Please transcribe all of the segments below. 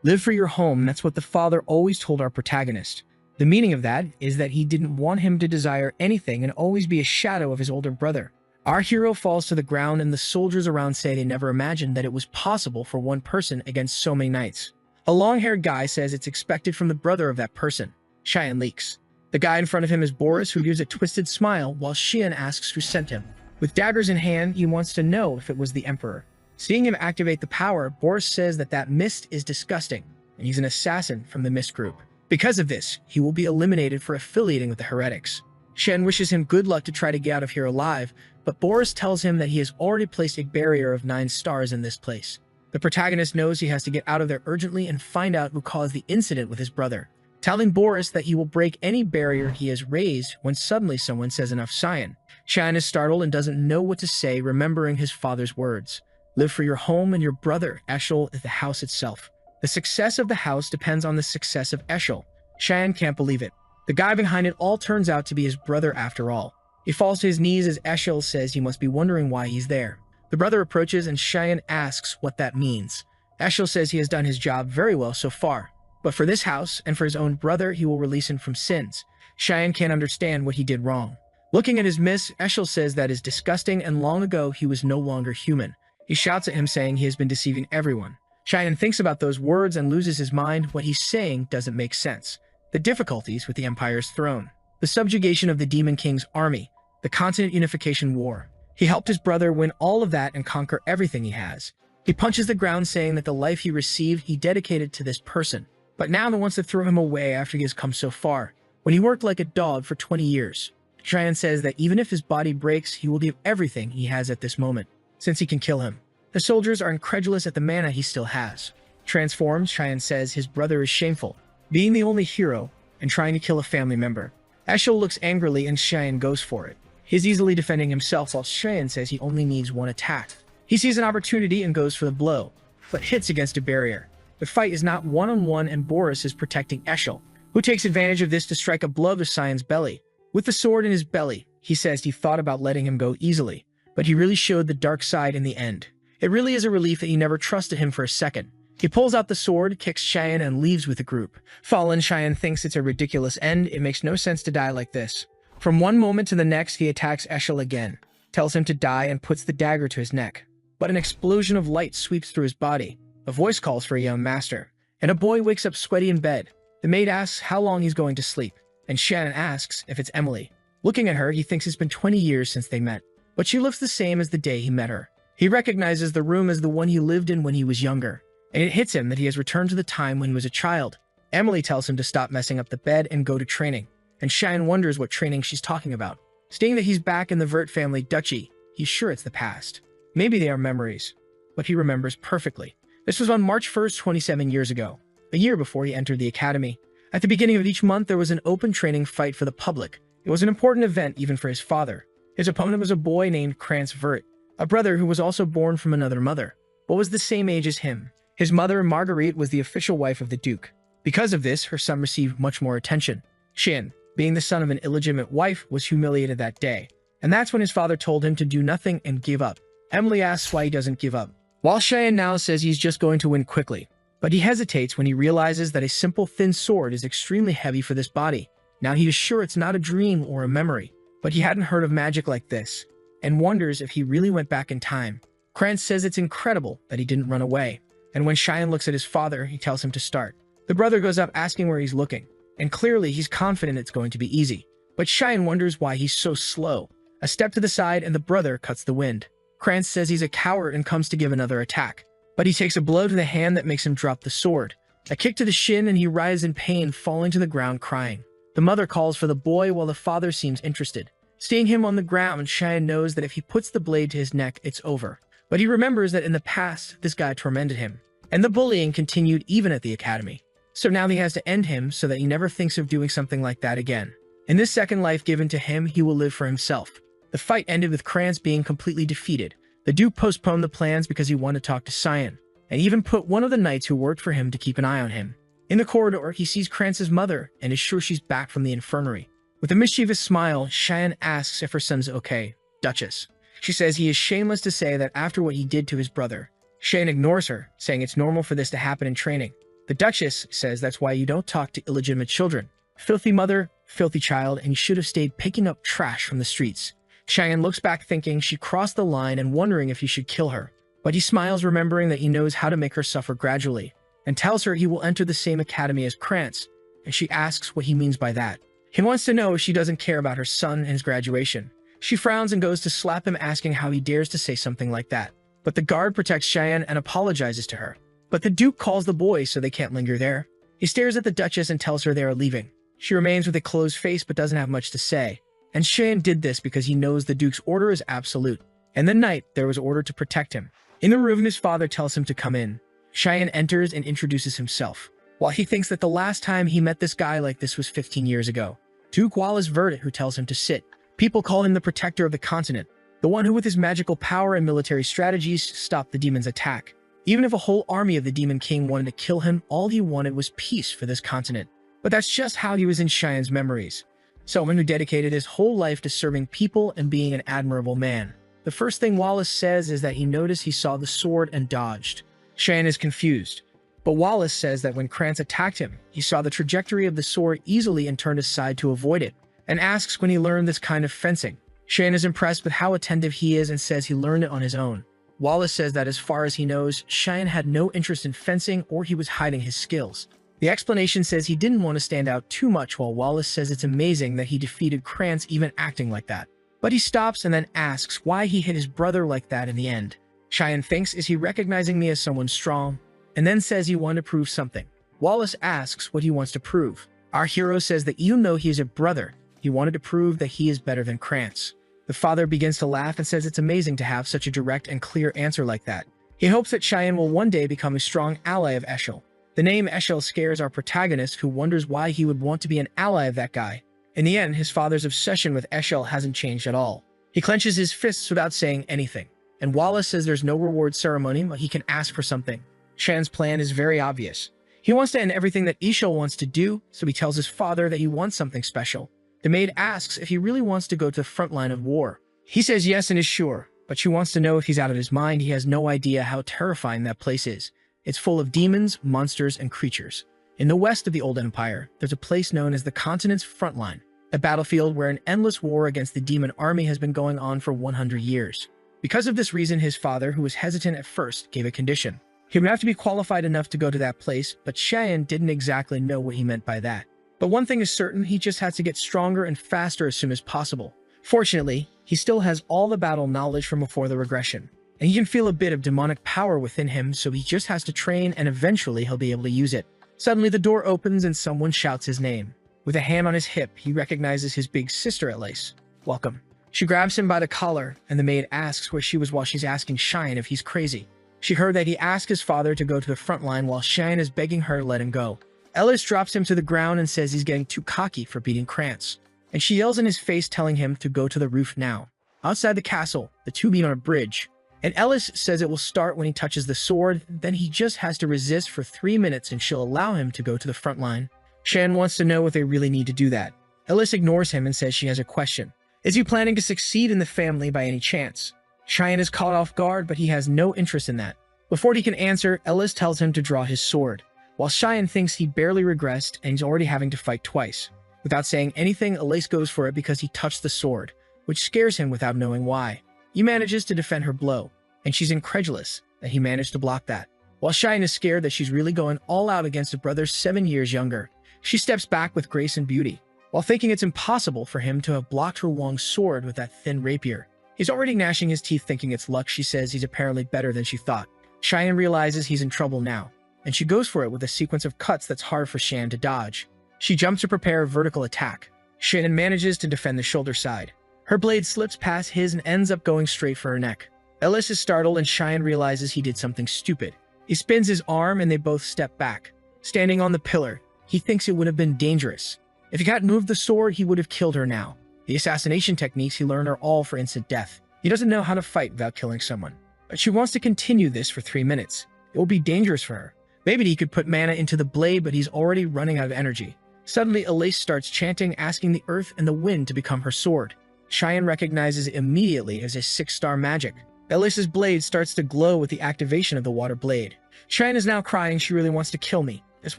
Live for your home, that's what the father always told our protagonist. The meaning of that is that he didn't want him to desire anything and always be a shadow of his older brother. Our hero falls to the ground and the soldiers around say they never imagined that it was possible for one person against so many knights. A long-haired guy says it's expected from the brother of that person. Cheyenne leaks. The guy in front of him is Boris, who gives a twisted smile while Xian asks who sent him. With daggers in hand, he wants to know if it was the Emperor. Seeing him activate the power, Boris says that mist is disgusting, and he's an assassin from the Mist group. Because of this, he will be eliminated for affiliating with the heretics. Shen wishes him good luck to try to get out of here alive, but Boris tells him that he has already placed a barrier of 9 stars in this place. The protagonist knows he has to get out of there urgently and find out who caused the incident with his brother, telling Boris that he will break any barrier he has raised when suddenly someone says enough Cyan. Shan is startled and doesn't know what to say, remembering his father's words. Live for your home and your brother. Eshel is the house itself. The success of the house depends on the success of Eshel. Shan can't believe it. The guy behind it all turns out to be his brother after all. He falls to his knees as Eshel says he must be wondering why he's there. The brother approaches and Cheyenne asks what that means. Eshel says he has done his job very well so far, but for this house and for his own brother, he will release him from sins. Cheyenne can't understand what he did wrong. Looking at his miss, Eshel says that is disgusting and long ago he was no longer human. He shouts at him saying he has been deceiving everyone. Cheyenne thinks about those words and loses his mind. What he's saying doesn't make sense. The difficulties with the Empire's throne, the subjugation of the Demon King's army, the continent unification war. He helped his brother win all of that and conquer everything he has. He punches the ground saying that the life he received he dedicated to this person, but now he wants to throw him away after he has come so far, when he worked like a dog for 20 years. Cheyenne says that even if his body breaks, he will give everything he has at this moment, since he can kill him. The soldiers are incredulous at the mana he still has. Transformed, Cheyenne says his brother is shameful, being the only hero and trying to kill a family member. Eshel looks angrily and Cheyenne goes for it. He's easily defending himself while Cheyenne says he only needs one attack. He sees an opportunity and goes for the blow, but hits against a barrier. The fight is not one-on-one and Boris is protecting Eshel, who takes advantage of this to strike a blow to Cheyenne's belly. With the sword in his belly, he says he thought about letting him go easily, but he really showed the dark side in the end. It really is a relief that he never trusted him for a second. He pulls out the sword, kicks Cheyenne, and leaves with the group. Fallen, Cheyenne thinks it's a ridiculous end. It makes no sense to die like this. From one moment to the next, he attacks Eshel again, tells him to die, and puts the dagger to his neck. But an explosion of light sweeps through his body. A voice calls for a young master, and a boy wakes up sweaty in bed. The maid asks how long he's going to sleep, and Shannon asks if it's Emily. Looking at her, he thinks it's been 20 years since they met, but she looks the same as the day he met her. He recognizes the room as the one he lived in when he was younger, and it hits him that he has returned to the time when he was a child. Emily tells him to stop messing up the bed and go to training, and Cheyenne wonders what training she's talking about. Seeing that he's back in the Vert family duchy, he's sure it's the past. Maybe they are memories, but he remembers perfectly. This was on March 1st, 27 years ago, a year before he entered the academy. At the beginning of each month, there was an open training fight for the public. It was an important event even for his father. His opponent was a boy named Krantz Vert, a brother who was also born from another mother, but was the same age as him. His mother, Marguerite, was the official wife of the Duke. Because of this, her son received much more attention. Shin, being the son of an illegitimate wife, was humiliated that day, and that's when his father told him to do nothing and give up. Emily asks why he doesn't give up, while Cheyenne now says he's just going to win quickly. But he hesitates when he realizes that a simple thin sword is extremely heavy for this body. Now he is sure it's not a dream or a memory, but he hadn't heard of magic like this, and wonders if he really went back in time. Krantz says it's incredible that he didn't run away, and when Cheyenne looks at his father, he tells him to start. The brother goes up asking where he's looking, and clearly he's confident it's going to be easy. But Cheyenne wonders why he's so slow. A step to the side and the brother cuts the wind. Krantz says he's a coward and comes to give another attack, but he takes a blow to the hand that makes him drop the sword. A kick to the shin and he writhes in pain, falling to the ground crying. The mother calls for the boy while the father seems interested. Seeing him on the ground, Cheyenne knows that if he puts the blade to his neck, it's over. But he remembers that in the past, this guy tormented him, and the bullying continued even at the academy. So now he has to end him so that he never thinks of doing something like that again. In this second life given to him, he will live for himself. The fight ended with Krantz being completely defeated. The Duke postponed the plans because he wanted to talk to Cyan, and even put one of the knights who worked for him to keep an eye on him. In the corridor, he sees Krantz's mother and is sure she's back from the infirmary. With a mischievous smile, Cheyenne asks if her son's okay. Duchess. She says he is shameless to say that after what he did to his brother. Cheyenne ignores her, saying it's normal for this to happen in training. The Duchess says that's why you don't talk to illegitimate children. Filthy mother, filthy child, and you should have stayed picking up trash from the streets. Cheyenne looks back thinking she crossed the line and wondering if he should kill her. But he smiles, remembering that he knows how to make her suffer gradually, and tells her he will enter the same academy as Krantz, and she asks what he means by that. He wants to know if she doesn't care about her son and his graduation. She frowns and goes to slap him, asking how he dares to say something like that. But the guard protects Cheyenne and apologizes to her. But the Duke calls the boys so they can't linger there. He stares at the Duchess and tells her they are leaving. She remains with a closed face but doesn't have much to say. And Cheyenne did this because he knows the Duke's order is absolute. And the night there was ordered to protect him. In the room, his father tells him to come in. Cheyenne enters and introduces himself. While he thinks that the last time he met this guy like this was 15 years ago. Duke Wallace Verdit, who tells him to sit. People call him the protector of the continent, the one who with his magical power and military strategies stopped the demon's attack. Even if a whole army of the Demon King wanted to kill him, all he wanted was peace for this continent. But that's just how he was in Cheyenne's memories. Someone who dedicated his whole life to serving people and being an admirable man. The first thing Wallace says is that he noticed he saw the sword and dodged. Cheyenne is confused. But Wallace says that when Krantz attacked him, he saw the trajectory of the sword easily and turned aside to avoid it, and asks when he learned this kind of fencing. Cheyenne is impressed with how attentive he is and says he learned it on his own. Wallace says that as far as he knows, Cheyenne had no interest in fencing or he was hiding his skills. The explanation says he didn't want to stand out too much, while Wallace says it's amazing that he defeated Krantz even acting like that. But he stops and then asks why he hit his brother like that in the end. Cheyenne thinks, is he recognizing me as someone strong? And then says he wanted to prove something. Wallace asks what he wants to prove. Our hero says that even though he is a brother, he wanted to prove that he is better than Krantz. The father begins to laugh and says it's amazing to have such a direct and clear answer like that. He hopes that Cheyenne will one day become a strong ally of Eshel. The name Eshel scares our protagonist, who wonders why he would want to be an ally of that guy. In the end, his father's obsession with Eshel hasn't changed at all. He clenches his fists without saying anything. And Wallace says there's no reward ceremony, but he can ask for something. Cheyenne's plan is very obvious. He wants to end everything that Eshel wants to do, so he tells his father that he wants something special. The maid asks if he really wants to go to the front line of war. He says yes and is sure, but she wants to know if he's out of his mind. He has no idea how terrifying that place is. It's full of demons, monsters, and creatures. In the west of the Old Empire, there's a place known as the continent's front line, a battlefield where an endless war against the demon army has been going on for 100 years. Because of this reason, his father, who was hesitant at first, gave a condition. He would have to be qualified enough to go to that place, but Cheyenne didn't exactly know what he meant by that. But one thing is certain, he just has to get stronger and faster as soon as possible. Fortunately, he still has all the battle knowledge from before the regression, and he can feel a bit of demonic power within him, so he just has to train and eventually he'll be able to use it. Suddenly the door opens and someone shouts his name. With a hand on his hip, he recognizes his big sister Elise. Welcome. She grabs him by the collar, and the maid asks where she was while she's asking Cheyenne if he's crazy. She heard that he asked his father to go to the front line while Cheyenne is begging her to let him go. Ellis drops him to the ground and says he's getting too cocky for beating Krantz. And she yells in his face, telling him to go to the roof now. Outside the castle, the two meet on a bridge. And Ellis says it will start when he touches the sword, then he just has to resist for 3 minutes and she'll allow him to go to the front line. Cheyenne wants to know if they really need to do that. Ellis ignores him and says she has a question. Is he planning to succeed in the family by any chance? Cheyenne is caught off guard, but he has no interest in that. Before he can answer, Ellis tells him to draw his sword. While Cheyenne thinks he barely regressed and he's already having to fight twice. Without saying anything, Elise goes for it because he touched the sword, which scares him without knowing why. He manages to defend her blow, and she's incredulous that he managed to block that. While Cheyenne is scared that she's really going all out against a brother 7 years younger, she steps back with grace and beauty, while thinking it's impossible for him to have blocked her long sword with that thin rapier. He's already gnashing his teeth thinking it's luck. She says he's apparently better than she thought. Cheyenne realizes he's in trouble now, and she goes for it with a sequence of cuts that's hard for Cheyenne to dodge. She jumps to prepare a vertical attack. Cheyenne manages to defend the shoulder side. Her blade slips past his and ends up going straight for her neck. Ellis is startled and Cheyenne realizes he did something stupid. He spins his arm and they both step back. Standing on the pillar, he thinks it would have been dangerous. If he hadn't moved the sword, he would have killed her now. The assassination techniques he learned are all for instant death. He doesn't know how to fight without killing someone. But she wants to continue this for 3 minutes. It will be dangerous for her. Maybe he could put mana into the blade, but he's already running out of energy. Suddenly, Elise starts chanting, asking the earth and the wind to become her sword. Cheyenne recognizes it immediately as a 6-star magic. Elise's blade starts to glow with the activation of the water blade. Cheyenne is now crying she really wants to kill me. This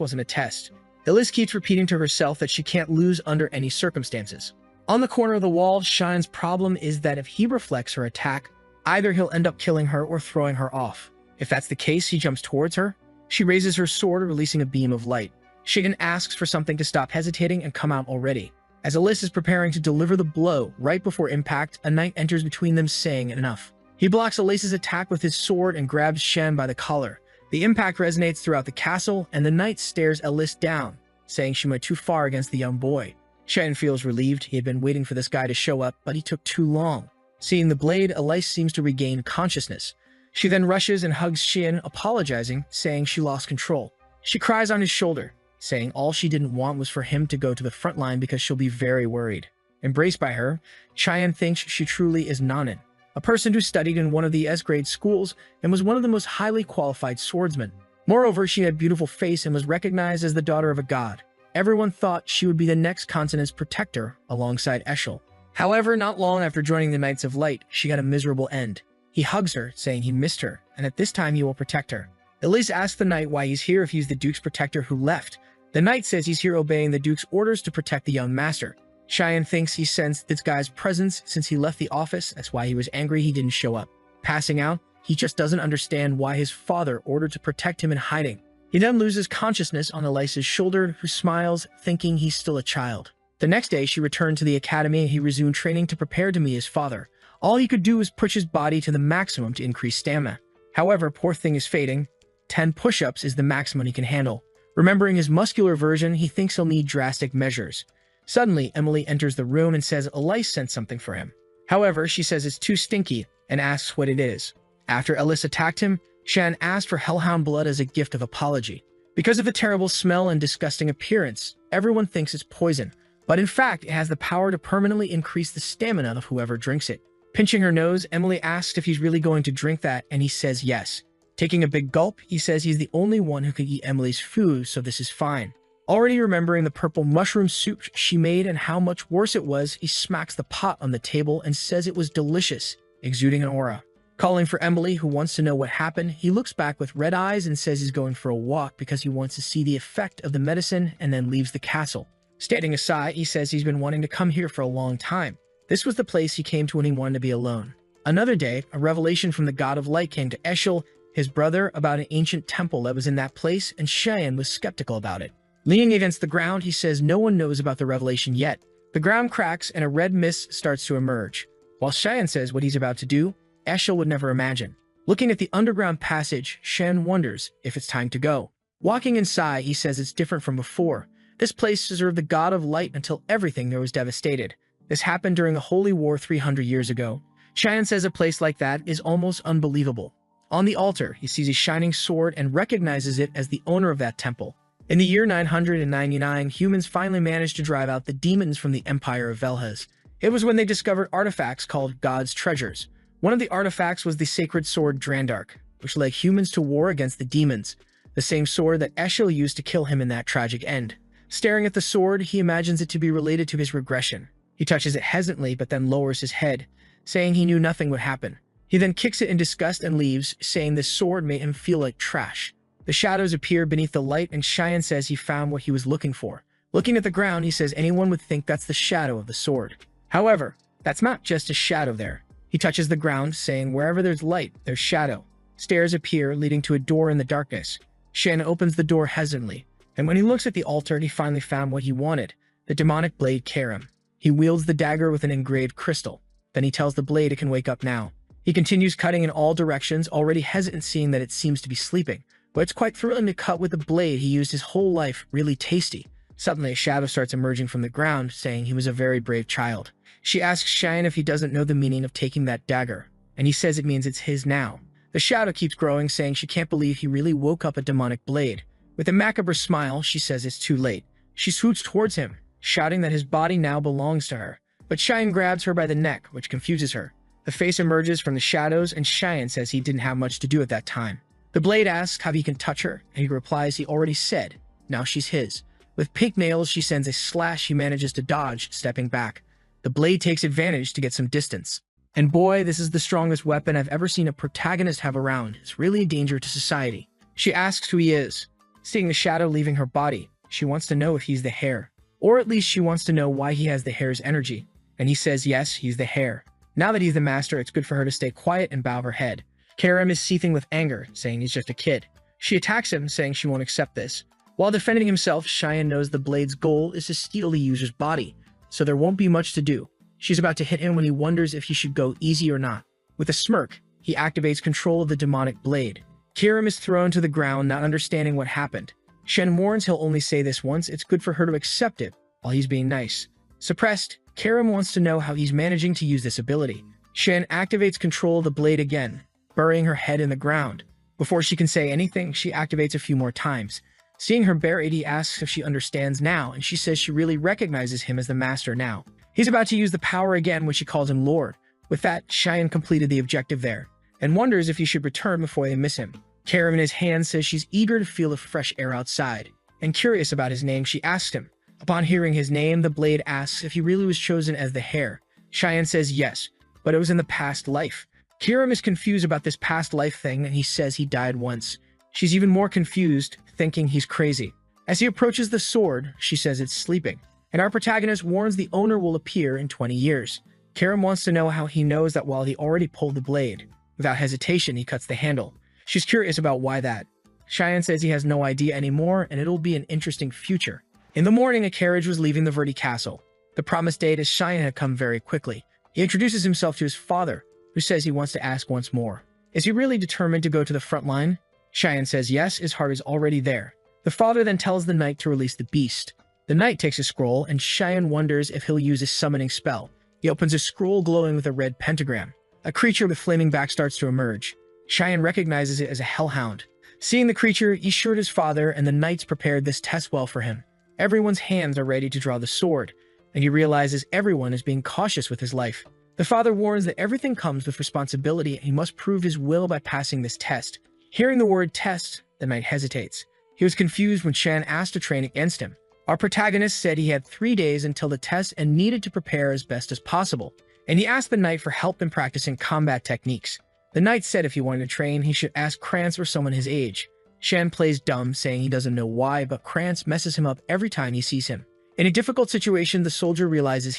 wasn't a test. Elise keeps repeating to herself that she can't lose under any circumstances. On the corner of the wall, Cheyenne's problem is that if he reflects her attack, either he'll end up killing her or throwing her off. If that's the case, he jumps towards her. She raises her sword, releasing a beam of light. Cheyenne asks for something to stop hesitating and come out already. As Elise is preparing to deliver the blow, right before impact, a knight enters between them, saying enough. He blocks Elise's attack with his sword and grabs Cheyenne by the collar. The impact resonates throughout the castle, and the knight stares Elise down, saying she went too far against the young boy. Cheyenne feels relieved. He had been waiting for this guy to show up, but he took too long. Seeing the blade, Elise seems to regain consciousness. She then rushes and hugs Cheyenne, apologizing, saying she lost control. She cries on his shoulder, saying all she didn't want was for him to go to the front line because she'll be very worried. Embraced by her, Cheyenne thinks she truly is Nanin, a person who studied in one of the S-grade schools and was one of the most highly qualified swordsmen. Moreover, she had a beautiful face and was recognized as the daughter of a god. Everyone thought she would be the next continent's protector alongside Eshel. However, not long after joining the Knights of Light, she got a miserable end. He hugs her, saying he missed her, and at this time he will protect her. Elise asks the knight why he's here if he's the Duke's protector who left. The knight says he's here obeying the Duke's orders to protect the young master. Cheyenne thinks he sensed this guy's presence since he left the office. That's why he was angry he didn't show up. Passing out, he just doesn't understand why his father ordered to protect him in hiding. He then loses consciousness on Elise's shoulder, who smiles, thinking he's still a child. The next day, she returned to the academy and he resumed training to prepare to meet his father. All he could do was push his body to the maximum to increase stamina. However, poor thing is fading. 10 push-ups is the maximum he can handle. Remembering his muscular version, he thinks he'll need drastic measures. Suddenly, Emily enters the room and says Elise sent something for him. However, she says it's too stinky and asks what it is. After Elise attacked him, Cheyenne asked for hellhound blood as a gift of apology. Because of the terrible smell and disgusting appearance, everyone thinks it's poison, but in fact, it has the power to permanently increase the stamina of whoever drinks it. Pinching her nose, Emily asks if he's really going to drink that, and he says yes. Taking a big gulp, he says he's the only one who could eat Emily's food, so this is fine. Already remembering the purple mushroom soup she made and how much worse it was, he smacks the pot on the table and says it was delicious, exuding an aura. Calling for Emily, who wants to know what happened, he looks back with red eyes and says he's going for a walk because he wants to see the effect of the medicine, and then leaves the castle. Standing aside, he says he's been wanting to come here for a long time. This was the place he came to when he wanted to be alone. Another day, a revelation from the God of Light came to Eshel, his brother, about an ancient temple that was in that place, and Cheyenne was skeptical about it. Leaning against the ground, he says no one knows about the revelation yet. The ground cracks and a red mist starts to emerge. While Cheyenne says what he's about to do, Eshel would never imagine. Looking at the underground passage, Cheyenne wonders if it's time to go. Walking inside, he says it's different from before. This place served the God of Light until everything there was devastated. This happened during the Holy War 300 years ago. Cheyenne says a place like that is almost unbelievable. On the altar, he sees a shining sword and recognizes it as the owner of that temple. In the year 999, humans finally managed to drive out the demons from the Empire of Velhas. It was when they discovered artifacts called God's Treasures. One of the artifacts was the sacred sword Drandark, which led humans to war against the demons, the same sword that Eshel used to kill him in that tragic end. Staring at the sword, he imagines it to be related to his regression. He touches it hesitantly but then lowers his head, saying he knew nothing would happen. He then kicks it in disgust and leaves, saying this sword made him feel like trash. The shadows appear beneath the light and Cheyenne says he found what he was looking for. Looking at the ground, he says anyone would think that's the shadow of the sword. However, that's not just a shadow there. He touches the ground, saying wherever there's light, there's shadow. Stairs appear, leading to a door in the darkness. Cheyenne opens the door hesitantly, and when he looks at the altar, he finally found what he wanted, the demonic blade Karim. He wields the dagger with an engraved crystal. Then he tells the blade it can wake up now. He continues cutting in all directions, already hesitant seeing that it seems to be sleeping. But it's quite thrilling to cut with the blade he used his whole life, really tasty. Suddenly, a shadow starts emerging from the ground, saying he was a very brave child. She asks Cheyenne if he doesn't know the meaning of taking that dagger, and he says it means it's his now. The shadow keeps growing, saying she can't believe he really woke up a demonic blade. With a macabre smile, she says it's too late. She swoops towards him, shouting that his body now belongs to her. But Cheyenne grabs her by the neck, which confuses her. The face emerges from the shadows, and Cheyenne says he didn't have much to do at that time. The blade asks how he can touch her, and he replies he already said, now she's his. With pink nails, she sends a slash he manages to dodge, stepping back. The blade takes advantage to get some distance. And boy, this is the strongest weapon I've ever seen a protagonist have around. It's really a danger to society. She asks who he is. Seeing the shadow leaving her body, she wants to know if he's the hair. Or at least she wants to know why he has the hair's energy. And he says yes, he's the hair. Now that he's the master, it's good for her to stay quiet and bow her head. Karim is seething with anger, saying he's just a kid. She attacks him, saying she won't accept this. While defending himself, Cheyenne knows the blade's goal is to steal the user's body, so there won't be much to do. She's about to hit him when he wonders if he should go easy or not. With a smirk, he activates control of the demonic blade. Karim is thrown to the ground, not understanding what happened. Shen warns he'll only say this once, it's good for her to accept it, while he's being nice. Suppressed, Karim wants to know how he's managing to use this ability. Shen activates control of the blade again, burying her head in the ground. Before she can say anything, she activates a few more times. Seeing her buried, he asks if she understands now, and she says she really recognizes him as the master now. He's about to use the power again when she calls him Lord. With that, Cheyenne completed the objective there, and wonders if he should return before they miss him. Karim in his hand says she's eager to feel the fresh air outside, and curious about his name, she asks him. Upon hearing his name, the blade asks if he really was chosen as the hair. Cheyenne says yes, but it was in the past life. Karim is confused about this past life thing, and he says he died once. She's even more confused, thinking he's crazy. As he approaches the sword, she says it's sleeping, and our protagonist warns the owner will appear in 20 years. Karim wants to know how he knows that while he already pulled the blade. Without hesitation, he cuts the handle. She's curious about why that. Cheyenne says he has no idea anymore, and it'll be an interesting future. In the morning, a carriage was leaving the Verde Castle. The promised date as Cheyenne had come very quickly. He introduces himself to his father, who says he wants to ask once more. Is he really determined to go to the front line? Cheyenne says yes, his heart is already there. The father then tells the knight to release the beast. The knight takes a scroll, and Cheyenne wonders if he'll use his summoning spell. He opens a scroll glowing with a red pentagram. A creature with flaming back starts to emerge. Cheyenne recognizes it as a hellhound. Seeing the creature, he assured his father, and the knights prepared this test well for him. Everyone's hands are ready to draw the sword, and he realizes everyone is being cautious with his life. The father warns that everything comes with responsibility, and he must prove his will by passing this test. Hearing the word test, the knight hesitates. He was confused when Shan asked to train against him. Our protagonist said he had 3 days until the test and needed to prepare as best as possible, and he asked the knight for help in practicing combat techniques. The knight said if he wanted to train, he should ask Krantz or someone his age. Shan plays dumb, saying he doesn't know why, but Krantz messes him up every time he sees him. In a difficult situation, the soldier realizes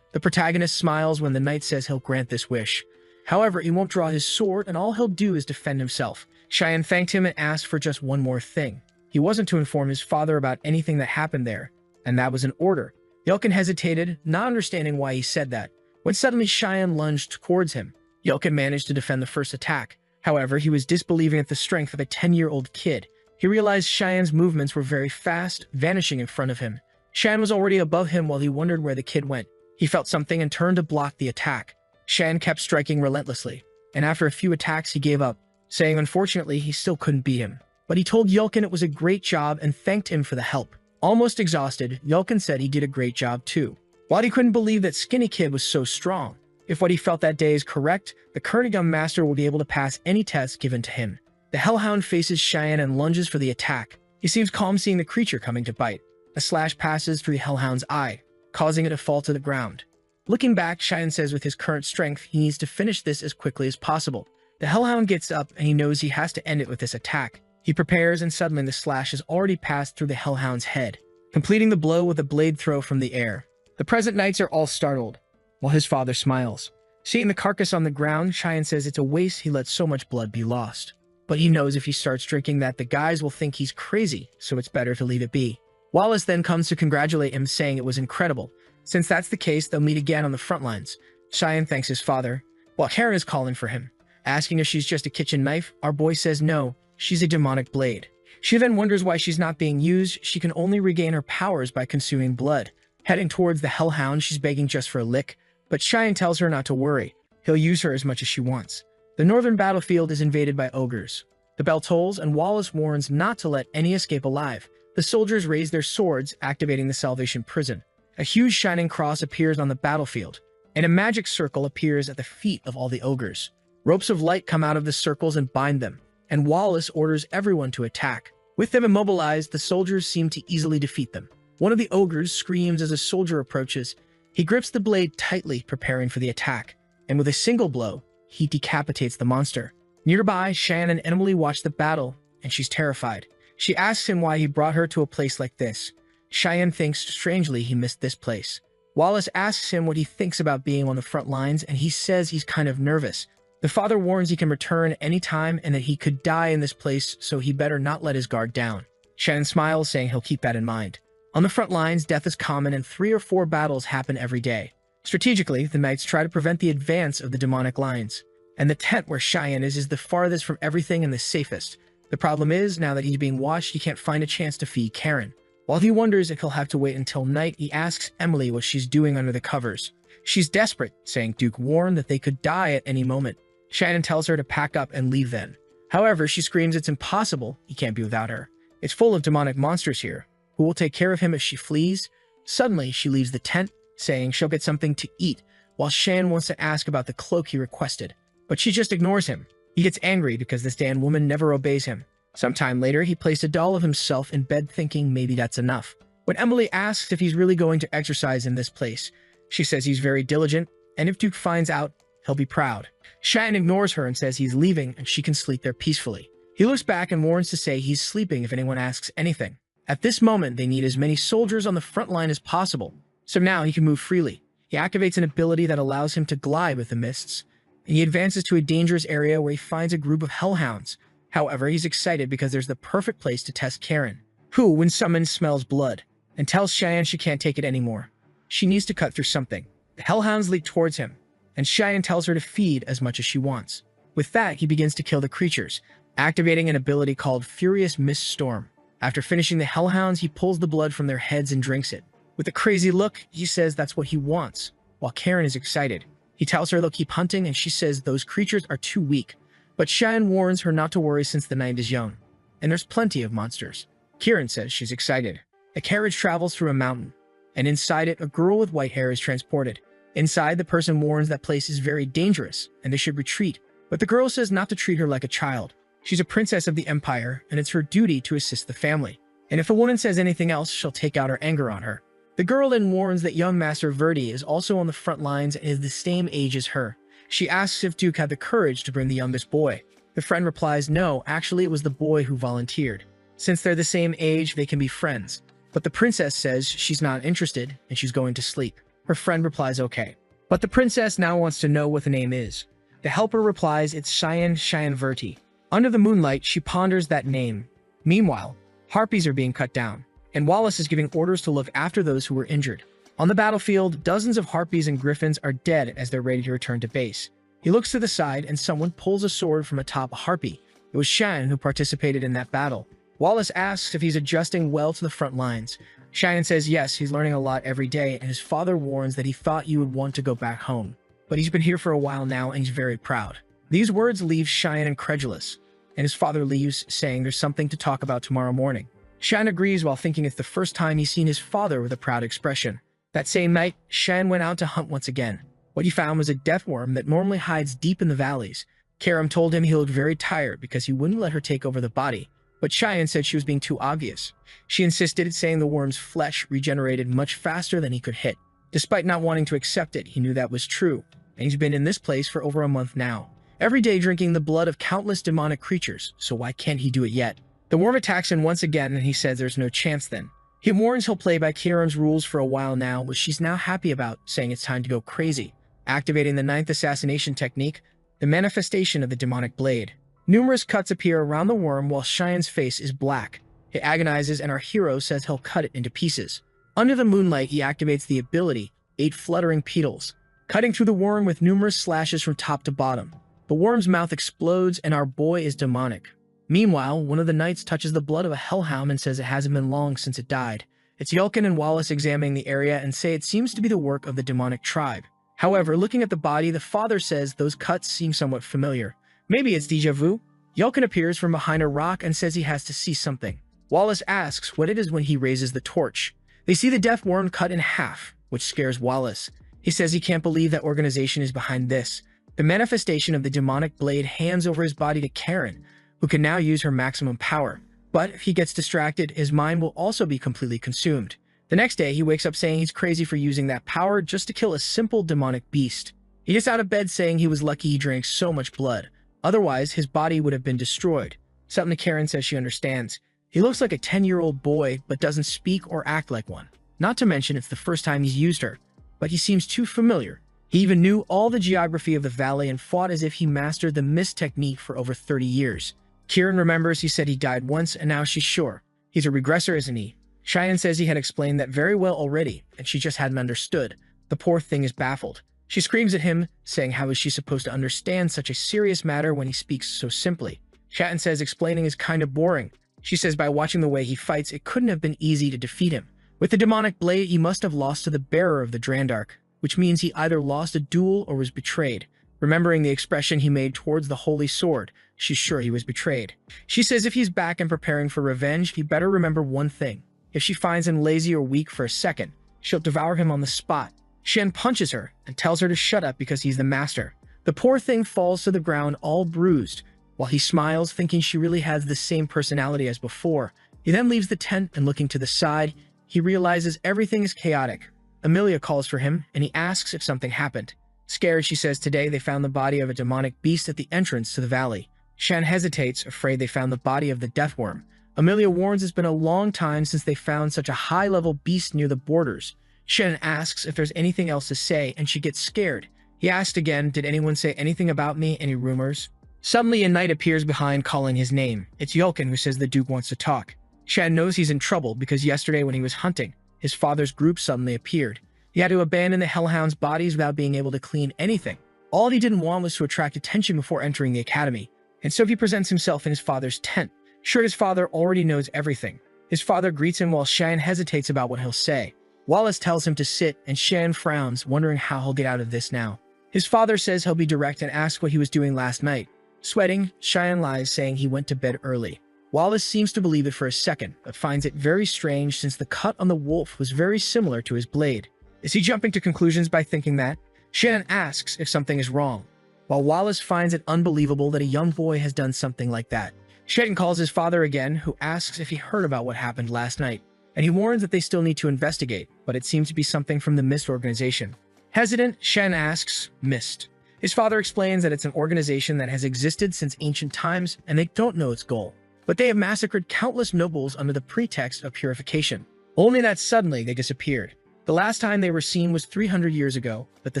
the protagonist smiles when the knight says he'll grant this wish. However, he won't draw his sword, and all he'll do is defend himself. Cheyenne thanked him and asked for just one more thing. He wasn't to inform his father about anything that happened there, and that was an order. Yelkin hesitated, not understanding why he said that, when suddenly Cheyenne lunged towards him. Yelkin managed to defend the first attack. However, he was disbelieving at the strength of a 10-year-old kid. He realized Cheyenne's movements were very fast, vanishing in front of him. Cheyenne was already above him while he wondered where the kid went. He felt something and turned to block the attack. Cheyenne kept striking relentlessly, and after a few attacks he gave up, saying unfortunately he still couldn't beat him. But he told Yelkin it was a great job and thanked him for the help. Almost exhausted, Yelkin said he did a great job too. While he couldn't believe that Skinny Kid was so strong. If what he felt that day is correct, the current young master will be able to pass any test given to him. The Hellhound faces Cheyenne and lunges for the attack. He seems calm seeing the creature coming to bite. A slash passes through the Hellhound's eye, causing it to fall to the ground. Looking back, Cheyenne says with his current strength, he needs to finish this as quickly as possible. The Hellhound gets up and he knows he has to end it with this attack. He prepares and suddenly the slash has already passed through the Hellhound's head, completing the blow with a blade throw from the air. The present knights are all startled, while his father smiles. Seeing the carcass on the ground, Cheyenne says it's a waste he let so much blood be lost. But he knows if he starts drinking that the guys will think he's crazy, so it's better to leave it be. Wallace then comes to congratulate him, saying it was incredible. Since that's the case, they'll meet again on the front lines. Cheyenne thanks his father, while Karen is calling for him. Asking if she's just a kitchen knife, our boy says no, she's a demonic blade. She then wonders why she's not being used. She can only regain her powers by consuming blood. Heading towards the Hellhound, she's begging just for a lick, but Cheyenne tells her not to worry. He'll use her as much as she wants. The northern battlefield is invaded by ogres. The bell tolls, and Wallace warns not to let any escape alive. The soldiers raise their swords, activating the Salvation Prison. A huge shining cross appears on the battlefield, and a magic circle appears at the feet of all the ogres. Ropes of light come out of the circles and bind them, and Wallace orders everyone to attack. With them immobilized, the soldiers seem to easily defeat them. One of the ogres screams as a soldier approaches. He grips the blade tightly, preparing for the attack, and with a single blow, he decapitates the monster. Nearby, Shan and Emily watch the battle, and she's terrified. She asks him why he brought her to a place like this. Cheyenne thinks strangely he missed this place. Wallace asks him what he thinks about being on the front lines, and he says he's kind of nervous. The father warns he can return any time and that he could die in this place, so he better not let his guard down. Cheyenne smiles, saying he'll keep that in mind. On the front lines, death is common and 3 or 4 battles happen every day. Strategically, the knights try to prevent the advance of the demonic lines. And the tent where Cheyenne is the farthest from everything and the safest. The problem is, now that he's being watched, he can't find a chance to feed Karen. While he wonders if he'll have to wait until night, he asks Emily what she's doing under the covers. She's desperate, saying Duke warned that they could die at any moment. Shannon tells her to pack up and leave then. However, she screams it's impossible, he can't be without her. It's full of demonic monsters here. Who will take care of him if she flees? Suddenly, she leaves the tent, saying she'll get something to eat, while Shan wants to ask about the cloak he requested. But she just ignores him. He gets angry because this damn woman never obeys him. Sometime later, he placed a doll of himself in bed thinking maybe that's enough. When Emily asks if he's really going to exercise in this place, she says he's very diligent, and if Duke finds out, he'll be proud. Shannon ignores her and says he's leaving and she can sleep there peacefully. He looks back and warns to say he's sleeping if anyone asks anything. At this moment, they need as many soldiers on the front line as possible, so now he can move freely. He activates an ability that allows him to glide with the mists, and he advances to a dangerous area where he finds a group of hellhounds. However, he's excited because there's the perfect place to test Karen, who, when summoned, smells blood, and tells Cheyenne she can't take it anymore. She needs to cut through something. The hellhounds leap towards him, and Cheyenne tells her to feed as much as she wants. With that, he begins to kill the creatures, activating an ability called Furious Mist Storm. After finishing the hellhounds, he pulls the blood from their heads and drinks it. With a crazy look, he says that's what he wants, while Karen is excited. He tells her they'll keep hunting, and she says those creatures are too weak. But Cheyenne warns her not to worry since the night is young, and there's plenty of monsters. Kieran says she's excited. A carriage travels through a mountain, and inside it, a girl with white hair is transported. Inside, the person warns that place is very dangerous, and they should retreat. But the girl says not to treat her like a child. She's a princess of the Empire, and it's her duty to assist the family. And if a woman says anything else, she'll take out her anger on her. The girl then warns that young Master Verdi is also on the front lines and is the same age as her. She asks if Duke had the courage to bring the youngest boy. The friend replies no, actually it was the boy who volunteered. Since they're the same age, they can be friends. But the princess says she's not interested and she's going to sleep. Her friend replies okay. But the princess now wants to know what the name is. The helper replies it's Cheyenne Verti. Under the moonlight, she ponders that name. Meanwhile, harpies are being cut down, and Wallace is giving orders to look after those who were injured. On the battlefield, dozens of harpies and griffins are dead as they're ready to return to base. He looks to the side and someone pulls a sword from atop a harpy. It was Shannon who participated in that battle. Wallace asks if he's adjusting well to the front lines. Shannon says yes, he's learning a lot every day, and his father warns that he thought you would want to go back home. But he's been here for a while now and he's very proud. These words leave Cheyenne incredulous, and his father leaves, saying there's something to talk about tomorrow morning. Cheyenne agrees while thinking it's the first time he's seen his father with a proud expression. That same night, Cheyenne went out to hunt once again. What he found was a death worm that normally hides deep in the valleys. Karam told him he looked very tired because he wouldn't let her take over the body, but Cheyenne said she was being too obvious. She insisted, saying the worm's flesh regenerated much faster than he could hit. Despite not wanting to accept it, he knew that was true, and he's been in this place for over a month now. Every day drinking the blood of countless demonic creatures, so why can't he do it yet? The worm attacks him once again and he says there's no chance then. He warns he'll play by Kieran's rules for a while now, which she's now happy about, saying it's time to go crazy. Activating the 9th assassination technique, the manifestation of the demonic blade. Numerous cuts appear around the worm while Cheyenne's face is black. It agonizes and our hero says he'll cut it into pieces. Under the moonlight, he activates the ability, 8 fluttering petals, cutting through the worm with numerous slashes from top to bottom. The worm's mouth explodes and our boy is demonic. Meanwhile, one of the knights touches the blood of a hellhound and says it hasn't been long since it died. It's Yulkin and Wallace examining the area and say it seems to be the work of the demonic tribe. However, looking at the body, the father says those cuts seem somewhat familiar. Maybe it's déjà vu? Yulkin appears from behind a rock and says he has to see something. Wallace asks what it is when he raises the torch. They see the death worm cut in half, which scares Wallace. He says he can't believe that organization is behind this. The manifestation of the demonic blade hands over his body to Karen, who can now use her maximum power. But if he gets distracted, his mind will also be completely consumed. The next day, he wakes up saying he's crazy for using that power just to kill a simple demonic beast. He gets out of bed saying he was lucky he drank so much blood. Otherwise, his body would have been destroyed. Something Karen says she understands. He looks like a 10-year-old boy, but doesn't speak or act like one. Not to mention it's the first time he's used her, but he seems too familiar. He even knew all the geography of the valley and fought as if he mastered the mist technique for over 30 years. Kieran remembers he said he died once, and now she's sure. He's a regressor, isn't he? Cheyenne says he had explained that very well already, and she just hadn't understood. The poor thing is baffled. She screams at him, saying how is she supposed to understand such a serious matter when he speaks so simply. Cheyenne says explaining is kind of boring. She says by watching the way he fights, it couldn't have been easy to defeat him. With the demonic blade, he must have lost to the bearer of the Drandark, which means he either lost a duel or was betrayed. Remembering the expression he made towards the holy sword, she's sure he was betrayed. She says if he's back and preparing for revenge, he better remember one thing. If she finds him lazy or weak for a second, she'll devour him on the spot. Shen punches her and tells her to shut up because he's the master. The poor thing falls to the ground all bruised, while he smiles, thinking she really has the same personality as before. He then leaves the tent and looking to the side, he realizes everything is chaotic. Amelia calls for him and he asks if something happened. Scared, she says today they found the body of a demonic beast at the entrance to the valley. Shen hesitates, afraid they found the body of the deathworm. Amelia warns it's been a long time since they found such a high-level beast near the borders. Shen asks if there's anything else to say, and she gets scared. He asked again, did anyone say anything about me, any rumors? Suddenly, a knight appears behind, calling his name. It's Yulkin, who says the Duke wants to talk. Shen knows he's in trouble because yesterday when he was hunting, his father's group suddenly appeared. He had to abandon the Hellhound's bodies without being able to clean anything. All he didn't want was to attract attention before entering the academy, and so he presents himself in his father's tent. Sure, his father already knows everything. His father greets him while Shan hesitates about what he'll say. Wallace tells him to sit, and Shan frowns, wondering how he'll get out of this now. His father says he'll be direct and asks what he was doing last night. Sweating, Shan lies, saying he went to bed early. Wallace seems to believe it for a second, but finds it very strange since the cut on the wolf was very similar to his blade. Is he jumping to conclusions by thinking that? Shannon asks if something is wrong, while Wallace finds it unbelievable that a young boy has done something like that. Shannon calls his father again, who asks if he heard about what happened last night, and he warns that they still need to investigate, but it seems to be something from the Mist organization. Hesitant, Shen asks, Mist. His father explains that it's an organization that has existed since ancient times, and they don't know its goal. But they have massacred countless nobles under the pretext of purification. Only that suddenly they disappeared. The last time they were seen was 300 years ago, but the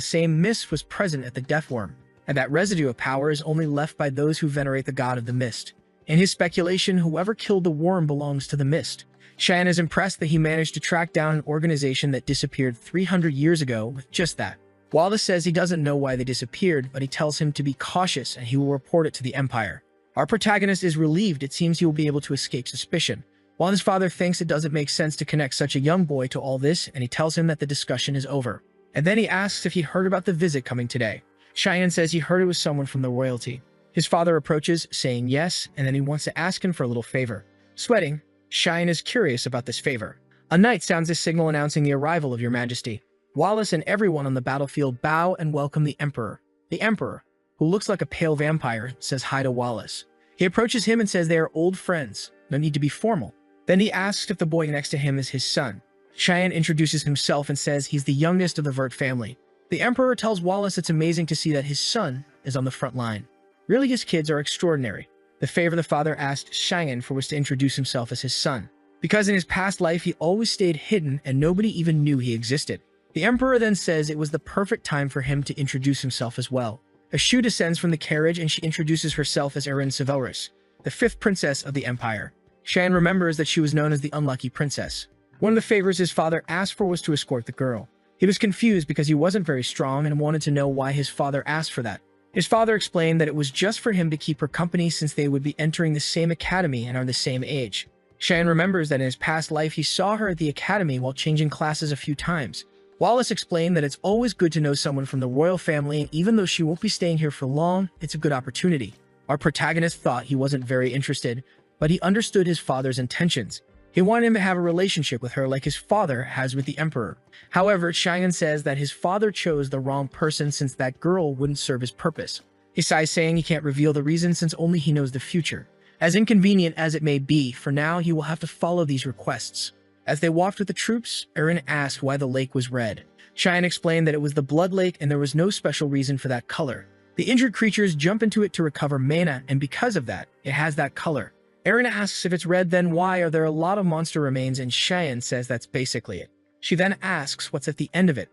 same mist was present at the Deathworm, and that residue of power is only left by those who venerate the god of the mist. In his speculation, whoever killed the worm belongs to the mist. Shan is impressed that he managed to track down an organization that disappeared 300 years ago with just that. Wallace says he doesn't know why they disappeared, but he tells him to be cautious and he will report it to the Empire. Our protagonist is relieved. It seems he will be able to escape suspicion. While his father thinks it doesn't make sense to connect such a young boy to all this, and he tells him that the discussion is over. And then he asks if he heard about the visit coming today. Cheyenne says he heard it was someone from the royalty. His father approaches, saying yes, and then he wants to ask him for a little favor. Sweating, Cheyenne is curious about this favor. A knight sounds his signal announcing the arrival of your majesty. Wallace and everyone on the battlefield bow and welcome the Emperor. The Emperor, who looks like a pale vampire, says hi to Wallace. He approaches him and says they are old friends, no need to be formal. Then he asks if the boy next to him is his son. Cheyenne introduces himself and says he's the youngest of the Vert family. The Emperor tells Wallace it's amazing to see that his son is on the front line. Really, his kids are extraordinary. The favor the father asked Cheyenne for was to introduce himself as his son, because in his past life he always stayed hidden and nobody even knew he existed. The Emperor then says it was the perfect time for him to introduce himself as well. A Shu descends from the carriage and she introduces herself as Erin Severus, the 5th princess of the Empire. Cheyenne remembers that she was known as the Unlucky Princess. One of the favors his father asked for was to escort the girl. He was confused because he wasn't very strong and wanted to know why his father asked for that. His father explained that it was just for him to keep her company since they would be entering the same academy and are the same age. Cheyenne remembers that in his past life he saw her at the academy while changing classes a few times. Wallace explained that it's always good to know someone from the royal family, and even though she won't be staying here for long, it's a good opportunity. Our protagonist thought he wasn't very interested, but he understood his father's intentions. He wanted him to have a relationship with her like his father has with the Emperor. However, Cheyenne says that his father chose the wrong person since that girl wouldn't serve his purpose. He sighs, saying he can't reveal the reason since only he knows the future. As inconvenient as it may be, for now he will have to follow these requests. As they walked with the troops, Erin asked why the lake was red. Cheyenne explained that it was the blood lake and there was no special reason for that color. The injured creatures jump into it to recover mana, and because of that, it has that color. Erin asks if it's red, then why are there a lot of monster remains, and Cheyenne says that's basically it. She then asks what's at the end of it.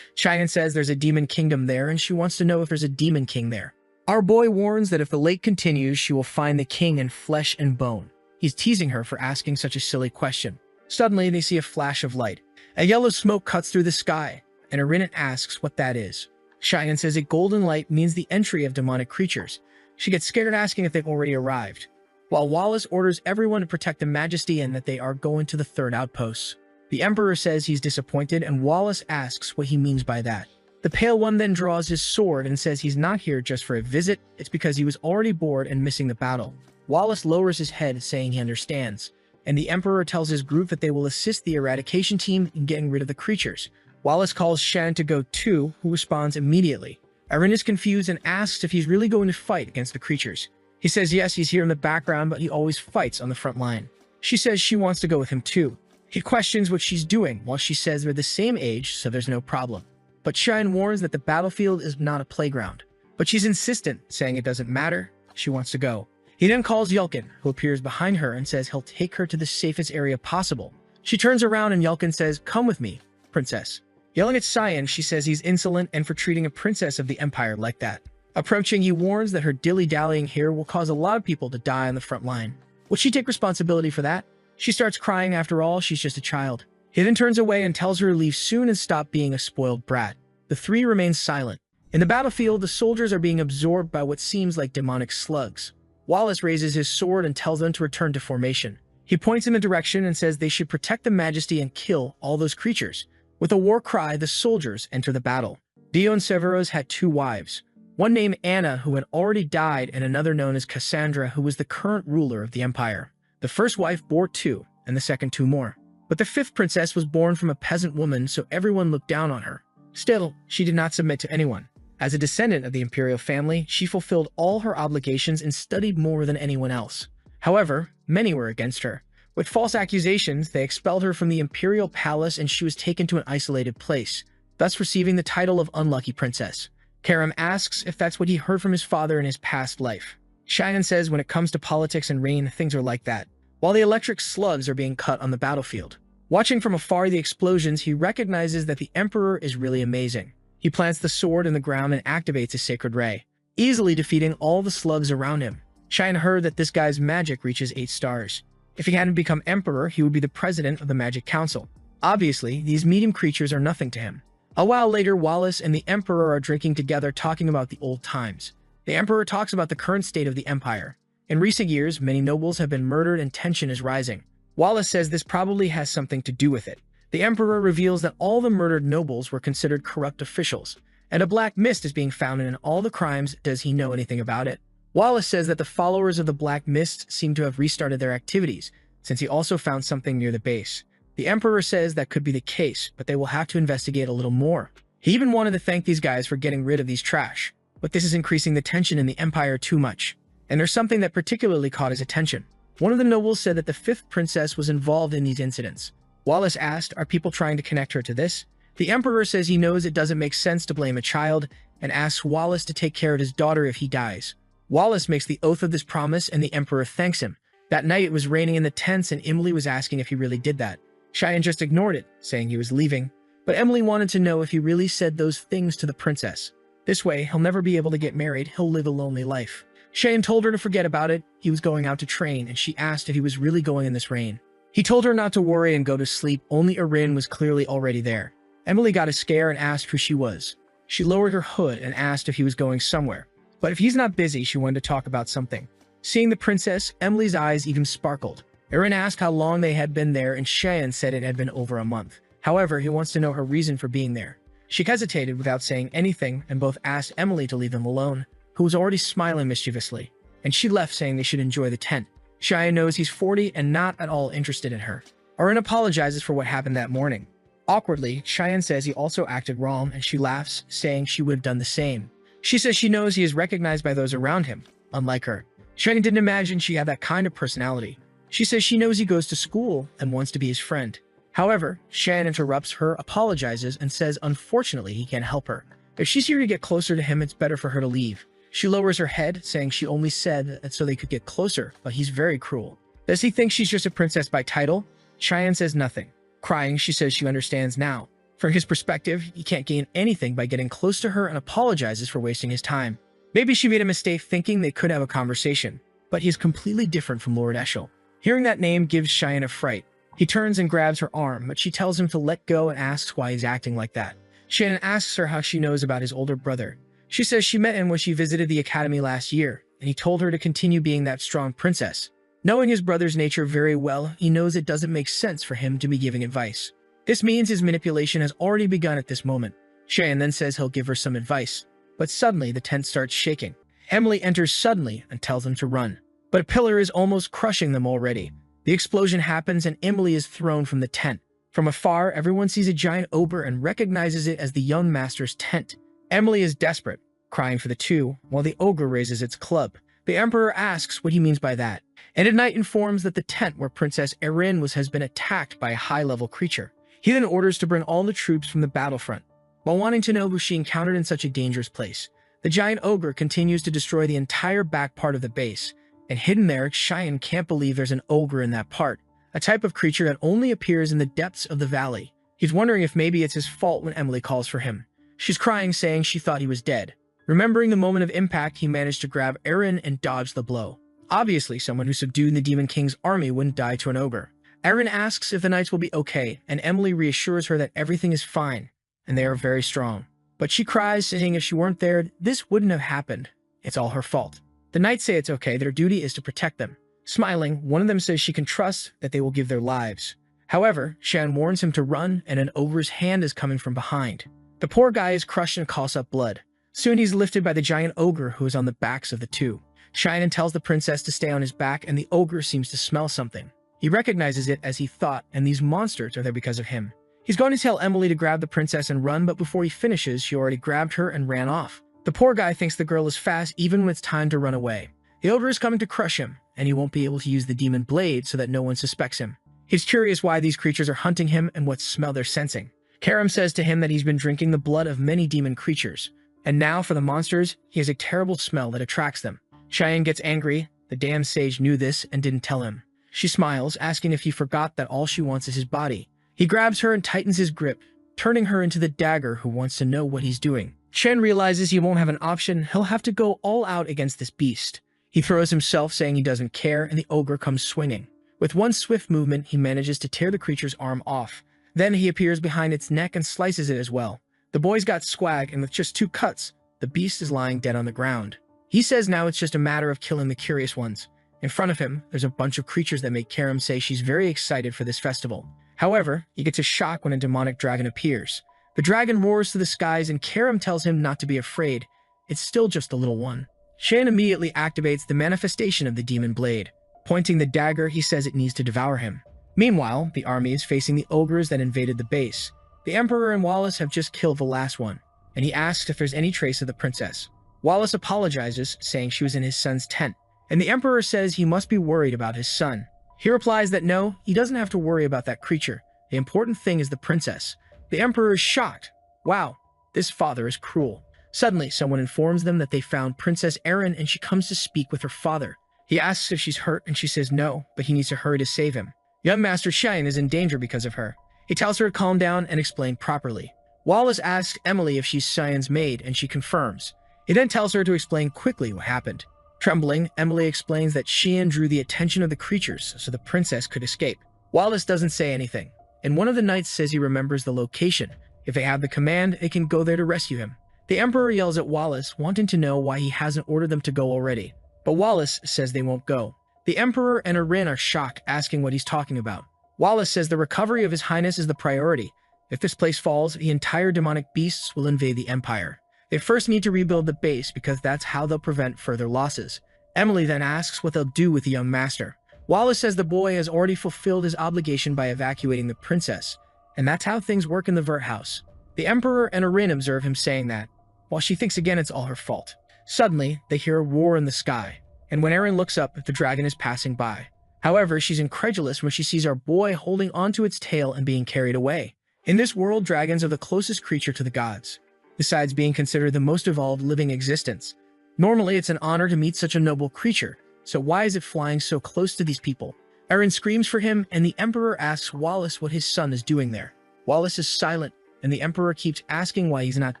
Cheyenne says there's a demon kingdom there, and she wants to know if there's a demon king there. Our boy warns that if the lake continues, she will find the king in flesh and bone. He's teasing her for asking such a silly question. Suddenly, they see a flash of light. A yellow smoke cuts through the sky, and Erin asks what that is. Cheyenne says a golden light means the entry of demonic creatures. She gets scared, asking if they've already arrived, while Wallace orders everyone to protect the Majesty and that they are going to the third outpost. The Emperor says he's disappointed, and Wallace asks what he means by that. The Pale One then draws his sword and says he's not here just for a visit, it's because he was already bored and missing the battle. Wallace lowers his head, saying he understands, and the Emperor tells his group that they will assist the eradication team in getting rid of the creatures. Wallace calls Shan to go too, who responds immediately. Erin is confused and asks if he's really going to fight against the creatures. He says yes, he's here in the background, but he always fights on the front line. She says she wants to go with him too. He questions what she's doing, while she says they're the same age, so there's no problem. But Cheyenne warns that the battlefield is not a playground. But she's insistent, saying it doesn't matter, she wants to go. He then calls Yelkin, who appears behind her, and says he'll take her to the safest area possible. She turns around and Yelkin says, "Come with me, princess." Yelling at Cheyenne, she says he's insolent and for treating a princess of the Empire like that. Approaching, he warns that her dilly-dallying here will cause a lot of people to die on the front line. Will she take responsibility for that? She starts crying. After all, she's just a child. He then turns away and tells her to leave soon and stop being a spoiled brat. The three remain silent. In the battlefield, the soldiers are being absorbed by what seems like demonic slugs. Wallace raises his sword and tells them to return to formation. He points in a direction and says they should protect the Majesty and kill all those creatures. With a war cry, the soldiers enter the battle. Dion Severos had two wives, one named Anna, who had already died, and another known as Cassandra, who was the current ruler of the Empire. The first wife bore two, and the second two more. But the fifth princess was born from a peasant woman, so everyone looked down on her. Still, she did not submit to anyone. As a descendant of the imperial family, she fulfilled all her obligations and studied more than anyone else. However, many were against her. With false accusations, they expelled her from the imperial palace and she was taken to an isolated place, thus receiving the title of Unlucky Princess. Karam asks if that's what he heard from his father in his past life. Cheyenne says when it comes to politics and reign, things are like that, while the electric slugs are being cut on the battlefield. Watching from afar the explosions, he recognizes that the Emperor is really amazing. He plants the sword in the ground and activates a sacred ray, easily defeating all the slugs around him. Cheyenne heard that this guy's magic reaches 8 stars. If he hadn't become Emperor, he would be the president of the Magic Council. Obviously, these medium creatures are nothing to him. A while later, Wallace and the Emperor are drinking together, talking about the old times. The Emperor talks about the current state of the Empire. In recent years, many nobles have been murdered and tension is rising. Wallace says this probably has something to do with it. The Emperor reveals that all the murdered nobles were considered corrupt officials, and a black mist is being found in all the crimes. Does he know anything about it? Wallace says that the followers of the Black Mist seem to have restarted their activities, since he also found something near the base. The Emperor says that could be the case, but they will have to investigate a little more. He even wanted to thank these guys for getting rid of these trash, but this is increasing the tension in the Empire too much. And there's something that particularly caught his attention. One of the nobles said that the 5th princess was involved in these incidents. Wallace asked, are people trying to connect her to this? The Emperor says he knows it doesn't make sense to blame a child, and asks Wallace to take care of his daughter if he dies. Wallace makes the oath of this promise, and the Emperor thanks him. That night it was raining in the tents, and Emily was asking if he really did that. Cheyenne just ignored it, saying he was leaving. But Emily wanted to know if he really said those things to the princess. This way, he'll never be able to get married, he'll live a lonely life. Cheyenne told her to forget about it. He was going out to train, and she asked if he was really going in this rain. He told her not to worry and go to sleep, only Erin was clearly already there. Emily got a scare and asked who she was. She lowered her hood and asked if he was going somewhere. But if he's not busy, she wanted to talk about something. Seeing the princess, Emily's eyes even sparkled. Erin asked how long they had been there, and Cheyenne said it had been over a month. However, he wants to know her reason for being there. She hesitated without saying anything, and both asked Emily to leave them alone, who was already smiling mischievously, and she left saying they should enjoy the tent. Cheyenne knows he's 40 and not at all interested in her. Erin apologizes for what happened that morning. Awkwardly, Cheyenne says he also acted wrong, and she laughs, saying she would have done the same. She says she knows he is recognized by those around him, unlike her. Cheyenne didn't imagine she had that kind of personality. She says she knows he goes to school and wants to be his friend. However, Cheyenne interrupts her, apologizes, and says unfortunately he can't help her. If she's here to get closer to him, it's better for her to leave. She lowers her head, saying she only said that so they could get closer, but he's very cruel. Does he think she's just a princess by title? Cheyenne says nothing. Crying, she says she understands now. From his perspective, he can't gain anything by getting close to her and apologizes for wasting his time. Maybe she made a mistake thinking they could have a conversation, but he is completely different from Lord Eshel. Hearing that name gives Cheyenne a fright. He turns and grabs her arm, but she tells him to let go and asks why he's acting like that. Cheyenne asks her how she knows about his older brother. She says she met him when she visited the academy last year, and he told her to continue being that strong princess. Knowing his brother's nature very well, he knows it doesn't make sense for him to be giving advice. This means his manipulation has already begun at this moment. Cheyenne then says he'll give her some advice, but suddenly the tent starts shaking. Emily enters suddenly and tells them to run, but a pillar is almost crushing them already. The explosion happens and Emily is thrown from the tent. From afar, everyone sees a giant ogre and recognizes it as the young master's tent. Emily is desperate, crying for the two, while the ogre raises its club. The emperor asks what he means by that, and at night informs that the tent where Princess Erin was has been attacked by a high-level creature. He then orders to bring all the troops from the battlefront. While wanting to know who she encountered in such a dangerous place, the giant ogre continues to destroy the entire back part of the base, and hidden there, Cheyenne can't believe there's an ogre in that part, a type of creature that only appears in the depths of the valley. He's wondering if maybe it's his fault when Emily calls for him. She's crying, saying she thought he was dead. Remembering the moment of impact, he managed to grab Erin and dodge the blow. Obviously, someone who subdued the Demon King's army wouldn't die to an ogre. Erin asks if the knights will be okay, and Emily reassures her that everything is fine, and they are very strong. But she cries, saying if she weren't there, this wouldn't have happened. It's all her fault. The knights say it's okay, their duty is to protect them. Smiling, one of them says she can trust that they will give their lives. However, Cheyenne warns him to run, and an ogre's hand is coming from behind. The poor guy is crushed and coughs up blood. Soon he's lifted by the giant ogre who is on the backs of the two. Cheyenne tells the princess to stay on his back, and the ogre seems to smell something. He recognizes it as he thought, and these monsters are there because of him. He's going to tell Emily to grab the princess and run, but before he finishes, she already grabbed her and ran off. The poor guy thinks the girl is fast even when it's time to run away. The ogre is coming to crush him, and he won't be able to use the demon blade so that no one suspects him. He's curious why these creatures are hunting him and what smell they're sensing. Karam says to him that he's been drinking the blood of many demon creatures, and now for the monsters, he has a terrible smell that attracts them. Cheyenne gets angry. The damn sage knew this and didn't tell him. She smiles, asking if he forgot that all she wants is his body. He grabs her and tightens his grip, turning her into the dagger who wants to know what he's doing. Chen realizes he won't have an option. He'll have to go all out against this beast. He throws himself, saying he doesn't care, and the ogre comes swinging. With one swift movement, he manages to tear the creature's arm off. Then he appears behind its neck and slices it as well. The boy's got swag, and with just 2 cuts, the beast is lying dead on the ground. He says now it's just a matter of killing the curious ones. In front of him, there's a bunch of creatures that make Karam say she's very excited for this festival. However, he gets a shock when a demonic dragon appears. The dragon roars to the skies, and Karam tells him not to be afraid. It's still just a little one. Cheyenne immediately activates the manifestation of the demon blade. Pointing the dagger, he says it needs to devour him. Meanwhile, the army is facing the ogres that invaded the base. The Emperor and Wallace have just killed the last one, and he asks if there's any trace of the princess. Wallace apologizes, saying she was in his son's tent, and the Emperor says he must be worried about his son. He replies that no, he doesn't have to worry about that creature. The important thing is the princess. The Emperor is shocked. Wow, this father is cruel. Suddenly, someone informs them that they found Princess Erin, and she comes to speak with her father. He asks if she's hurt, and she says no, but he needs to hurry to save him. Young Master Cheyenne is in danger because of her. He tells her to calm down and explain properly. Wallace asks Emily if she's Cheyenne's maid, and she confirms. He then tells her to explain quickly what happened. Trembling, Emily explains that Cheyenne drew the attention of the creatures so the princess could escape. Wallace doesn't say anything, and one of the knights says he remembers the location. If they have the command, they can go there to rescue him. The Emperor yells at Wallace, wanting to know why he hasn't ordered them to go already. But Wallace says they won't go. The Emperor and Erin are shocked, asking what he's talking about. Wallace says the recovery of His Highness is the priority. If this place falls, the entire demonic beasts will invade the Empire. They first need to rebuild the base because that's how they'll prevent further losses. Emily then asks what they'll do with the young master. Wallace says the boy has already fulfilled his obligation by evacuating the princess, and that's how things work in the Vert House. The Emperor and Erin observe him saying that, while she thinks again it's all her fault. Suddenly, they hear a roar in the sky, and when Erin looks up, the dragon is passing by. However, she's incredulous when she sees our boy holding onto its tail and being carried away. In this world, dragons are the closest creature to the gods, besides being considered the most evolved living existence. Normally, it's an honor to meet such a noble creature, so why is it flying so close to these people? Eren screams for him, and the Emperor asks Wallace what his son is doing there. Wallace is silent, and the Emperor keeps asking why he's not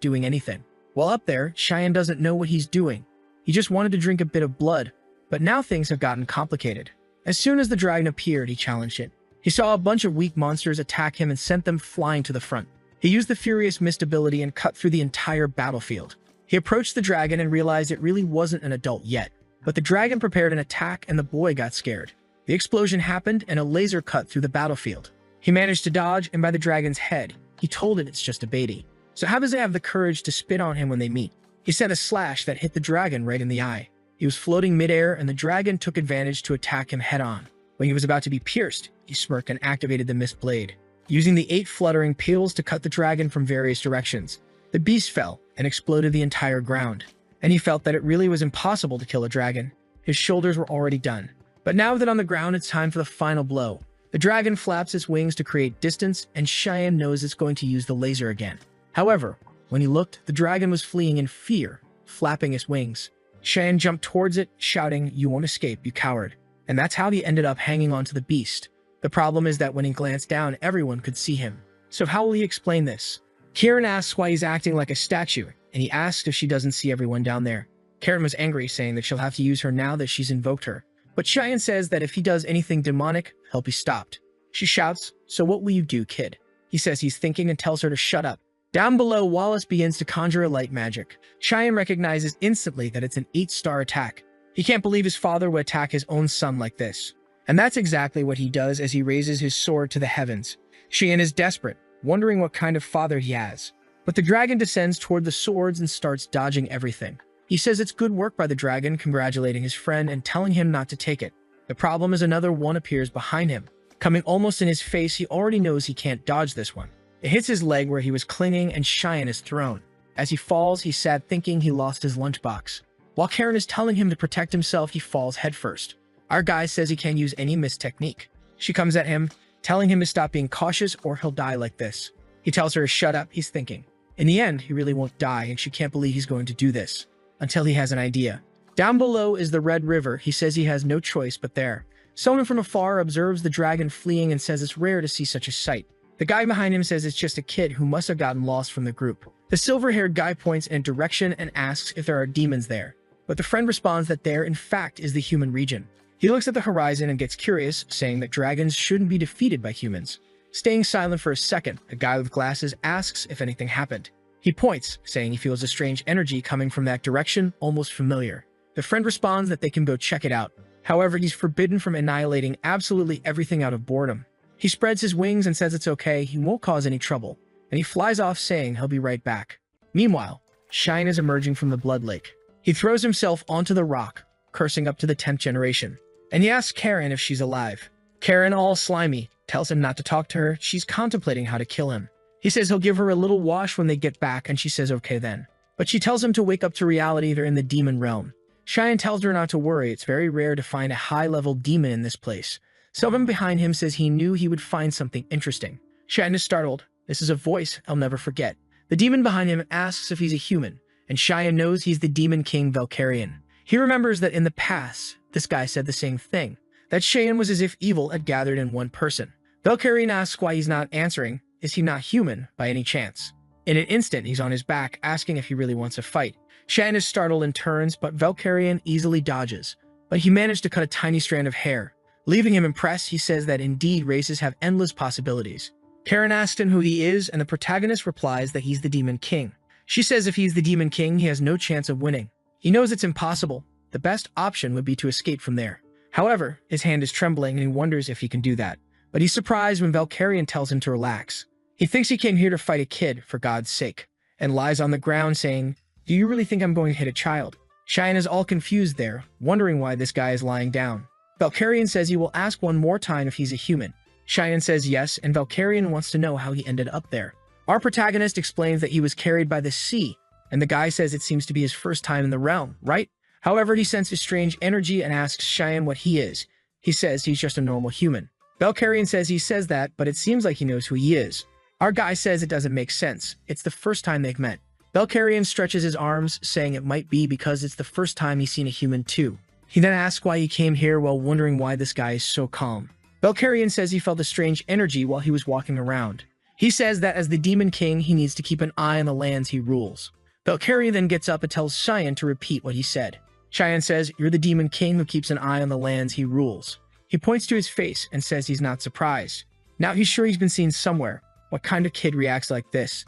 doing anything. While up there, Cheyenne doesn't know what he's doing. He just wanted to drink a bit of blood, but now things have gotten complicated. As soon as the dragon appeared, he challenged it. He saw a bunch of weak monsters attack him and sent them flying to the front. He used the Furious Mist ability and cut through the entire battlefield. He approached the dragon and realized it really wasn't an adult yet. But the dragon prepared an attack and the boy got scared. The explosion happened and a laser cut through the battlefield. He managed to dodge, and by the dragon's head, he told it it's just a baby. So how does it have the courage to spit on him when they meet? He sent a slash that hit the dragon right in the eye. He was floating midair, and the dragon took advantage to attack him head-on. When he was about to be pierced, he smirked and activated the mist blade. Using the 8 fluttering peels to cut the dragon from various directions, the beast fell and exploded the entire ground. And he felt that it really was impossible to kill a dragon. His shoulders were already done. But now that on the ground, it's time for the final blow. The dragon flaps its wings to create distance, and Cheyenne knows it's going to use the laser again. However, when he looked, the dragon was fleeing in fear, flapping its wings. Cheyenne jumped towards it, shouting, "You won't escape, you coward." And that's how he ended up hanging onto the beast. The problem is that when he glanced down, everyone could see him. So how will he explain this? Karen asks why he's acting like a statue, and he asks if she doesn't see everyone down there. Karen was angry, saying that she'll have to use her now that she's invoked her. But Cheyenne says that if he does anything demonic, he'll be stopped. She shouts, "So what will you do, kid?" He says he's thinking and tells her to shut up. Down below, Wallace begins to conjure a light magic. Cheyenne recognizes instantly that it's an 8-star attack. He can't believe his father would attack his own son like this. And that's exactly what he does as he raises his sword to the heavens. Cheyenne is desperate, wondering what kind of father he has. But the dragon descends toward the swords and starts dodging everything. He says it's good work by the dragon, congratulating his friend and telling him not to take it. The problem is another one appears behind him. Coming almost in his face, he already knows he can't dodge this one. It hits his leg where he was clinging, and Cheyenne is thrown. As he falls, he's sad, thinking he lost his lunchbox. While Karen is telling him to protect himself, he falls headfirst. Our guy says he can't use any mist technique. She comes at him, telling him to stop being cautious or he'll die like this. He tells her to shut up, he's thinking. In the end, he really won't die, and she can't believe he's going to do this. Until he has an idea. Down below is the Red River. He says he has no choice but there. Someone from afar observes the dragon fleeing and says it's rare to see such a sight. The guy behind him says it's just a kid who must have gotten lost from the group. The silver-haired guy points in a direction and asks if there are demons there. But the friend responds that there, in fact, is the human region. He looks at the horizon and gets curious, saying that dragons shouldn't be defeated by humans. Staying silent for a second, the guy with glasses asks if anything happened. He points, saying he feels a strange energy coming from that direction, almost familiar. The friend responds that they can go check it out. However, he's forbidden from annihilating absolutely everything out of boredom. He spreads his wings and says it's okay, he won't cause any trouble, and he flies off saying he'll be right back. Meanwhile, Cheyenne is emerging from the blood lake. He throws himself onto the rock, cursing up to the 10th generation, and he asks Karen if she's alive. Karen, all slimy, tells him not to talk to her. She's contemplating how to kill him. He says he'll give her a little wash when they get back, and she says okay then. But she tells him to wake up to reality, they're in the demon realm. Cheyenne tells her not to worry, it's very rare to find a high-level demon in this place. Someone behind him says he knew he would find something interesting. Cheyenne is startled. This is a voice I'll never forget. The demon behind him asks if he's a human, and Cheyenne knows he's the demon king Valkyrian. He remembers that in the past, this guy said the same thing, that Cheyenne was as if evil had gathered in one person. Valkyrian asks why he's not answering. Is he not human, by any chance? In an instant, he's on his back, asking if he really wants a fight. Cheyenne is startled and turns, but Valkyrian easily dodges. But he managed to cut a tiny strand of hair. Leaving him impressed, he says that indeed races have endless possibilities. Karen asks him who he is, and the protagonist replies that he's the Demon King. She says if he's the Demon King, he has no chance of winning. He knows it's impossible. The best option would be to escape from there. However, his hand is trembling and he wonders if he can do that. But he's surprised when Valkyrian tells him to relax. He thinks he came here to fight a kid, for God's sake, and lies on the ground saying, "Do you really think I'm going to hit a child?" Cheyenne is all confused there, wondering why this guy is lying down. Valkyrian says he will ask one more time if he's a human. Cheyenne says yes, and Valkyrian wants to know how he ended up there. Our protagonist explains that he was carried by the sea, and the guy says it seems to be his first time in the realm, right? However, he senses strange energy and asks Cheyenne what he is. He says he's just a normal human. Valkyrian says he says that, but it seems like he knows who he is. Our guy says it doesn't make sense. It's the first time they've met. Valkyrian stretches his arms, saying it might be because it's the first time he's seen a human too. He then asks why he came here while wondering why this guy is so calm. Valkyrian says he felt a strange energy while he was walking around. He says that as the Demon King, he needs to keep an eye on the lands he rules. Valkyria then gets up and tells Cheyenne to repeat what he said. Cheyenne says, "You're the Demon King who keeps an eye on the lands he rules." He points to his face and says he's not surprised. Now he's sure he's been seen somewhere. What kind of kid reacts like this?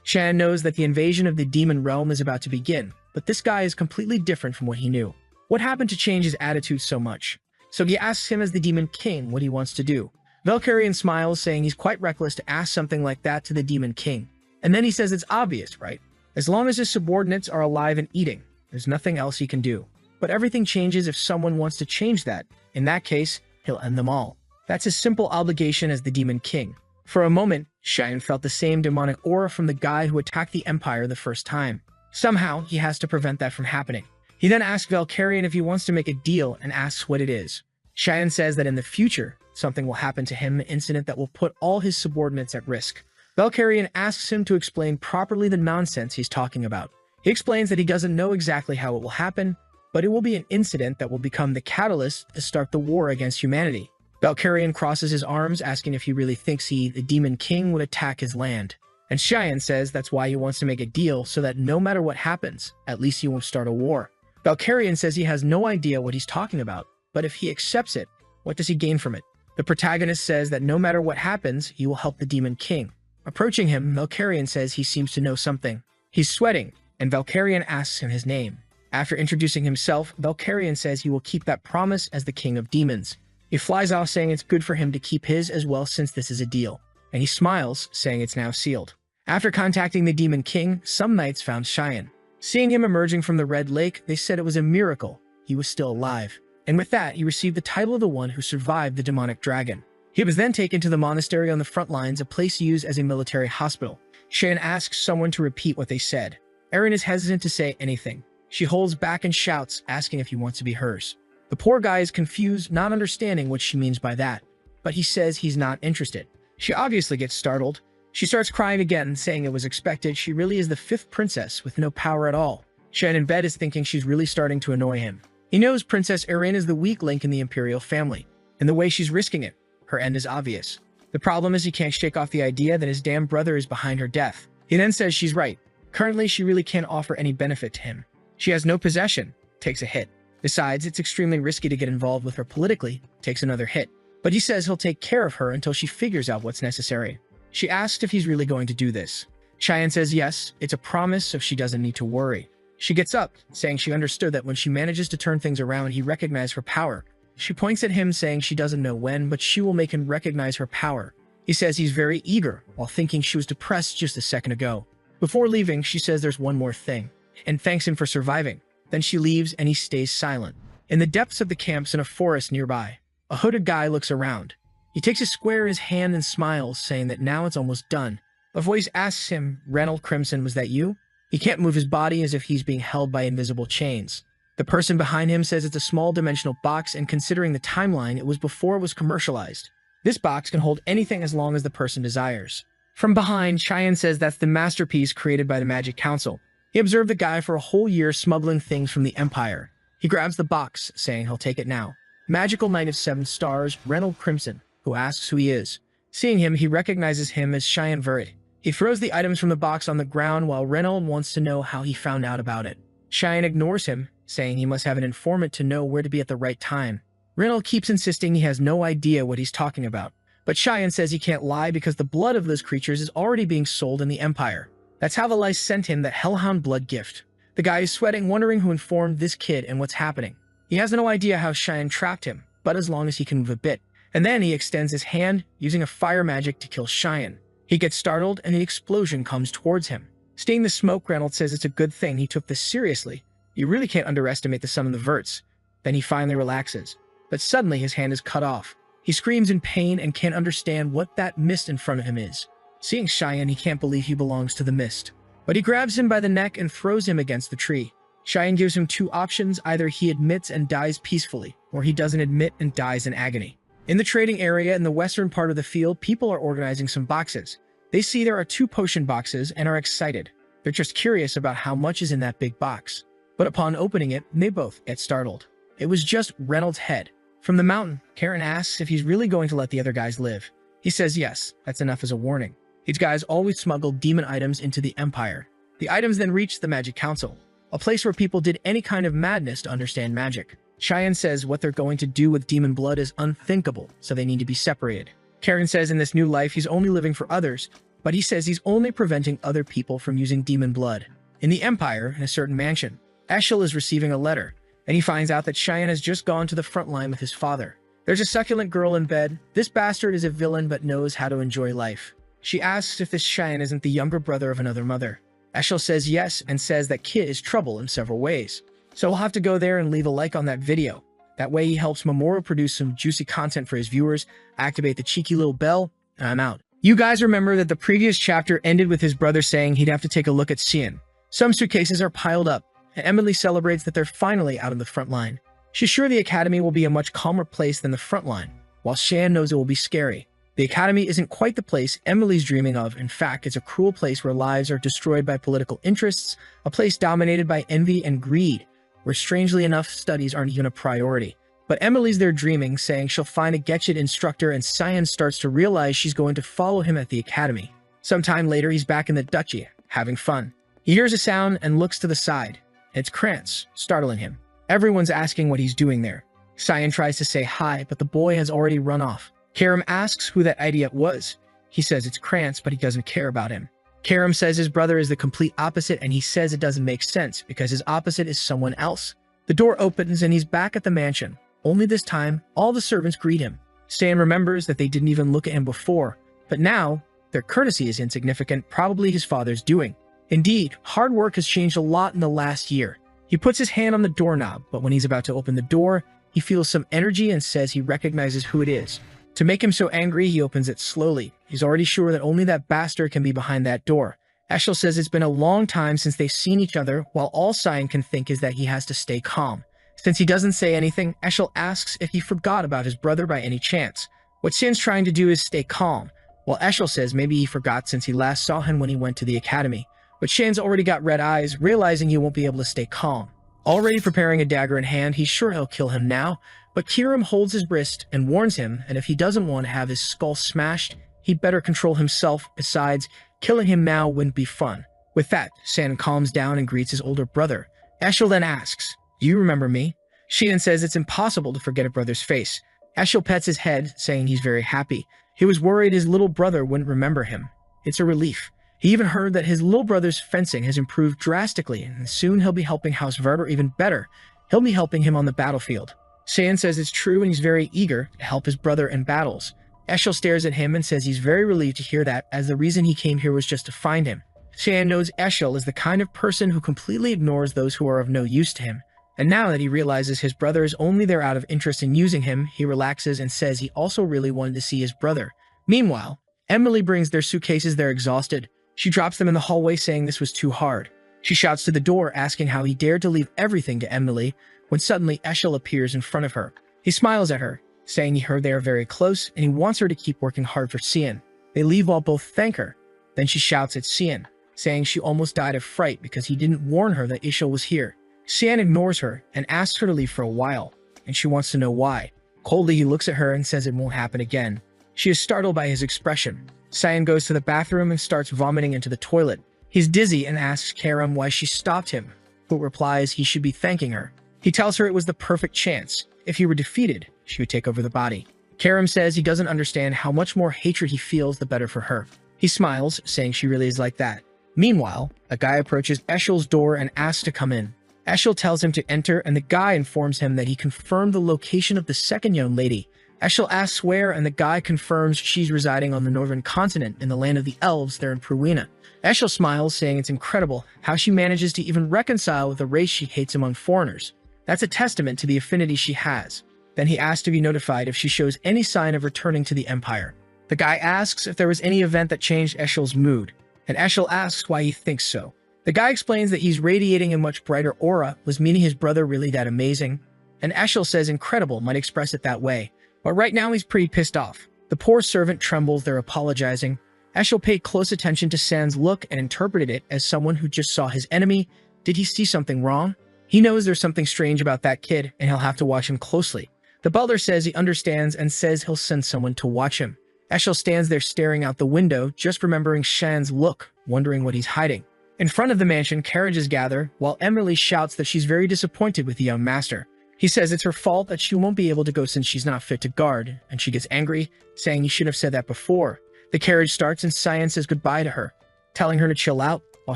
Cheyenne knows that the invasion of the demon realm is about to begin, but this guy is completely different from what he knew. What happened to change his attitude so much? So he asks him as the Demon King what he wants to do. Valkyrian smiles, saying he's quite reckless to ask something like that to the Demon King. And then he says it's obvious, right? As long as his subordinates are alive and eating, there's nothing else he can do. But everything changes if someone wants to change that. In that case, he'll end them all. That's his simple obligation as the Demon King. For a moment, Cheyenne felt the same demonic aura from the guy who attacked the Empire the first time. Somehow, he has to prevent that from happening. He then asks Valkyrian if he wants to make a deal and asks what it is. Cheyenne says that in the future, something will happen to him, an incident that will put all his subordinates at risk. Valkyrian asks him to explain properly the nonsense he's talking about. He explains that he doesn't know exactly how it will happen, but it will be an incident that will become the catalyst to start the war against humanity. Valkyrian crosses his arms, asking if he really thinks he, the Demon King, would attack his land. And Cheyenne says that's why he wants to make a deal so that no matter what happens, at least he won't start a war. Valkyrian says he has no idea what he's talking about, but if he accepts it, what does he gain from it? The protagonist says that no matter what happens, he will help the Demon King. Approaching him, Valkyrian says he seems to know something. He's sweating, and Valkyrian asks him his name. After introducing himself, Valkyrian says he will keep that promise as the King of Demons. He flies off, saying it's good for him to keep his as well since this is a deal. And he smiles, saying it's now sealed. After contacting the Demon King, some knights found Cheyenne. Seeing him emerging from the Red Lake, they said it was a miracle he was still alive. And with that, he received the title of the one who survived the demonic dragon. He was then taken to the monastery on the front lines, a place used as a military hospital. Cheyenne asks someone to repeat what they said. Erin is hesitant to say anything. She holds back and shouts, asking if he wants to be hers. The poor guy is confused, not understanding what she means by that, but he says he's not interested. She obviously gets startled. She starts crying again, saying it was expected. She really is the fifth princess with no power at all. Cheyenne in bed is thinking she's really starting to annoy him. He knows Princess Erin is the weak link in the imperial family, and the way she's risking it, her end is obvious. The problem is he can't shake off the idea that his damn brother is behind her death. He then says she's right. Currently, she really can't offer any benefit to him. She has no possession, takes a hit. Besides, it's extremely risky to get involved with her politically, takes another hit. But he says he'll take care of her until she figures out what's necessary. She asks if he's really going to do this. Cheyenne says yes, it's a promise, so she doesn't need to worry. She gets up, saying she understood that when she manages to turn things around, he recognizes her power. She points at him, saying she doesn't know when, but she will make him recognize her power. He says he's very eager, while thinking she was depressed just a second ago. Before leaving, she says there's one more thing, and thanks him for surviving. Then she leaves, and he stays silent. In the depths of the camps in a forest nearby, a hooded guy looks around. He takes a square in his hand and smiles, saying that now it's almost done. A voice asks him, "Reynold Crimson, was that you?" He can't move his body as if he's being held by invisible chains. The person behind him says it's a small dimensional box, and considering the timeline, it was before it was commercialized. This box can hold anything as long as the person desires. From behind, Cheyenne says that's the masterpiece created by the Magic Council. He observed the guy for a whole year smuggling things from the Empire. He grabs the box, saying he'll take it now. Magical Knight of 7 Stars, Reynold Crimson, who asks who he is. Seeing him, he recognizes him as Cheyenne Verret. He throws the items from the box on the ground while Reynold wants to know how he found out about it. Cheyenne ignores him, saying he must have an informant to know where to be at the right time. Reynold keeps insisting he has no idea what he's talking about, but Cheyenne says he can't lie because the blood of those creatures is already being sold in the Empire. That's how the Lice sent him that Hellhound blood gift. The guy is sweating, wondering who informed this kid and what's happening. He has no idea how Cheyenne trapped him, but as long as he can move a bit. And then he extends his hand, using a fire magic to kill Cheyenne. He gets startled, and the explosion comes towards him. Seeing the smoke, Reynold says it's a good thing he took this seriously. You really can't underestimate the son of the Verts. Then he finally relaxes. But suddenly his hand is cut off. He screams in pain and can't understand what that mist in front of him is. Seeing Cheyenne, he can't believe he belongs to the mist. But he grabs him by the neck and throws him against the tree. Cheyenne gives him 2 options: either he admits and dies peacefully, or he doesn't admit and dies in agony. In the trading area in the western part of the field, people are organizing some boxes. They see there are 2 potion boxes and are excited. They're just curious about how much is in that big box. But upon opening it, they both get startled. It was just Reynolds' head. From the mountain, Karen asks if he's really going to let the other guys live. He says yes, that's enough as a warning. These guys always smuggle demon items into the Empire. The items then reach the Magic Council, a place where people did any kind of madness to understand magic. Cheyenne says what they're going to do with demon blood is unthinkable, so they need to be separated. Karen says in this new life he's only living for others, but he says he's only preventing other people from using demon blood. In the Empire, in a certain mansion, Eshel is receiving a letter, and he finds out that Cheyenne has just gone to the front line with his father. There's a succulent girl in bed. This bastard is a villain but knows how to enjoy life. She asks if this Cheyenne isn't the younger brother of another mother. Eshel says yes and says that Kid is trouble in several ways. So we'll have to go there and leave a like on that video. That way he helps Mamoru produce some juicy content for his viewers, activate the cheeky little bell, and I'm out. You guys remember that the previous chapter ended with his brother saying he'd have to take a look at Cian. Some suitcases are piled up, and Emily celebrates that they're finally out of the front line. She's sure the Academy will be a much calmer place than the front line, while Shan knows it will be scary. The Academy isn't quite the place Emily's dreaming of. In fact, it's a cruel place where lives are destroyed by political interests, a place dominated by envy and greed, where strangely enough studies aren't even a priority. But Emily's there dreaming, saying she'll find a Getchit instructor, and Cyan starts to realize she's going to follow him at the Academy. Sometime later, he's back in the duchy, having fun. He hears a sound and looks to the side. It's Krantz, startling him. Everyone's asking what he's doing there. Cyan tries to say hi, but the boy has already run off. Karam asks who that idiot was. He says it's Krantz, but he doesn't care about him. Karam says his brother is the complete opposite, and he says it doesn't make sense because his opposite is someone else. The door opens and he's back at the mansion. Only this time, all the servants greet him. Stan remembers that they didn't even look at him before, but now, their courtesy is insignificant, probably his father's doing. Indeed, hard work has changed a lot in the last year. He puts his hand on the doorknob, but when he's about to open the door, he feels some energy and says he recognizes who it is. To make him so angry, he opens it slowly. He's already sure that only that bastard can be behind that door. Eshel says it's been a long time since they've seen each other, while all Cyan can think is that he has to stay calm. Since he doesn't say anything, Eshel asks if he forgot about his brother by any chance. What Cyan's trying to do is stay calm, while Eshel says maybe he forgot since he last saw him when he went to the Academy. But Shan's already got red eyes, realizing he won't be able to stay calm. Already preparing a dagger in hand, he's sure he'll kill him now, but Kiram holds his wrist and warns him, and if he doesn't want to have his skull smashed, he'd better control himself. Besides, killing him now wouldn't be fun. With that, Shan calms down and greets his older brother. Eshel then asks, "Do you remember me?" Shian says it's impossible to forget a brother's face. Eshel pets his head, saying he's very happy. He was worried his little brother wouldn't remember him. It's a relief. He even heard that his little brother's fencing has improved drastically, and soon he'll be helping House Vard, or even better, he'll be helping him on the battlefield. Shan says it's true and he's very eager to help his brother in battles. Eshel stares at him and says he's very relieved to hear that, as the reason he came here was just to find him. Shan knows Eshel is the kind of person who completely ignores those who are of no use to him. And now that he realizes his brother is only there out of interest in using him, he relaxes and says he also really wanted to see his brother. Meanwhile, Emily brings their suitcases there exhausted. She drops them in the hallway, saying this was too hard. She shouts to the door, asking how he dared to leave everything to Emily, when suddenly Eshel appears in front of her. He smiles at her, saying he heard they are very close, and he wants her to keep working hard for Cian. They leave while both thank her. Then she shouts at Cian, saying she almost died of fright because he didn't warn her that Eshel was here. Cian ignores her and asks her to leave for a while, and she wants to know why. Coldly, he looks at her and says it won't happen again. She is startled by his expression. Cyan goes to the bathroom and starts vomiting into the toilet. He's dizzy and asks Karam why she stopped him, who replies he should be thanking her. He tells her it was the perfect chance. If he were defeated, she would take over the body. Karam says he doesn't understand how much more hatred he feels, the better for her. He smiles, saying she really is like that. Meanwhile, a guy approaches Eshel's door and asks to come in. Eshel tells him to enter, and the guy informs him that he confirmed the location of the second young lady. Eshel asks where, and the guy confirms she's residing on the northern continent in the land of the elves there in Pruina. Eshel smiles, saying it's incredible how she manages to even reconcile with a race she hates among foreigners. That's a testament to the affinity she has. Then he asks to be notified if she shows any sign of returning to the Empire. The guy asks if there was any event that changed Eshel's mood, and Eshel asks why he thinks so. The guy explains that he's radiating a much brighter aura. Was meeting his brother really that amazing? And Eshel says incredible might express it that way. But right now he's pretty pissed off. The poor servant trembles, they're apologizing. Eshel paid close attention to San's look and interpreted it as someone who just saw his enemy. Did he see something wrong? He knows there's something strange about that kid, and he'll have to watch him closely. The butler says he understands and says he'll send someone to watch him. Eshel stands there staring out the window, just remembering Shan's look, wondering what he's hiding. In front of the mansion, carriages gather, while Emily shouts that she's very disappointed with the young master. He says it's her fault that she won't be able to go since she's not fit to guard, and she gets angry, saying he should have said that before. The carriage starts and Cyan says goodbye to her, telling her to chill out, while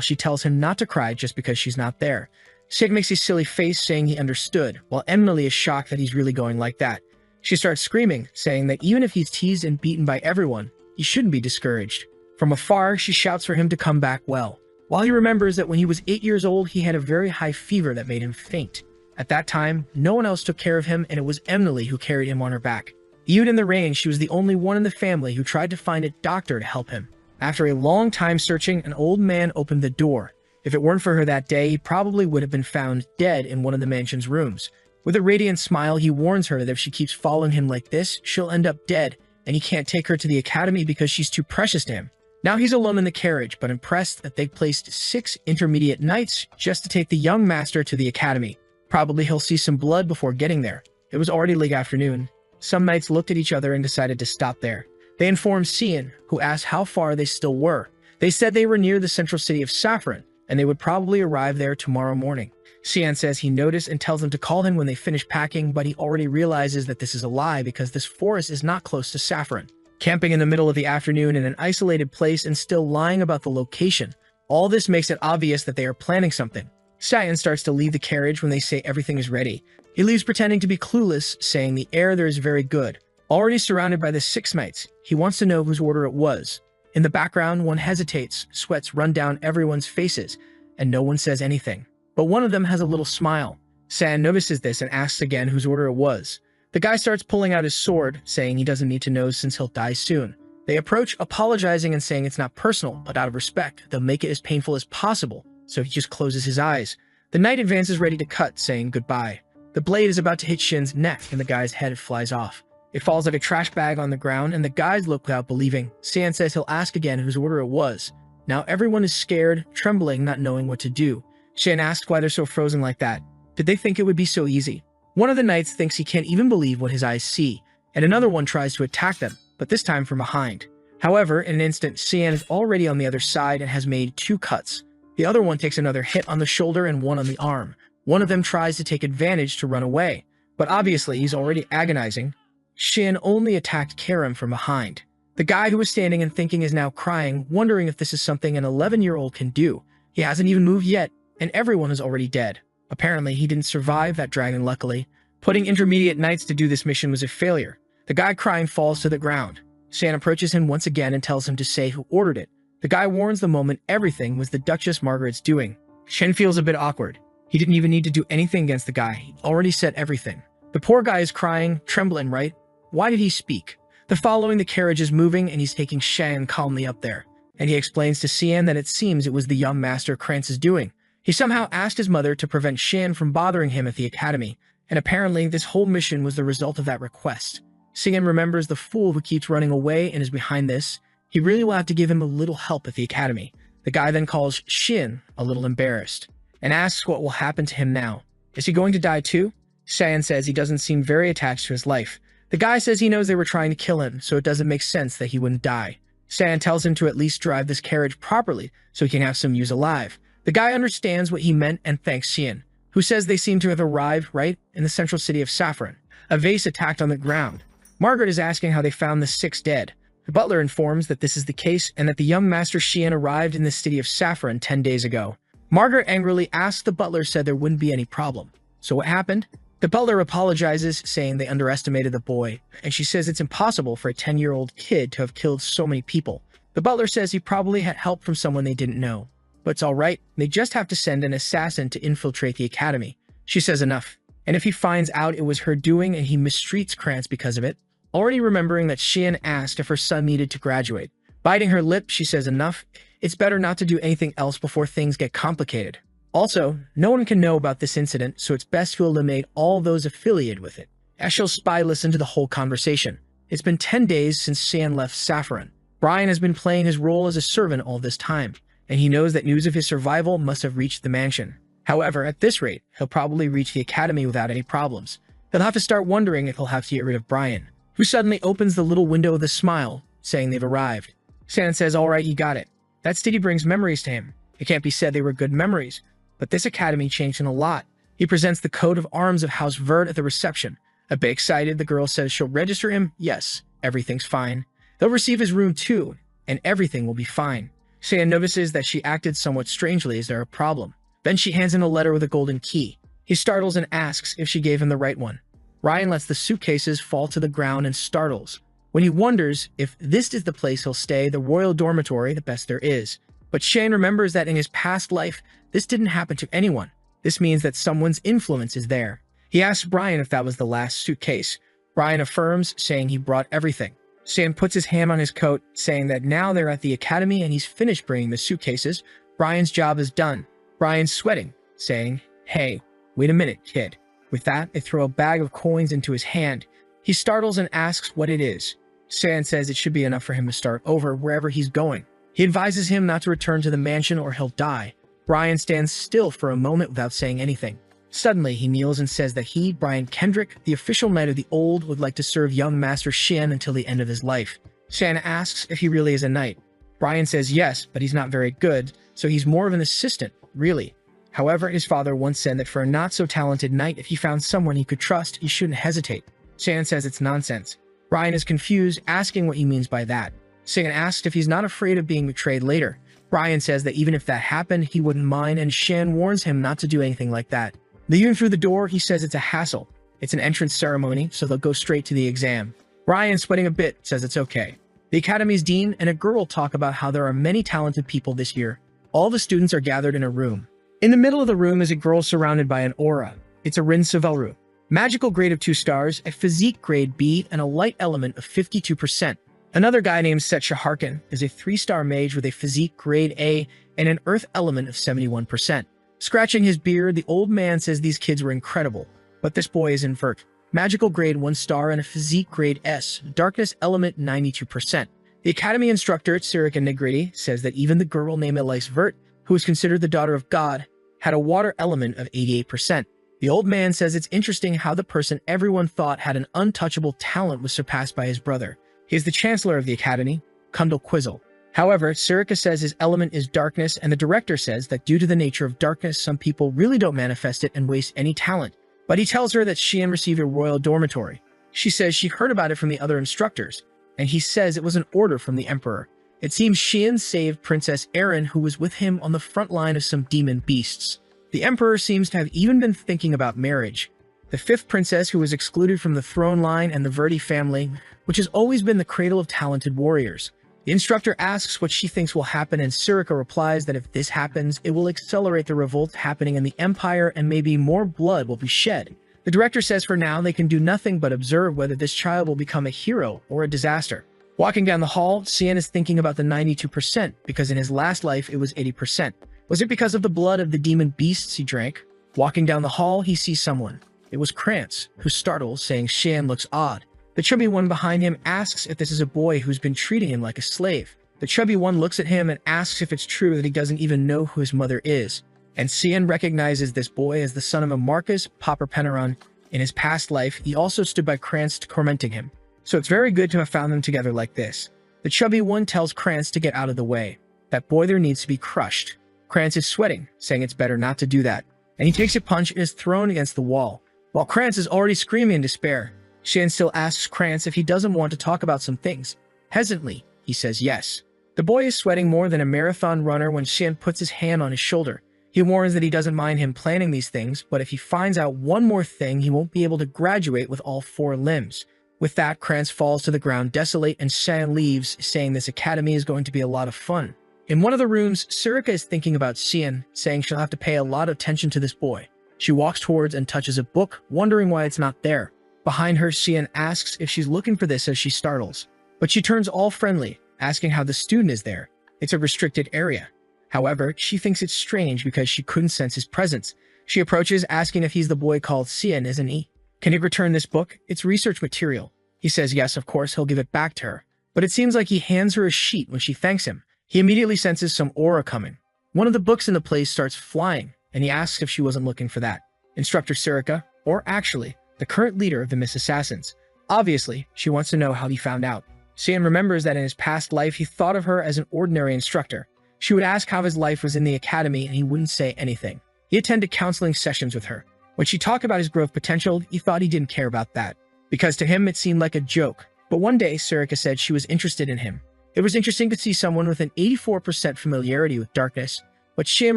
she tells him not to cry just because she's not there. Sig makes a silly face saying he understood, while Emily is shocked that he's really going like that. She starts screaming, saying that even if he's teased and beaten by everyone, he shouldn't be discouraged. From afar, she shouts for him to come back well, while he remembers that when he was 8 years old, he had a very high fever that made him faint. At that time, no one else took care of him, and it was Emily who carried him on her back. Even in the rain, she was the only one in the family who tried to find a doctor to help him. After a long time searching, an old man opened the door. If it weren't for her that day, he probably would have been found dead in one of the mansion's rooms. With a radiant smile, he warns her that if she keeps following him like this, she'll end up dead, and he can't take her to the academy because she's too precious to him. Now he's alone in the carriage, but impressed that they placed 6 intermediate knights just to take the young master to the academy. Probably he'll see some blood before getting there. It was already late afternoon. Some knights looked at each other and decided to stop there. They informed Cyan, who asked how far they still were. They said they were near the central city of Saffron, and they would probably arrive there tomorrow morning. Cyan says he noticed and tells them to call him when they finish packing, but he already realizes that this is a lie because this forest is not close to Saffron. Camping in the middle of the afternoon in an isolated place and still lying about the location. All this makes it obvious that they are planning something. Cyan starts to leave the carriage when they say everything is ready. He leaves pretending to be clueless, saying the air there is very good. Already surrounded by the 6 knights, he wants to know whose order it was. In the background, one hesitates, sweats run down everyone's faces, and no one says anything. But one of them has a little smile. Cyan notices this and asks again whose order it was. The guy starts pulling out his sword, saying he doesn't need to know since he'll die soon. They approach, apologizing and saying it's not personal, but out of respect, they'll make it as painful as possible, so he just closes his eyes. The knight advances ready to cut, saying goodbye. The blade is about to hit Shin's neck, and the guy's head flies off. It falls like a trash bag on the ground, and the guys look without believing. Cyan says he'll ask again whose order it was. Now everyone is scared, trembling, not knowing what to do. Shin asks why they're so frozen like that. Did they think it would be so easy? One of the knights thinks he can't even believe what his eyes see, and another one tries to attack them, but this time from behind. However, in an instant, Cyan is already on the other side and has made 2 cuts. The other one takes another hit on the shoulder and one on the arm. One of them tries to take advantage to run away, but obviously he's already agonizing. Shin only attacked Karim from behind. The guy who was standing and thinking is now crying, wondering if this is something an 11-year-old can do. He hasn't even moved yet, and everyone is already dead. Apparently, he didn't survive that dragon luckily. Putting intermediate knights to do this mission was a failure. The guy crying falls to the ground. Shan approaches him once again and tells him to say who ordered it. The guy warns the moment everything was the Duchess Margaret's doing. Shen feels a bit awkward. He didn't even need to do anything against the guy. He already said everything. The poor guy is crying, trembling, right? Why did he speak? The following the carriage is moving and he's taking Shan calmly up there. And he explains to Cyan that it seems it was the young master Krantz's doing. He somehow asked his mother to prevent Shan from bothering him at the academy, and apparently this whole mission was the result of that request. Cyan remembers the fool who keeps running away and is behind this. He really will have to give him a little help at the academy. The guy then calls Shin a little embarrassed, and asks what will happen to him now. Is he going to die too? Cyan says he doesn't seem very attached to his life. The guy says he knows they were trying to kill him, so it doesn't make sense that he wouldn't die. Cyan tells him to at least drive this carriage properly so he can have some use alive. The guy understands what he meant and thanks Cyan, who says they seem to have arrived right in the central city of Saffron. A vase attacked on the ground. Margaret is asking how they found the 6 dead. The butler informs that this is the case and that the young master Xian arrived in the city of Saffron 10 days ago. Margaret angrily asks the butler said there wouldn't be any problem. So what happened? The butler apologizes, saying they underestimated the boy, and she says it's impossible for a 10-year-old kid to have killed so many people. The butler says he probably had help from someone they didn't know. But it's alright, they just have to send an assassin to infiltrate the academy. She says enough. And if he finds out it was her doing and he mistreats Krantz because of it, already remembering that Xian asked if her son needed to graduate. Biting her lip, she says enough. It's better not to do anything else before things get complicated. Also, no one can know about this incident, so it's best to eliminate all those affiliated with it. Eshel's spy listened to the whole conversation. It's been 10 days since Xian left Saffron. Brian has been playing his role as a servant all this time, and he knows that news of his survival must have reached the mansion. However, at this rate, he'll probably reach the academy without any problems. He'll have to start wondering if he'll have to get rid of Brian, who suddenly opens the little window with a smile, saying they've arrived. Sand says, "All right, you got it." That city brings memories to him. It can't be said they were good memories, but this academy changed him a lot. He presents the coat of arms of House Vert at the reception. A bit excited, the girl says she'll register him. Yes, everything's fine. They'll receive his room too, and everything will be fine. Sand notices that she acted somewhat strangely. Is there a problem? Then she hands him a letter with a golden key. He startles and asks if she gave him the right one. Ryan lets the suitcases fall to the ground and startles. When he wonders if this is the place he'll stay, the royal dormitory, the best there is. But Shane remembers that in his past life, this didn't happen to anyone. This means that someone's influence is there. He asks Brian if that was the last suitcase. Brian affirms, saying he brought everything. Sam puts his hand on his coat, saying that now they're at the academy and he's finished bringing the suitcases. Brian's job is done. Brian's sweating, saying, "Hey, wait a minute, kid." With that, they throw a bag of coins into his hand. He startles and asks what it is. Sand says it should be enough for him to start over wherever he's going. He advises him not to return to the mansion or he'll die. Brian stands still for a moment without saying anything. Suddenly, he kneels and says that he, Brian Kendrick, the official knight of the old, would like to serve young Master Shan until the end of his life. Shan asks if he really is a knight. Brian says yes, but he's not very good, so he's more of an assistant, really. However, his father once said that for a not-so-talented knight, if he found someone he could trust, he shouldn't hesitate. Shan says it's nonsense. Brian is confused, asking what he means by that. Shan asks if he's not afraid of being betrayed later. Brian says that even if that happened, he wouldn't mind, and Shan warns him not to do anything like that. Leaving through the door, he says it's a hassle. It's an entrance ceremony, so they'll go straight to the exam. Brian, sweating a bit, says it's okay. The academy's dean and a girl talk about how there are many talented people this year. All the students are gathered in a room. In the middle of the room is a girl surrounded by an aura. It's a Rin Savelru. Magical grade of 2 stars, a physique grade B, and a light element of 52%. Another guy named Set Shaharkin is a 3-star mage with a physique grade A and an earth element of 71%. Scratching his beard, the old man says these kids were incredible, but this boy is invert. Magical grade 1 star and a physique grade S, darkness element 92%. The academy instructor, Sirika Negriti, says that even the girl named Elise Vert, who is considered the daughter of God, had a water element of 88%. The old man says it's interesting how the person everyone thought had an untouchable talent was surpassed by his brother. He is the chancellor of the academy, Kundal Quizzle. However, Sirika says his element is darkness, and the director says that due to the nature of darkness, some people really don't manifest it and waste any talent. But he tells her that Xian received a royal dormitory. She says she heard about it from the other instructors, and he says it was an order from the emperor. It seems Xian saved Princess Erin, who was with him on the front line of some demon beasts. The emperor seems to have even been thinking about marriage. The 5th princess, who was excluded from the throne line and the Verdi family, which has always been the cradle of talented warriors. The instructor asks what she thinks will happen, and Sirika replies that if this happens, it will accelerate the revolt happening in the empire and maybe more blood will be shed. The director says for now they can do nothing but observe whether this child will become a hero or a disaster. Walking down the hall, Xian is thinking about the 92% because in his last life it was 80%. Was it because of the blood of the demon beasts he drank? Walking down the hall, he sees someone. It was Krantz, who startles, saying Xian looks odd. The chubby one behind him asks if this is a boy who's been treating him like a slave. The chubby one looks at him and asks if it's true that he doesn't even know who his mother is. And Xian recognizes this boy as the son of a Marcus Popper Penneron. In his past life, he also stood by Krantz tormenting him. So it's very good to have found them together like this. The chubby one tells Krantz to get out of the way. That boy there needs to be crushed. Krantz is sweating, saying it's better not to do that. And he takes a punch and is thrown against the wall. While Krantz is already screaming in despair, Xian still asks Krantz if he doesn't want to talk about some things. Hesitantly, he says yes. The boy is sweating more than a marathon runner when Xian puts his hand on his shoulder. He warns that he doesn't mind him planning these things, but if he finds out one more thing, he won't be able to graduate with all 4 limbs. With that, Krantz falls to the ground desolate and Xian leaves, saying this academy is going to be a lot of fun. In one of the rooms, Sirika is thinking about Xian, saying she'll have to pay a lot of attention to this boy. She walks towards and touches a book, wondering why it's not there. Behind her, Xian asks if she's looking for this as she startles. But she turns all friendly, asking how the student is there. It's a restricted area. However, she thinks it's strange because she couldn't sense his presence. She approaches, asking if he's the boy called Xian, isn't he? Can he return this book? It's research material. He says yes, of course, he'll give it back to her. But it seems like he hands her a sheet when she thanks him. He immediately senses some aura coming. One of the books in the place starts flying, and he asks if she wasn't looking for that. Instructor Sirika, or actually, the current leader of the Miss Assassins. Obviously, she wants to know how he found out. Sian remembers that in his past life he thought of her as an ordinary instructor. She would ask how his life was in the academy and he wouldn't say anything. He attended counseling sessions with her. When she talked about his growth potential, he thought he didn't care about that, because to him it seemed like a joke. But one day, Sarika said she was interested in him. It was interesting to see someone with an 84% familiarity with darkness, but Sian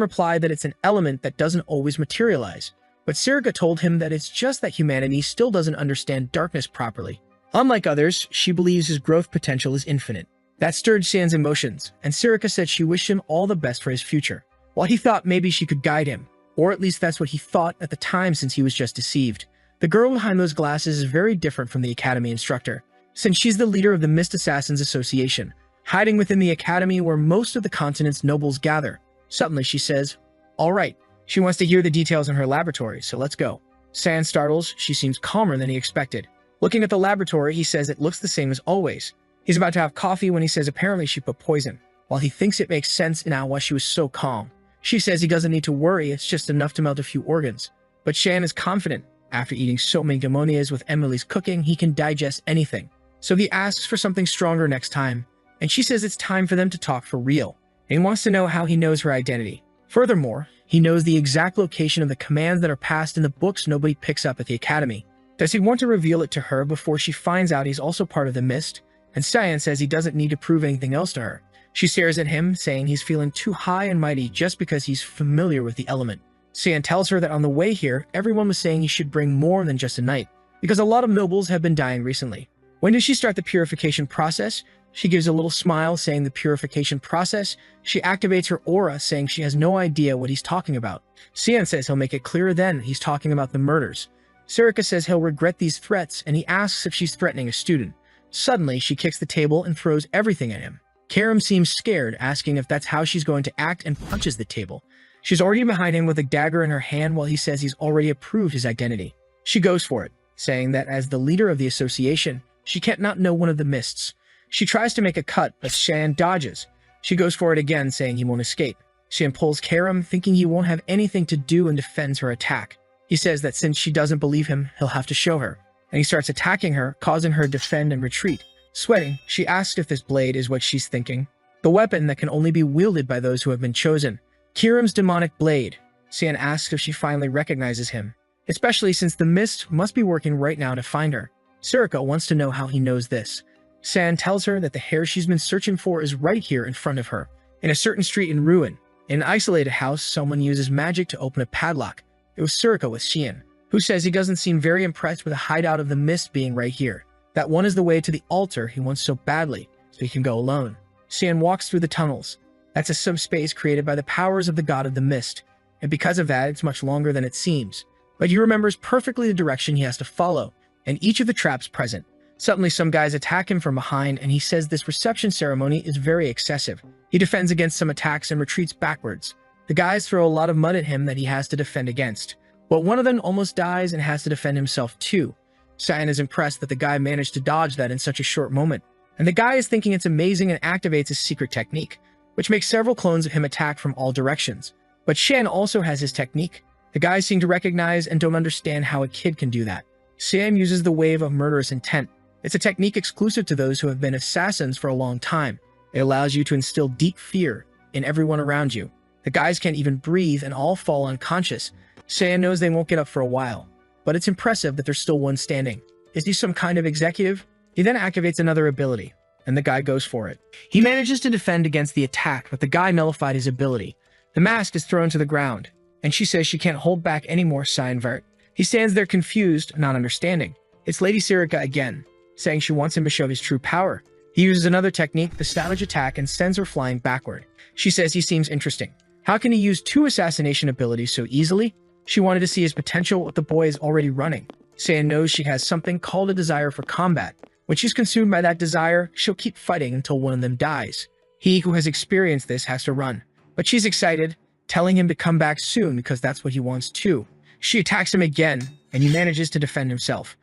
replied that it's an element that doesn't always materialize. But Sarika told him that it's just that humanity still doesn't understand darkness properly. Unlike others, she believes his growth potential is infinite. That stirred Sian's emotions, and Sarika said she wished him all the best for his future. While he thought maybe she could guide him, or at least that's what he thought at the time since he was just deceived. The girl behind those glasses is very different from the academy instructor, since she's the leader of the Mist Assassins Association, hiding within the academy where most of the continent's nobles gather. Suddenly she says, "All right." She wants to hear the details in her laboratory, so let's go. Sian startles, she seems calmer than he expected. Looking at the laboratory, he says it looks the same as always. He's about to have coffee when he says apparently she put poison, while he thinks it makes sense now why she was so calm. She says he doesn't need to worry, it's just enough to melt a few organs. But Sian is confident. After eating so many demonias with Emily's cooking, he can digest anything. So he asks for something stronger next time, and she says it's time for them to talk for real, and he wants to know how he knows her identity. Furthermore, he knows the exact location of the commands that are passed in the books nobody picks up at the academy. Does he want to reveal it to her before she finds out he's also part of the Mist? And Sian says he doesn't need to prove anything else to her. She stares at him, saying he's feeling too high and mighty just because he's familiar with the element. Sian tells her that on the way here, everyone was saying he should bring more than just a knight, because a lot of nobles have been dying recently. When does she start the purification process? She gives a little smile, saying the purification process. She activates her aura, saying she has no idea what he's talking about. Sian says he'll make it clearer then he's talking about the murders. Sarika says he'll regret these threats, and he asks if she's threatening a student. Suddenly, she kicks the table and throws everything at him. Karam seems scared, asking if that's how she's going to act, and punches the table. She's already behind him with a dagger in her hand while he says he's already approved his identity. She goes for it, saying that as the leader of the association, she can't not know one of the Mists. She tries to make a cut, but Sian dodges. She goes for it again, saying he won't escape. Sian pulls Karam, thinking he won't have anything to do, and defends her attack. He says that since she doesn't believe him, he'll have to show her. And he starts attacking her, causing her to defend and retreat. Sweating, she asks if this blade is what she's thinking. The weapon that can only be wielded by those who have been chosen. Karam's demonic blade. Sian asks if she finally recognizes him, especially since the Mist must be working right now to find her. Sarika wants to know how he knows this. Sian tells her that the hair she's been searching for is right here in front of her, in a certain street in ruin. In an isolated house, someone uses magic to open a padlock. It was Sarika with Sian, who says he doesn't seem very impressed with the hideout of the Mist being right here. That one is the way to the altar he wants so badly, so he can go alone. Sian walks through the tunnels. That's a subspace created by the powers of the god of the Mist, and because of that, it's much longer than it seems. But he remembers perfectly the direction he has to follow, and each of the traps present. Suddenly, some guys attack him from behind, and he says this reception ceremony is very excessive. He defends against some attacks and retreats backwards. The guys throw a lot of mud at him that he has to defend against. But one of them almost dies and has to defend himself too. Sian is impressed that the guy managed to dodge that in such a short moment. And the guy is thinking it's amazing and activates his secret technique, which makes several clones of him attack from all directions. But Sian also has his technique. The guys seem to recognize and don't understand how a kid can do that. Sian uses the wave of murderous intent. It's a technique exclusive to those who have been assassins for a long time. It allows you to instill deep fear in everyone around you. The guys can't even breathe and all fall unconscious. Sian knows they won't get up for a while, but it's impressive that there's still one standing. Is he some kind of executive? He then activates another ability, and the guy goes for it. He manages to defend against the attack, but the guy nullified his ability. The mask is thrown to the ground, and she says she can't hold back anymore, Sianvert. He stands there confused, not understanding. It's Lady Sarika again, saying she wants him to show his true power. He uses another technique, the savage attack, and sends her flying backward. She says he seems interesting. How can he use two assassination abilities so easily? She wanted to see his potential, but the boy is already running. Sian knows she has something called a desire for combat. When she's consumed by that desire, she'll keep fighting until one of them dies. He who has experienced this has to run. But she's excited, telling him to come back soon because that's what he wants too. She attacks him again, and he manages to defend himself.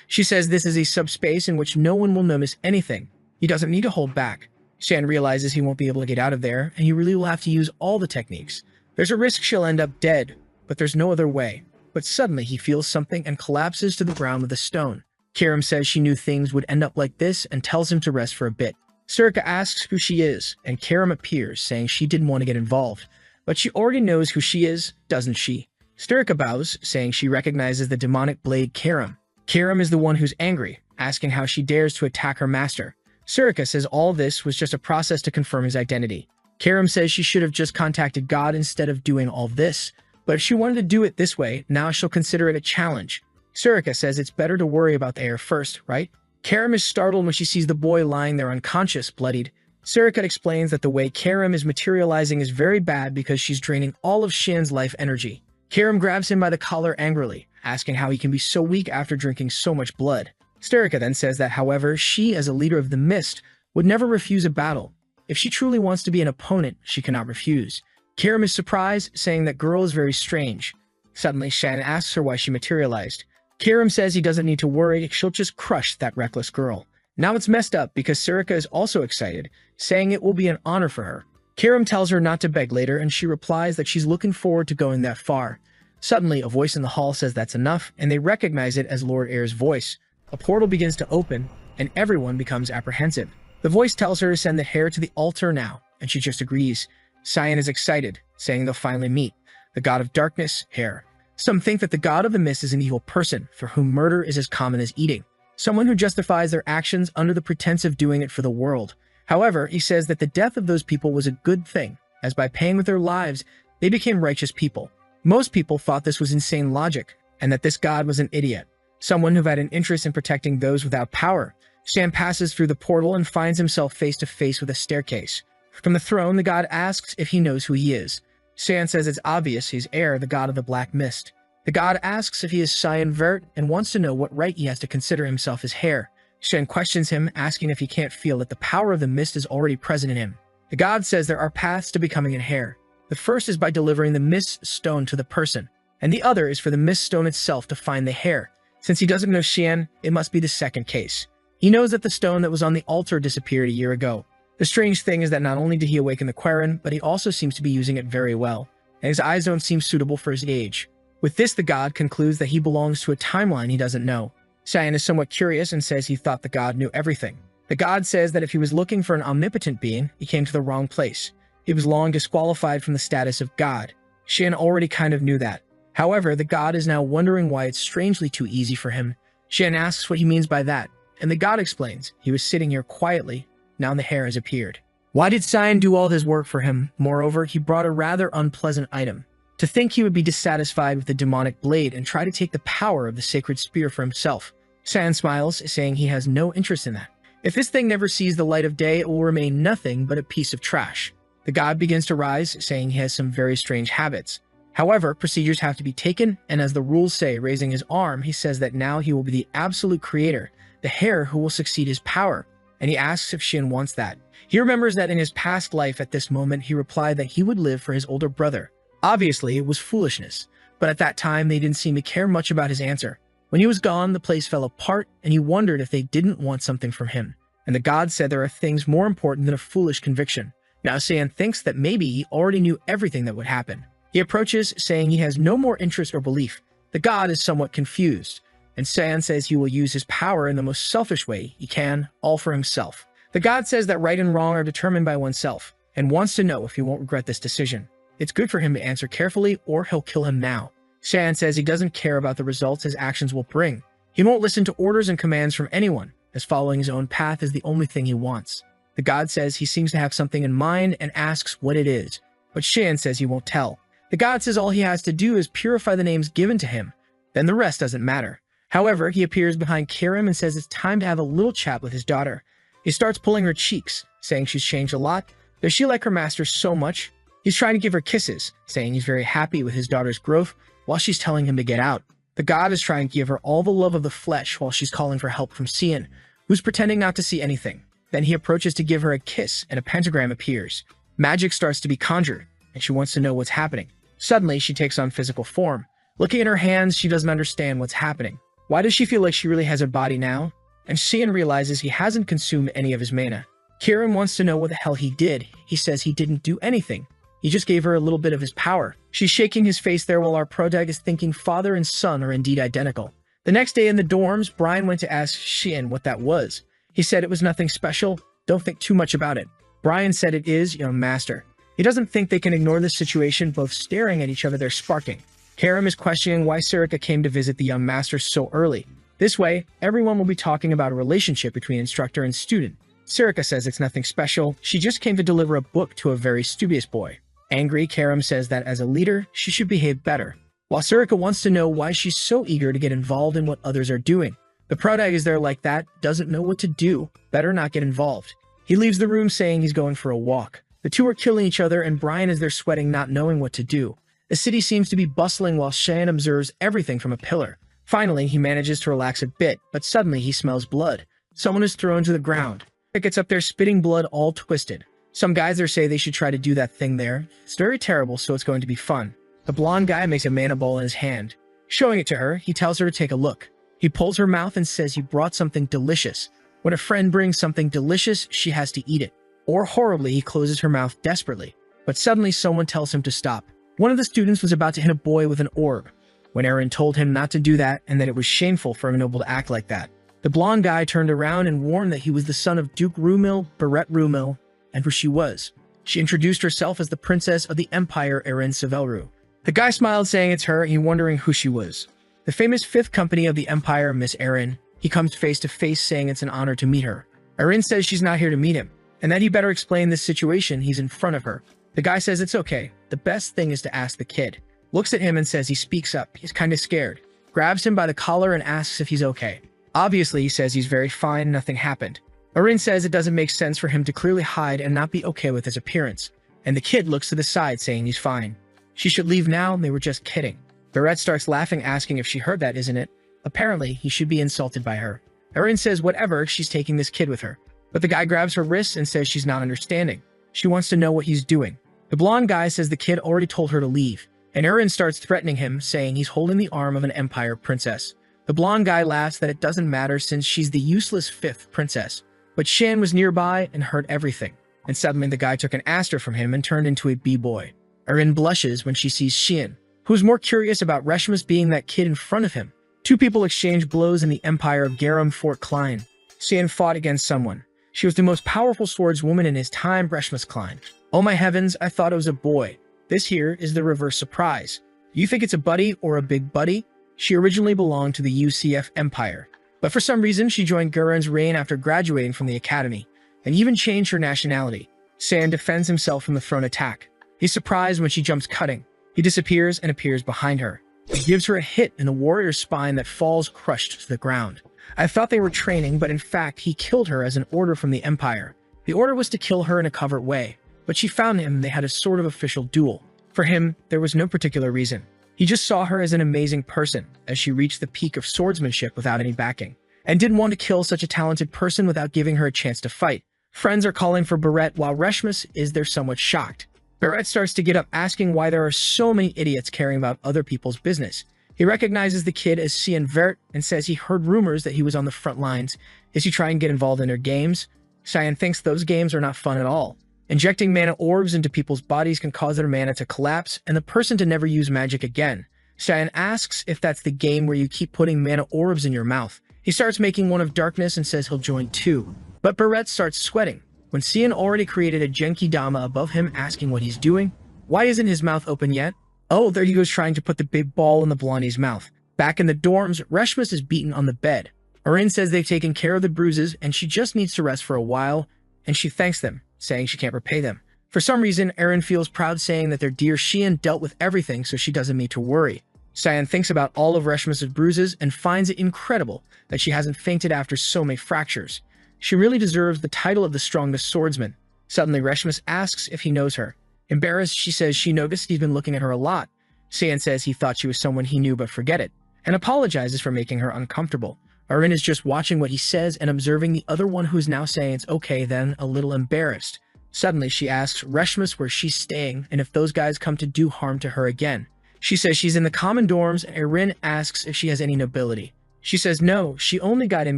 She says this is a subspace in which no one will notice anything. He doesn't need to hold back. Sian realizes he won't be able to get out of there, and he really will have to use all the techniques. There's a risk she'll end up dead, but there's no other way. but suddenly he feels something and collapses to the ground with a stone. Karam says she knew things would end up like this and tells him to rest for a bit. Surika asks who she is, and Karam appears, saying she didn't want to get involved. But she already knows who she is, doesn't she? Surika bows, saying she recognizes the demonic blade Karam. Karam is the one who's angry, asking how she dares to attack her master. Surika says all this was just a process to confirm his identity. Karam says she should have just contacted God instead of doing all this, but if she wanted to do it this way, now she'll consider it a challenge. Surika says it's better to worry about the heir first, right? Karam is startled when she sees the boy lying there unconscious, bloodied. Surika explains that the way Karam is materializing is very bad because she's draining all of Shin's life energy. Karam grabs him by the collar angrily, asking how he can be so weak after drinking so much blood. Surika then says that, however, she, as a leader of the Mist, would never refuse a battle. If she truly wants to be an opponent, she cannot refuse. Karam is surprised, saying that girl is very strange. Suddenly, Shan asks her why she materialized. Karam says he doesn't need to worry, she'll just crush that reckless girl. Now it's messed up because Surika is also excited, saying it will be an honor for her. Karam tells her not to beg later, and she replies that she's looking forward to going that far. Suddenly, a voice in the hall says that's enough, and they recognize it as Lord Air's voice. A portal begins to open, and everyone becomes apprehensive. The voice tells her to send the heir to the altar now, and she just agrees. Cyan is excited, saying they'll finally meet. The god of darkness, Heir. Some think that the god of the mist is an evil person, for whom murder is as common as eating. Someone who justifies their actions under the pretense of doing it for the world. However, he says that the death of those people was a good thing, as by paying with their lives, they became righteous people. Most people thought this was insane logic, and that this god was an idiot. Someone who had an interest in protecting those without power. Shan passes through the portal and finds himself face to face with a staircase. From the throne, the god asks if he knows who he is. Shan says it's obvious he's Air, the god of the black mist. The god asks if he is Cyan Vert and wants to know what right he has to consider himself his heir. Shen questions him, asking if he can't feel that the power of the mist is already present in him. The god says there are paths to becoming an heir. The first is by delivering the mist stone to the person, and the other is for the mist stone itself to find the heir. Since he doesn't know Shan, it must be the second case. He knows that the stone that was on the altar disappeared a year ago. The strange thing is that not only did he awaken the Quarren, but he also seems to be using it very well, and his eyes don't seem suitable for his age. With this, the god concludes that he belongs to a timeline he doesn't know. Cyan is somewhat curious and says he thought the god knew everything. The god says that if he was looking for an omnipotent being, he came to the wrong place. He was long disqualified from the status of god. Shan already kind of knew that. However, the god is now wondering why it's strangely too easy for him. Shan asks what he means by that, and the god explains he was sitting here quietly. Now the hair has appeared. Why did Cyan do all his work for him? Moreover, he brought a rather unpleasant item. To think he would be dissatisfied with the demonic blade and try to take the power of the sacred spear for himself. Cyan smiles, saying he has no interest in that. If this thing never sees the light of day, it will remain nothing but a piece of trash. The god begins to rise, saying he has some very strange habits. However, procedures have to be taken, and as the rules say, raising his arm, he says that now he will be the absolute creator, the heir who will succeed his power, and he asks if Shin wants that. He remembers that in his past life at this moment, he replied that he would live for his older brother. Obviously, it was foolishness, but at that time, they didn't seem to care much about his answer. When he was gone, the place fell apart, and he wondered if they didn't want something from him. And the god said there are things more important than a foolish conviction. Now Cyan thinks that maybe he already knew everything that would happen. He approaches, saying he has no more interest or belief. The god is somewhat confused, and Cyan says he will use his power in the most selfish way he can, all for himself. The god says that right and wrong are determined by oneself, and wants to know if he won't regret this decision. It's good for him to answer carefully, or he'll kill him now. Cyan says he doesn't care about the results his actions will bring. He won't listen to orders and commands from anyone, as following his own path is the only thing he wants. The god says he seems to have something in mind and asks what it is, but Cyan says he won't tell. The god says all he has to do is purify the names given to him, then the rest doesn't matter. However, he appears behind Karam and says it's time to have a little chat with his daughter. He starts pulling her cheeks, saying she's changed a lot. Does she like her master so much? He's trying to give her kisses, saying he's very happy with his daughter's growth, while she's telling him to get out. The god is trying to give her all the love of the flesh while she's calling for help from Cyan, who's pretending not to see anything. Then he approaches to give her a kiss, and a pentagram appears. Magic starts to be conjured, and she wants to know what's happening. Suddenly, she takes on physical form. Looking at her hands, she doesn't understand what's happening. Why does she feel like she really has a body now? And Cyan realizes he hasn't consumed any of his mana. Karam wants to know what the hell he did. He says he didn't do anything. He just gave her a little bit of his power. She's shaking his face there while our protagonist is thinking father and son are indeed identical. The next day in the dorms, Brian went to ask Xian what that was. He said it was nothing special. Don't think too much about it. Brian said it is, young master. He doesn't think they can ignore this situation. Both staring at each other, they're sparking. Karam is questioning why Sarika came to visit the young master so early. This way, everyone will be talking about a relationship between instructor and student. Sarika says it's nothing special. She just came to deliver a book to a very studious boy. Angry, Karam says that as a leader, she should behave better. While Sarika wants to know why she's so eager to get involved in what others are doing. The protagonist is there like that, doesn't know what to do, better not get involved. He leaves the room saying he's going for a walk. The two are killing each other and Brian is there sweating, not knowing what to do. The city seems to be bustling while Shan observes everything from a pillar. Finally, he manages to relax a bit, but suddenly he smells blood. Someone is thrown to the ground. It gets up there spitting blood all twisted. Some guys there say they should try to do that thing there. It's very terrible, so it's going to be fun. The blonde guy makes a mana ball in his hand. Showing it to her, he tells her to take a look. He pulls her mouth and says he brought something delicious. When a friend brings something delicious, she has to eat it. Or horribly, he closes her mouth desperately. But suddenly someone tells him to stop. One of the students was about to hit a boy with an orb, when Aaron told him not to do that and that it was shameful for a noble to act like that. The blonde guy turned around and warned that he was the son of Duke Rumil, Barrett Rumil, and who she was. She introduced herself as the princess of the Empire, Erin Sevelru. The guy smiled, saying it's her, and he wondering who she was. The famous fifth company of the Empire, Miss Erin. He comes face to face, saying it's an honor to meet her. Erin says she's not here to meet him, and that he better explain this situation. He's in front of her. The guy says it's okay. The best thing is to ask the kid. Looks at him and says he speaks up. He's kind of scared. Grabs him by the collar and asks if he's okay. Obviously, he says he's very fine, nothing happened. Erin says it doesn't make sense for him to clearly hide and not be okay with his appearance. And the kid looks to the side, saying he's fine. She should leave now, and they were just kidding. Barrett starts laughing, asking if she heard that, isn't it? Apparently, he should be insulted by her. Erin says whatever, she's taking this kid with her. But the guy grabs her wrists and says she's not understanding. She wants to know what he's doing. The blonde guy says the kid already told her to leave. And Erin starts threatening him, saying he's holding the arm of an Empire princess. The blonde guy laughs that it doesn't matter since she's the useless fifth princess. But Shan was nearby and heard everything. And suddenly the guy took an aster from him and turned into a b-boy. Erin blushes when she sees Xian, who's more curious about Reshmus being that kid in front of him. Two people exchange blows in the Empire of Garum Fort Klein. Xian fought against someone. She was the most powerful swordswoman in his time, Reshmus Klein. Oh my heavens, I thought it was a boy. This here is the reverse surprise. You think it's a buddy or a big buddy? She originally belonged to the UCF Empire, but for some reason she joined Gurren's reign after graduating from the academy, and even changed her nationality. Xian defends himself from the thrown attack. He's surprised when she jumps cutting. He disappears and appears behind her. He gives her a hit in the warrior's spine that falls crushed to the ground. I thought they were training, but in fact he killed her as an order from the Empire. The order was to kill her in a covert way, but she found him and they had a sort of official duel. For him, there was no particular reason. He just saw her as an amazing person, as she reached the peak of swordsmanship without any backing, and didn't want to kill such a talented person without giving her a chance to fight. Friends are calling for Barrett while Reshmus is there somewhat shocked. Barrett starts to get up, asking why there are so many idiots caring about other people's business. He recognizes the kid as Xian Vert and says he heard rumors that he was on the front lines. Is he trying to get involved in their games? Xian thinks those games are not fun at all. Injecting mana orbs into people's bodies can cause their mana to collapse and the person to never use magic again. Xian asks if that's the game where you keep putting mana orbs in your mouth. He starts making one of darkness and says he'll join too. But Barrett starts sweating, when Xian already created a Genki Dama above him, asking what he's doing. Why isn't his mouth open yet? Oh, there he goes trying to put the big ball in the blondie's mouth. Back in the dorms, Reshmus is beaten on the bed. Erin says they've taken care of the bruises and she just needs to rest for a while, and she thanks them, saying she can't repay them. For some reason, Erin feels proud, saying that their dear Xian dealt with everything so she doesn't need to worry. Xian thinks about all of Reshmus' bruises and finds it incredible that she hasn't fainted after so many fractures. She really deserves the title of the strongest swordsman. Suddenly, Reshmus asks if he knows her. Embarrassed, she says she noticed he's been looking at her a lot. Xian says he thought she was someone he knew but forget it, and apologizes for making her uncomfortable. Erin is just watching what he says and observing the other one, who's now saying it's okay, then a little embarrassed. Suddenly, she asks Reshmus where she's staying and if those guys come to do harm to her again. She says she's in the common dorms, and Erin asks if she has any nobility. She says no, she only got in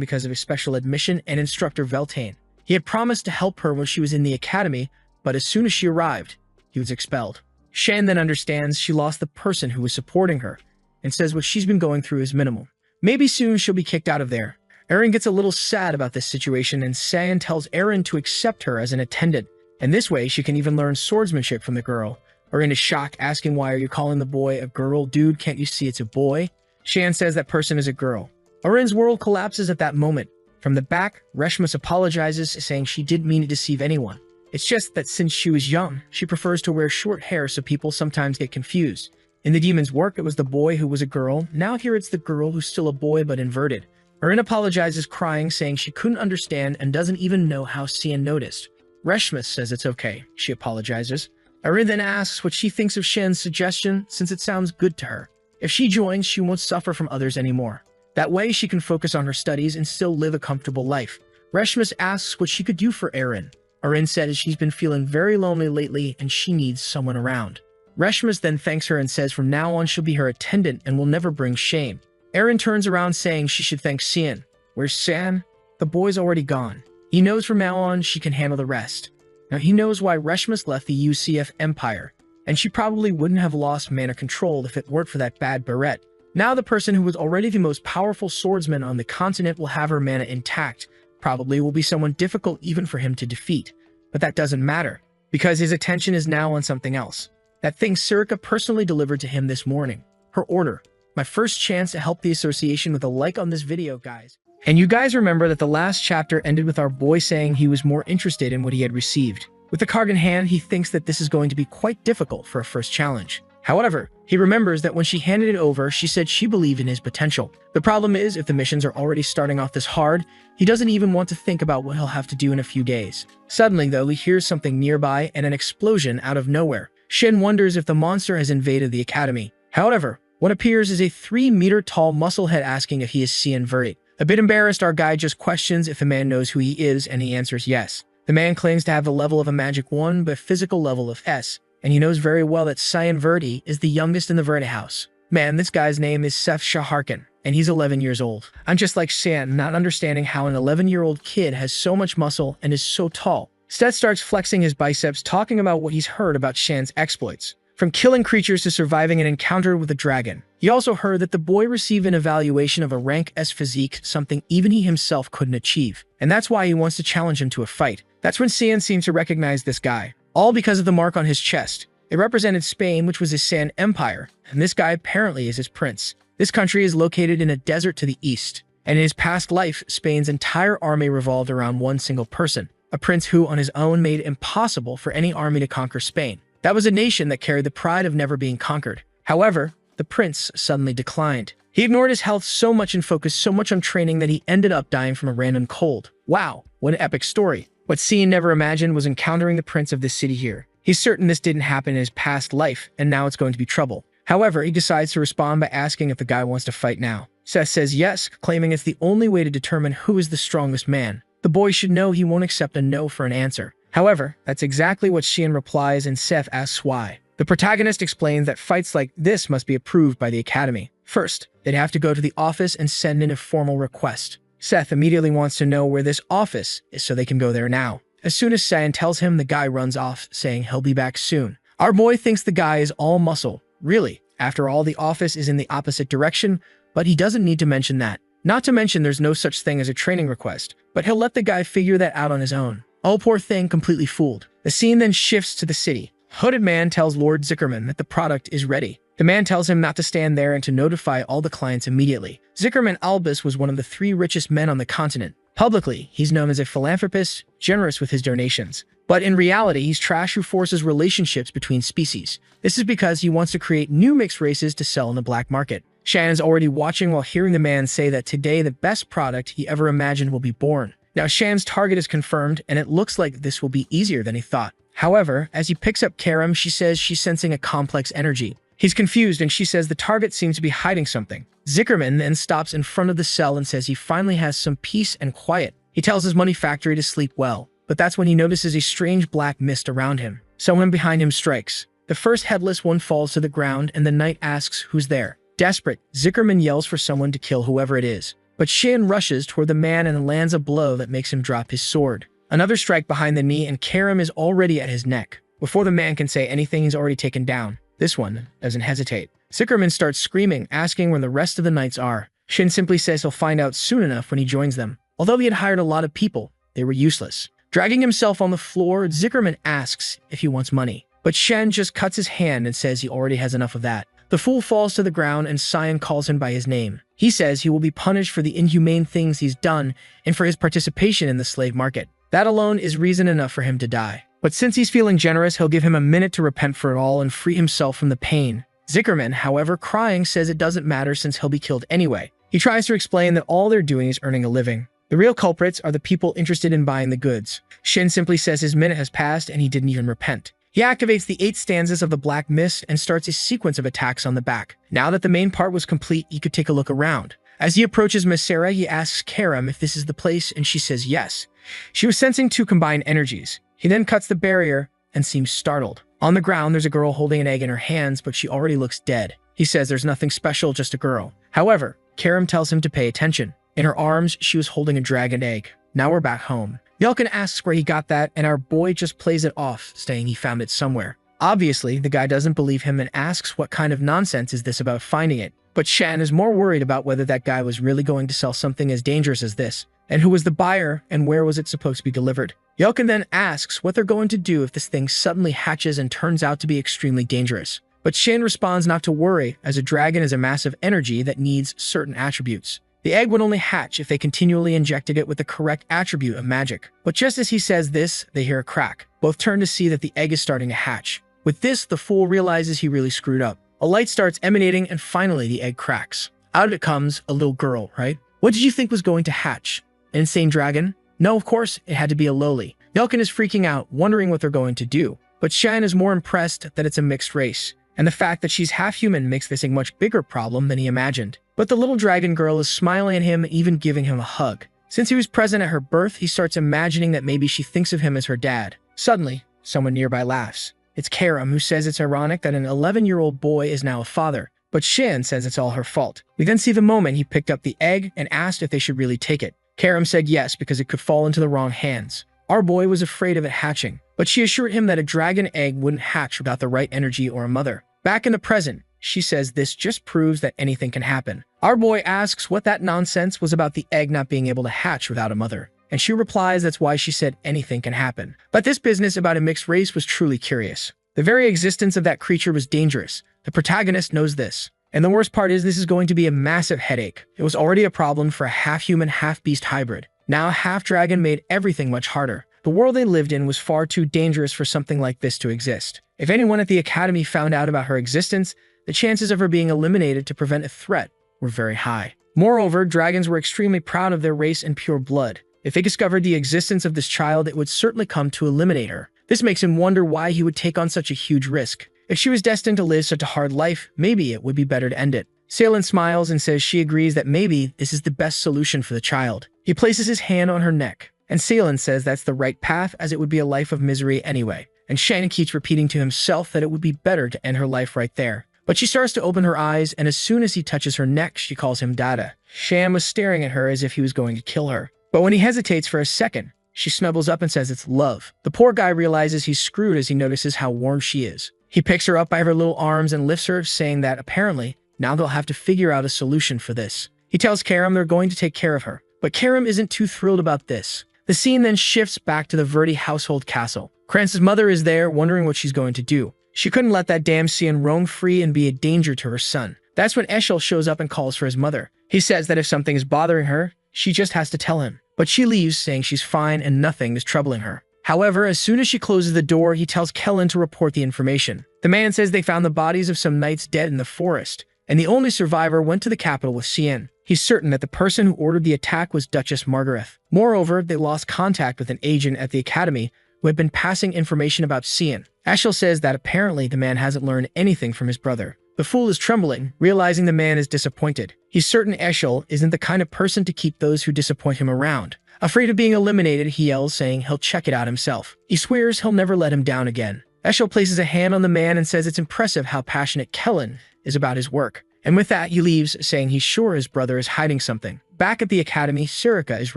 because of a special admission and instructor Veltane. He had promised to help her when she was in the academy, but as soon as she arrived, he was expelled. Shan then understands she lost the person who was supporting her and says what she's been going through is minimal. Maybe soon she'll be kicked out of there. Erin gets a little sad about this situation, and San tells Erin to accept her as an attendant, and this way she can even learn swordsmanship from the girl. Erin is shocked, asking, "Why are you calling the boy a girl? Dude, can't you see it's a boy?" Shan says that person is a girl. Erin's world collapses at that moment. From the back, Reshmus apologizes, saying she didn't mean to deceive anyone. It's just that since she was young, she prefers to wear short hair, so people sometimes get confused. In the demon's work, it was the boy who was a girl. Now here it's the girl who's still a boy but inverted. Erin apologizes, crying, saying she couldn't understand and doesn't even know how Cian noticed. Reshmus says it's okay. She apologizes. Erin then asks what she thinks of Shen's suggestion, since it sounds good to her. If she joins, she won't suffer from others anymore. That way, she can focus on her studies and still live a comfortable life. Reshmus asks what she could do for Erin. Erin says she's been feeling very lonely lately and she needs someone around. Reshmus then thanks her and says from now on she'll be her attendant and will never bring shame. Erin turns around saying she should thank Cian. Where's San? The boy's already gone. He knows from now on she can handle the rest. Now he knows why Reshmus left the UCF Empire, and she probably wouldn't have lost mana control if it weren't for that bad beret. Now the person who was already the most powerful swordsman on the continent will have her mana intact. Probably will be someone difficult even for him to defeat. But that doesn't matter, because his attention is now on something else. That thing Sirika personally delivered to him this morning. Her order. My first chance to help the association with a like on this video, guys. And you guys remember that the last chapter ended with our boy saying he was more interested in what he had received. With the card in hand, he thinks that this is going to be quite difficult for a first challenge. However, he remembers that when she handed it over, she said she believed in his potential. The problem is, if the missions are already starting off this hard, he doesn't even want to think about what he'll have to do in a few days. Suddenly, though, he hears something nearby and an explosion out of nowhere. Shin wonders if the monster has invaded the academy. However, what appears is a 3-meter-tall musclehead asking if he is Cian Verdi. A bit embarrassed, our guy just questions if the man knows who he is, and he answers yes. The man claims to have the level of a magic 1, but physical level of S, and he knows very well that Cian Verdi is the youngest in the Verdi house. Man, this guy's name is Seth Shaharkin, and he's 11 years old. I'm just like Cian, not understanding how an 11-year-old kid has so much muscle and is so tall. Seth starts flexing his biceps, talking about what he's heard about Shan's exploits. From killing creatures to surviving an encounter with a dragon. He also heard that the boy received an evaluation of a rank S physique, something even he himself couldn't achieve. And that's why he wants to challenge him to a fight. That's when Cian seems to recognize this guy. All because of the mark on his chest. It represented Spain, which was his San Empire, and this guy apparently is his prince. This country is located in a desert to the east, and in his past life, Spain's entire army revolved around one single person, a prince who on his own made it impossible for any army to conquer Spain. That was a nation that carried the pride of never being conquered. However, the prince suddenly declined. He ignored his health so much and focused so much on training that he ended up dying from a random cold. Wow, what an epic story. What Cian never imagined was encountering the prince of this city here. He's certain this didn't happen in his past life, and now it's going to be trouble. However, he decides to respond by asking if the guy wants to fight now. Seth says yes, claiming it's the only way to determine who is the strongest man. The boy should know he won't accept a no for an answer. However, that's exactly what Cian replies, and Seth asks why. The protagonist explains that fights like this must be approved by the academy. First, they'd have to go to the office and send in a formal request. Seth immediately wants to know where this office is so they can go there now. As soon as Cian tells him, the guy runs off, saying he'll be back soon. Our boy thinks the guy is all muscle. Really, after all, the office is in the opposite direction, but he doesn't need to mention that. Not to mention there's no such thing as a training request, but he'll let the guy figure that out on his own. Oh, poor thing, completely fooled. The scene then shifts to the city. Hooded man tells Lord Zickerman that the product is ready. The man tells him not to stand there and to notify all the clients immediately. Zickerman Albus was one of the 3 richest men on the continent. Publicly, he's known as a philanthropist, generous with his donations. But in reality, he's trash who forces relationships between species. This is because he wants to create new mixed races to sell in the black market. Shannon's already watching while hearing the man say that today the best product he ever imagined will be born. Now Shan's target is confirmed, and it looks like this will be easier than he thought. However, as he picks up Karam, she says she's sensing a complex energy. He's confused, and she says the target seems to be hiding something. Zickerman then stops in front of the cell and says he finally has some peace and quiet. He tells his money factory to sleep well, but that's when he notices a strange black mist around him. Someone behind him strikes. The first headless one falls to the ground, and the knight asks who's there. Desperate, Zickerman yells for someone to kill whoever it is. But Shan rushes toward the man and lands a blow that makes him drop his sword. Another strike behind the knee, and Karam is already at his neck. Before the man can say anything, he's already taken down. This one doesn't hesitate. Zickerman starts screaming, asking where the rest of the knights are. Shin simply says he'll find out soon enough when he joins them. Although he had hired a lot of people, they were useless. Dragging himself on the floor, Zickerman asks if he wants money. But Shen just cuts his hand and says he already has enough of that. The fool falls to the ground and Sion calls him by his name. He says he will be punished for the inhumane things he's done and for his participation in the slave market. That alone is reason enough for him to die. But since he's feeling generous, he'll give him a minute to repent for it all and free himself from the pain. Zickerman, however, crying, says it doesn't matter since he'll be killed anyway. He tries to explain that all they're doing is earning a living. The real culprits are the people interested in buying the goods. Shin simply says his minute has passed and he didn't even repent. He activates the 8 stanzas of the Black Mist and starts a sequence of attacks on the back. Now that the main part was complete, he could take a look around. As he approaches Masera, he asks Karam if this is the place, and she says yes. She was sensing 2 combined energies. He then cuts the barrier and seems startled. On the ground, there's a girl holding an egg in her hands, but she already looks dead. He says there's nothing special, just a girl. However, Karam tells him to pay attention. In her arms, she was holding a dragon egg. Now we're back home. Yelkin asks where he got that, and our boy just plays it off, saying he found it somewhere. Obviously, the guy doesn't believe him and asks what kind of nonsense is this about finding it. But Shan is more worried about whether that guy was really going to sell something as dangerous as this, and who was the buyer and where was it supposed to be delivered. Yelkin then asks what they're going to do if this thing suddenly hatches and turns out to be extremely dangerous. But Shin responds not to worry, as a dragon is a massive energy that needs certain attributes. The egg would only hatch if they continually injected it with the correct attribute of magic. But just as he says this, they hear a crack. Both turn to see that the egg is starting to hatch. With this, the fool realizes he really screwed up. A light starts emanating and finally the egg cracks. Out of it comes a little girl, right? What did you think was going to hatch? An insane dragon? No, of course, it had to be a lowly. Yelkin is freaking out, wondering what they're going to do. But Shan is more impressed that it's a mixed race. And the fact that she's half-human makes this a much bigger problem than he imagined. But the little dragon girl is smiling at him, even giving him a hug. Since he was present at her birth, he starts imagining that maybe she thinks of him as her dad. Suddenly, someone nearby laughs. It's Karam, who says it's ironic that an 11-year-old boy is now a father. But Shin says it's all her fault. We then see the moment he picked up the egg and asked if they should really take it. Karam said yes because it could fall into the wrong hands. Our boy was afraid of it hatching, but she assured him that a dragon egg wouldn't hatch without the right energy or a mother. Back in the present, she says this just proves that anything can happen. Our boy asks what that nonsense was about the egg not being able to hatch without a mother. And she replies that's why she said anything can happen. But this business about a mixed race was truly curious. The very existence of that creature was dangerous. The protagonist knows this. And the worst part is this is going to be a massive headache. It was already a problem for a half-human, half-beast hybrid. Now half-dragon made everything much harder. The world they lived in was far too dangerous for something like this to exist. If anyone at the academy found out about her existence, the chances of her being eliminated to prevent a threat were very high. Moreover, dragons were extremely proud of their race and pure blood. If they discovered the existence of this child, it would certainly come to eliminate her. This makes him wonder why he would take on such a huge risk. If she was destined to live such a hard life, maybe it would be better to end it. Salen smiles and says she agrees that maybe this is the best solution for the child. He places his hand on her neck, and Salen says that's the right path as it would be a life of misery anyway. And Shannon keeps repeating to himself that it would be better to end her life right there. But she starts to open her eyes, and as soon as he touches her neck, she calls him Dada. Sham was staring at her as if he was going to kill her. But when he hesitates for a second, she snuggles up and says it's love. The poor guy realizes he's screwed as he notices how warm she is. He picks her up by her little arms and lifts her, saying that apparently, now they'll have to figure out a solution for this. He tells Karam they're going to take care of her. But Karam isn't too thrilled about this. The scene then shifts back to the Verdi household castle. Kranz's mother is there, wondering what she's going to do. She couldn't let that damn Cian roam free and be a danger to her son. That's when Eshel shows up and calls for his mother. He says that if something is bothering her, she just has to tell him. But she leaves, saying she's fine and nothing is troubling her. However, as soon as she closes the door, he tells Kellen to report the information. The man says they found the bodies of some knights dead in the forest, and the only survivor went to the capital with Cian. He's certain that the person who ordered the attack was Duchess Margaret. Moreover, they lost contact with an agent at the academy who had been passing information about Cian. Eshel says that apparently the man hasn't learned anything from his brother. The fool is trembling, realizing the man is disappointed. He's certain Eshel isn't the kind of person to keep those who disappoint him around. Afraid of being eliminated, he yells, saying he'll check it out himself. He swears he'll never let him down again. Eshel places a hand on the man and says it's impressive how passionate Kellen is about his work. And with that, he leaves, saying he's sure his brother is hiding something. Back at the academy, Sirika is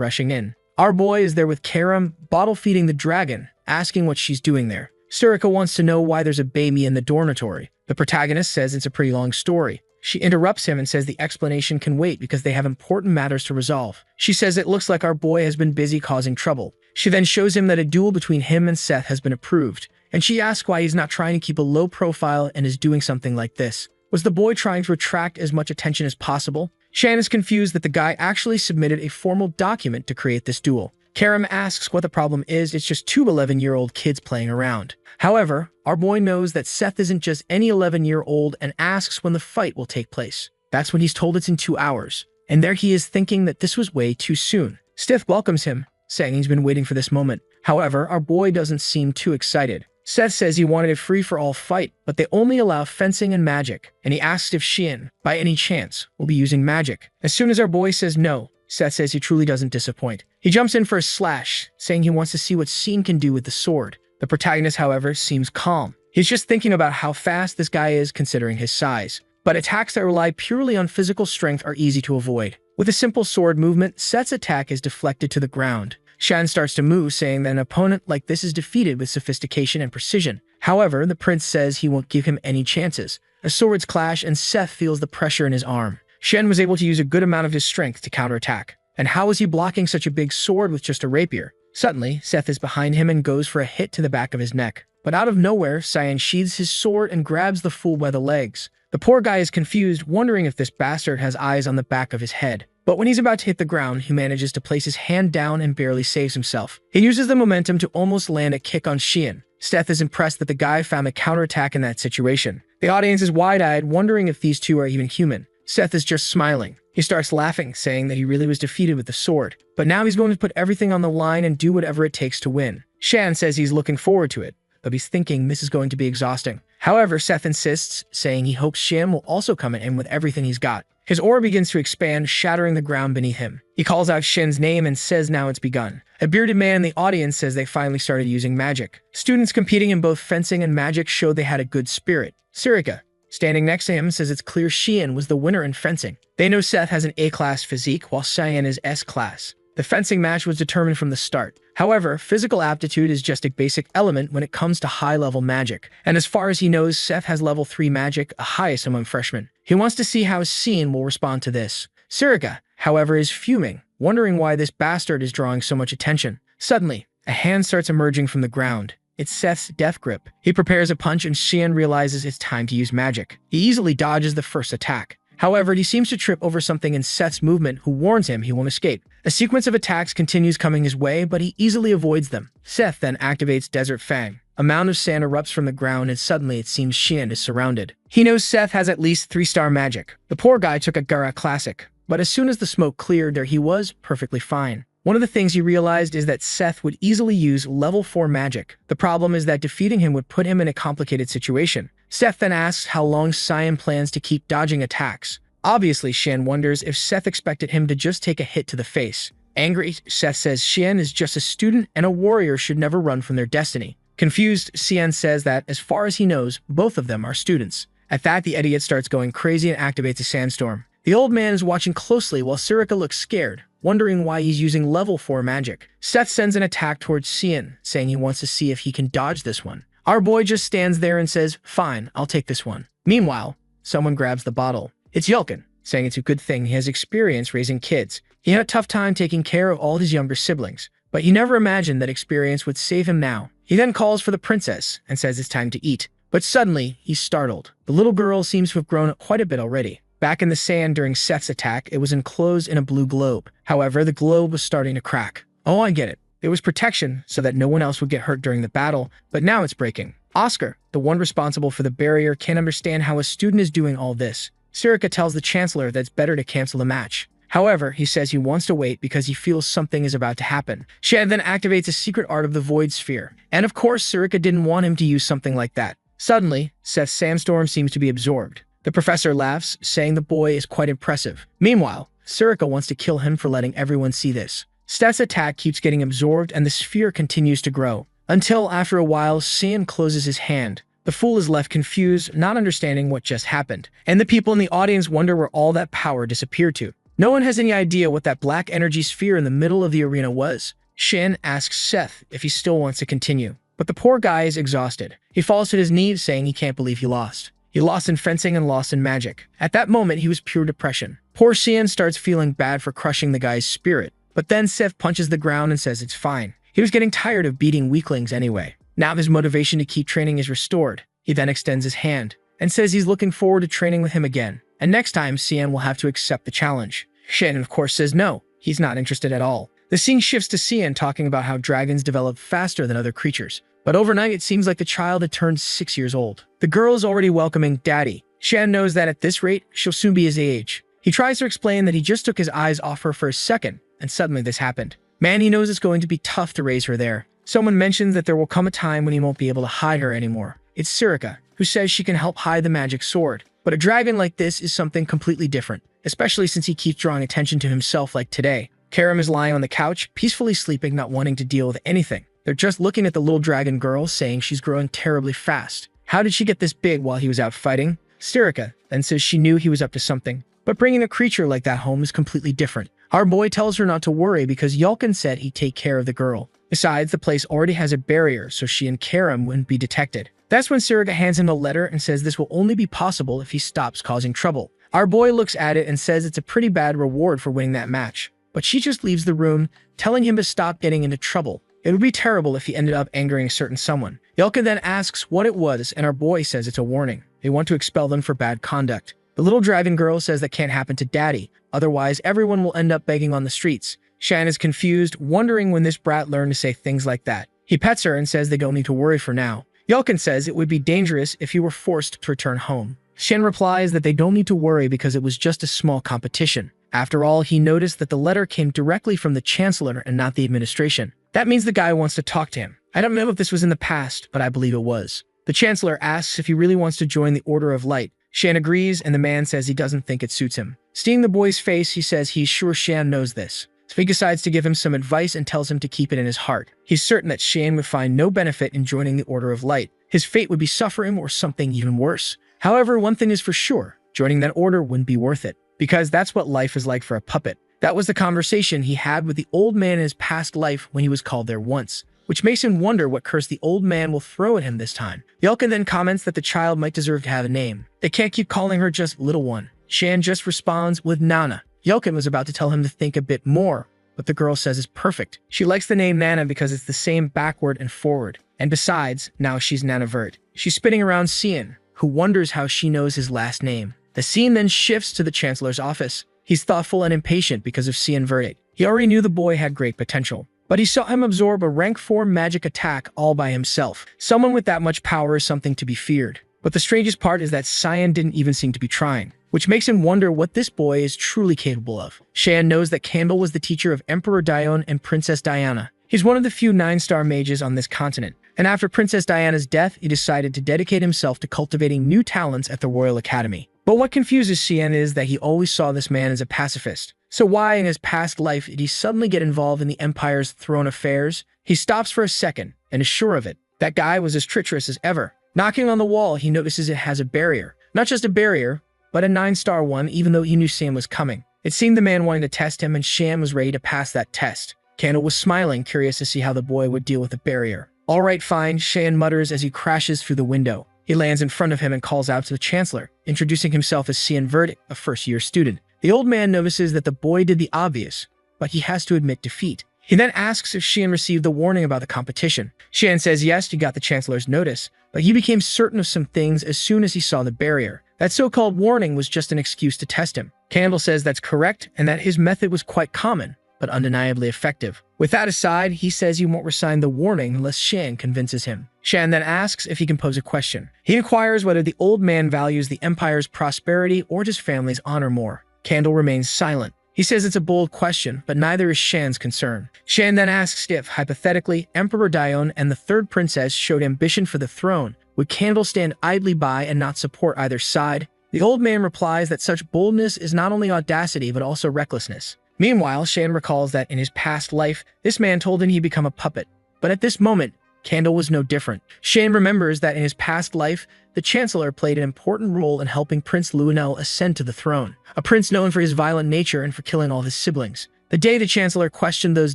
rushing in. Our boy is there with Karam, bottle feeding the dragon, asking what she's doing there. Surika wants to know why there's a baby in the dormitory. The protagonist says it's a pretty long story. She interrupts him and says the explanation can wait because they have important matters to resolve. She says it looks like our boy has been busy causing trouble. She then shows him that a duel between him and Seth has been approved, and she asks why he's not trying to keep a low profile and is doing something like this. Was the boy trying to attract as much attention as possible? Shan is confused that the guy actually submitted a formal document to create this duel. Karam asks what the problem is. It's just two 11-year-old kids playing around. However, our boy knows that Seth isn't just any 11-year-old and asks when the fight will take place. That's when he's told it's in 2 hours. And there he is thinking that this was way too soon. Seth welcomes him, saying he's been waiting for this moment. However, our boy doesn't seem too excited. Seth says he wanted a free-for-all fight, but they only allow fencing and magic, and he asks if Xian, by any chance, will be using magic. As soon as our boy says no, Seth says he truly doesn't disappoint. He jumps in for a slash, saying he wants to see what Xian can do with the sword. The protagonist, however, seems calm. He's just thinking about how fast this guy is considering his size. But attacks that rely purely on physical strength are easy to avoid. With a simple sword movement, Seth's attack is deflected to the ground. Shan starts to move, saying that an opponent like this is defeated with sophistication and precision. However, the prince says he won't give him any chances. A swords clash and Seth feels the pressure in his arm. Shen was able to use a good amount of his strength to counterattack. And how is he blocking such a big sword with just a rapier? Suddenly, Seth is behind him and goes for a hit to the back of his neck. But out of nowhere, Cyan sheathes his sword and grabs the fool by the legs. The poor guy is confused, wondering if this bastard has eyes on the back of his head. But when he's about to hit the ground, he manages to place his hand down and barely saves himself. He uses the momentum to almost land a kick on Xian. Seth is impressed that the guy found a counterattack in that situation. The audience is wide-eyed, wondering if these two are even human. Seth is just smiling. He starts laughing, saying that he really was defeated with the sword. But now he's going to put everything on the line and do whatever it takes to win. Shan says he's looking forward to it, but he's thinking this is going to be exhausting. However, Seth insists, saying he hopes Shan will also come in with everything he's got. His aura begins to expand, shattering the ground beneath him. He calls out Shin's name and says now it's begun. A bearded man in the audience says they finally started using magic. Students competing in both fencing and magic showed they had a good spirit. Surika, standing next to him, says it's clear Xian was the winner in fencing. They know Seth has an A-class physique, while Cyan is S-class. The fencing match was determined from the start. However, physical aptitude is just a basic element when it comes to high-level magic. And as far as he knows, Seth has level 3 magic, the highest among freshmen. He wants to see how Xian will respond to this. Surika, however, is fuming, wondering why this bastard is drawing so much attention. Suddenly, a hand starts emerging from the ground. It's Seth's death grip. He prepares a punch and Xian realizes it's time to use magic. He easily dodges the first attack. However, he seems to trip over something in Seth's movement, who warns him he won't escape. A sequence of attacks continues coming his way, but he easily avoids them. Seth then activates Desert Fang. A mound of sand erupts from the ground and suddenly it seems Xian is surrounded. He knows Seth has at least 3-star magic. The poor guy took a Gara Classic, but as soon as the smoke cleared, there he was, perfectly fine. One of the things he realized is that Seth would easily use level 4 magic. The problem is that defeating him would put him in a complicated situation. Seth then asks how long Cyan plans to keep dodging attacks. Obviously, Xian wonders if Seth expected him to just take a hit to the face. Angry, Seth says Xian is just a student and a warrior should never run from their destiny. Confused, Xian says that, as far as he knows, both of them are students. At that, the idiot starts going crazy and activates a sandstorm. The old man is watching closely while Surika looks scared, wondering why he's using level 4 magic. Seth sends an attack towards Xian, saying he wants to see if he can dodge this one. Our boy just stands there and says, "Fine, I'll take this one." Meanwhile, someone grabs the bottle. It's Yelkin, saying it's a good thing he has experience raising kids. He had a tough time taking care of all his younger siblings, but he never imagined that experience would save him now. He then calls for the princess and says it's time to eat. But suddenly, he's startled. The little girl seems to have grown up quite a bit already. Back in the sand during Seth's attack, it was enclosed in a blue globe. However, the globe was starting to crack. Oh, I get it. There was protection so that no one else would get hurt during the battle, but now it's breaking. Oscar, the one responsible for the barrier, can't understand how a student is doing all this. Surika tells the chancellor that it's better to cancel the match. However, he says he wants to wait because he feels something is about to happen. Shan then activates a secret art of the Void Sphere. And of course, Surika didn't want him to use something like that. Suddenly, Seth's sandstorm seems to be absorbed. The professor laughs, saying the boy is quite impressive. Meanwhile, Surika wants to kill him for letting everyone see this. Seth's attack keeps getting absorbed and the sphere continues to grow. Until, after a while, Xian closes his hand. The fool is left confused, not understanding what just happened. And the people in the audience wonder where all that power disappeared to. No one has any idea what that black energy sphere in the middle of the arena was. Shin asks Seth if he still wants to continue. But the poor guy is exhausted. He falls to his knees saying he can't believe he lost. He lost in fencing and lost in magic. At that moment, he was pure depression. Poor Xian starts feeling bad for crushing the guy's spirit. But then Seth punches the ground and says it's fine. He was getting tired of beating weaklings anyway. Now his motivation to keep training is restored. He then extends his hand and says he's looking forward to training with him again. And next time, Xian will have to accept the challenge. Shen, of course, says no. He's not interested at all. The scene shifts to Xian talking about how dragons develop faster than other creatures. But overnight, it seems like the child had turned 6 years old. The girl is already welcoming Daddy. Shan knows that at this rate, she'll soon be his age. He tries to explain that he just took his eyes off her for a second, and suddenly this happened. Man, he knows it's going to be tough to raise her there. Someone mentions that there will come a time when he won't be able to hide her anymore. It's Sirika, who says she can help hide the magic sword. But a dragon like this is something completely different, especially since he keeps drawing attention to himself like today. Karim is lying on the couch, peacefully sleeping, not wanting to deal with anything. They're just looking at the little dragon girl, saying she's growing terribly fast. How did she get this big while he was out fighting? Sirika then says she knew he was up to something. But bringing a creature like that home is completely different. Our boy tells her not to worry because Yulkin said he'd take care of the girl. Besides, the place already has a barrier, so she and Karim wouldn't be detected. That's when Sirika hands him a letter and says this will only be possible if he stops causing trouble. Our boy looks at it and says it's a pretty bad reward for winning that match. But she just leaves the room, telling him to stop getting into trouble. It would be terrible if he ended up angering a certain someone. Yulkin then asks what it was, and our boy says it's a warning. They want to expel them for bad conduct. The little dragon girl says that can't happen to Daddy, otherwise everyone will end up begging on the streets. Shan is confused, wondering when this brat learned to say things like that. He pets her and says they don't need to worry for now. Yulkin says it would be dangerous if he were forced to return home. Shen replies that they don't need to worry because it was just a small competition. After all, he noticed that the letter came directly from the Chancellor and not the administration. That means the guy wants to talk to him. I don't know if this was in the past, but I believe it was. The Chancellor asks if he really wants to join the Order of Light. Shan agrees, and the man says he doesn't think it suits him. Seeing the boy's face, he says he's sure Shan knows this. So he decides to give him some advice and tells him to keep it in his heart. He's certain that Shan would find no benefit in joining the Order of Light. His fate would be suffering or something even worse. However, one thing is for sure, joining that order wouldn't be worth it, because that's what life is like for a puppet. That was the conversation he had with the old man in his past life when he was called there once, which makes him wonder what curse the old man will throw at him this time. Yulkin then comments that the child might deserve to have a name. They can't keep calling her just Little One. Shan just responds with Nana. Yulkin was about to tell him to think a bit more, but the girl says it's perfect. She likes the name Nana because it's the same backward and forward. And besides, now she's Nanavert. She's spinning around Xian, who wonders how she knows his last name. The scene then shifts to the Chancellor's office. He's thoughtful and impatient because of Xian verdict. He already knew the boy had great potential, but he saw him absorb a rank 4 magic attack all by himself. Someone with that much power is something to be feared. But the strangest part is that Xian didn't even seem to be trying, which makes him wonder what this boy is truly capable of. Shan knows that Candle was the teacher of Emperor Dione and Princess Diana. He's one of the few 9-star mages on this continent, and after Princess Diana's death, he decided to dedicate himself to cultivating new talents at the Royal Academy. But what confuses Xian is that he always saw this man as a pacifist. So why in his past life did he suddenly get involved in the Empire's throne affairs? He stops for a second and is sure of it. That guy was as treacherous as ever. Knocking on the wall, he notices it has a barrier. Not just a barrier, but a 9-star one, even though he knew Sam was coming. It seemed the man wanting to test him, and Shan was ready to pass that test. Candle was smiling, curious to see how the boy would deal with the barrier. All right, fine, Shan mutters as he crashes through the window. He lands in front of him and calls out to the Chancellor, introducing himself as Xian Verdict, a first-year student. The old man notices that the boy did the obvious, but he has to admit defeat. He then asks if Xian received the warning about the competition. Xian says yes, he got the Chancellor's notice, but he became certain of some things as soon as he saw the barrier. That so-called warning was just an excuse to test him. Candle says that's correct and that his method was quite common, but undeniably effective. With that aside, he says he won't resign the warning unless Shan convinces him. Shan then asks if he can pose a question. He inquires whether the old man values the Empire's prosperity or his family's honor more. Candle remains silent. He says it's a bold question, but neither is Shan's concern. Shan then asks if, hypothetically, Emperor Dione and the third princess showed ambition for the throne, would Candle stand idly by and not support either side? The old man replies that such boldness is not only audacity but also recklessness. Meanwhile, Shan recalls that in his past life, this man told him he'd become a puppet. But at this moment, Candle was no different. Shan remembers that in his past life, the Chancellor played an important role in helping Prince Luenel ascend to the throne, a prince known for his violent nature and for killing all his siblings. The day the Chancellor questioned those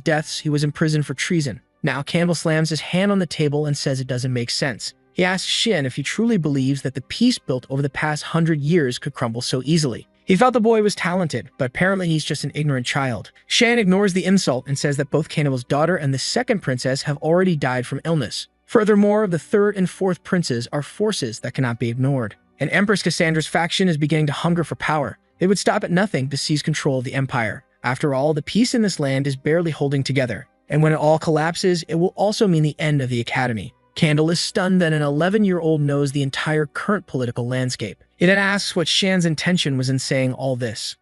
deaths, he was imprisoned for treason. Now Candle slams his hand on the table and says it doesn't make sense. He asks Shin if he truly believes that the peace built over the past 100 years could crumble so easily. He felt the boy was talented, but apparently he's just an ignorant child. Shan ignores the insult and says that both Candle's daughter and the second princess have already died from illness. Furthermore, the third and fourth princes are forces that cannot be ignored. And Empress Cassandra's faction is beginning to hunger for power. They would stop at nothing to seize control of the empire. After all, the peace in this land is barely holding together. And when it all collapses, it will also mean the end of the academy. Candle is stunned that an 11-year-old knows the entire current political landscape. It then asks what Shan's intention was in saying all this.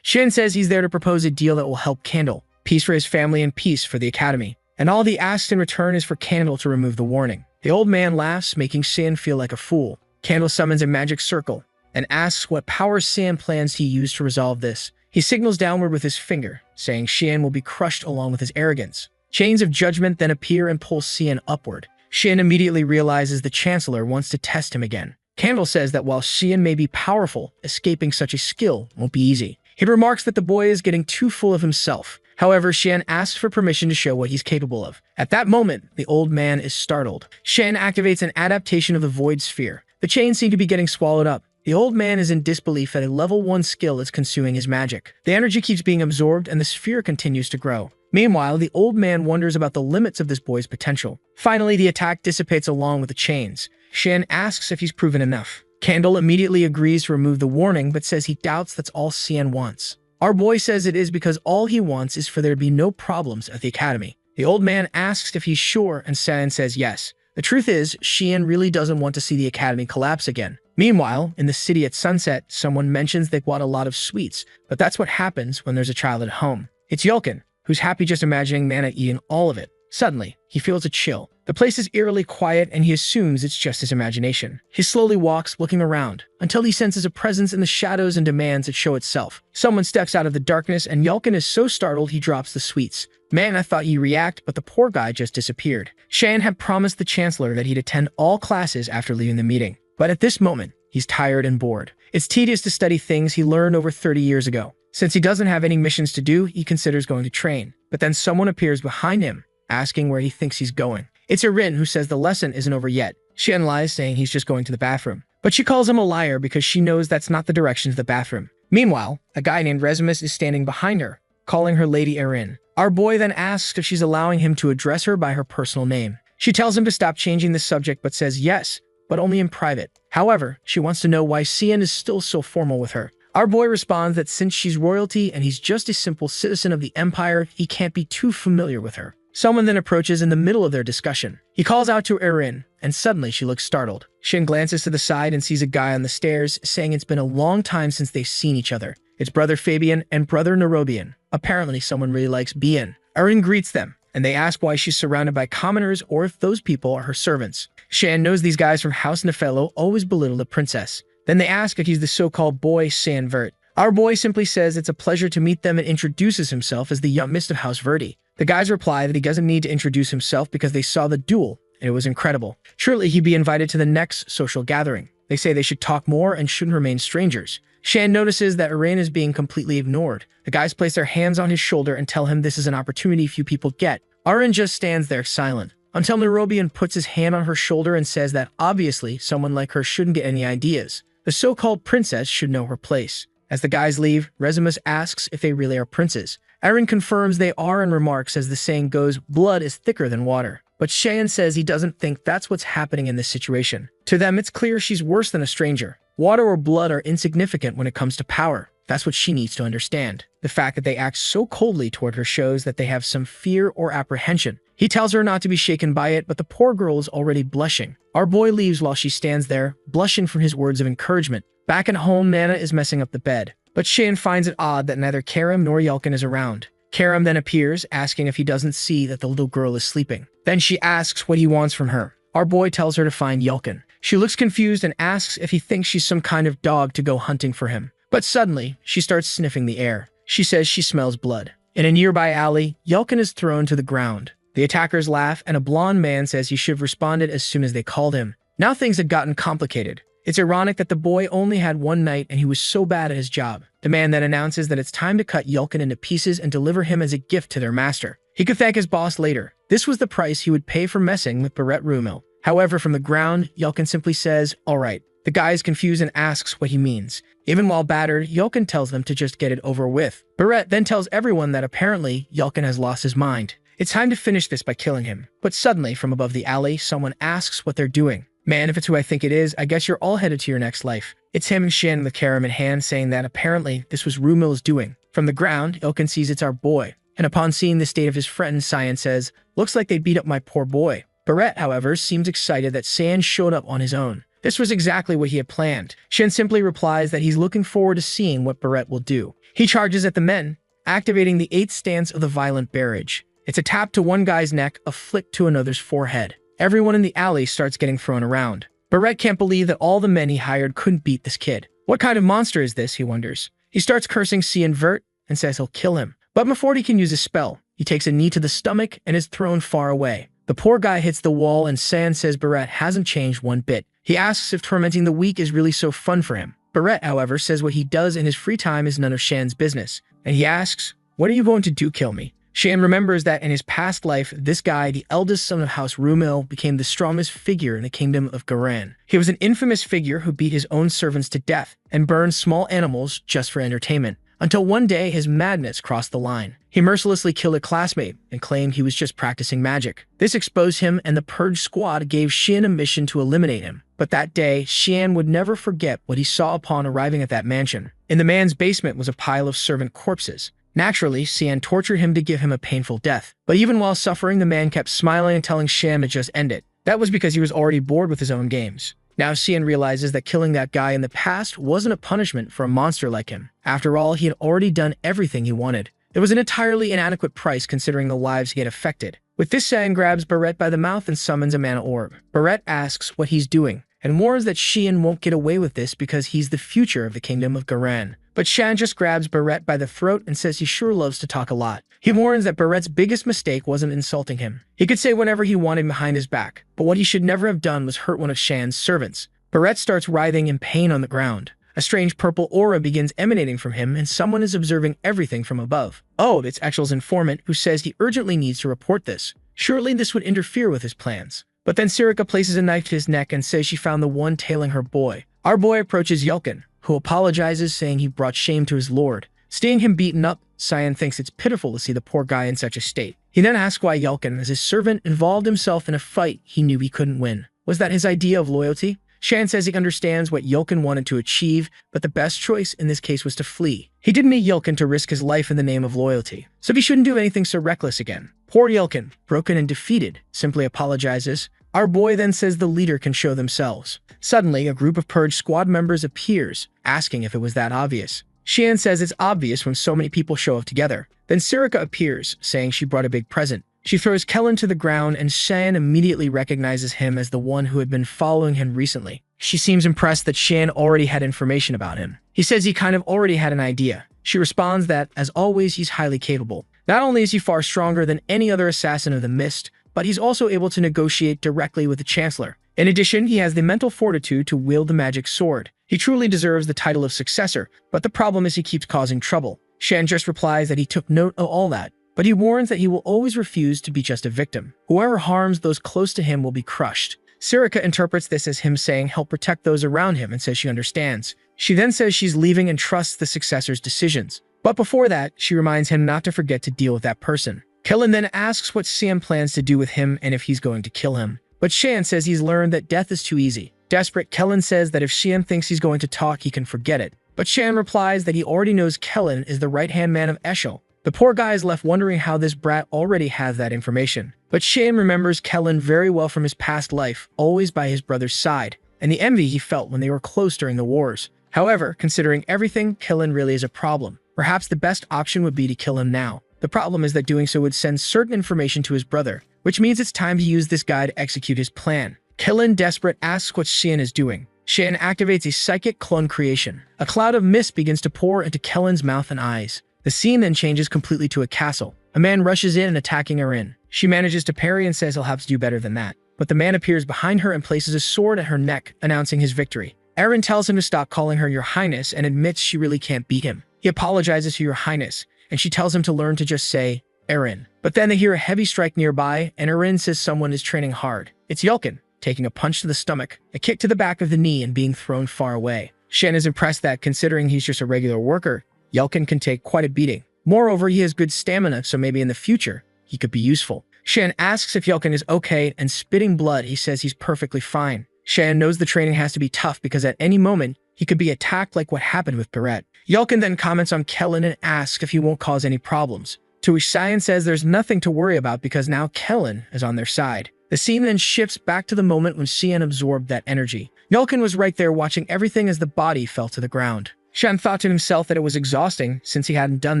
Shan says he's there to propose a deal that will help Candle, peace for his family and peace for the academy. And all he asks in return is for Candle to remove the warning. The old man laughs, making Shan feel like a fool. Candle summons a magic circle and asks what powers Shan plans to use to resolve this. He signals downward with his finger, saying Shan will be crushed along with his arrogance. Chains of judgment then appear and pull Shan upward. Shan immediately realizes the Chancellor wants to test him again. Candle says that while Shan may be powerful, escaping such a skill won't be easy. He remarks that the boy is getting too full of himself. However, Shan asks for permission to show what he's capable of. At that moment, the old man is startled. Shan activates an adaptation of the Void Sphere. The chains seem to be getting swallowed up. The old man is in disbelief that a level 1 skill is consuming his magic. The energy keeps being absorbed and the sphere continues to grow. Meanwhile, the old man wonders about the limits of this boy's potential. Finally, the attack dissipates along with the chains. Shan asks if he's proven enough. Candle immediately agrees to remove the warning, but says he doubts that's all Shan wants. Our boy says it is because all he wants is for there to be no problems at the academy. The old man asks if he's sure, and Shan says yes. The truth is, Shan really doesn't want to see the academy collapse again. Meanwhile, in the city at sunset, someone mentions they bought a lot of sweets, but that's what happens when there's a child at home. It's Yulkin, who's happy just imagining Mana eating all of it. Suddenly, he feels a chill. The place is eerily quiet and he assumes it's just his imagination. He slowly walks, looking around, until he senses a presence in the shadows and demands it show itself. Someone steps out of the darkness and Yulkin is so startled he drops the sweets. Man, I thought you'd react, but the poor guy just disappeared. Shan had promised the Chancellor that he'd attend all classes after leaving the meeting. But at this moment, he's tired and bored. It's tedious to study things he learned over 30 years ago. Since he doesn't have any missions to do, he considers going to train. But then someone appears behind him, asking where he thinks he's going. It's Erin, who says the lesson isn't over yet. Shan lies, saying he's just going to the bathroom. But she calls him a liar because she knows that's not the direction to the bathroom. Meanwhile, a guy named Resimus is standing behind her, calling her Lady Erin. Our boy then asks if she's allowing him to address her by her personal name. She tells him to stop changing the subject but says yes, but only in private. However, she wants to know why Cian is still so formal with her. Our boy responds that since she's royalty and he's just a simple citizen of the Empire, he can't be too familiar with her. Someone then approaches in the middle of their discussion. He calls out to Erin, and suddenly she looks startled. Shin glances to the side and sees a guy on the stairs, saying it's been a long time since they've seen each other. It's Brother Fabian and Brother Nerobian. Apparently someone really likes Bien. Erin greets them, and they ask why she's surrounded by commoners or if those people are her servants. Shan knows these guys from House Nefello always belittle the princess. Then they ask if he's the so-called boy San Vert. Our boy simply says it's a pleasure to meet them and introduces himself as the youngest of House Verdi. The guys reply that he doesn't need to introduce himself because they saw the duel, and it was incredible. Surely he'd be invited to the next social gathering. They say they should talk more and shouldn't remain strangers. Shan notices that Erin is being completely ignored. The guys place their hands on his shoulder and tell him this is an opportunity few people get. Erin just stands there silent, until Nerobian puts his hand on her shoulder and says that obviously someone like her shouldn't get any ideas. The so-called princess should know her place. As the guys leave, Resimus asks if they really are princes. Erin confirms they are and remarks, as the saying goes, blood is thicker than water. But Shan says he doesn't think that's what's happening in this situation. To them, it's clear she's worse than a stranger. Water or blood are insignificant when it comes to power. That's what she needs to understand. The fact that they act so coldly toward her shows that they have some fear or apprehension. He tells her not to be shaken by it, but the poor girl is already blushing. Our boy leaves while she stands there, blushing from his words of encouragement. Back at home, Nana is messing up the bed. But Shan finds it odd that neither Karam nor Yelkin is around. Karam then appears, asking if he doesn't see that the little girl is sleeping. Then she asks what he wants from her. Our boy tells her to find Yelkin. She looks confused and asks if he thinks she's some kind of dog to go hunting for him. But suddenly, she starts sniffing the air. She says she smells blood. In a nearby alley, Yelkin is thrown to the ground. The attackers laugh, and a blonde man says he should have responded as soon as they called him. Now things had gotten complicated. It's ironic that the boy only had one night and he was so bad at his job. The man then announces that it's time to cut Yelkin into pieces and deliver him as a gift to their master. He could thank his boss later. This was the price he would pay for messing with Barrett Rumil. However, from the ground, Yelkin simply says, "All right." The guy is confused and asks what he means. Even while battered, Yelkin tells them to just get it over with. Barrett then tells everyone that apparently Yelkin has lost his mind. It's time to finish this by killing him. But suddenly, from above the alley, someone asks what they're doing. "Man, if it's who I think it is, I guess you're all headed to your next life." It's him and Shin with Karam in hand, saying that apparently this was Rumil's doing. From the ground, Yelkin sees it's our boy. And upon seeing the state of his friend, Cyan says, "Looks like they beat up my poor boy." Barrett, however, seems excited that Sand showed up on his own. This was exactly what he had planned. Shin simply replies that he's looking forward to seeing what Barrett will do. He charges at the men, activating the 8th stance of the violent barrage. It's a tap to one guy's neck, a flick to another's forehead. Everyone in the alley starts getting thrown around. Barrett can't believe that all the men he hired couldn't beat this kid. What kind of monster is this, he wonders. He starts cursing Cyan Vert and says he'll kill him. But before he can use his spell, he takes a knee to the stomach and is thrown far away. The poor guy hits the wall and Sand says Barrett hasn't changed one bit. He asks if tormenting the weak is really so fun for him. Barrett, however, says what he does in his free time is none of Shan's business. And he asks, "What are you going to do, kill me?" Shan remembers that in his past life, this guy, the eldest son of House Rumil, became the strongest figure in the kingdom of Garan. He was an infamous figure who beat his own servants to death and burned small animals just for entertainment. Until one day, his madness crossed the line. He mercilessly killed a classmate and claimed he was just practicing magic. This exposed him, and the Purge Squad gave Shan a mission to eliminate him. But that day, Shan would never forget what he saw upon arriving at that mansion. In the man's basement was a pile of servant corpses. Naturally, Shan tortured him to give him a painful death. But even while suffering, the man kept smiling and telling Shan to just end it. That was because he was already bored with his own games. Now Shan realizes that killing that guy in the past wasn't a punishment for a monster like him. After all, he had already done everything he wanted. It was an entirely inadequate price considering the lives he had affected. With this, Shan grabs Barrett by the mouth and summons a mana orb. Barrett asks what he's doing, and warns that Shan won't get away with this because he's the future of the kingdom of Garan. But Shan just grabs Barrett by the throat and says he sure loves to talk a lot. He warns that Barrett's biggest mistake wasn't insulting him. He could say whatever he wanted behind his back, but what he should never have done was hurt one of Shan's servants. Barrett starts writhing in pain on the ground. A strange purple aura begins emanating from him, and someone is observing everything from above. Oh, it's Exhal's informant, who says he urgently needs to report this. Surely this would interfere with his plans. But then Sirika places a knife to his neck and says she found the one tailing her boy. Our boy approaches Yelkin, who apologizes, saying he brought shame to his lord. Seeing him beaten up, Cyan thinks it's pitiful to see the poor guy in such a state. He then asks why Yelkin, as his servant, involved himself in a fight he knew he couldn't win. Was that his idea of loyalty? Shan says he understands what Yelkin wanted to achieve, but the best choice in this case was to flee. He didn't need Yelkin to risk his life in the name of loyalty, so he shouldn't do anything so reckless again. Poor Yelkin, broken and defeated, simply apologizes. Our boy then says the leader can show themselves. Suddenly, a group of Purge Squad members appears, asking if it was that obvious. Shan says it's obvious when so many people show up together. Then Sirika appears, saying she brought a big present. She throws Kellen to the ground, and Shan immediately recognizes him as the one who had been following him recently. She seems impressed that Shan already had information about him. He says he kind of already had an idea. She responds that, as always, he's highly capable. Not only is he far stronger than any other assassin of the Mist, but he's also able to negotiate directly with the Chancellor. In addition, he has the mental fortitude to wield the magic sword. He truly deserves the title of successor, but the problem is he keeps causing trouble. Shan just replies that he took note of all that, but he warns that he will always refuse to be just a victim. Whoever harms those close to him will be crushed. Sirika interprets this as him saying help protect those around him and says she understands. She then says she's leaving and trusts the successor's decisions. But before that, she reminds him not to forget to deal with that person. Kellen then asks what Sam plans to do with him and if he's going to kill him. But Shan says he's learned that death is too easy. Desperate, Kellen says that if Shan thinks he's going to talk, he can forget it. But Shan replies that he already knows Kellen is the right-hand man of Eshel. The poor guy is left wondering how this brat already has that information. But Shan remembers Kellen very well from his past life, always by his brother's side, and the envy he felt when they were close during the wars. However, considering everything, Kellen really is a problem. Perhaps the best option would be to kill him now. The problem is that doing so would send certain information to his brother, which means it's time to use this guy to execute his plan. Kellen, desperate, asks what Shan is doing. Shan activates a psychic clone creation. A cloud of mist begins to pour into Kellen's mouth and eyes. The scene then changes completely to a castle. A man rushes in and attacking her in. She manages to parry and says he'll have to do better than that. But the man appears behind her and places a sword at her neck, announcing his victory. Eren tells him to stop calling her Your Highness and admits she really can't beat him. He apologizes to Your Highness, and she tells him to learn to just say, Erin. But then they hear a heavy strike nearby, and Erin says someone is training hard. It's Yelkin, taking a punch to the stomach, a kick to the back of the knee, and being thrown far away. Shan is impressed that, considering he's just a regular worker, Yelkin can take quite a beating. Moreover, he has good stamina, so maybe in the future, he could be useful. Shan asks if Yelkin is okay, and spitting blood, he says he's perfectly fine. Shan knows the training has to be tough because at any moment, he could be attacked like what happened with Barrett. Yelkin then comments on Kellen and asks if he won't cause any problems, to which Cyan says there's nothing to worry about because now Kellen is on their side. The scene then shifts back to the moment when Cyan absorbed that energy. Yelkin was right there watching everything as the body fell to the ground. Shan thought to himself that it was exhausting since he hadn't done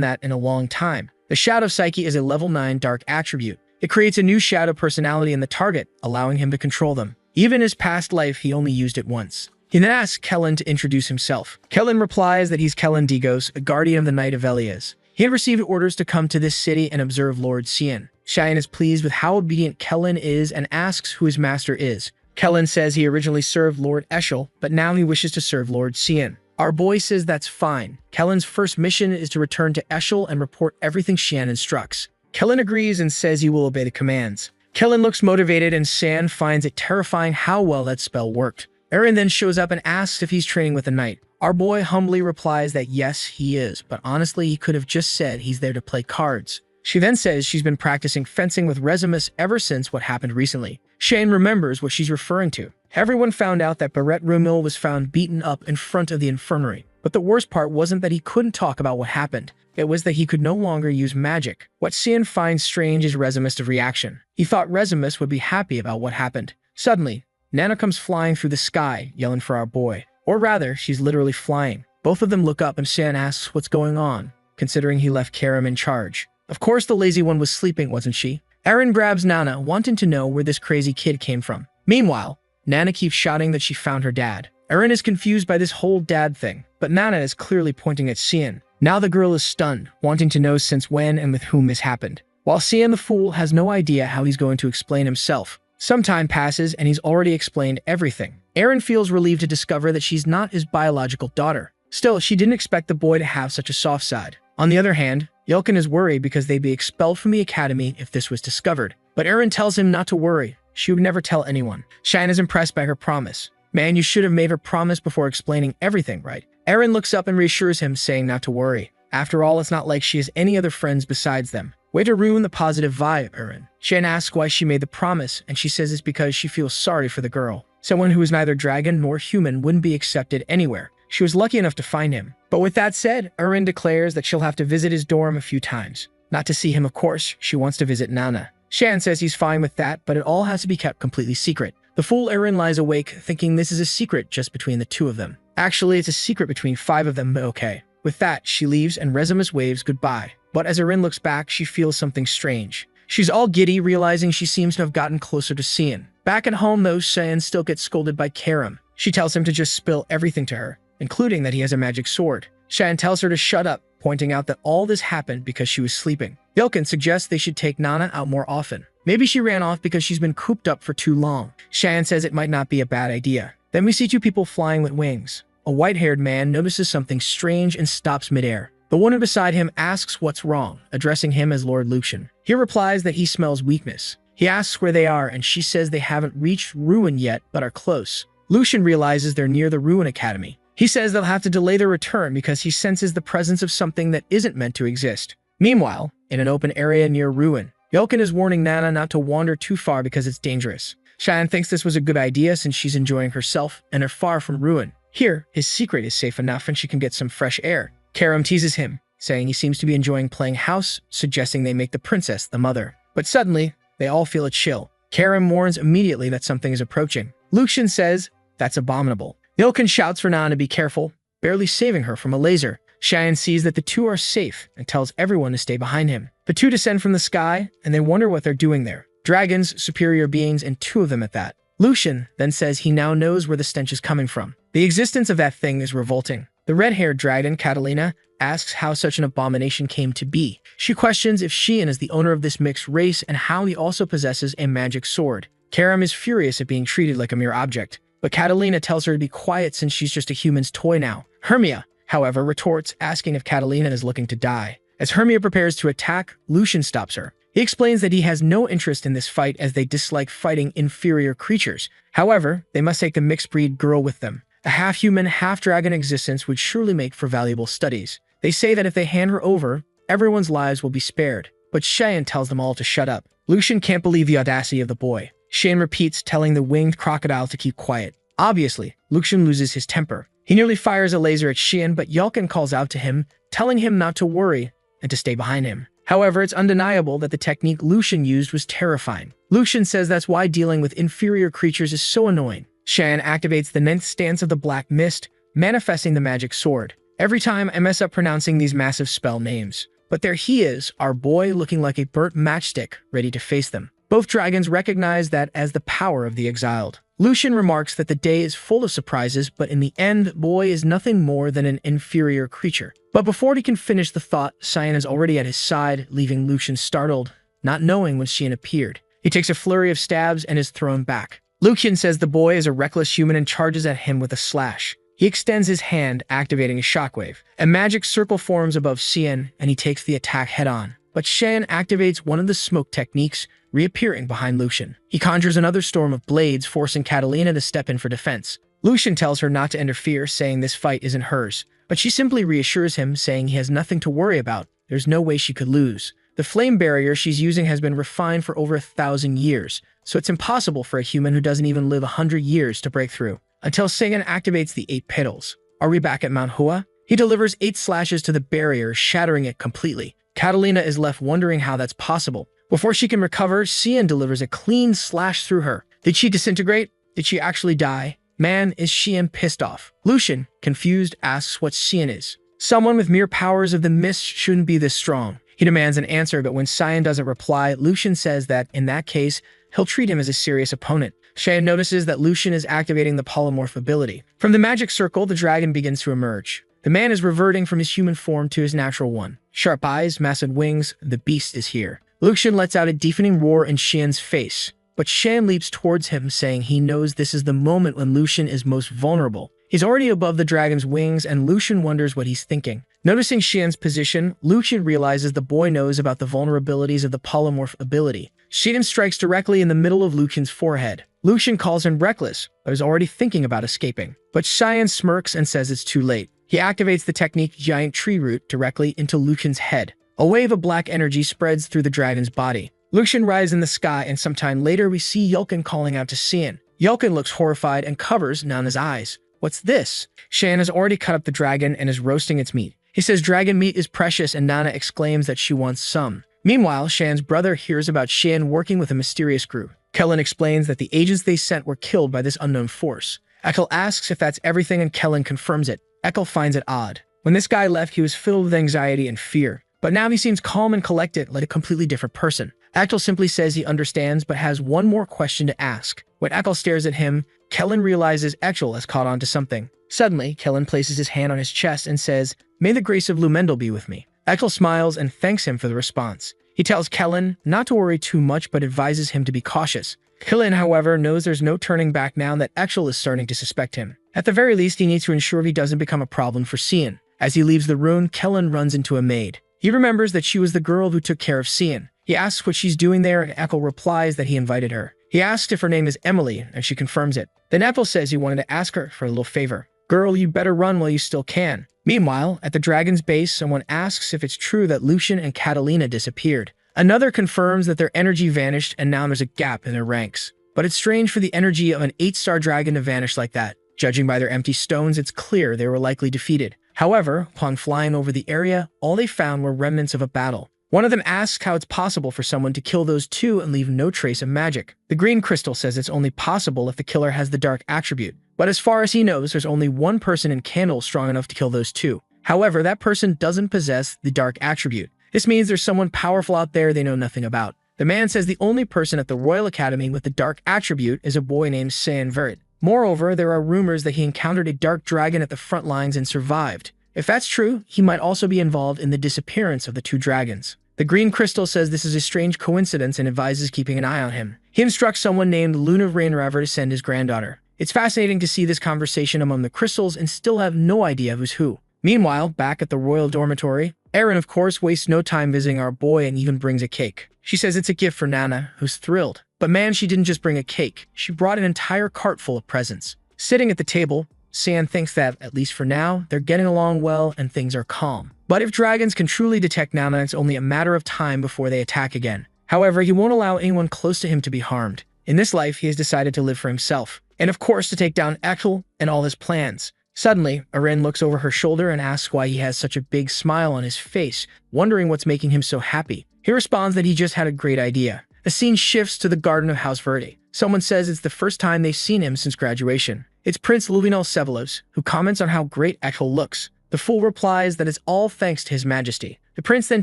that in a long time. The Shadow Psyche is a level 9 dark attribute. It creates a new shadow personality in the target, allowing him to control them. Even in his past life, he only used it once. He then asks Kellen to introduce himself. Kellen replies that he's Kellen Digos, a guardian of the Knight of Elias. He had received orders to come to this city and observe Lord Cyan. Cyan is pleased with how obedient Kellen is and asks who his master is. Kellen says he originally served Lord Eshel, but now he wishes to serve Lord Cyan. Our boy says that's fine. Kellen's first mission is to return to Eshel and report everything Cyan instructs. Kellen agrees and says he will obey the commands. Kellen looks motivated and Cyan finds it terrifying how well that spell worked. Erin then shows up and asks if he's training with the knight. Our boy humbly replies that yes, he is, but honestly he could have just said he's there to play cards. She then says she's been practicing fencing with Resimus ever since what happened recently. Shane remembers what she's referring to. Everyone found out that Barrett Rumil was found beaten up in front of the infirmary. But the worst part wasn't that he couldn't talk about what happened. It was that he could no longer use magic. What Cyan finds strange is Resimus' reaction. He thought Resimus would be happy about what happened. Suddenly, Nana comes flying through the sky, yelling for our boy. Or rather, she's literally flying. Both of them look up and Cyan asks what's going on, considering he left Karam in charge. Of course the lazy one was sleeping, wasn't she? Erin grabs Nana, wanting to know where this crazy kid came from. Meanwhile, Nana keeps shouting that she found her dad. Erin is confused by this whole dad thing, but Nana is clearly pointing at Cyan. Now the girl is stunned, wanting to know since when and with whom this happened. While Cyan the fool has no idea how he's going to explain himself. Some time passes and he's already explained everything. Erin feels relieved to discover that she's not his biological daughter. Still, she didn't expect the boy to have such a soft side. On the other hand, Yelkin is worried because they'd be expelled from the academy if this was discovered. But Erin tells him not to worry. She would never tell anyone. Shine is impressed by her promise. Man, you should have made her promise before explaining everything, right? Erin looks up and reassures him, saying not to worry. After all, it's not like she has any other friends besides them. Way to ruin the positive vibe, Erin. Shan asks why she made the promise, and she says it's because she feels sorry for the girl. Someone who is neither dragon nor human wouldn't be accepted anywhere. She was lucky enough to find him. But with that said, Erin declares that she'll have to visit his dorm a few times. Not to see him, of course. She wants to visit Nana. Shan says he's fine with that, but it all has to be kept completely secret. The fool Erin lies awake, thinking this is a secret just between the two of them. Actually, it's a secret between 5 of them, but okay. With that, she leaves and Resimus waves goodbye. But as Erin looks back, she feels something strange. She's all giddy, realizing she seems to have gotten closer to Cyan. Back at home, though, Cyan still gets scolded by Karam. She tells him to just spill everything to her, including that he has a magic sword. Cyan tells her to shut up, pointing out that all this happened because she was sleeping. Yelkin suggests they should take Nana out more often. Maybe she ran off because she's been cooped up for too long. Cyan says it might not be a bad idea. Then we see 2 people flying with wings. A white-haired man notices something strange and stops midair. The woman beside him asks what's wrong, addressing him as Lord Lucian. He replies that he smells weakness. He asks where they are, and she says they haven't reached Ruin yet, but are close. Lucian realizes they're near the Ruin Academy. He says they'll have to delay their return because he senses the presence of something that isn't meant to exist. Meanwhile, in an open area near Ruin, Yelkin is warning Nana not to wander too far because it's dangerous. Cheyenne thinks this was a good idea since she's enjoying herself and are far from Ruin. Here, his secret is safe enough and she can get some fresh air. Karam teases him, saying he seems to be enjoying playing house, suggesting they make the princess the mother. But suddenly, they all feel a chill. Karam warns immediately that something is approaching. Lucian says, that's abominable. Yelkin shouts for Nana to be careful, barely saving her from a laser. Cheyenne sees that the 2 are safe and tells everyone to stay behind him. The 2 descend from the sky, and they wonder what they're doing there. Dragons, superior beings, and 2 of them at that. Lucian then says he now knows where the stench is coming from. The existence of that thing is revolting. The red-haired dragon, Catalina, asks how such an abomination came to be. She questions if Sheehan is the owner of this mixed race and how he also possesses a magic sword. Karam is furious at being treated like a mere object, but Catalina tells her to be quiet since she's just a human's toy now. Hermia, however, retorts, asking if Catalina is looking to die. As Hermia prepares to attack, Lucian stops her. He explains that he has no interest in this fight as they dislike fighting inferior creatures. However, they must take the mixed breed girl with them. A half-human, half-dragon existence would surely make for valuable studies. They say that if they hand her over, everyone's lives will be spared. But Cheyenne tells them all to shut up. Lucian can't believe the audacity of the boy. Cheyenne repeats, telling the winged crocodile to keep quiet. Obviously, Lucian loses his temper. He nearly fires a laser at Cheyenne, but Yelkin calls out to him, telling him not to worry and to stay behind him. However, it's undeniable that the technique Lucian used was terrifying. Lucian says that's why dealing with inferior creatures is so annoying. Cheyenne activates the 9th stance of the Black Mist, manifesting the magic sword. Every time I mess up pronouncing these massive spell names. But there he is, our boy looking like a burnt matchstick, ready to face them. Both dragons recognize that as the power of the exiled. Lucian remarks that the day is full of surprises, but in the end, boy is nothing more than an inferior creature. But before he can finish the thought, Cheyenne is already at his side, leaving Lucian startled, not knowing when Cheyenne appeared. He takes a flurry of stabs and is thrown back. Lucian says the boy is a reckless human and charges at him with a slash. He extends his hand, activating a shockwave. A magic circle forms above Cheyenne, and he takes the attack head-on. But Cheyenne activates one of the smoke techniques, reappearing behind Lucian. He conjures another storm of blades, forcing Catalina to step in for defense. Lucian tells her not to interfere, saying this fight isn't hers. But she simply reassures him, saying he has nothing to worry about. There's no way she could lose. The flame barrier she's using has been refined for over 1,000 years, so it's impossible for a human who doesn't even live 100 years to break through. Until Sagan activates the 8 petals. Are we back at Manhwa? He delivers 8 slashes to the barrier, shattering it completely. Catalina is left wondering how that's possible. Before she can recover, Cheyenne delivers a clean slash through her. Did she disintegrate? Did she actually die? Man, is Cheyenne pissed off. Lucian, confused, asks what Cheyenne is. Someone with mere powers of the mist shouldn't be this strong. He demands an answer, but when Cheyenne doesn't reply, Lucian says that, in that case, he'll treat him as a serious opponent. Cheyenne notices that Lucian is activating the polymorph ability. From the magic circle, the dragon begins to emerge. The man is reverting from his human form to his natural one. Sharp eyes, massive wings, the beast is here. Lucian lets out a deafening roar in Cheyenne's face, but Cheyenne leaps towards him, saying he knows this is the moment when Lucian is most vulnerable. He's already above the dragon's wings, and Lucian wonders what he's thinking. Noticing Cheyenne's position, Lucian realizes the boy knows about the vulnerabilities of the polymorph ability. Cheyenne strikes directly in the middle of Lucian's forehead. Lucian calls him reckless, but is already thinking about escaping. But Cheyenne smirks and says it's too late. He activates the technique Giant Tree Root directly into Lucian's head. A wave of black energy spreads through the dragon's body. Lucian rises in the sky, and sometime later we see Yelkin calling out to Cheyenne. Yelkin looks horrified and covers Nana's eyes. What's this? Cheyenne has already cut up the dragon and is roasting its meat. He says dragon meat is precious, and Nana exclaims that she wants some. Meanwhile, Cheyenne's brother hears about Cheyenne working with a mysterious group. Kellen explains that the agents they sent were killed by this unknown force. Ekel asks if that's everything, and Kellen confirms it. Ekel finds it odd. When this guy left, he was filled with anxiety and fear. But now he seems calm and collected, like a completely different person. Ekel simply says he understands, but has one more question to ask. When Ekel stares at him, Kellen realizes Ekel has caught on to something. Suddenly, Kellen places his hand on his chest and says, "May the grace of Lumendel be with me." Ekel smiles and thanks him for the response. He tells Kellen not to worry too much, but advises him to be cautious. Kellen, however, knows there's no turning back now that Ekel is starting to suspect him. At the very least, he needs to ensure he doesn't become a problem for Cheyenne. As he leaves the room, Kellen runs into a maid. He remembers that she was the girl who took care of Cheyenne. He asks what she's doing there, and Ekel replies that he invited her. He asks if her name is Emily, and she confirms it. Then Ekel says he wanted to ask her for a little favor. "Girl, you better run while you still can." Meanwhile, at the dragon's base, someone asks if it's true that Lucian and Catalina disappeared. Another confirms that their energy vanished, and now there's a gap in their ranks. But it's strange for the energy of an 8-star dragon to vanish like that. Judging by their empty stones, it's clear they were likely defeated. However, upon flying over the area, all they found were remnants of a battle. One of them asks how it's possible for someone to kill those two and leave no trace of magic. The green crystal says it's only possible if the killer has the dark attribute. But as far as he knows, there's only one person in Candle strong enough to kill those two. However, that person doesn't possess the dark attribute. This means there's someone powerful out there they know nothing about. The man says the only person at the Royal Academy with the dark attribute is a boy named Sayan Vert. Moreover, there are rumors that he encountered a dark dragon at the front lines and survived. If that's true, he might also be involved in the disappearance of the two dragons. The green crystal says this is a strange coincidence and advises keeping an eye on him. He instructs someone named Luna Rainraver to send his granddaughter. It's fascinating to see this conversation among the crystals and still have no idea who's who. Meanwhile, back at the royal dormitory, Erin, of course, wastes no time visiting our boy and even brings a cake. She says it's a gift for Nana, who's thrilled. But man, she didn't just bring a cake. She brought an entire cart full of presents. Sitting at the table, San thinks that, at least for now, they're getting along well and things are calm. But if dragons can truly detect Nana, it's only a matter of time before they attack again. However, he won't allow anyone close to him to be harmed. In this life, he has decided to live for himself, and of course to take down Echel and all his plans. Suddenly, Erin looks over her shoulder and asks why he has such a big smile on his face, wondering what's making him so happy. He responds that he just had a great idea. The scene shifts to the garden of House Verde. Someone says it's the first time they've seen him since graduation. It's Prince Luvinol Sevelos, who comments on how great Echel looks. The fool replies that it's all thanks to his majesty. The prince then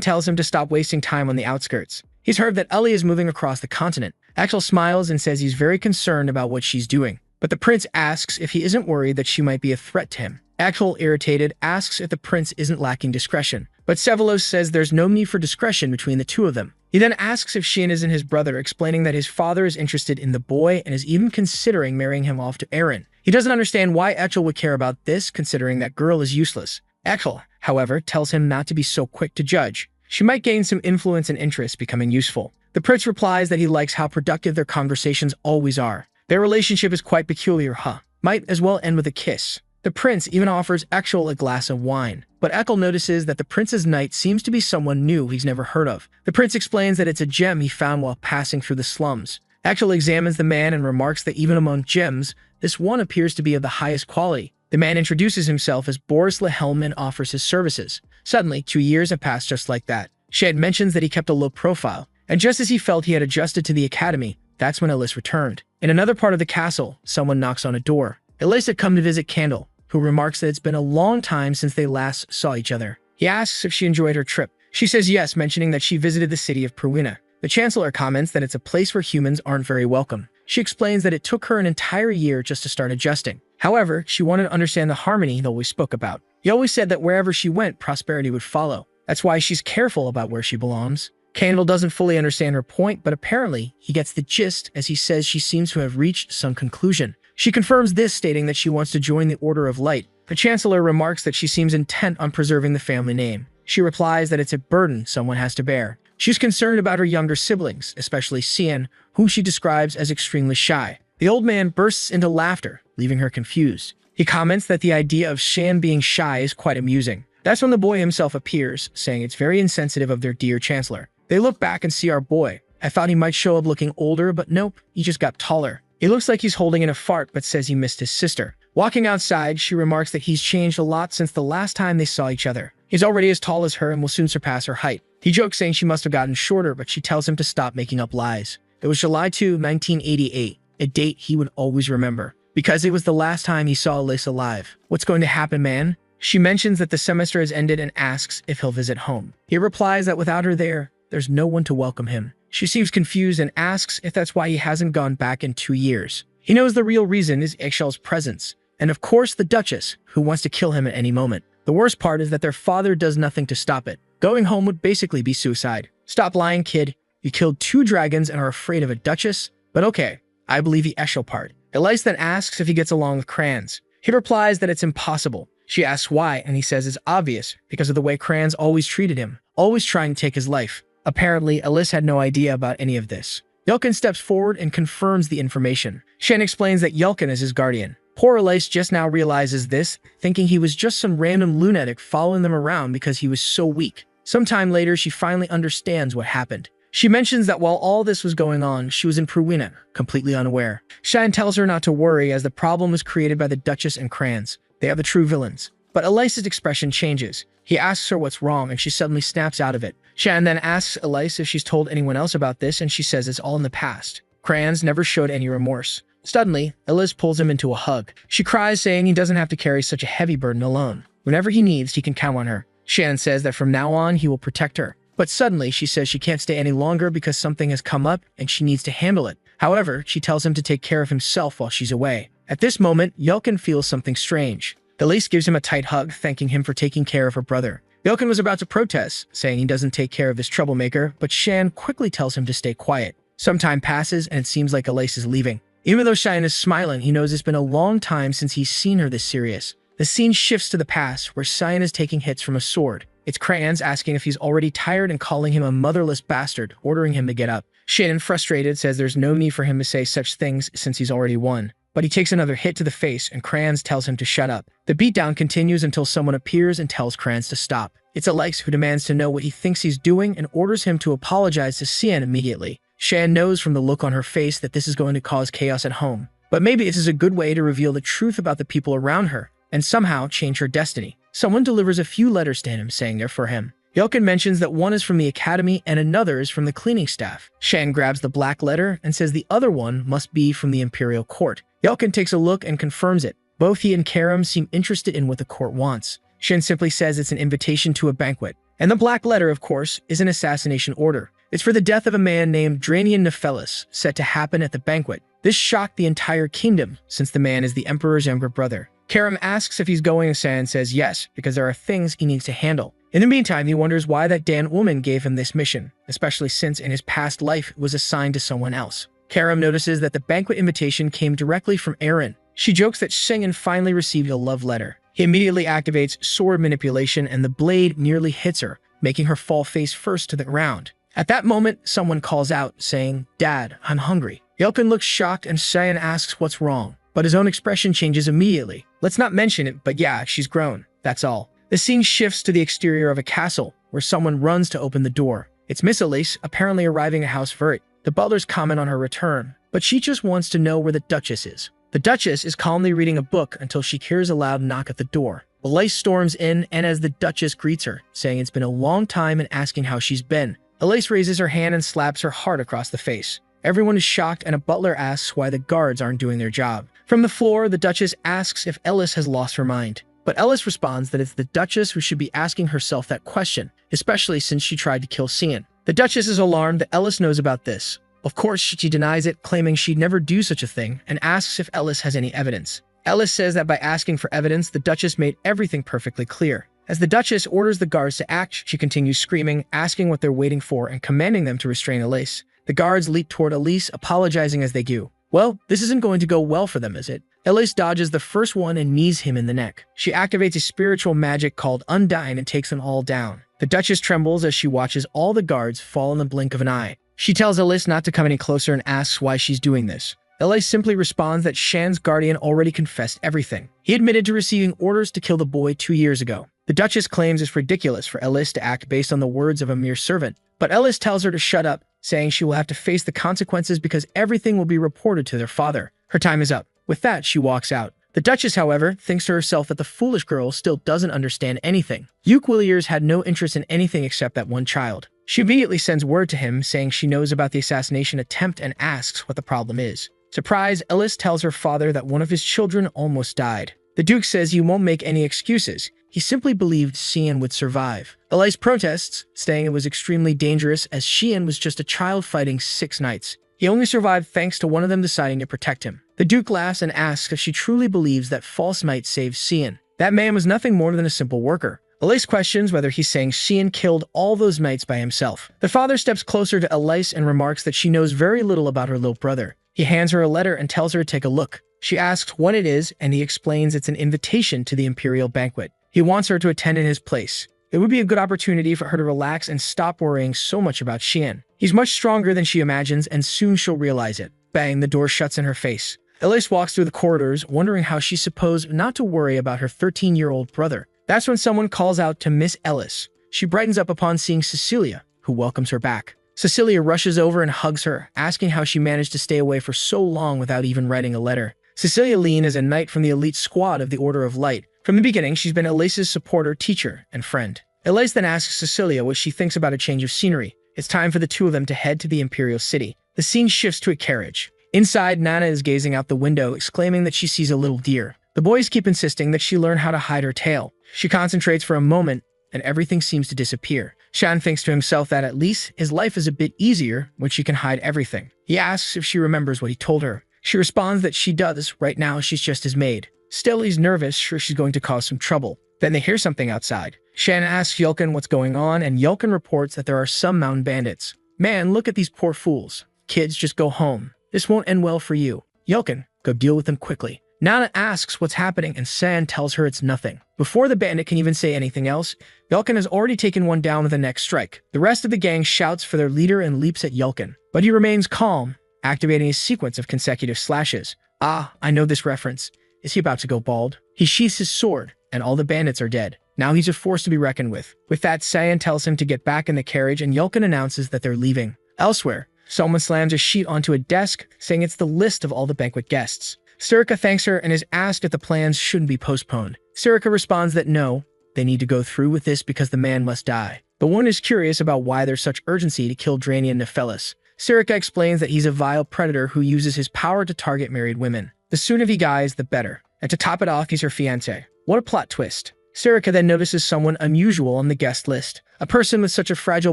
tells him to stop wasting time on the outskirts. He's heard that Ellie is moving across the continent. Echel smiles and says he's very concerned about what she's doing. But the prince asks if he isn't worried that she might be a threat to him. Echel, irritated, asks if the prince isn't lacking discretion. But Sevelos says there's no need for discretion between the two of them. He then asks if Shein isn't his brother, explaining that his father is interested in the boy and is even considering marrying him off to Erin. He doesn't understand why Echel would care about this, considering that girl is useless. Echel, however, tells him not to be so quick to judge. She might gain some influence and interest, becoming useful. The prince replies that he likes how productive their conversations always are. Their relationship is quite peculiar, huh? Might as well end with a kiss. The prince even offers Echel a glass of wine. But Echel notices that the prince's knight seems to be someone new he's never heard of. The prince explains that it's a gem he found while passing through the slums. Echel examines the man and remarks that even among gems, this one appears to be of the highest quality. The man introduces himself as Boris Lehelm and offers his services. Suddenly, 2 years have passed just like that. Shed mentions that he kept a low profile, and just as he felt he had adjusted to the academy, that's when Elise returned. In another part of the castle, someone knocks on a door. Elise had come to visit Candle, who remarks that it's been a long time since they last saw each other. He asks if she enjoyed her trip. She says yes, mentioning that she visited the city of Pruina. The Chancellor comments that it's a place where humans aren't very welcome. She explains that it took her an entire year just to start adjusting. However, she wanted to understand the harmony they always spoke about. He always said that wherever she went, prosperity would follow. That's why she's careful about where she belongs. Candle doesn't fully understand her point, but apparently he gets the gist as he says she seems to have reached some conclusion. She confirms this, stating that she wants to join the Order of Light. The Chancellor remarks that she seems intent on preserving the family name. She replies that it's a burden someone has to bear. She's concerned about her younger siblings, especially Cian, whom she describes as extremely shy. The old man bursts into laughter, leaving her confused. He comments that the idea of Shan being shy is quite amusing. That's when the boy himself appears, saying it's very insensitive of their dear Chancellor. They look back and see our boy. I thought he might show up looking older, but nope, he just got taller. He looks like he's holding in a fart, but says he missed his sister. Walking outside, she remarks that he's changed a lot since the last time they saw each other. He's already as tall as her and will soon surpass her height. He jokes, saying she must have gotten shorter, but she tells him to stop making up lies. It was July 2, 1988, a date he would always remember, because it was the last time he saw Elise alive. What's going to happen, man? She mentions that the semester has ended and asks if he'll visit home. He replies that without her there, there's no one to welcome him. She seems confused and asks if that's why he hasn't gone back in 2 years. He knows the real reason is Echel's presence, and of course the Duchess, who wants to kill him at any moment. The worst part is that their father does nothing to stop it. Going home would basically be suicide. Stop lying, kid. You killed 2 dragons and are afraid of a Duchess? But okay, I believe the Echel part. Elise then asks if he gets along with Crans. He replies that it's impossible. She asks why, and he says it's obvious, because of the way Crans always treated him, always trying to take his life. Apparently, Elise had no idea about any of this. Yelkin steps forward and confirms the information. Shen explains that Yelkin is his guardian. Poor Elise just now realizes this, thinking he was just some random lunatic following them around because he was so weak. Sometime later, she finally understands what happened. She mentions that while all this was going on, she was in Pruina, completely unaware. Shan tells her not to worry as the problem was created by the Duchess and Crans. They are the true villains. But Elise's expression changes. He asks her what's wrong and she suddenly snaps out of it. Shan then asks Elise if she's told anyone else about this and she says it's all in the past. Crans never showed any remorse. Suddenly, Elise pulls him into a hug. She cries, saying he doesn't have to carry such a heavy burden alone. Whenever he needs, he can count on her. Shan says that from now on, he will protect her. But suddenly, she says she can't stay any longer because something has come up and she needs to handle it. However, she tells him to take care of himself while she's away. At this moment, Yelkin feels something strange. Elise gives him a tight hug, thanking him for taking care of her brother. Yelkin was about to protest, saying he doesn't take care of this troublemaker, but Shan quickly tells him to stay quiet. Some time passes and it seems like Elise is leaving. Even though Shan is smiling, he knows it's been a long time since he's seen her this serious. The scene shifts to the past, where Cyan is taking hits from a sword. It's Crayons asking if he's already tired and calling him a motherless bastard, ordering him to get up. Shannon, frustrated, says there's no need for him to say such things since he's already won. But he takes another hit to the face and Crayons tells him to shut up. The beatdown continues until someone appears and tells Crayons to stop. It's Elise who demands to know what he thinks he's doing and orders him to apologize to Cian immediately. Shan knows from the look on her face that this is going to cause chaos at home. But maybe this is a good way to reveal the truth about the people around her and somehow change her destiny. Someone delivers a few letters to him saying they're for him. Yelkin mentions that one is from the academy and another is from the cleaning staff. Shan grabs the black letter and says the other one must be from the imperial court. Yelkin takes a look and confirms it. Both he and Karam seem interested in what the court wants. Shan simply says it's an invitation to a banquet. And the black letter, of course, is an assassination order. It's for the death of a man named Dranian Nephelis, set to happen at the banquet. This shocked the entire kingdom, since the man is the emperor's younger brother. Karam asks if he's going, and Shan says yes, because there are things he needs to handle. In the meantime, he wonders why that damn woman gave him this mission, especially since in his past life it was assigned to someone else. Karam notices that the banquet invitation came directly from Aaron. She jokes that Shengen finally received a love letter. He immediately activates sword manipulation and the blade nearly hits her, making her fall face first to the ground. At that moment, someone calls out, saying, "Dad, I'm hungry." Yelkin looks shocked and Shan asks what's wrong, but his own expression changes immediately. Let's not mention it, but yeah, she's grown. That's all. The scene shifts to the exterior of a castle, where someone runs to open the door. It's Miss Elise, apparently arriving at House Vert. The butlers comment on her return, but she just wants to know where the Duchess is. The Duchess is calmly reading a book until she hears a loud knock at the door. Elise storms in, and as the Duchess greets her, saying it's been a long time and asking how she's been. Elise raises her hand and slaps her hard across the face. Everyone is shocked, and a butler asks why the guards aren't doing their job. From the floor, the Duchess asks if Ellis has lost her mind. But Ellis responds that it's the Duchess who should be asking herself that question, especially since she tried to kill Cian. The Duchess is alarmed that Ellis knows about this. Of course, she denies it, claiming she'd never do such a thing, and asks if Ellis has any evidence. Ellis says that by asking for evidence, the Duchess made everything perfectly clear. As the Duchess orders the guards to act, she continues screaming, asking what they're waiting for, and commanding them to restrain Elise. The guards leap toward Elise, apologizing as they go. Well, this isn't going to go well for them, is it? Elise dodges the first one and knees him in the neck. She activates a spiritual magic called Undyne and takes them all down. The Duchess trembles as she watches all the guards fall in the blink of an eye. She tells Elise not to come any closer and asks why she's doing this. Elise simply responds that Shan's guardian already confessed everything. He admitted to receiving orders to kill the boy 2 years ago. The Duchess claims it's ridiculous for Elise to act based on the words of a mere servant, but Elise tells her to shut up, saying she will have to face the consequences because everything will be reported to their father. Her time is up. With that, she walks out. The Duchess, however, thinks to herself that the foolish girl still doesn't understand anything. Uke Williers had no interest in anything except that one child. She immediately sends word to him, saying she knows about the assassination attempt and asks what the problem is. Surprised, Ellis tells her father that one of his children almost died. The Duke says he won't make any excuses. He simply believed Cian would survive. Elise protests, saying it was extremely dangerous as Cian was just a child fighting 6 knights. He only survived thanks to one of them deciding to protect him. The Duke laughs and asks if she truly believes that false knight saved Cian. That man was nothing more than a simple worker. Elise questions whether he's saying Cian killed all those knights by himself. The father steps closer to Elise and remarks that she knows very little about her little brother. He hands her a letter and tells her to take a look. She asks what it is, and he explains it's an invitation to the imperial banquet. He wants her to attend in his place. It would be a good opportunity for her to relax and stop worrying so much about Cian. He's much stronger than she imagines, and soon she'll realize it. Bang, the door shuts in her face. Elise walks through the corridors, wondering how she's supposed not to worry about her 13-year-old brother. That's when someone calls out to Miss Ellis. She brightens up upon seeing Cecilia, who welcomes her back. Cecilia rushes over and hugs her, asking how she managed to stay away for so long without even writing a letter. Cecilia Lean is a knight from the elite squad of the Order of Light. From the beginning, she's been Elise's supporter, teacher, and friend. Elise then asks Cecilia what she thinks about a change of scenery. It's time for the two of them to head to the Imperial City. The scene shifts to a carriage. Inside, Nana is gazing out the window, exclaiming that she sees a little deer. The boys keep insisting that she learn how to hide her tail. She concentrates for a moment, and everything seems to disappear. Shan thinks to himself that at least his life is a bit easier when she can hide everything. He asks if she remembers what he told her. She responds that she does. Right now, she's just his maid. Still, he's nervous, sure she's going to cause some trouble. Then they hear something outside. Shan asks Yelkin what's going on, and Yelkin reports that there are some mountain bandits. Man, look at these poor fools. Kids, just go home. This won't end well for you. Yelkin, go deal with them quickly. Nana asks what's happening and San tells her it's nothing. Before the bandit can even say anything else, Yulkin has already taken one down with a neck strike. The rest of the gang shouts for their leader and leaps at Yulkin, but he remains calm, activating a sequence of consecutive slashes. Ah, I know this reference. Is he about to go bald? He sheaths his sword, and all the bandits are dead. Now he's a force to be reckoned with. With that, Cyan tells him to get back in the carriage and Yulkin announces that they're leaving. Elsewhere, someone slams a sheet onto a desk, saying it's the list of all the banquet guests. Sirika thanks her and is asked if the plans shouldn't be postponed. Sirika responds that no, they need to go through with this because the man must die. The woman is curious about why there's such urgency to kill Drania Nephelis. Sirika explains that he's a vile predator who uses his power to target married women. The sooner he dies, the better. And to top it off, he's her fiancé. What a plot twist. Sirika then notices someone unusual on the guest list. A person with such a fragile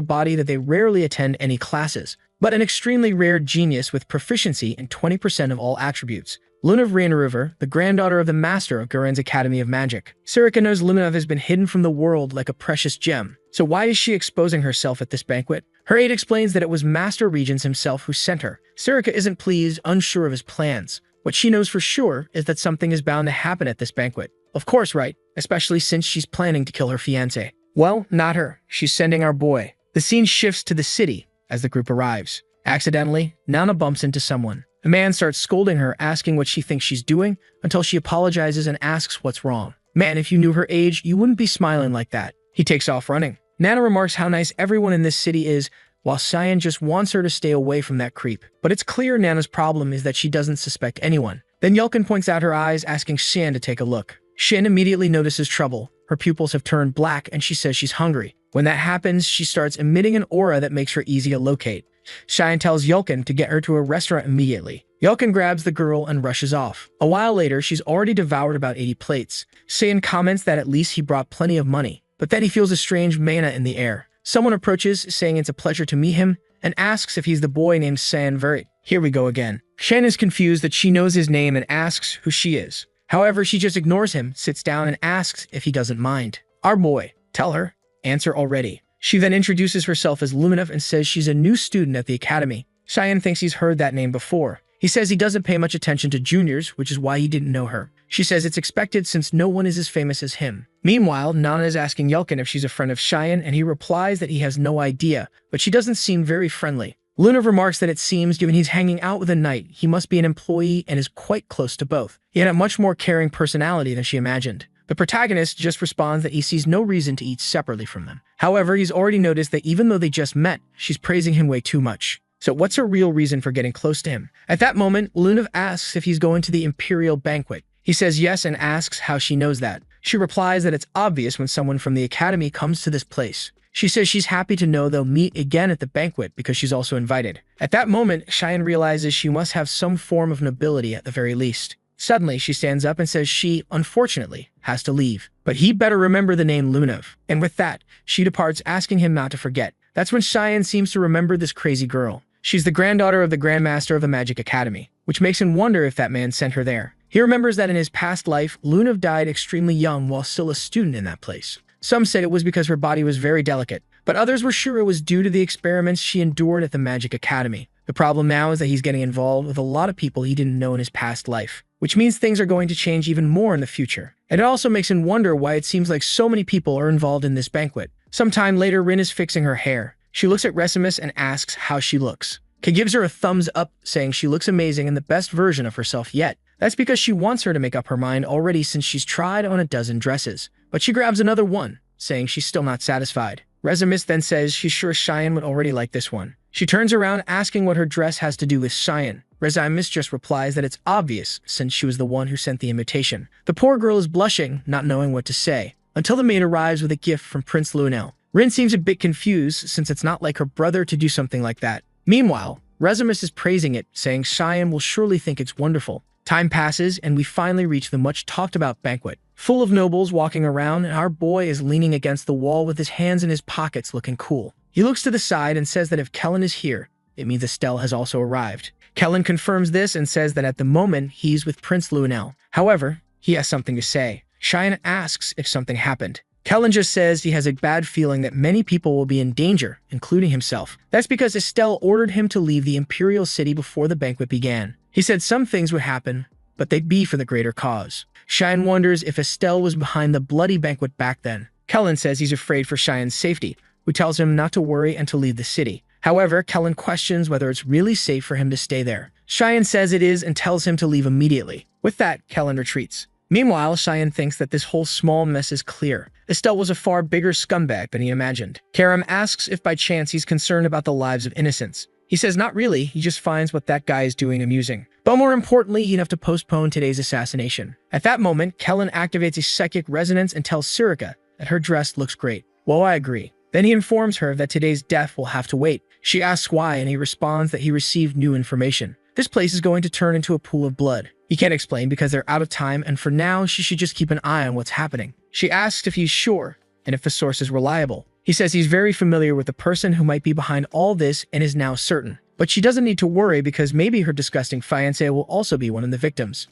body that they rarely attend any classes, but an extremely rare genius with proficiency in 20% of all attributes. Lunav River, the granddaughter of the master of Guren's Academy of Magic. Sirika knows Lunav has been hidden from the world like a precious gem. So why is she exposing herself at this banquet? Her aide explains that it was Master Regents himself who sent her. Sirika isn't pleased, unsure of his plans. What she knows for sure is that something is bound to happen at this banquet. Of course, right? Especially since she's planning to kill her fiancé. Well, not her. She's sending our boy. The scene shifts to the city as the group arrives. Accidentally, Nana bumps into someone. A man starts scolding her, asking what she thinks she's doing, until she apologizes and asks what's wrong. Man, if you knew her age, you wouldn't be smiling like that. He takes off running. Nana remarks how nice everyone in this city is, while Cyan just wants her to stay away from that creep. But it's clear Nana's problem is that she doesn't suspect anyone. Then Yulkin points out her eyes, asking Shan to take a look. Shin immediately notices trouble. Her pupils have turned black and she says she's hungry. When that happens, she starts emitting an aura that makes her easy to locate. Cheyenne tells Yulkin to get her to a restaurant immediately. Yulkin grabs the girl and rushes off. A while later, she's already devoured about 80 plates. Saiyan comments that at least he brought plenty of money, but then he feels a strange mana in the air. Someone approaches, saying it's a pleasure to meet him, and asks if he's the boy named Saiyan Verit. Here we go again. Shen is confused that she knows his name and asks who she is. However, she just ignores him, sits down, and asks if he doesn't mind. Our boy. Tell her. Answer already. She then introduces herself as Luminov and says she's a new student at the academy. Cheyenne thinks he's heard that name before. He says he doesn't pay much attention to juniors, which is why he didn't know her. She says it's expected since no one is as famous as him. Meanwhile, Nana is asking Yulkin if she's a friend of Cheyenne, and he replies that he has no idea, but she doesn't seem very friendly. Lunav remarks that it seems, given he's hanging out with a knight, he must be an employee and is quite close to both. He had a much more caring personality than she imagined. The protagonist just responds that he sees no reason to eat separately from them. However, he's already noticed that even though they just met, she's praising him way too much. So what's her real reason for getting close to him? At that moment, Lunav asks if he's going to the Imperial banquet. He says yes and asks how she knows that. She replies that it's obvious when someone from the academy comes to this place. She says she's happy to know they'll meet again at the banquet because she's also invited. At that moment, Cheyenne realizes she must have some form of nobility at the very least. Suddenly, she stands up and says she, unfortunately, has to leave. But he better remember the name Lunav. And with that, she departs, asking him not to forget. That's when Cheyenne seems to remember this crazy girl. She's the granddaughter of the Grandmaster of the Magic Academy, which makes him wonder if that man sent her there. He remembers that in his past life, Lunav died extremely young while still a student in that place. Some said it was because her body was very delicate, but others were sure it was due to the experiments she endured at the Magic Academy. The problem now is that he's getting involved with a lot of people he didn't know in his past life, which means things are going to change even more in the future. And it also makes him wonder why it seems like so many people are involved in this banquet. Sometime later, Rin is fixing her hair. She looks at Resimus and asks how she looks. Kay gives her a thumbs up, saying she looks amazing and the best version of herself yet. That's because she wants her to make up her mind already since she's tried on a dozen dresses. But she grabs another one, saying she's still not satisfied. Resimus then says she's sure Cheyenne would already like this one. She turns around asking what her dress has to do with Cheyenne. Resimus just replies that it's obvious since she was the one who sent the invitation. The poor girl is blushing, not knowing what to say, until the maid arrives with a gift from Prince Lunel. Rin seems a bit confused since it's not like her brother to do something like that. Meanwhile, Resimus is praising it, saying Cheyenne will surely think it's wonderful. Time passes, and we finally reach the much-talked-about banquet. Full of nobles walking around, and our boy is leaning against the wall with his hands in his pockets looking cool. He looks to the side and says that if Kellen is here, it means Estelle has also arrived. Kellen confirms this and says that at the moment, he's with Prince Lunel. However, he has something to say. Cheyenne asks if something happened. Kellen just says he has a bad feeling that many people will be in danger, including himself. That's because Estelle ordered him to leave the Imperial City before the banquet began. He said some things would happen, but they'd be for the greater cause. Cheyenne wonders if Estelle was behind the bloody banquet back then. Kellen says he's afraid for Cheyenne's safety, who tells him not to worry and to leave the city. However, Kellen questions whether it's really safe for him to stay there. Cheyenne says it is and tells him to leave immediately. With that, Kellen retreats. Meanwhile, Cheyenne thinks that this whole small mess is clear. Estelle was a far bigger scumbag than he imagined. Karam asks if by chance he's concerned about the lives of innocents. He says not really, he just finds what that guy is doing amusing. But more importantly, he'd have to postpone today's assassination. At that moment, Kellen activates a psychic resonance and tells Sirika that her dress looks great. Well, I agree. Then he informs her that today's death will have to wait. She asks why, and he responds that he received new information. This place is going to turn into a pool of blood. He can't explain because they're out of time, and for now, she should just keep an eye on what's happening. She asks if he's sure, and if the source is reliable. He says he's very familiar with the person who might be behind all this and is now certain. But she doesn't need to worry because maybe her disgusting fiancé will also be one of the victims.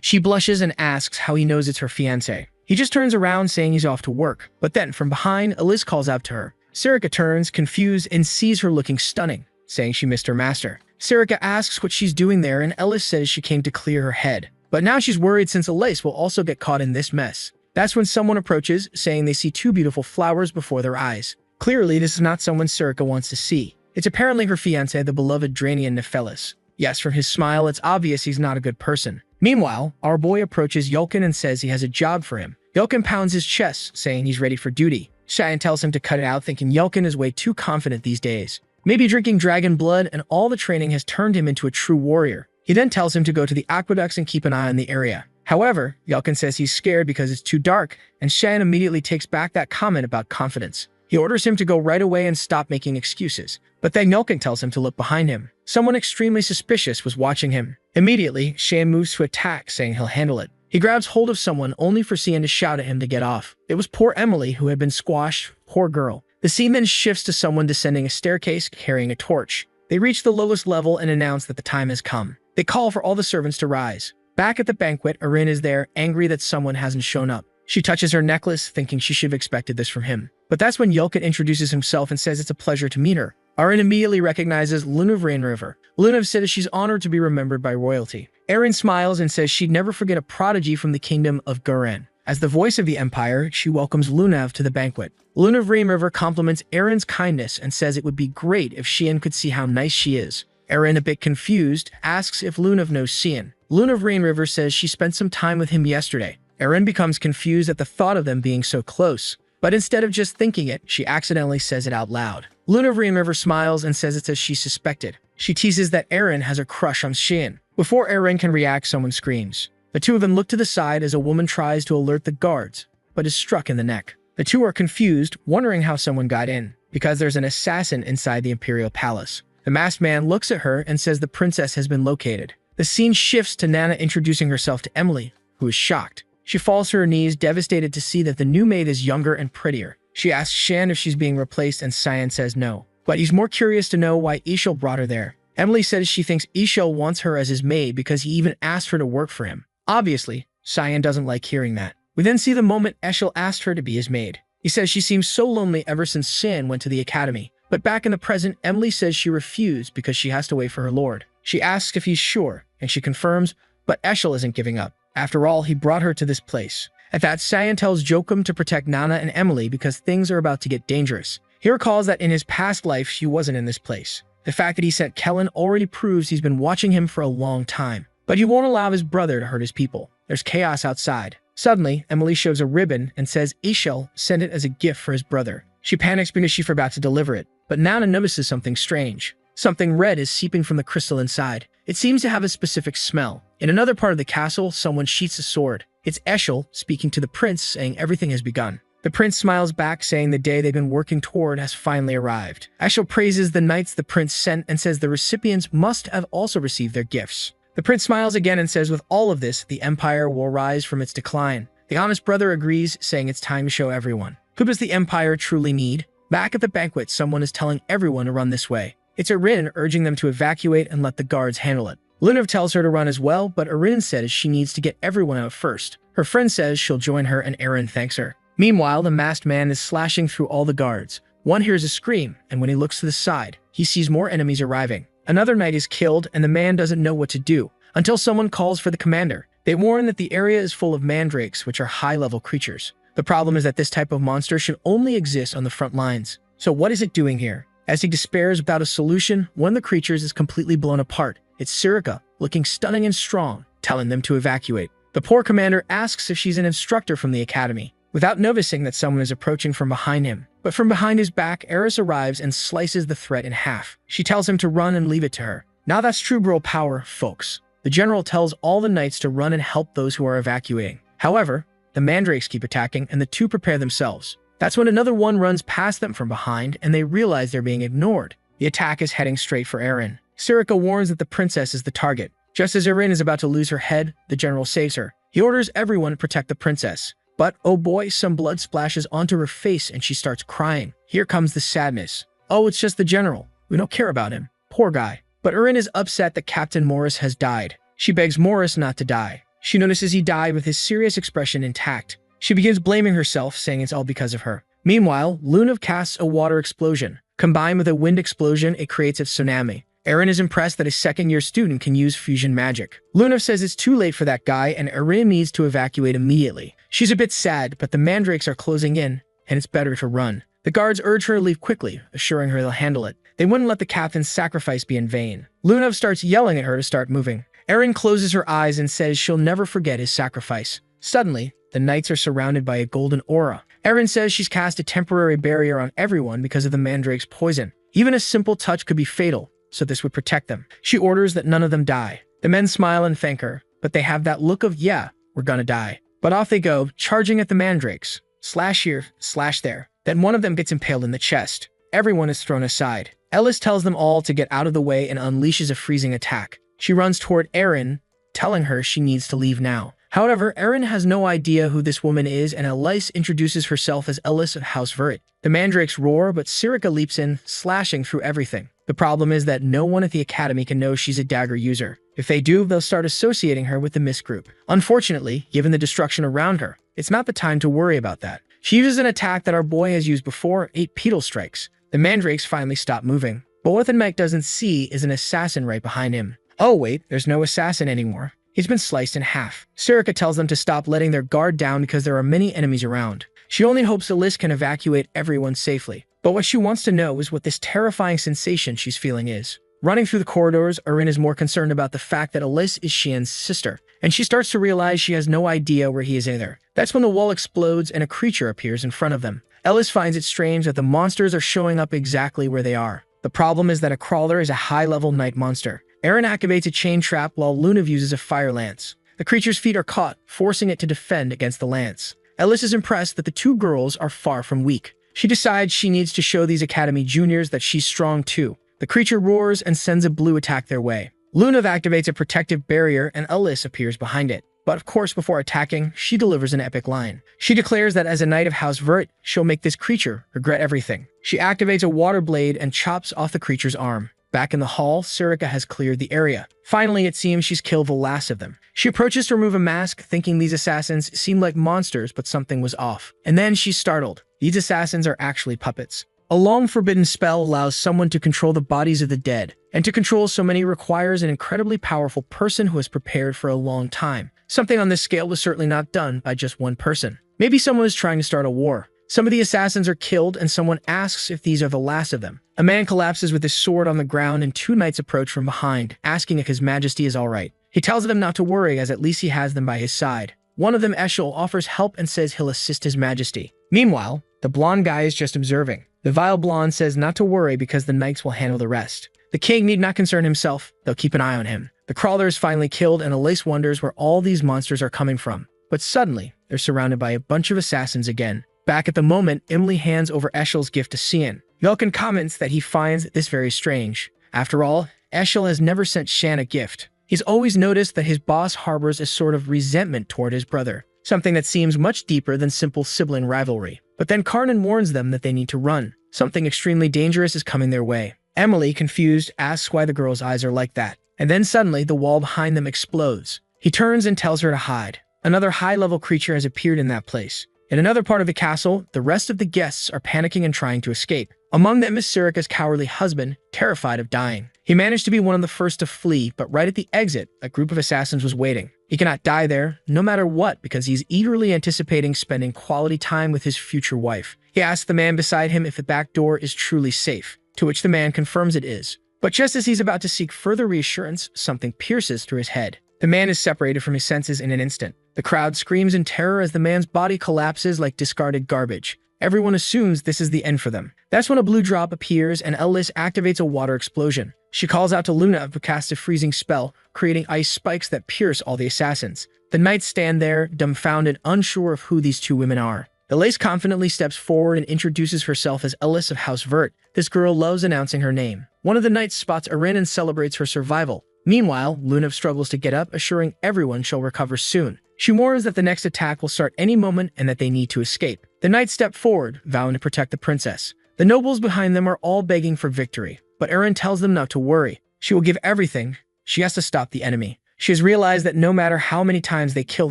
She blushes and asks how he knows it's her fiancé. He just turns around saying he's off to work. But then, from behind, Elise calls out to her. Sirika turns, confused, and sees her looking stunning, saying she missed her master. Sirika asks what she's doing there, and Elise says she came to clear her head. But now she's worried since Elise will also get caught in this mess. That's when someone approaches, saying they see two beautiful flowers before their eyes. Clearly, this is not someone Sirika wants to see. It's apparently her fiancé, the beloved Dranian Nephelis. Yes, from his smile, it's obvious he's not a good person. Meanwhile, our boy approaches Yulkin and says he has a job for him. Yulkin pounds his chest, saying he's ready for duty. Cheyenne tells him to cut it out, thinking Yulkin is way too confident these days. Maybe drinking dragon blood and all the training has turned him into a true warrior. He then tells him to go to the aqueducts and keep an eye on the area. However, Yulkin says he's scared because it's too dark, and Cheyenne immediately takes back that comment about confidence. He orders him to go right away and stop making excuses. But then Yulkin tells him to look behind him. Someone extremely suspicious was watching him. Immediately, Cheyenne moves to attack, saying he'll handle it. He grabs hold of someone only for Cian to shout at him to get off. It was poor Emily who had been squashed. Poor girl. The scene then shifts to someone descending a staircase carrying a torch. They reach the lowest level and announce that the time has come. They call for all the servants to rise. Back at the banquet, Erin is there, angry that someone hasn't shown up. She touches her necklace, thinking she should have expected this from him. But that's when Yulkin introduces himself and says it's a pleasure to meet her. Erin immediately recognizes Luna of Rain River. Luna says she's honored to be remembered by royalty. Erin smiles and says she'd never forget a prodigy from the kingdom of Guren. As the voice of the empire, she welcomes Lunav to the banquet. Luna of Rain River compliments Erin's kindness and says it would be great if Cian could see how nice she is. Erin, a bit confused, asks if Lunav knows Cian. Luna of Rain River says she spent some time with him yesterday. Erin becomes confused at the thought of them being so close. But instead of just thinking it, she accidentally says it out loud. Luna of Rain River smiles and says it's as she suspected. She teases that Erin has a crush on Cian. Before Erin can react, someone screams. The two of them look to the side as a woman tries to alert the guards, but is struck in the neck. The two are confused, wondering how someone got in, because there's an assassin inside the imperial palace. The masked man looks at her and says the princess has been located. The scene shifts to Nana introducing herself to Emily, who is shocked. She falls to her knees, devastated to see that the new maid is younger and prettier. She asks Shan if she's being replaced, and Cyan says no. But he's more curious to know why Ishil brought her there. Emily says she thinks Ishil wants her as his maid because he even asked her to work for him. Obviously, Cyan doesn't like hearing that. We then see the moment Eshil asked her to be his maid. He says she seems so lonely ever since Sin went to the academy. But back in the present, Emily says she refused because she has to wait for her lord. She asks if he's sure, and she confirms, but Eshil isn't giving up. After all, he brought her to this place. At that, Cyan tells Jokum to protect Nana and Emily because things are about to get dangerous. He recalls that in his past life, she wasn't in this place. The fact that he sent Kellen already proves he's been watching him for a long time. But he won't allow his brother to hurt his people. There's chaos outside. Suddenly, Emily shows a ribbon and says Ishel sent it as a gift for his brother. She panics because she forgot to deliver it. But Nana notices something strange. Something red is seeping from the crystal inside. It seems to have a specific smell. In another part of the castle, someone sheaths a sword. It's Eshel speaking to the prince, saying everything has begun. The prince smiles back, saying the day they've been working toward has finally arrived. Eshel praises the knights the prince sent and says the recipients must have also received their gifts. The prince smiles again and says with all of this, the empire will rise from its decline. The honest brother agrees, saying it's time to show everyone. Who does the empire truly need? Back at the banquet, someone is telling everyone to run this way. It's Erin urging them to evacuate and let the guards handle it. Lunav tells her to run as well, but Erin says she needs to get everyone out first. Her friend says she'll join her and Erin thanks her. Meanwhile, the masked man is slashing through all the guards. One hears a scream, and when he looks to the side, he sees more enemies arriving. Another knight is killed, and the man doesn't know what to do, until someone calls for the commander. They warn that the area is full of mandrakes, which are high-level creatures. The problem is that this type of monster should only exist on the front lines. So what is it doing here? As he despairs without a solution, one of the creatures is completely blown apart. It's Sirika, looking stunning and strong, telling them to evacuate. The poor commander asks if she's an instructor from the academy, without noticing that someone is approaching from behind him. But from behind his back, Eris arrives and slices the threat in half. She tells him to run and leave it to her. Now that's true girl power, folks. The general tells all the knights to run and help those who are evacuating. However, the mandrakes keep attacking and the two prepare themselves. That's when another one runs past them from behind and they realize they're being ignored. The attack is heading straight for Erin. Sirika warns that the princess is the target. Just as Erin is about to lose her head, the general saves her. He orders everyone to protect the princess. But, oh boy, some blood splashes onto her face and she starts crying. Here comes the sadness. Oh, it's just the general. We don't care about him. Poor guy. But Erin is upset that Captain Morris has died. She begs Morris not to die. She notices he died with his serious expression intact. She begins blaming herself, saying it's all because of her. Meanwhile, Lunav casts a water explosion. Combined with a wind explosion, it creates a tsunami. Erin is impressed that a second-year student can use fusion magic. Lunav says it's too late for that guy and Erin needs to evacuate immediately. She's a bit sad, but the mandrakes are closing in, and it's better to run. The guards urge her to leave quickly, assuring her they'll handle it. They wouldn't let the captain's sacrifice be in vain. Lunav starts yelling at her to start moving. Erin closes her eyes and says she'll never forget his sacrifice. Suddenly, the knights are surrounded by a golden aura. Erin says she's cast a temporary barrier on everyone because of the mandrake's poison. Even a simple touch could be fatal, so this would protect them. She orders that none of them die. The men smile and thank her, but they have that look of, yeah, we're gonna die. But off they go, charging at the mandrakes. Slash here, slash there. Then one of them gets impaled in the chest. Everyone is thrown aside. Ellis tells them all to get out of the way and unleashes a freezing attack. She runs toward Erin, telling her she needs to leave now. However, Erin has no idea who this woman is, and Elise introduces herself as Ellis of House Vert. The mandrakes roar, but Sirika leaps in, slashing through everything. The problem is that no one at the academy can know she's a dagger user. If they do, they'll start associating her with the Mist group. Unfortunately, given the destruction around her, it's not the time to worry about that. She uses an attack that our boy has used before, 8 pedal strikes. The mandrakes finally stop moving. But what the knight doesn't see is an assassin right behind him. Oh wait, there's no assassin anymore. He's been sliced in half. Sirika tells them to stop letting their guard down because there are many enemies around. She only hopes Elise can evacuate everyone safely. But what she wants to know is what this terrifying sensation she's feeling is. Running through the corridors, Erin is more concerned about the fact that Elise is Xian's sister, and she starts to realize she has no idea where he is either. That's when the wall explodes and a creature appears in front of them. Ellis finds it strange that the monsters are showing up exactly where they are. The problem is that a crawler is a high-level night monster. Erin activates a chain trap while Lunav uses a fire lance. The creature's feet are caught, forcing it to defend against the lance. Ellis is impressed that the two girls are far from weak. She decides she needs to show these Academy juniors that she's strong too. The creature roars and sends a blue attack their way. Lunav activates a protective barrier and Ellis appears behind it. But of course, before attacking, she delivers an epic line. She declares that as a knight of House Vert, she'll make this creature regret everything. She activates a water blade and chops off the creature's arm. Back in the hall, Sirika has cleared the area. Finally, it seems she's killed the last of them. She approaches to remove a mask, thinking these assassins seem like monsters, but something was off. And then she's startled. These assassins are actually puppets. A long forbidden spell allows someone to control the bodies of the dead, and to control so many requires an incredibly powerful person who has prepared for a long time. Something on this scale was certainly not done by just one person. Maybe someone is trying to start a war. Some of the assassins are killed, and someone asks if these are the last of them. A man collapses with his sword on the ground, and two knights approach from behind, asking if His Majesty is all right. He tells them not to worry, as at least he has them by his side. One of them, Eshel, offers help and says he'll assist His Majesty. Meanwhile, the blonde guy is just observing. The vile blonde says not to worry because the knights will handle the rest. The king need not concern himself, they'll keep an eye on him. The crawler is finally killed, and Elise wonders where all these monsters are coming from. But suddenly, they're surrounded by a bunch of assassins again. Back at the moment, Emily hands over Eshel's gift to Cian. Yelkin comments that he finds this very strange. After all, Eshel has never sent Shan a gift. He's always noticed that his boss harbors a sort of resentment toward his brother, something that seems much deeper than simple sibling rivalry. But then Karnan warns them that they need to run. Something extremely dangerous is coming their way. Emily, confused, asks why the girl's eyes are like that. And then suddenly, the wall behind them explodes. He turns and tells her to hide. Another high-level creature has appeared in that place. In another part of the castle, the rest of the guests are panicking and trying to escape. Among them is Sarika's cowardly husband, terrified of dying. He managed to be one of the first to flee, but right at the exit, a group of assassins was waiting. He cannot die there, no matter what, because he's eagerly anticipating spending quality time with his future wife. He asks the man beside him if the back door is truly safe, to which the man confirms it is. But just as he's about to seek further reassurance, something pierces through his head. The man is separated from his senses in an instant. The crowd screams in terror as the man's body collapses like discarded garbage. Everyone assumes this is the end for them. That's when a blue drop appears and Ellis activates a water explosion. She calls out to Luna to cast a freezing spell, creating ice spikes that pierce all the assassins. The knights stand there, dumbfounded, unsure of who these two women are. Elise confidently steps forward and introduces herself as Ellis of House Vert. This girl loves announcing her name. One of the knights spots Erin and celebrates her survival. Meanwhile, Luna struggles to get up, assuring everyone she'll recover soon. She warns that the next attack will start any moment and that they need to escape. The knights step forward, vowing to protect the princess. The nobles behind them are all begging for victory, but Erin tells them not to worry. She will give everything. She has to stop the enemy. She has realized that no matter how many times they kill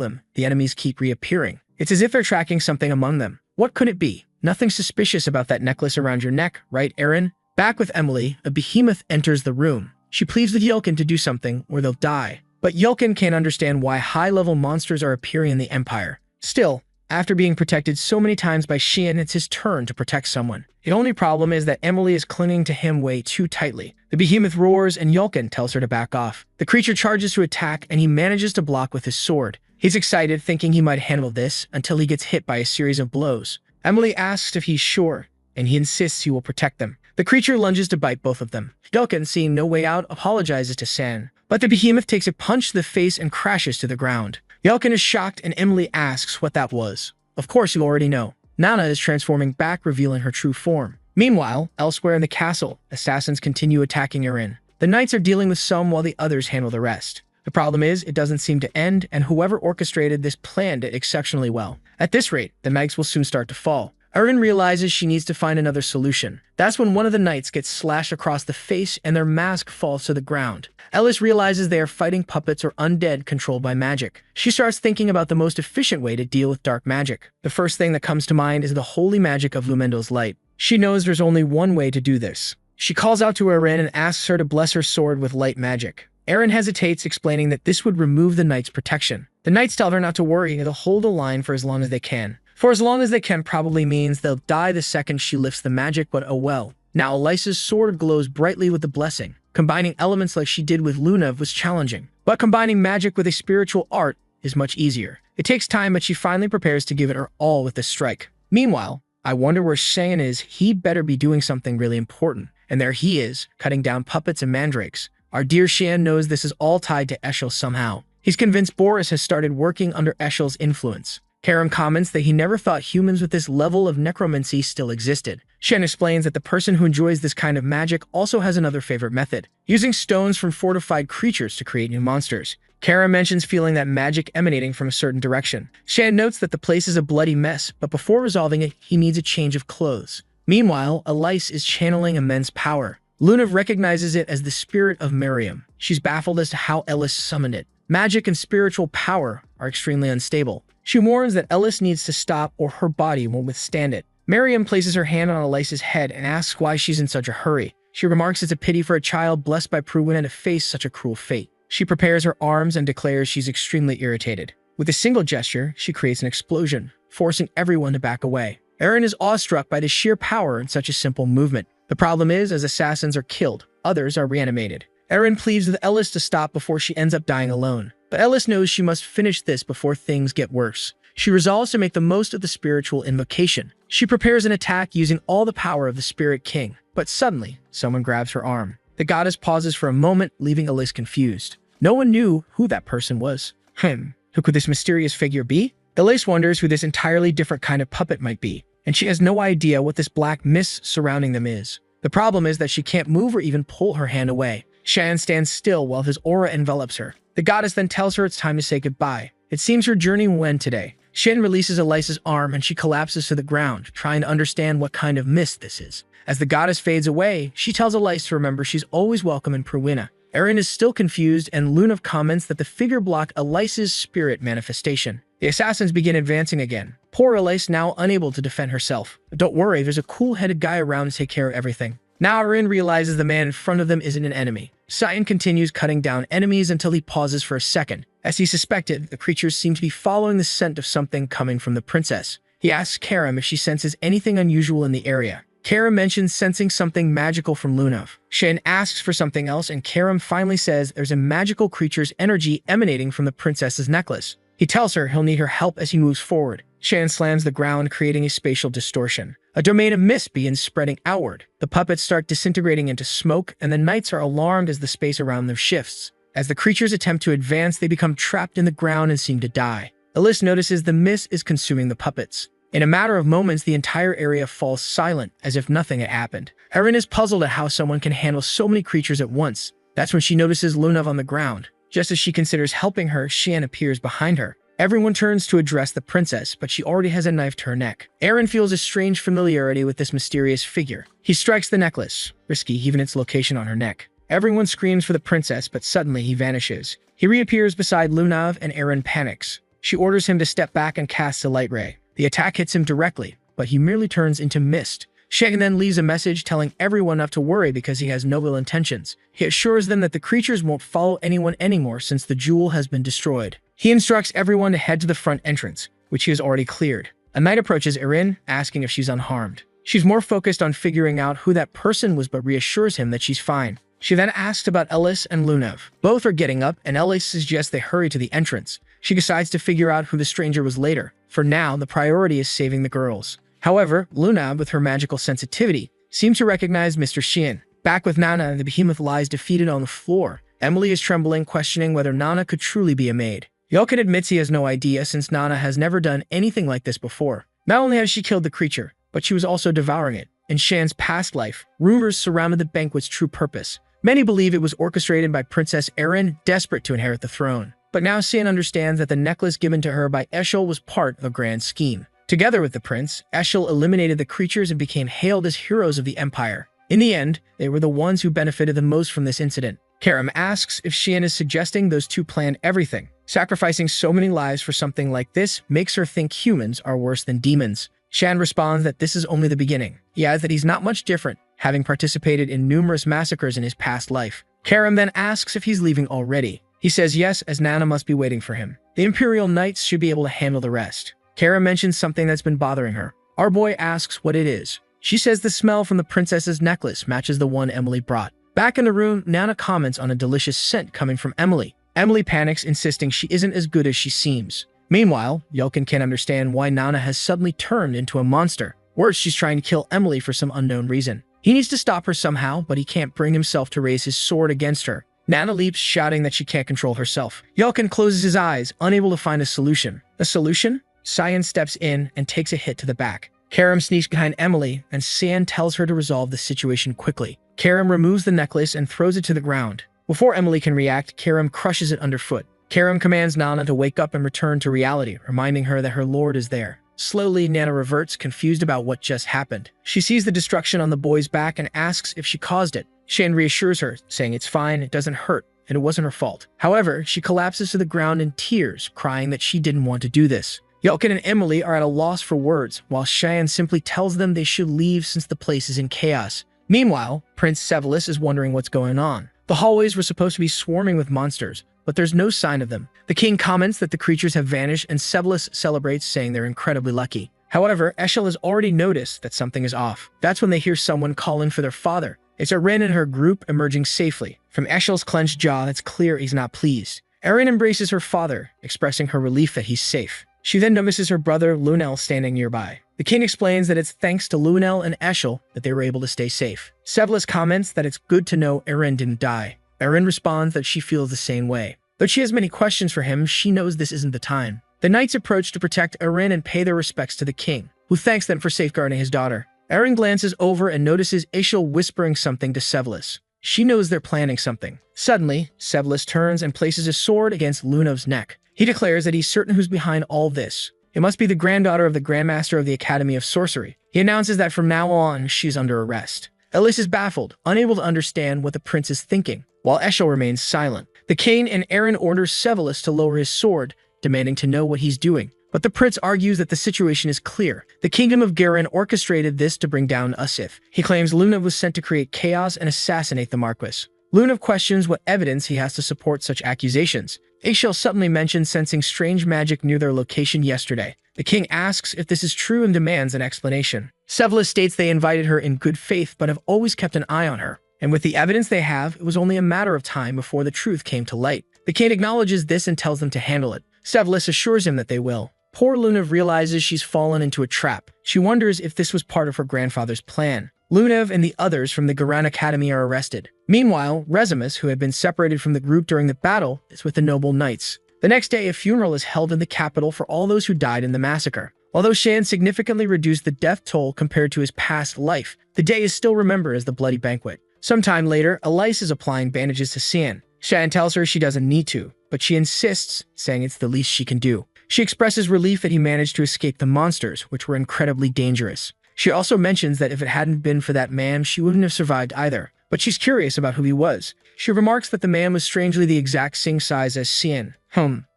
him, the enemies keep reappearing. It's as if they're tracking something among them. What could it be? Nothing suspicious about that necklace around your neck, right, Erin? Back with Emily, a behemoth enters the room. She pleads with Yelkin to do something, or they'll die. But Yelkin can't understand why high-level monsters are appearing in the Empire. Still, after being protected so many times by Xian, it's his turn to protect someone. The only problem is that Emily is clinging to him way too tightly. The behemoth roars and Yelkin tells her to back off. The creature charges to attack and he manages to block with his sword. He's excited, thinking he might handle this, until he gets hit by a series of blows. Emily asks if he's sure, and he insists he will protect them. The creature lunges to bite both of them. Yelkin, seeing no way out, apologizes to San. But the behemoth takes a punch to the face and crashes to the ground. Yelkin is shocked and Emily asks what that was. Of course you already know. Nana is transforming back, revealing her true form. Meanwhile, elsewhere in the castle, assassins continue attacking Erin. The knights are dealing with some while the others handle the rest. The problem is, it doesn't seem to end, and whoever orchestrated this planned it exceptionally well. At this rate, the Megs will soon start to fall. Erin realizes she needs to find another solution. That's when one of the knights gets slashed across the face and their mask falls to the ground. Ellis realizes they are fighting puppets or undead controlled by magic. She starts thinking about the most efficient way to deal with dark magic. The first thing that comes to mind is the holy magic of Lumendo's light. She knows there's only one way to do this. She calls out to Erin and asks her to bless her sword with light magic. Erin hesitates, explaining that this would remove the knight's protection. The knights tell her not to worry, they'll hold the line for as long as they can. For as long as they can probably means they'll die the second she lifts the magic, but oh well. Now Elisa's sword glows brightly with the blessing. Combining elements like she did with Luna was challenging, but combining magic with a spiritual art is much easier. It takes time, but she finally prepares to give it her all with this strike. Meanwhile, I wonder where Shane is. He better be doing something really important. And there he is, cutting down puppets and mandrakes. Our dear Xian knows this is all tied to Eshel somehow. He's convinced Boris has started working under Eshel's influence. Karam comments that he never thought humans with this level of necromancy still existed. Shen explains that the person who enjoys this kind of magic also has another favorite method, using stones from fortified creatures to create new monsters. Karam mentions feeling that magic emanating from a certain direction. Shen notes that the place is a bloody mess, but before resolving it, he needs a change of clothes. Meanwhile, Elise is channeling immense power. Luna recognizes it as the spirit of Miriam. She's baffled as to how Ellis summoned it. Magic and spiritual power are extremely unstable. She warns that Ellis needs to stop or her body won't withstand it. Miriam places her hand on Elise's head and asks why she's in such a hurry. She remarks it's a pity for a child blessed by Pruwina to face such a cruel fate. She prepares her arms and declares she's extremely irritated. With a single gesture, she creates an explosion, forcing everyone to back away. Erin is awestruck by the sheer power in such a simple movement. The problem is, as assassins are killed, others are reanimated. Erin pleads with Ellis to stop before she ends up dying alone. But Ellis knows she must finish this before things get worse. She resolves to make the most of the spiritual invocation. She prepares an attack using all the power of the Spirit King. But suddenly, someone grabs her arm. The goddess pauses for a moment, leaving Ellis confused. No one knew who that person was. Who could this mysterious figure be? Elise wonders who this entirely different kind of puppet might be, and she has no idea what this black mist surrounding them is. The problem is that she can't move or even pull her hand away. Shan stands still while his aura envelops her. The goddess then tells her it's time to say goodbye. It seems her journey will end today. Shan releases Elise's arm and she collapses to the ground, trying to understand what kind of mist this is. As the goddess fades away, she tells Elise to remember she's always welcome in Pruwina. Erin is still confused, and Luna comments that the figure blocked Elise's spirit manifestation. The assassins begin advancing again. Poor Elise, now unable to defend herself. Don't worry, there's a cool-headed guy around to take care of everything. Now Erin realizes the man in front of them isn't an enemy. Cyan continues cutting down enemies until he pauses for a second. As he suspected, the creatures seem to be following the scent of something coming from the princess. He asks Karam if she senses anything unusual in the area. Karam mentions sensing something magical from Lunav. Shan asks for something else, and Karam finally says there's a magical creature's energy emanating from the princess's necklace. He tells her he'll need her help as he moves forward. Shan slams the ground, creating a spatial distortion. A domain of mist begins spreading outward. The puppets start disintegrating into smoke, and the knights are alarmed as the space around them shifts. As the creatures attempt to advance, they become trapped in the ground and seem to die. Elise notices the mist is consuming the puppets. In a matter of moments, the entire area falls silent, as if nothing had happened. Erin is puzzled at how someone can handle so many creatures at once. That's when she notices Lunav on the ground. Just as she considers helping her, Shan appears behind her. Everyone turns to address the princess, but she already has a knife to her neck. Erin feels a strange familiarity with this mysterious figure. He strikes the necklace, risky given its location on her neck. Everyone screams for the princess, but suddenly he vanishes. He reappears beside Lunav, and Erin panics. She orders him to step back and casts a light ray. The attack hits him directly, but he merely turns into mist. Shan then leaves a message telling everyone not to worry because he has no ill intentions. He assures them that the creatures won't follow anyone anymore since the jewel has been destroyed. He instructs everyone to head to the front entrance, which he has already cleared. A knight approaches Erin, asking if she's unharmed. She's more focused on figuring out who that person was, but reassures him that she's fine. She then asks about Elise and Lunav. Both are getting up, and Elise suggests they hurry to the entrance. She decides to figure out who the stranger was later. For now, the priority is saving the girls. However, Lunav, with her magical sensitivity, seems to recognize Mr. Xian. Back with Nana, the behemoth lies defeated on the floor. Emily is trembling, questioning whether Nana could truly be a maid. Yelkin admits he has no idea since Nana has never done anything like this before. Not only has she killed the creature, but she was also devouring it. In Shan's past life, rumors surrounded the banquet's true purpose. Many believe it was orchestrated by Princess Erin, desperate to inherit the throne. But now Xian understands that the necklace given to her by Eshel was part of a grand scheme. Together with the prince, Eshel eliminated the creatures and became hailed as heroes of the empire. In the end, they were the ones who benefited the most from this incident. Karam asks if Xian is suggesting those two planned everything. Sacrificing so many lives for something like this makes her think humans are worse than demons. Shan responds that this is only the beginning. He adds that he's not much different, having participated in numerous massacres in his past life. Karam then asks if he's leaving already. He says yes, as Nana must be waiting for him. The Imperial Knights should be able to handle the rest. Karam mentions something that's been bothering her. Our boy asks what it is. She says the smell from the princess's necklace matches the one Emily brought. Back in the room, Nana comments on a delicious scent coming from Emily. Emily panics, insisting she isn't as good as she seems. Meanwhile, Yelkin can't understand why Nana has suddenly turned into a monster. Worse, she's trying to kill Emily for some unknown reason. He needs to stop her somehow, but he can't bring himself to raise his sword against her. Nana leaps, shouting that she can't control herself. Yelkin closes his eyes, unable to find a solution. A solution? Cyan steps in and takes a hit to the back. Karam sneaks behind Emily, and Cyan tells her to resolve the situation quickly. Karam removes the necklace and throws it to the ground. Before Emily can react, Karam crushes it underfoot. Karam commands Nana to wake up and return to reality, reminding her that her lord is there. Slowly, Nana reverts, confused about what just happened. She sees the destruction on the boy's back and asks if she caused it. Shan reassures her, saying it's fine, it doesn't hurt, and it wasn't her fault. However, she collapses to the ground in tears, crying that she didn't want to do this. Yelkin and Emily are at a loss for words, while Shan simply tells them they should leave since the place is in chaos. Meanwhile, Prince Sevelis is wondering what's going on. The hallways were supposed to be swarming with monsters, but there's no sign of them. The king comments that the creatures have vanished, and Sevelis celebrates, saying they're incredibly lucky. However, Eshel has already noticed that something is off. That's when they hear someone calling for their father. It's Erin and her group emerging safely. From Eshel's clenched jaw, it's clear he's not pleased. Erin embraces her father, expressing her relief that he's safe. She then notices her brother Lunel standing nearby. The king explains that it's thanks to Lunel and Eshel that they were able to stay safe. Sevelis comments that it's good to know Erin didn't die. Erin responds that she feels the same way. Though she has many questions for him, she knows this isn't the time. The knights approach to protect Erin and pay their respects to the king, who thanks them for safeguarding his daughter. Erin glances over and notices Eshel whispering something to Sevelis. She knows they're planning something. Suddenly, Sevelis turns and places his sword against Lunav's neck. He declares that he's certain who's behind all this. It must be the granddaughter of the Grandmaster of the Academy of Sorcery. He announces that from now on, she's under arrest. Elise is baffled, unable to understand what the prince is thinking, while Eshel remains silent. The king and Erin orders Sevelis to lower his sword, demanding to know what he's doing. But the prince argues that the situation is clear. The kingdom of Garin orchestrated this to bring down Usif. He claims Lunav was sent to create chaos and assassinate the Marquis. Lunav questions what evidence he has to support such accusations. Aishel suddenly mentions sensing strange magic near their location yesterday. The king asks if this is true and demands an explanation. Sevelis states they invited her in good faith but have always kept an eye on her. And with the evidence they have, it was only a matter of time before the truth came to light. The king acknowledges this and tells them to handle it. Sevelis assures him that they will. Poor Lunav realizes she's fallen into a trap. She wonders if this was part of her grandfather's plan. Lunav and the others from the Garan Academy are arrested. Meanwhile, Resimus, who had been separated from the group during the battle, is with the noble knights. The next day, a funeral is held in the capital for all those who died in the massacre. Although Shan significantly reduced the death toll compared to his past life, the day is still remembered as the bloody banquet. Sometime later, Elise is applying bandages to Shan. Shan tells her she doesn't need to, but she insists, saying it's the least she can do. She expresses relief that he managed to escape the monsters, which were incredibly dangerous. She also mentions that if it hadn't been for that man, she wouldn't have survived either, but she's curious about who he was. She remarks that the man was strangely the exact same size as Xian.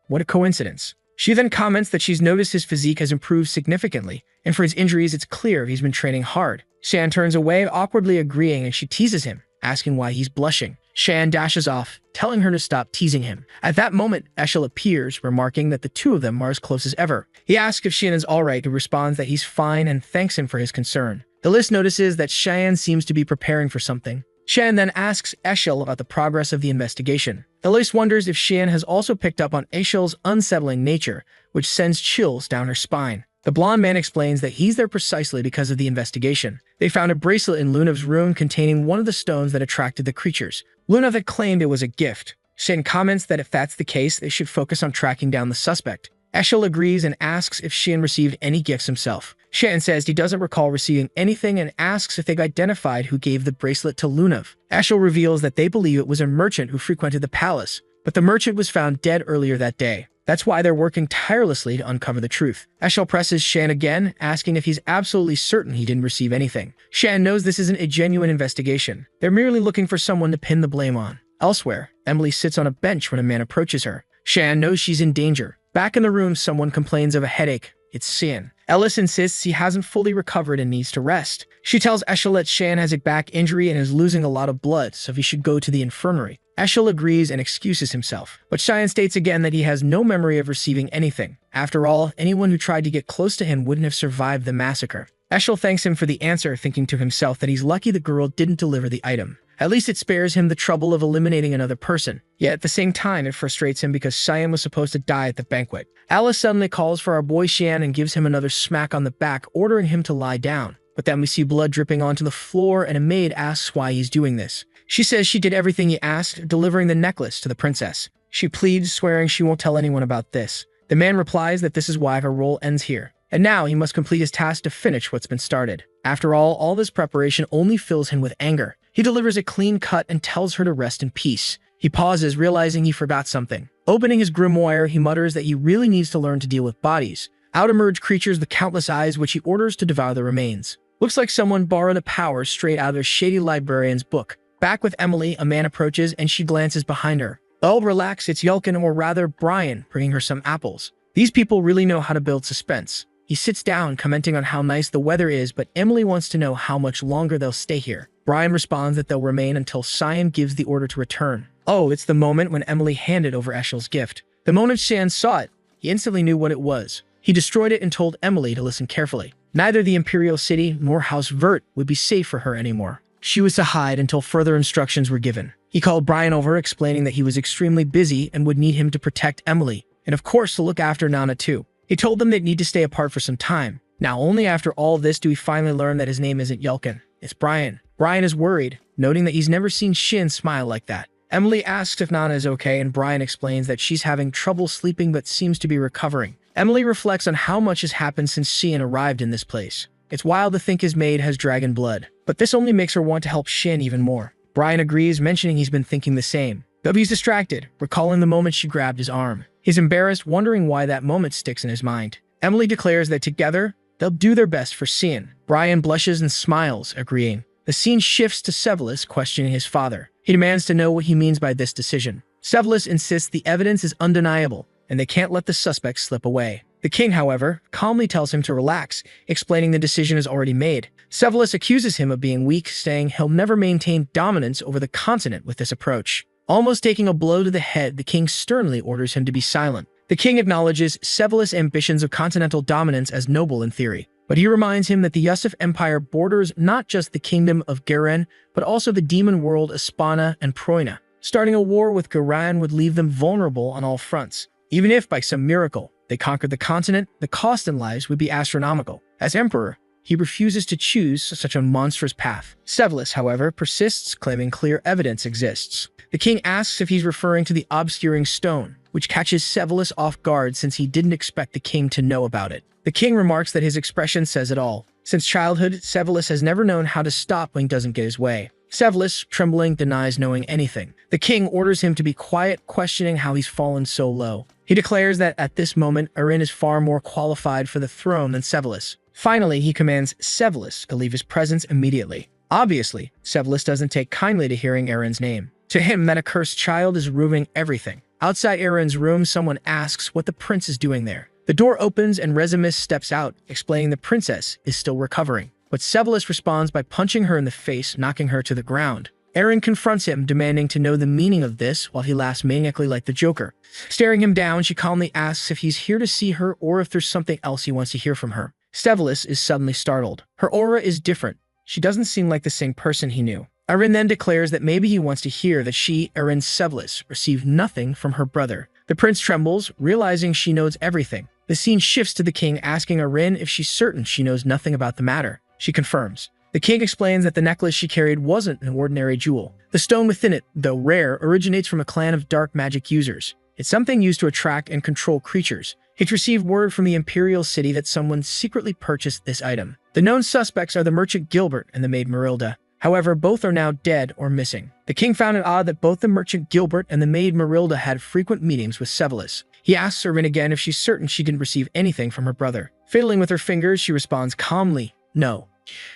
What a coincidence. She then comments that she's noticed his physique has improved significantly, and for his injuries it's clear he's been training hard. Shan turns away, awkwardly agreeing, and she teases him, asking why he's blushing. Shan dashes off, telling her to stop teasing him. At that moment, Eshel appears, remarking that the two of them are as close as ever. He asks if Shan is alright, who responds that he's fine and thanks him for his concern. The list notices that Shan seems to be preparing for something. Shan then asks Eshel about the progress of the investigation. Elise wonders if Shan has also picked up on Eshel's unsettling nature, which sends chills down her spine. The blonde man explains that he's there precisely because of the investigation. They found a bracelet in Lunav's room containing one of the stones that attracted the creatures. Lunav had claimed it was a gift. Shan comments that if that's the case, they should focus on tracking down the suspect. Eshel agrees and asks if Shan received any gifts himself. Shan says he doesn't recall receiving anything and asks if they've identified who gave the bracelet to Lunav. Eshel reveals that they believe it was a merchant who frequented the palace, but the merchant was found dead earlier that day. That's why they're working tirelessly to uncover the truth. Eshel presses Shan again, asking if he's absolutely certain he didn't receive anything. Shan knows this isn't a genuine investigation. They're merely looking for someone to pin the blame on. Elsewhere, Emily sits on a bench when a man approaches her. Shan knows she's in danger. Back in the room, someone complains of a headache. It's Xian. Ellis insists he hasn't fully recovered and needs to rest. She tells Eshel that Shan has a back injury and is losing a lot of blood, so he should go to the infirmary. Eshel agrees and excuses himself, but Xian states again that he has no memory of receiving anything. After all, anyone who tried to get close to him wouldn't have survived the massacre. Eshel thanks him for the answer, thinking to himself that he's lucky the girl didn't deliver the item. At least it spares him the trouble of eliminating another person. Yet at the same time, it frustrates him because Xian was supposed to die at the banquet. Alice suddenly calls for our boy Xian and gives him another smack on the back, ordering him to lie down. But then we see blood dripping onto the floor and a maid asks why he's doing this. She says she did everything he asked, delivering the necklace to the princess. She pleads, swearing she won't tell anyone about this. The man replies that this is why her role ends here. And now he must complete his task to finish what's been started. After all this preparation only fills him with anger. He delivers a clean cut and tells her to rest in peace. He pauses, realizing he forgot something. Opening his grimoire, he mutters that he really needs to learn to deal with bodies. Out emerge creatures with countless eyes, which he orders to devour the remains. Looks like someone borrowed a power straight out of their shady librarian's book. Back with Emily, a man approaches and she glances behind her. Oh, relax, it's Yelkin, or rather Brian, bringing her some apples. These people really know how to build suspense. He sits down, commenting on how nice the weather is, but Emily wants to know how much longer they'll stay here. Brian responds that they'll remain until Xian gives the order to return. Oh, it's the moment when Emily handed over Eshel's gift. The moment Xian saw it, he instantly knew what it was. He destroyed it and told Emily to listen carefully. Neither the Imperial City nor House Vert would be safe for her anymore. She was to hide until further instructions were given. He called Brian over, explaining that he was extremely busy and would need him to protect Emily, and of course to look after Nana too. He told them they'd need to stay apart for some time. Now, only after all this do we finally learn that his name isn't Yelkin. It's Brian. Brian is worried, noting that he's never seen Shin smile like that. Emily asks if Nana is okay, and Brian explains that she's having trouble sleeping but seems to be recovering. Emily reflects on how much has happened since Shin arrived in this place. It's wild to think his maid has dragon blood, but this only makes her want to help Shin even more. Brian agrees, mentioning he's been thinking the same. W's distracted, recalling the moment she grabbed his arm. He's embarrassed, wondering why that moment sticks in his mind. Emily declares that together, they'll do their best for Shin. Brian blushes and smiles, agreeing. The scene shifts to Sevelis questioning his father. He demands to know what he means by this decision. Sevelis insists the evidence is undeniable, and they can't let the suspect slip away. The king, however, calmly tells him to relax, explaining the decision is already made. Sevelus accuses him of being weak, saying he'll never maintain dominance over the continent with this approach. Almost taking a blow to the head, the king sternly orders him to be silent. The king acknowledges Sevelus' ambitions of continental dominance as noble in theory, but he reminds him that the Yusuf Empire borders not just the kingdom of Garen, but also the demon world Aspana and Proina. Starting a war with Garen would leave them vulnerable on all fronts. Even if, by some miracle, they conquered the continent, the cost in lives would be astronomical. As emperor, he refuses to choose such a monstrous path. Sevelus, however, persists, claiming clear evidence exists. The king asks if he's referring to the obscuring stone, which catches Sevelus off guard since he didn't expect the king to know about it. The king remarks that his expression says it all. Since childhood, Sevelus has never known how to stop when he doesn't get his way. Sevelus, trembling, denies knowing anything. The king orders him to be quiet, questioning how he's fallen so low. He declares that at this moment, Erin is far more qualified for the throne than Sevelus. Finally, he commands Sevelus to leave his presence immediately. Obviously, Sevelus doesn't take kindly to hearing Erin's name. To him, that accursed child is ruining everything. Outside Erin's room, someone asks what the prince is doing there. The door opens and Resemblance steps out, explaining the princess is still recovering. But Sevelus responds by punching her in the face, knocking her to the ground. Erin confronts him, demanding to know the meaning of this while he laughs maniacally like the Joker. Staring him down, she calmly asks if he's here to see her or if there's something else he wants to hear from her. Sevelus is suddenly startled. Her aura is different. She doesn't seem like the same person he knew. Erin then declares that maybe he wants to hear that she, Erin Sevelus, received nothing from her brother. The prince trembles, realizing she knows everything. The scene shifts to the king asking Erin if she's certain she knows nothing about the matter. She confirms. The king explains that the necklace she carried wasn't an ordinary jewel. The stone within it, though rare, originates from a clan of dark magic users. It's something used to attract and control creatures. He'd received word from the imperial city that someone secretly purchased this item. The known suspects are the merchant Gilbert and the maid Marilda. However, both are now dead or missing. The king found it odd that both the merchant Gilbert and the maid Marilda had frequent meetings with Sevelus. He asks Erin again if she's certain she didn't receive anything from her brother. Fiddling with her fingers, she responds calmly, no.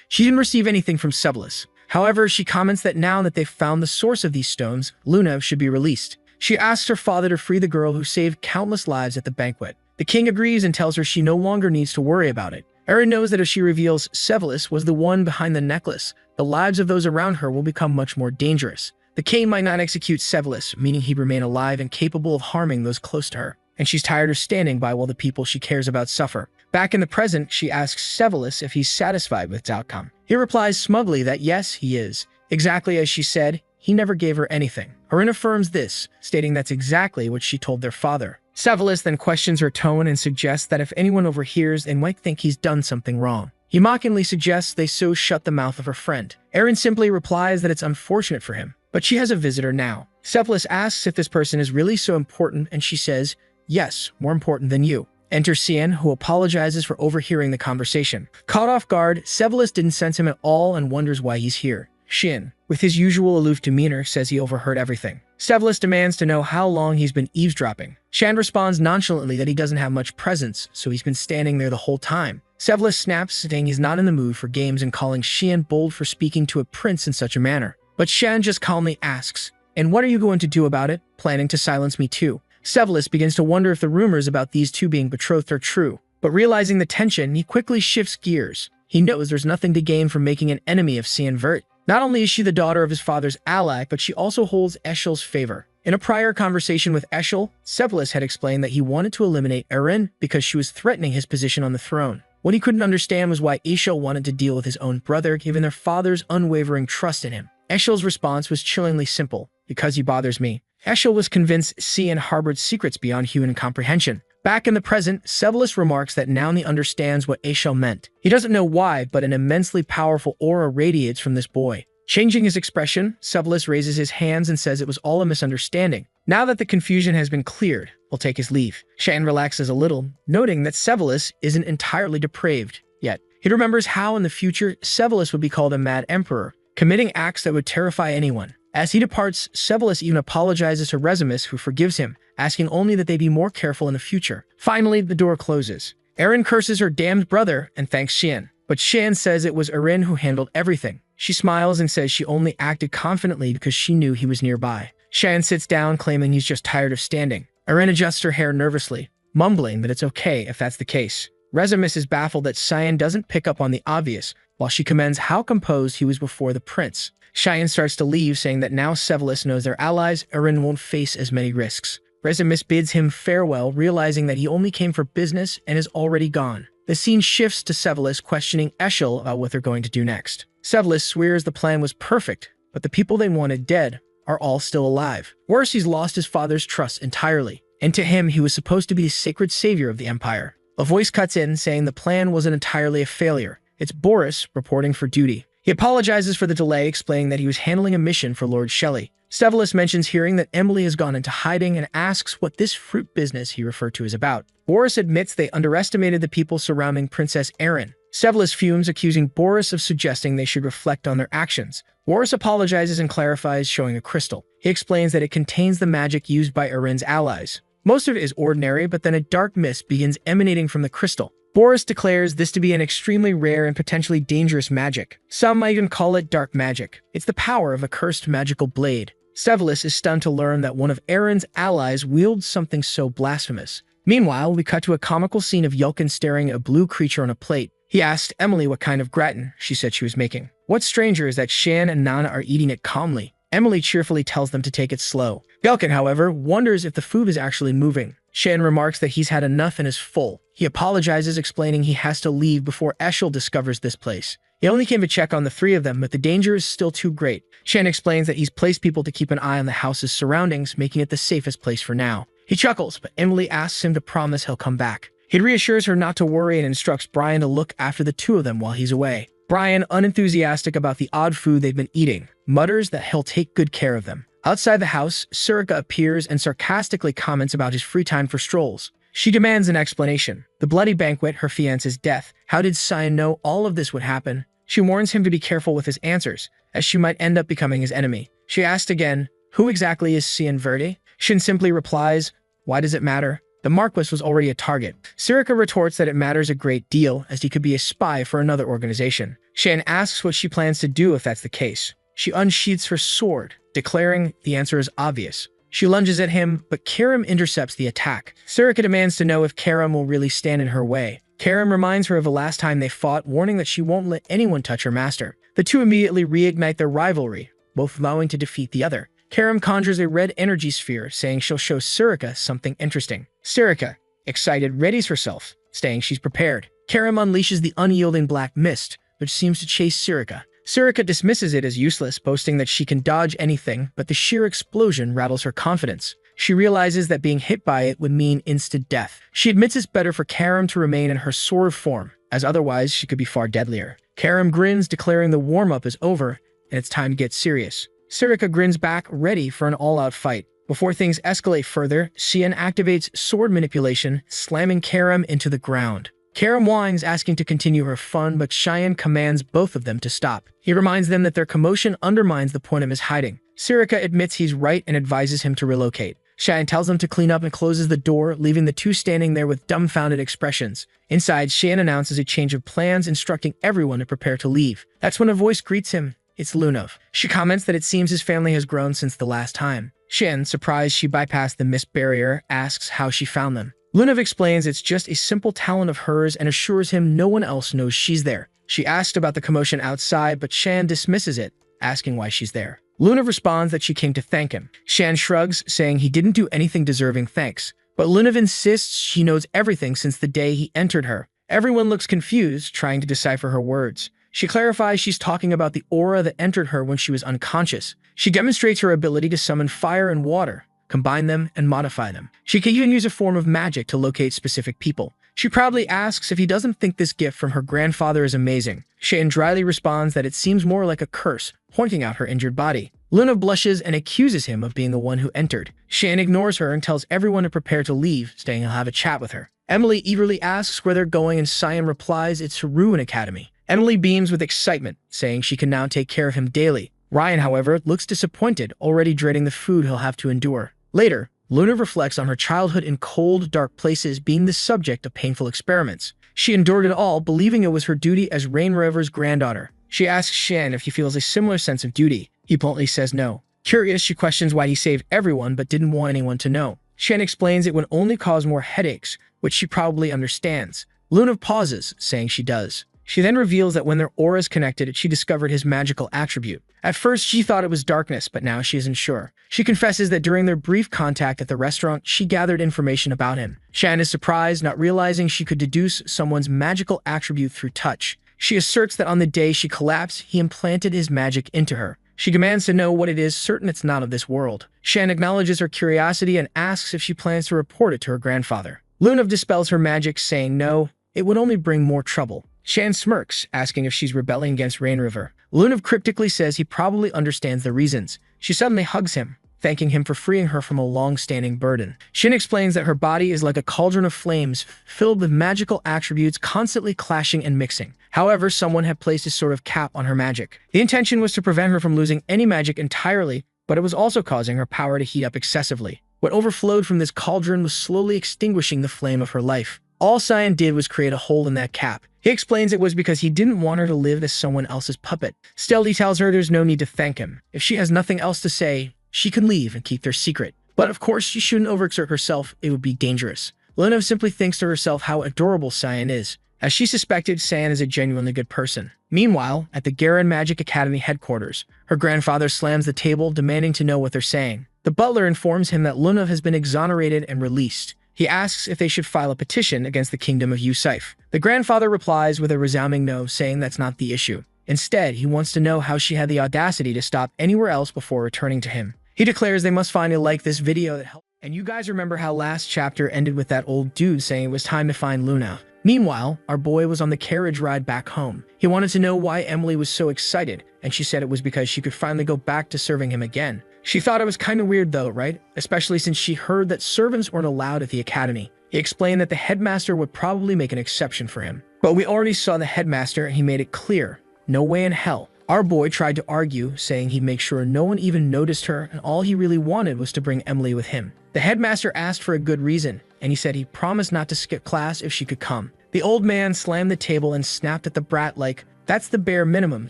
She didn't receive anything from Sevelus. However, she comments that now that they've found the source of these stones, Luna should be released. She asks her father to free the girl who saved countless lives at the banquet. The king agrees and tells her she no longer needs to worry about it. Erin knows that if she reveals Sevelus was the one behind the necklace, the lives of those around her will become much more dangerous. The king might not execute Sevelus, meaning he'd remain alive and capable of harming those close to her. And she's tired of standing by while the people she cares about suffer. Back in the present, she asks Sevelus if he's satisfied with its outcome. He replies smugly that yes, he is. Exactly as she said, he never gave her anything. Erin affirms this, stating that's exactly what she told their father. Sevelus then questions her tone and suggests that if anyone overhears, they might think he's done something wrong. He mockingly suggests they so shut the mouth of her friend. Erin simply replies that it's unfortunate for him, but she has a visitor now. Sevelus asks if this person is really so important, and she says, yes, more important than you. Enter Cian, who apologizes for overhearing the conversation. Caught off guard, Sevelus didn't sense him at all and wonders why he's here. Shin, with his usual aloof demeanor, says he overheard everything. Sevelus demands to know how long he's been eavesdropping. Shan responds nonchalantly that he doesn't have much presence, so he's been standing there the whole time. Sevelus snaps, saying he's not in the mood for games and calling Shan bold for speaking to a prince in such a manner. But Shan just calmly asks, and what are you going to do about it? Planning to silence me too. Sevelus begins to wonder if the rumors about these two being betrothed are true, but realizing the tension, he quickly shifts gears. He knows there's nothing to gain from making an enemy of Cian Vert. Not only is she the daughter of his father's ally, but she also holds Eshel's favor. In a prior conversation with Eshel, Sevelus had explained that he wanted to eliminate Erin because she was threatening his position on the throne. What he couldn't understand was why Eshel wanted to deal with his own brother, given their father's unwavering trust in him. Eshel's response was chillingly simple, because he bothers me. Eshel was convinced Cian harbored secrets beyond human comprehension. Back in the present, Sevelus remarks that now he understands what Eshel meant. He doesn't know why, but an immensely powerful aura radiates from this boy. Changing his expression, Sevelus raises his hands and says it was all a misunderstanding. Now that the confusion has been cleared, he'll take his leave. Shan relaxes a little, noting that Sevelus isn't entirely depraved yet. He remembers how in the future Sevelus would be called a mad emperor, committing acts that would terrify anyone. As he departs, Sevelus even apologizes to Resemblance, who forgives him, asking only that they be more careful in the future. Finally, the door closes. Erin curses her damned brother and thanks Shan, but Shan says it was Erin who handled everything. She smiles and says she only acted confidently because she knew he was nearby. Shan sits down, claiming he's just tired of standing. Erin adjusts her hair nervously. mumbling that it's okay if that's the case. Resemblance is baffled that Cyan doesn't pick up on the obvious, while she commends how composed he was before the prince. Cyan starts to leave, saying that now Severus knows their allies, Eren won't face as many risks. Resemblance bids him farewell, realizing that he only came for business and is already gone. The scene shifts to Severus questioning Eshel about what they're going to do next. Severus swears the plan was perfect, but the people they wanted dead are all still alive. Worse, he's lost his father's trust entirely, and to him, he was supposed to be the sacred savior of the Empire. A voice cuts in, saying the plan wasn't entirely a failure. It's Boris reporting for duty. He apologizes for the delay, explaining that he was handling a mission for Lord Shelley. Severus mentions hearing that Emily has gone into hiding and asks what this fruit business he referred to is about. Boris admits they underestimated the people surrounding Princess Erin. Severus fumes, accusing Boris of suggesting they should reflect on their actions. Boris apologizes and clarifies, showing a crystal. He explains that it contains the magic used by Erin's allies. Most of it is ordinary, but then a dark mist begins emanating from the crystal. Boris declares this to be an extremely rare and potentially dangerous magic. Some might even call it dark magic. It's the power of a cursed magical blade. Severus is stunned to learn that one of Erin's allies wields something so blasphemous. Meanwhile, we cut to a comical scene of Yelkin staring at a blue creature on a plate. He asked Emily what kind of gratin she said she was making. What's stranger is that Shan and Nana are eating it calmly. Emily cheerfully tells them to take it slow. Yelkin, however, wonders if the food is actually moving. Shan remarks that he's had enough and is full. He apologizes, explaining he has to leave before Eshel discovers this place. He only came to check on the three of them, but the danger is still too great. Shan explains that he's placed people to keep an eye on the house's surroundings, making it the safest place for now. He chuckles, but Emily asks him to promise he'll come back. He reassures her not to worry and instructs Brian to look after the two of them while he's away. Brian, unenthusiastic about the odd food they've been eating, mutters that he'll take good care of them. Outside the house, Surika appears and sarcastically comments about his free time for strolls. She demands an explanation. The bloody banquet, her fiancé's death. How did Cyan know all of this would happen? She warns him to be careful with his answers, as she might end up becoming his enemy. She asks again, who exactly is Cyan Verde? Shin simply replies, why does it matter? The Marquis was already a target. Surika retorts that it matters a great deal, as he could be a spy for another organization. Shan asks what she plans to do if that's the case. She unsheaths her sword, declaring the answer is obvious. She lunges at him, but Karam intercepts the attack. Surika demands to know if Karam will really stand in her way. Karam reminds her of the last time they fought, warning that she won't let anyone touch her master. The two immediately reignite their rivalry, both vowing to defeat the other. Karam conjures a red energy sphere, saying she'll show Surika something interesting. Surika, excited, readies herself, saying she's prepared. Karam unleashes the unyielding black mist, which seems to chase Surika. Surika dismisses it as useless, boasting that she can dodge anything, but the sheer explosion rattles her confidence. She realizes that being hit by it would mean instant death. She admits it's better for Karam to remain in her sword form, as otherwise she could be far deadlier. Karam grins, declaring the warm-up is over, and it's time to get serious. Surika grins back, ready for an all-out fight. Before things escalate further, Xian activates sword manipulation, slamming Karam into the ground. Karam whines, asking to continue her fun, but Cheyenne commands both of them to stop. He reminds them that their commotion undermines the point of his hiding. Surika admits he's right and advises him to relocate. Cheyenne tells them to clean up and closes the door, leaving the two standing there with dumbfounded expressions. Inside, Cheyenne announces a change of plans, instructing everyone to prepare to leave. That's when a voice greets him. It's Lunov. She comments that it seems his family has grown since the last time. Shen, surprised she bypassed the mist barrier, asks how she found them. Lunov explains it's just a simple talent of hers and assures him no one else knows she's there. She asked about the commotion outside, but Shan dismisses it, asking why she's there. Lunov responds that she came to thank him. Shan shrugs, saying he didn't do anything deserving thanks. But Lunov insists she knows everything since the day he entered her. Everyone looks confused, trying to decipher her words. She clarifies she's talking about the aura that entered her when she was unconscious. She demonstrates her ability to summon fire and water, combine them, and modify them. She can even use a form of magic to locate specific people. She proudly asks if he doesn't think this gift from her grandfather is amazing. Shan dryly responds that it seems more like a curse, pointing out her injured body. Luna blushes and accuses him of being the one who entered. Shan ignores her and tells everyone to prepare to leave, saying he'll have a chat with her. Emily eagerly asks where they're going, and Siam replies it's to Ruin Academy. Emily beams with excitement, saying she can now take care of him daily. Ryan, however, looks disappointed, already dreading the food he'll have to endure. Later, Luna reflects on her childhood in cold, dark places, being the subject of painful experiments. She endured it all, believing it was her duty as Rain River's granddaughter. She asks Shan if he feels a similar sense of duty. He bluntly says no. Curious, she questions why he saved everyone but didn't want anyone to know. Shen explains it would only cause more headaches, which she probably understands. Luna pauses, saying she does. She then reveals that when their auras connected, she discovered his magical attribute. At first, she thought it was darkness, but now she isn't sure. She confesses that during their brief contact at the restaurant, she gathered information about him. Shan is surprised, not realizing she could deduce someone's magical attribute through touch. She asserts that on the day she collapsed, he implanted his magic into her. She demands to know what it is, certain it's not of this world. Shan acknowledges her curiosity and asks if she plans to report it to her grandfather. Luna dispels her magic, saying no, it would only bring more trouble. Shan smirks, asking if she's rebelling against Rain River. Luna cryptically says he probably understands the reasons. She suddenly hugs him, thanking him for freeing her from a long-standing burden. Shin explains that her body is like a cauldron of flames, filled with magical attributes constantly clashing and mixing. However, someone had placed a sort of cap on her magic. The intention was to prevent her from losing any magic entirely, but it was also causing her power to heat up excessively. What overflowed from this cauldron was slowly extinguishing the flame of her life. All Cyan did was create a hole in that cap. He explains it was because he didn't want her to live as someone else's puppet. Still, he tells her there's no need to thank him. If she has nothing else to say, she can leave and keep their secret. But of course, she shouldn't overexert herself, it would be dangerous. Luna simply thinks to herself how adorable Cyan is. As she suspected, Cyan is a genuinely good person. Meanwhile, at the Garen Magic Academy headquarters, her grandfather slams the table, demanding to know what they're saying. The butler informs him that Luna has been exonerated and released. He asks if they should file a petition against the kingdom of Yusif. The grandfather replies with a resounding no, saying that's not the issue. Instead, he wants to know how she had the audacity to stop anywhere else before returning to him. He declares they must find a like this video that helps. And you guys remember how last chapter ended with that old dude saying it was time to find Luna. Meanwhile, our boy was on the carriage ride back home. He wanted to know why Emily was so excited, and she said it was because she could finally go back to serving him again. She thought it was kind of weird though, right? Especially since she heard that servants weren't allowed at the academy. He explained that the headmaster would probably make an exception for him. But we already saw the headmaster and he made it clear, no way in hell. Our boy tried to argue, saying he'd make sure no one even noticed her and all he really wanted was to bring Emily with him. The headmaster asked for a good reason, and he said he promised not to skip class if she could come. The old man slammed the table and snapped at the brat like, that's the bare minimum,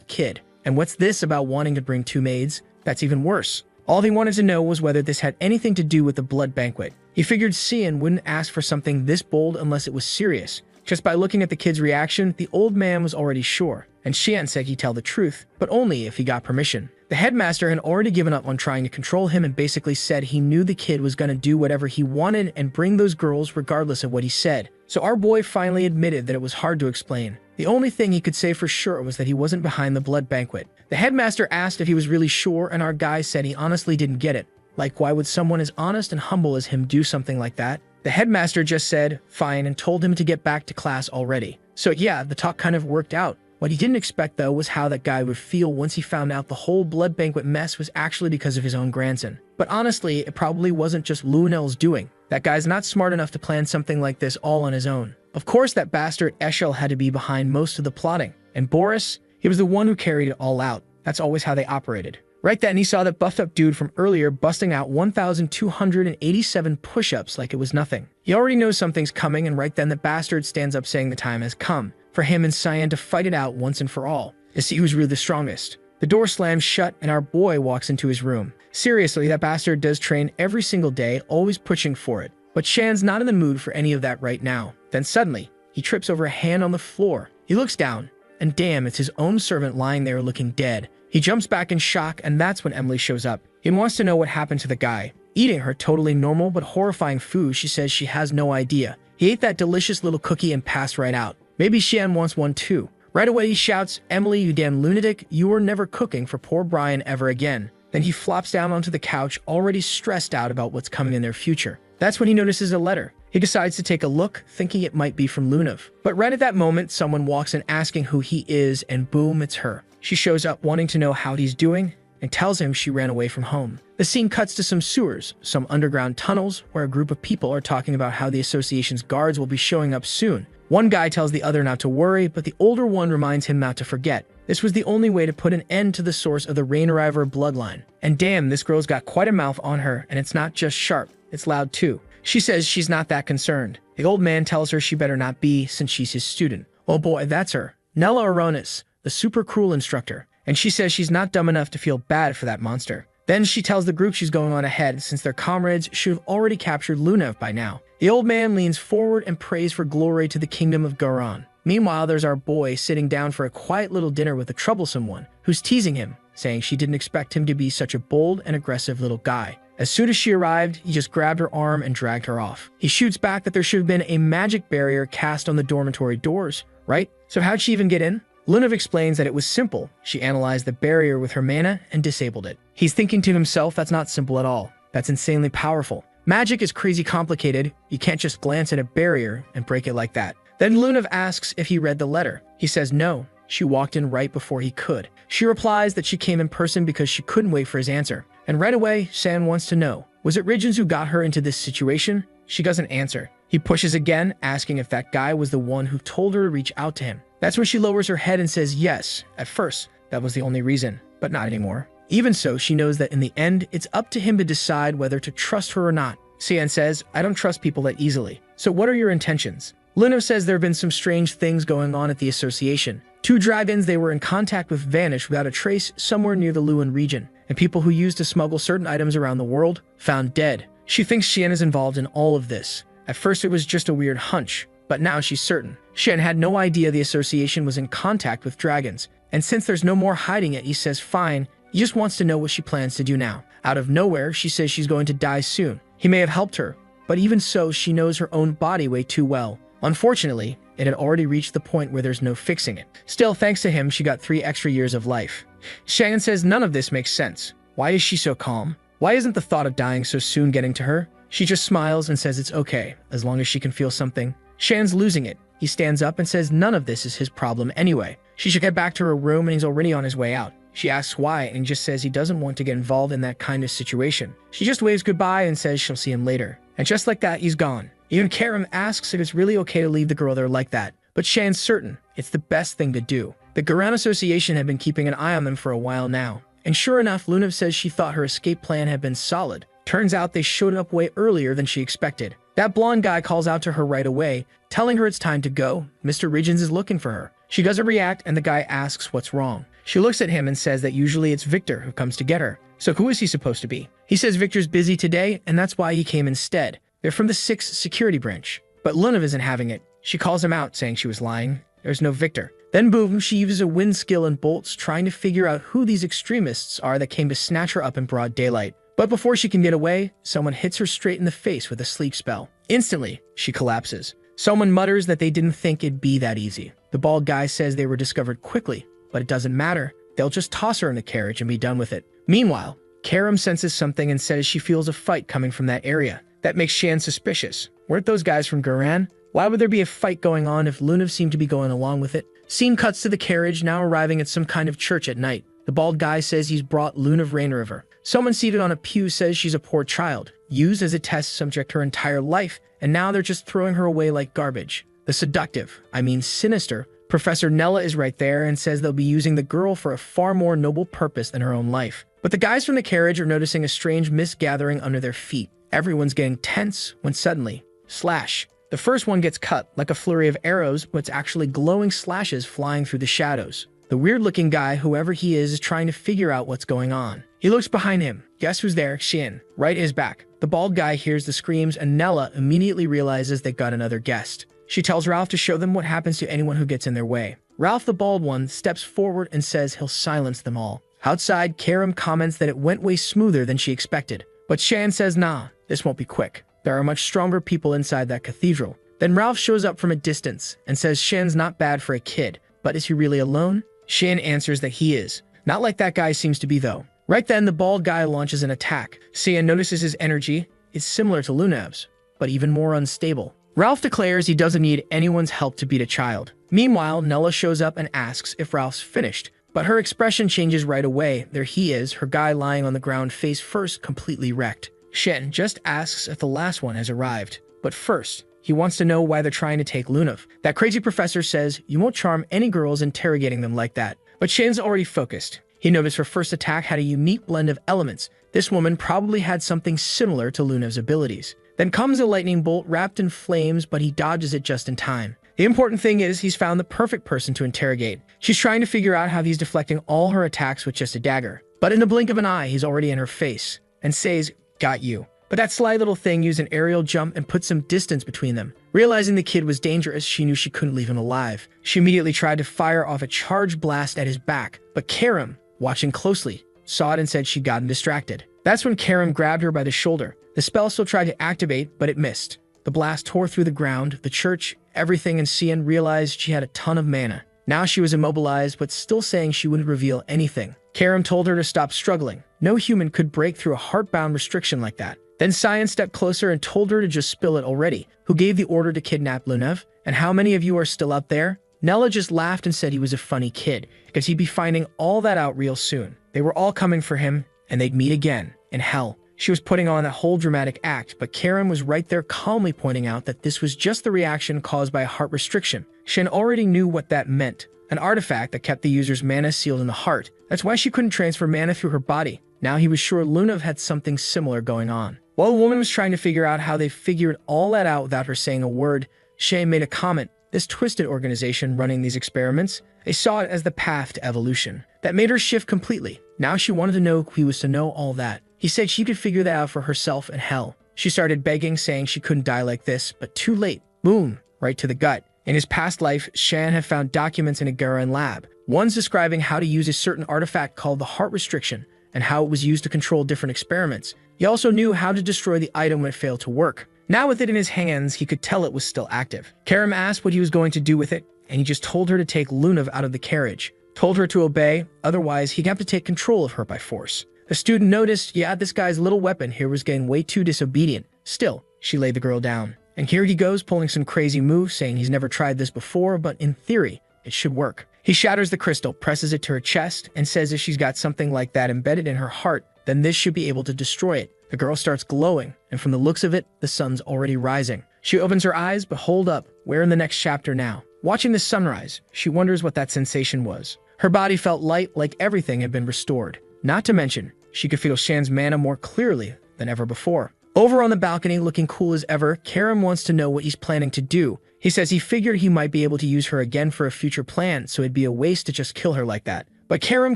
kid. And what's this about wanting to bring 2 maids? That's even worse. All he wanted to know was whether this had anything to do with the blood banquet. He figured Cian wouldn't ask for something this bold unless it was serious. Just by looking at the kid's reaction, the old man was already sure, and Xian said he'd tell the truth, but only if he got permission. The headmaster had already given up on trying to control him and basically said he knew the kid was going to do whatever he wanted and bring those girls regardless of what he said. So our boy finally admitted that it was hard to explain. The only thing he could say for sure was that he wasn't behind the blood banquet. The headmaster asked if he was really sure, and our guy said he honestly didn't get it. Like, why would someone as honest and humble as him do something like that? The headmaster just said, fine, and told him to get back to class already. So yeah, the talk kind of worked out. What he didn't expect, though, was how that guy would feel once he found out the whole blood banquet mess was actually because of his own grandson. But honestly, it probably wasn't just Lunel's doing. That guy's not smart enough to plan something like this all on his own. Of course, that bastard Eshel had to be behind most of the plotting. And Boris, he was the one who carried it all out. That's always how they operated. Right then, he saw that buffed-up dude from earlier busting out 1,287 push-ups like it was nothing. He already knows something's coming, and right then the bastard stands up saying the time has come for him and Cyan to fight it out once and for all, to see who's really the strongest. The door slams shut, and our boy walks into his room. Seriously, that bastard does train every single day, always pushing for it. But Shan's not in the mood for any of that right now. Then suddenly, he trips over a hand on the floor. He looks down, and damn, it's his own servant lying there looking dead. He jumps back in shock, and that's when Emily shows up. He wants to know what happened to the guy. Eating her totally normal but horrifying food, she says she has no idea. He ate that delicious little cookie and passed right out. Maybe Xian wants one too. Right away he shouts, Emily, you damn lunatic, you are never cooking for poor Brian ever again. Then he flops down onto the couch, already stressed out about what's coming in their future. That's when he notices a letter. He decides to take a look, thinking it might be from Lunav. But right at that moment, someone walks in asking who he is, and boom, it's her. She shows up wanting to know how he's doing, and tells him she ran away from home. The scene cuts to some sewers, some underground tunnels, where a group of people are talking about how the association's guards will be showing up soon. One guy tells the other not to worry, but the older one reminds him not to forget. This was the only way to put an end to the source of the Rainriver bloodline. And damn, this girl's got quite a mouth on her, and it's not just sharp, it's loud too. She says she's not that concerned. The old man tells her she better not be, since she's his student. Oh boy, that's her. Nella Aronis, the super cruel instructor. And she says she's not dumb enough to feel bad for that monster. Then she tells the group she's going on ahead since their comrades should have already captured Lunev by now. The old man leans forward and prays for glory to the kingdom of Garan. Meanwhile, there's our boy sitting down for a quiet little dinner with a troublesome one who's teasing him, saying she didn't expect him to be such a bold and aggressive little guy. As soon as she arrived, he just grabbed her arm and dragged her off. He shoots back that there should have been a magic barrier cast on the dormitory doors, right? So how'd she even get in? Lunev explains that it was simple. She analyzed the barrier with her mana and disabled it. He's thinking to himself, that's not simple at all. That's insanely powerful. Magic is crazy complicated. You can't just glance at a barrier and break it like that. Then Lunev asks if he read the letter. He says no. She walked in right before he could. She replies that she came in person because she couldn't wait for his answer. And right away, San wants to know, was it Ridgens who got her into this situation? She doesn't answer. He pushes again, asking if that guy was the one who told her to reach out to him. That's when she lowers her head and says yes. At first, that was the only reason, but not anymore. Even so, she knows that in the end, it's up to him to decide whether to trust her or not. Cian says, I don't trust people that easily. So what are your intentions? Lunev says there have been some strange things going on at the association. 2 dragons they were in contact with vanished without a trace somewhere near the Luan region, and people who used to smuggle certain items around the world found dead. She thinks Xian is involved in all of this. At first it was just a weird hunch, but now she's certain. Xian had no idea the association was in contact with dragons, and since there's no more hiding it, he says fine, he just wants to know what she plans to do now. Out of nowhere, she says she's going to die soon. He may have helped her, but even so, she knows her own body way too well. Unfortunately, it had already reached the point where there's no fixing it. Still, thanks to him, she got 3 extra years of life. Xian says none of this makes sense. Why is she so calm? Why isn't the thought of dying so soon getting to her? She just smiles and says it's okay, as long as she can feel something. Xian's losing it. He stands up and says none of this is his problem anyway. She should get back to her room and he's already on his way out. She asks why and he just says he doesn't want to get involved in that kind of situation. She just waves goodbye and says she'll see him later. And just like that, he's gone. Even Karam asks if it's really okay to leave the girl there like that, but Xian's certain it's the best thing to do. The Garan Association had been keeping an eye on them for a while now, and sure enough, Lunev says she thought her escape plan had been solid. Turns out they showed up way earlier than she expected. That blonde guy calls out to her right away, telling her it's time to go. Mr. Ridgens is looking for her. She doesn't react, and the guy asks what's wrong. She looks at him and says that usually it's Victor who comes to get her. So who is he supposed to be? He says Victor's busy today, and that's why he came instead. They're from the 6th security branch. But Lunev isn't having it. She calls him out, saying she was lying. There's no Victor. Then boom, she uses a wind skill and bolts, trying to figure out who these extremists are that came to snatch her up in broad daylight. But before she can get away, someone hits her straight in the face with a sleep spell. Instantly, she collapses. Someone mutters that they didn't think it'd be that easy. The bald guy says they were discovered quickly, but it doesn't matter. They'll just toss her in the carriage and be done with it. Meanwhile, Karam senses something and says she feels a fight coming from that area. That makes Xian suspicious. Weren't those guys from Garan? Why would there be a fight going on if Lunev seemed to be going along with it? Scene cuts to the carriage, now arriving at some kind of church at night. The bald guy says he's brought Lunev Rainriver. Someone seated on a pew says she's a poor child, used as a test subject her entire life, and now they're just throwing her away like garbage. The seductive, sinister, Professor Nella is right there and says they'll be using the girl for a far more noble purpose than her own life. But the guys from the carriage are noticing a strange mist gathering under their feet. Everyone's getting tense when suddenly, slash. The first one gets cut, like a flurry of arrows, but it's actually glowing slashes flying through the shadows. The weird-looking guy, whoever he is trying to figure out what's going on. He looks behind him. Guess who's there? Xian. Right at his back. The bald guy hears the screams and Nella immediately realizes they've got another guest. She tells Ralph to show them what happens to anyone who gets in their way. Ralph, the bald one, steps forward and says he'll silence them all. Outside, Karam comments that it went way smoother than she expected. But Xian says nah, this won't be quick. There are much stronger people inside that cathedral. Then Ralph shows up from a distance and says Xian's not bad for a kid, but is he really alone? Xian answers that he is. Not like that guy seems to be though. Right then, the bald guy launches an attack. Xian notices his energy is similar to Lunev's, but even more unstable. Ralph declares he doesn't need anyone's help to beat a child. Meanwhile, Nella shows up and asks if Ralph's finished, but her expression changes right away. There he is, her guy lying on the ground face first, completely wrecked. Xian just asks if the last one has arrived, but first, he wants to know why they're trying to take Lunev. That crazy professor says you won't charm any girls interrogating them like that. But Xian's already focused. He noticed her first attack had a unique blend of elements. This woman probably had something similar to Lunev's abilities. Then comes a lightning bolt wrapped in flames, but he dodges it just in time. The important thing is he's found the perfect person to interrogate. She's trying to figure out how he's deflecting all her attacks with just a dagger. But in the blink of an eye, he's already in her face and says, "Got you." But that sly little thing used an aerial jump and put some distance between them. Realizing the kid was dangerous, she knew she couldn't leave him alive. She immediately tried to fire off a charge blast at his back, but Karam, watching closely, saw it and said she'd gotten distracted. That's when Karam grabbed her by the shoulder. The spell still tried to activate, but it missed. The blast tore through the ground, the church, everything, and Cian realized she had a ton of mana. Now she was immobilized, but still saying she wouldn't reveal anything. Karam told her to stop struggling. No human could break through a heart-bound restriction like that. Then Cian stepped closer and told her to just spill it already. Who gave the order to kidnap Lunev? And how many of you are still out there? Nella just laughed and said he was a funny kid, because he'd be finding all that out real soon. They were all coming for him, and they'd meet again, in hell. She was putting on a whole dramatic act, but Karam was right there calmly pointing out that this was just the reaction caused by a heart restriction. Shen already knew what that meant. An artifact that kept the user's mana sealed in the heart. That's why she couldn't transfer mana through her body. Now he was sure Lunev had something similar going on. While the woman was trying to figure out how they figured all that out without her saying a word, Shen made a comment. This twisted organization running these experiments, they saw it as the path to evolution. That made her shift completely. Now she wanted to know who he was to know all that. He said she could figure that out for herself in hell. She started begging, saying she couldn't die like this, but too late. Boom, right to the gut. In his past life, Shan had found documents in a Garen lab. One's describing how to use a certain artifact called the heart restriction, and how it was used to control different experiments. He also knew how to destroy the item when it failed to work. Now with it in his hands, he could tell it was still active. Karam asked what he was going to do with it, and he just told her to take Lunev out of the carriage. Told her to obey, otherwise he'd have to take control of her by force. The student noticed, yeah, this guy's little weapon here was getting way too disobedient. Still, she laid the girl down. And here he goes pulling some crazy moves, saying he's never tried this before, but in theory, it should work. He shatters the crystal, presses it to her chest, and says if she's got something like that embedded in her heart, then this should be able to destroy it. The girl starts glowing, and from the looks of it, the sun's already rising. She opens her eyes, but hold up, we're in the next chapter now. Watching the sunrise, she wonders what that sensation was. Her body felt light, like everything had been restored. Not to mention, she could feel Shan's mana more clearly than ever before. Over on the balcony, looking cool as ever, Karam wants to know what he's planning to do. He says he figured he might be able to use her again for a future plan, so it'd be a waste to just kill her like that. But Karam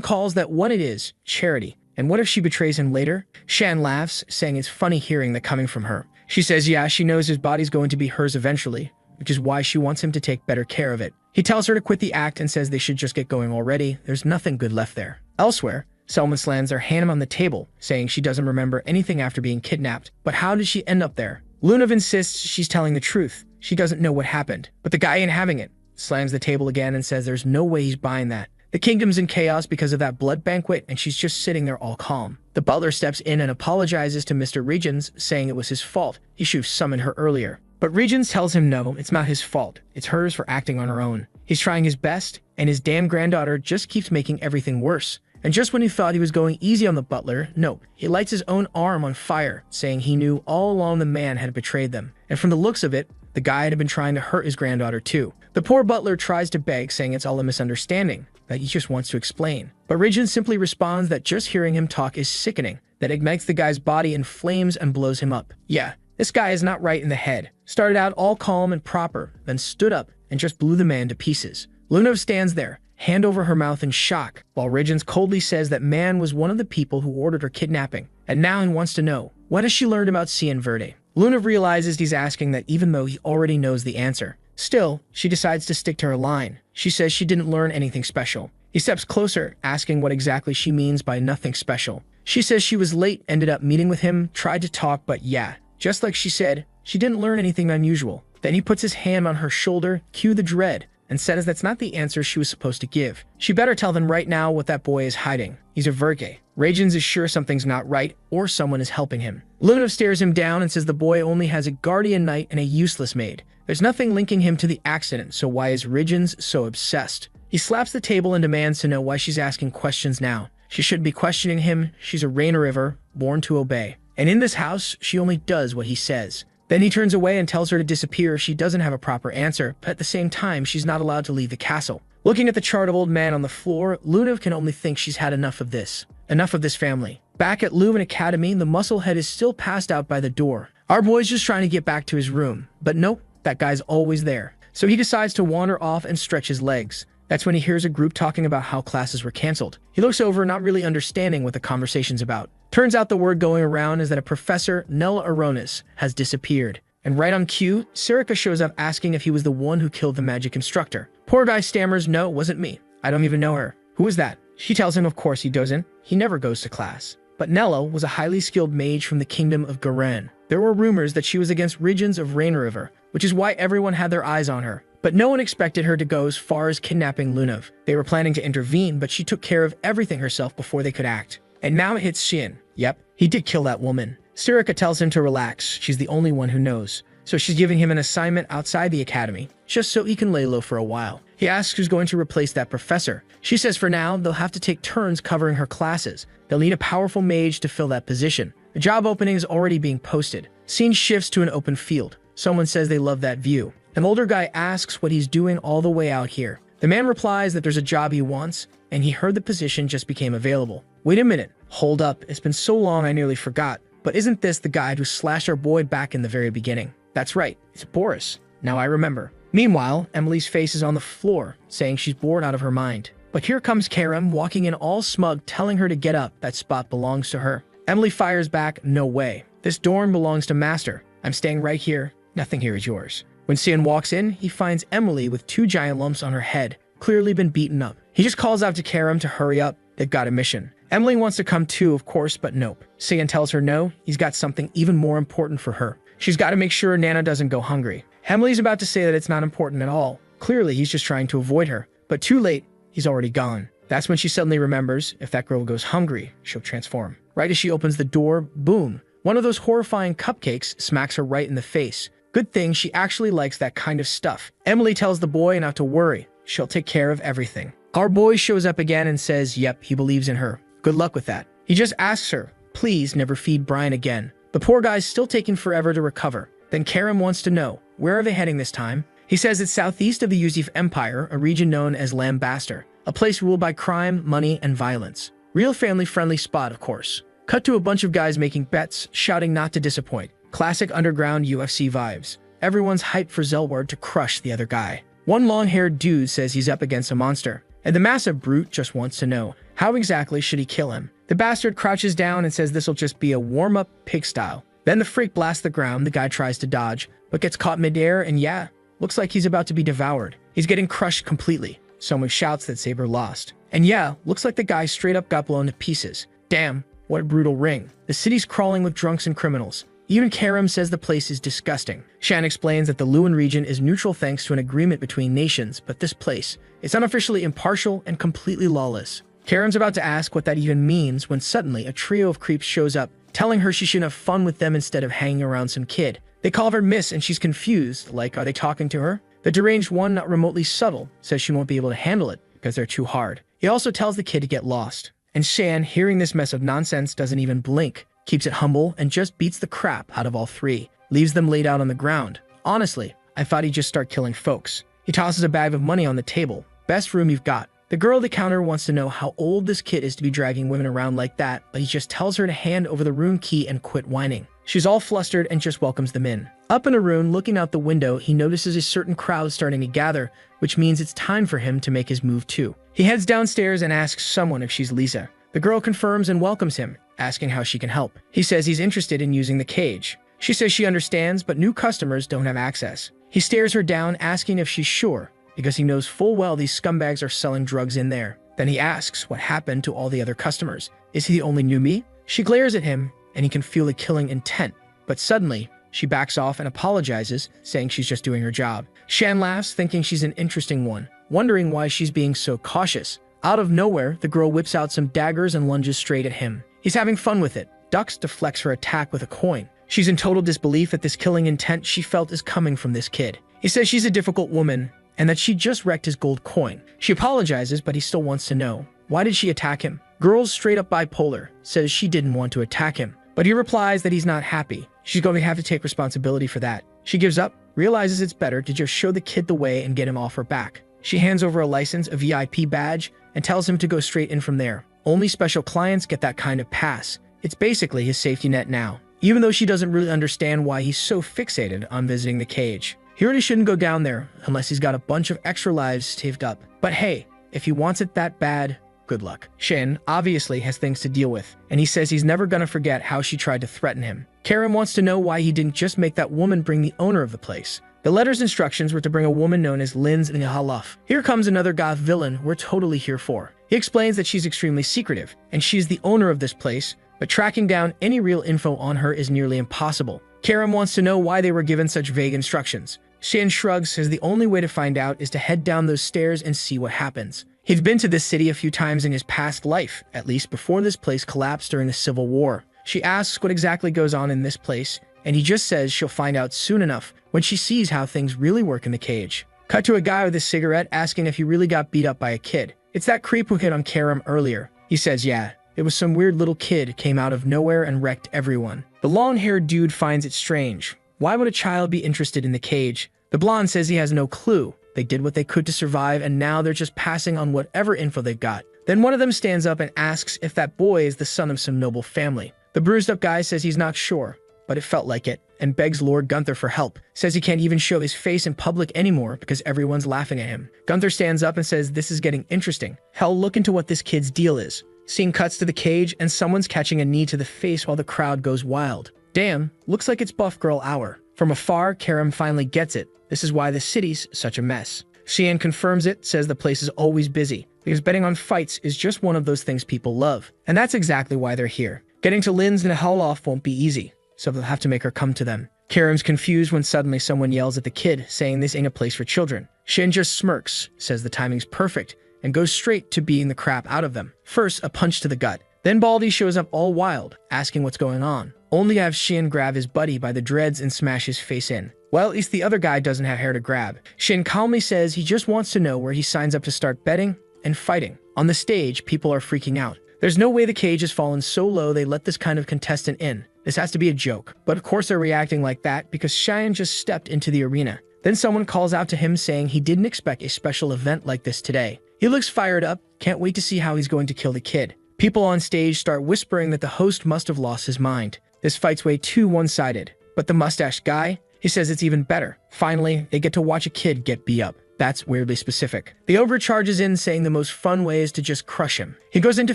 calls that what it is, charity. And what if she betrays him later? Shan laughs, saying it's funny hearing that coming from her. She says yeah, she knows his body's going to be hers eventually, which is why she wants him to take better care of it. He tells her to quit the act and says they should just get going already. There's nothing good left there. Elsewhere, Selma slams her hand on the table, saying she doesn't remember anything after being kidnapped. But how did she end up there? Lunev insists she's telling the truth. She doesn't know what happened. But the guy ain't having it. Slams the table again and says there's no way he's buying that. The kingdom's in chaos because of that blood banquet, and she's just sitting there all calm. The butler steps in and apologizes to Mr. Regents, saying it was his fault. He should have summoned her earlier. But Regents tells him no, it's not his fault. It's hers for acting on her own. He's trying his best, and his damn granddaughter just keeps making everything worse. And just when he thought he was going easy on the butler, nope, he lights his own arm on fire, saying he knew all along the man had betrayed them. And from the looks of it, the guy had been trying to hurt his granddaughter too. The poor butler tries to beg, saying it's all a misunderstanding, that he just wants to explain. But Regent simply responds that just hearing him talk is sickening, that ignites the guy's body in flames and blows him up. Yeah, this guy is not right in the head. Started out all calm and proper, then stood up and just blew the man to pieces. Lunev stands there, hand over her mouth in shock, while Regents coldly says that man was one of the people who ordered her kidnapping, and now he wants to know, what has she learned about Cian Verde? Lunev realizes he's asking that even though he already knows the answer. Still, she decides to stick to her line. She says she didn't learn anything special. He steps closer, asking what exactly she means by nothing special. She says she was late, ended up meeting with him, tried to talk, but yeah, just like she said, she didn't learn anything unusual. Then he puts his hand on her shoulder, cue the dread, and says that's not the answer she was supposed to give. She better tell them right now what that boy is hiding. He's a Verge. Regents is sure something's not right, or someone is helping him. Lunev stares him down and says the boy only has a guardian knight and a useless maid. There's nothing linking him to the accident, so why is Regents so obsessed? He slaps the table and demands to know why she's asking questions now. She shouldn't be questioning him. She's a Rain River, born to obey. And in this house, she only does what he says. Then he turns away and tells her to disappear if she doesn't have a proper answer, but at the same time, she's not allowed to leave the castle. Looking at the chart of old man on the floor, Lunev can only think she's had enough of this. Enough of this family. Back at Leuven Academy, the musclehead is still passed out by the door. Our boy's just trying to get back to his room. But nope, that guy's always there. So he decides to wander off and stretch his legs. That's when he hears a group talking about how classes were canceled. He looks over, not really understanding what the conversation's about. Turns out the word going around is that a professor, Nella Aronis, has disappeared. And right on cue, Sirica shows up asking if he was the one who killed the magic instructor. Poor guy stammers, "No, it wasn't me. I don't even know her." "Who is that?" She tells him of course he doesn't. He never goes to class. But Nella was a highly skilled mage from the kingdom of Garen. There were rumors that she was against regions of Rain River, which is why everyone had their eyes on her. But no one expected her to go as far as kidnapping Lunav. They were planning to intervene, but she took care of everything herself before they could act. And now it hits Xian. Yep, he did kill that woman. Sirica tells him to relax. She's the only one who knows. So she's giving him an assignment outside the academy, just so he can lay low for a while. He asks who's going to replace that professor. She says for now, they'll have to take turns covering her classes. They'll need a powerful mage to fill that position. The job opening is already being posted. Scene shifts to an open field. Someone says they love that view. An older guy asks what he's doing all the way out here. The man replies that there's a job he wants, and he heard the position just became available. Wait a minute. Hold up. It's been so long I nearly forgot. But isn't this the guy who slashed our boy back in the very beginning? That's right. It's Boris. Now I remember. Meanwhile, Emily's face is on the floor, saying she's bored out of her mind. But here comes Karam walking in all smug, telling her to get up. That spot belongs to her. Emily fires back, "No way. This dorm belongs to Master. I'm staying right here. Nothing here is yours." When Xian walks in, he finds Emily with 2 giant lumps on her head, clearly been beaten up. He just calls out to Karam to hurry up. They've got a mission. Emily wants to come too, of course, but nope. Xian tells her no, he's got something even more important for her. She's got to make sure Nana doesn't go hungry. Emily's about to say that it's not important at all. Clearly, he's just trying to avoid her. But too late, he's already gone. That's when she suddenly remembers, if that girl goes hungry, she'll transform. Right as she opens the door, boom, one of those horrifying cupcakes smacks her right in the face. Good thing she actually likes that kind of stuff. Emily tells the boy not to worry. She'll take care of everything. Our boy shows up again and says, yep, he believes in her. Good luck with that. He just asks her, please never feed Brian again. The poor guy's still taking forever to recover. Then Karam wants to know, where are they heading this time? He says it's southeast of the Yuzif Empire, a region known as Lambaster, a place ruled by crime, money, and violence. Real family-friendly spot, of course. Cut to a bunch of guys making bets, shouting not to disappoint. Classic underground UFC vibes. Everyone's hyped for Zelward to crush the other guy. One long-haired dude says he's up against a monster, and the massive brute just wants to know, how exactly should he kill him? The bastard crouches down and says this'll just be a warm-up pig style. Then the freak blasts the ground, the guy tries to dodge, but gets caught midair and yeah, looks like he's about to be devoured. He's getting crushed completely. Someone shouts that Saber lost. And yeah, looks like the guy straight up got blown to pieces. Damn, what a brutal ring. The city's crawling with drunks and criminals. Even Karam says the place is disgusting. Shan explains that the Luan region is neutral thanks to an agreement between nations, but this place is unofficially impartial and completely lawless. Karam's about to ask what that even means when suddenly a trio of creeps shows up, telling her she should have fun with them instead of hanging around some kid. They call her Miss and she's confused, like are they talking to her? The deranged one, not remotely subtle, says she won't be able to handle it because they're too hard. He also tells the kid to get lost. And Shan, hearing this mess of nonsense, doesn't even blink, keeps it humble and just beats the crap out of all three, leaves them laid out on the ground. Honestly, I thought he'd just start killing folks. He tosses a bag of money on the table. Best room you've got. The girl at the counter wants to know how old this kid is to be dragging women around like that, but he just tells her to hand over the room key and quit whining. She's all flustered and just welcomes them in. Up in a room, looking out the window, he notices a certain crowd starting to gather, which means it's time for him to make his move too. He heads downstairs and asks someone if she's Lisa. The girl confirms and welcomes him, asking how she can help. He says he's interested in using the cage. She says she understands, but new customers don't have access. He stares her down, asking if she's sure, because he knows full well these scumbags are selling drugs in there. Then he asks what happened to all the other customers. Is he the only newbie? She glares at him, and he can feel the killing intent. But suddenly, she backs off and apologizes, saying she's just doing her job. Shan laughs, thinking she's an interesting one, wondering why she's being so cautious. Out of nowhere, the girl whips out some daggers and lunges straight at him. He's having fun with it. Ducks deflects her attack with a coin. She's in total disbelief at this killing intent she felt is coming from this kid. He says she's a difficult woman, and that she just wrecked his gold coin. She apologizes, but he still wants to know. Why did she attack him? Girl's straight up bipolar, says she didn't want to attack him. But he replies that he's not happy. She's going to have to take responsibility for that. She gives up, realizes it's better to just show the kid the way and get him off her back. She hands over a license, a VIP badge, and tells him to go straight in from there. Only special clients get that kind of pass. It's basically his safety net now, even though she doesn't really understand why he's so fixated on visiting the cage. He really shouldn't go down there unless he's got a bunch of extra lives saved up. But hey, if he wants it that bad, good luck. Shin obviously has things to deal with, and he says he's never gonna forget how she tried to threaten him. Karim wants to know why he didn't just make that woman bring the owner of the place. The letter's instructions were to bring a woman known as Linz Halaf. Here comes another goth villain we're totally here for. He explains that she's extremely secretive, and she's the owner of this place, but tracking down any real info on her is nearly impossible. Karim wants to know why they were given such vague instructions. Shin shrugs, says the only way to find out is to head down those stairs and see what happens. He'd been to this city a few times in his past life, at least before this place collapsed during the Civil War. She asks what exactly goes on in this place, and he just says she'll find out soon enough when she sees how things really work in the cage. Cut to a guy with a cigarette asking if he really got beat up by a kid. It's that creep who hit on Karim earlier. He says, yeah, it was some weird little kid came out of nowhere and wrecked everyone. The long-haired dude finds it strange. Why would a child be interested in the cage? The blonde says he has no clue. They did what they could to survive, and now they're just passing on whatever info they've got. Then one of them stands up and asks if that boy is the son of some noble family. The bruised-up guy says he's not sure, but it felt like it, and begs Lord Gunther for help. Says he can't even show his face in public anymore because everyone's laughing at him. Gunther stands up and says this is getting interesting. Hell, look into what this kid's deal is. Scene cuts to the cage, and someone's catching a knee to the face while the crowd goes wild. Damn, looks like it's buff girl hour. From afar, Karim finally gets it. This is why the city's such a mess. Xian confirms it, says the place is always busy, because betting on fights is just one of those things people love. And that's exactly why they're here. Getting to Linz and Holoff won't be easy, so they'll have to make her come to them. Karim's confused when suddenly someone yells at the kid, saying this ain't a place for children. Shin just smirks, says the timing's perfect, and goes straight to beating the crap out of them. First, a punch to the gut. Then Baldy shows up all wild, asking what's going on. Only have Shin grab his buddy by the dreads and smash his face in. Well, at least the other guy doesn't have hair to grab. Shin calmly says he just wants to know where he signs up to start betting and fighting. On the stage, people are freaking out. There's no way the cage has fallen so low they let this kind of contestant in. This has to be a joke. But of course they're reacting like that because Cheyenne just stepped into the arena. Then someone calls out to him saying he didn't expect a special event like this today. He looks fired up, can't wait to see how he's going to kill the kid. People on stage start whispering that the host must have lost his mind. This fight's way too one-sided. But the mustached guy, he says it's even better. Finally, they get to watch a kid get beat up. That's weirdly specific. The ogre charges in, saying the most fun way is to just crush him. He goes in to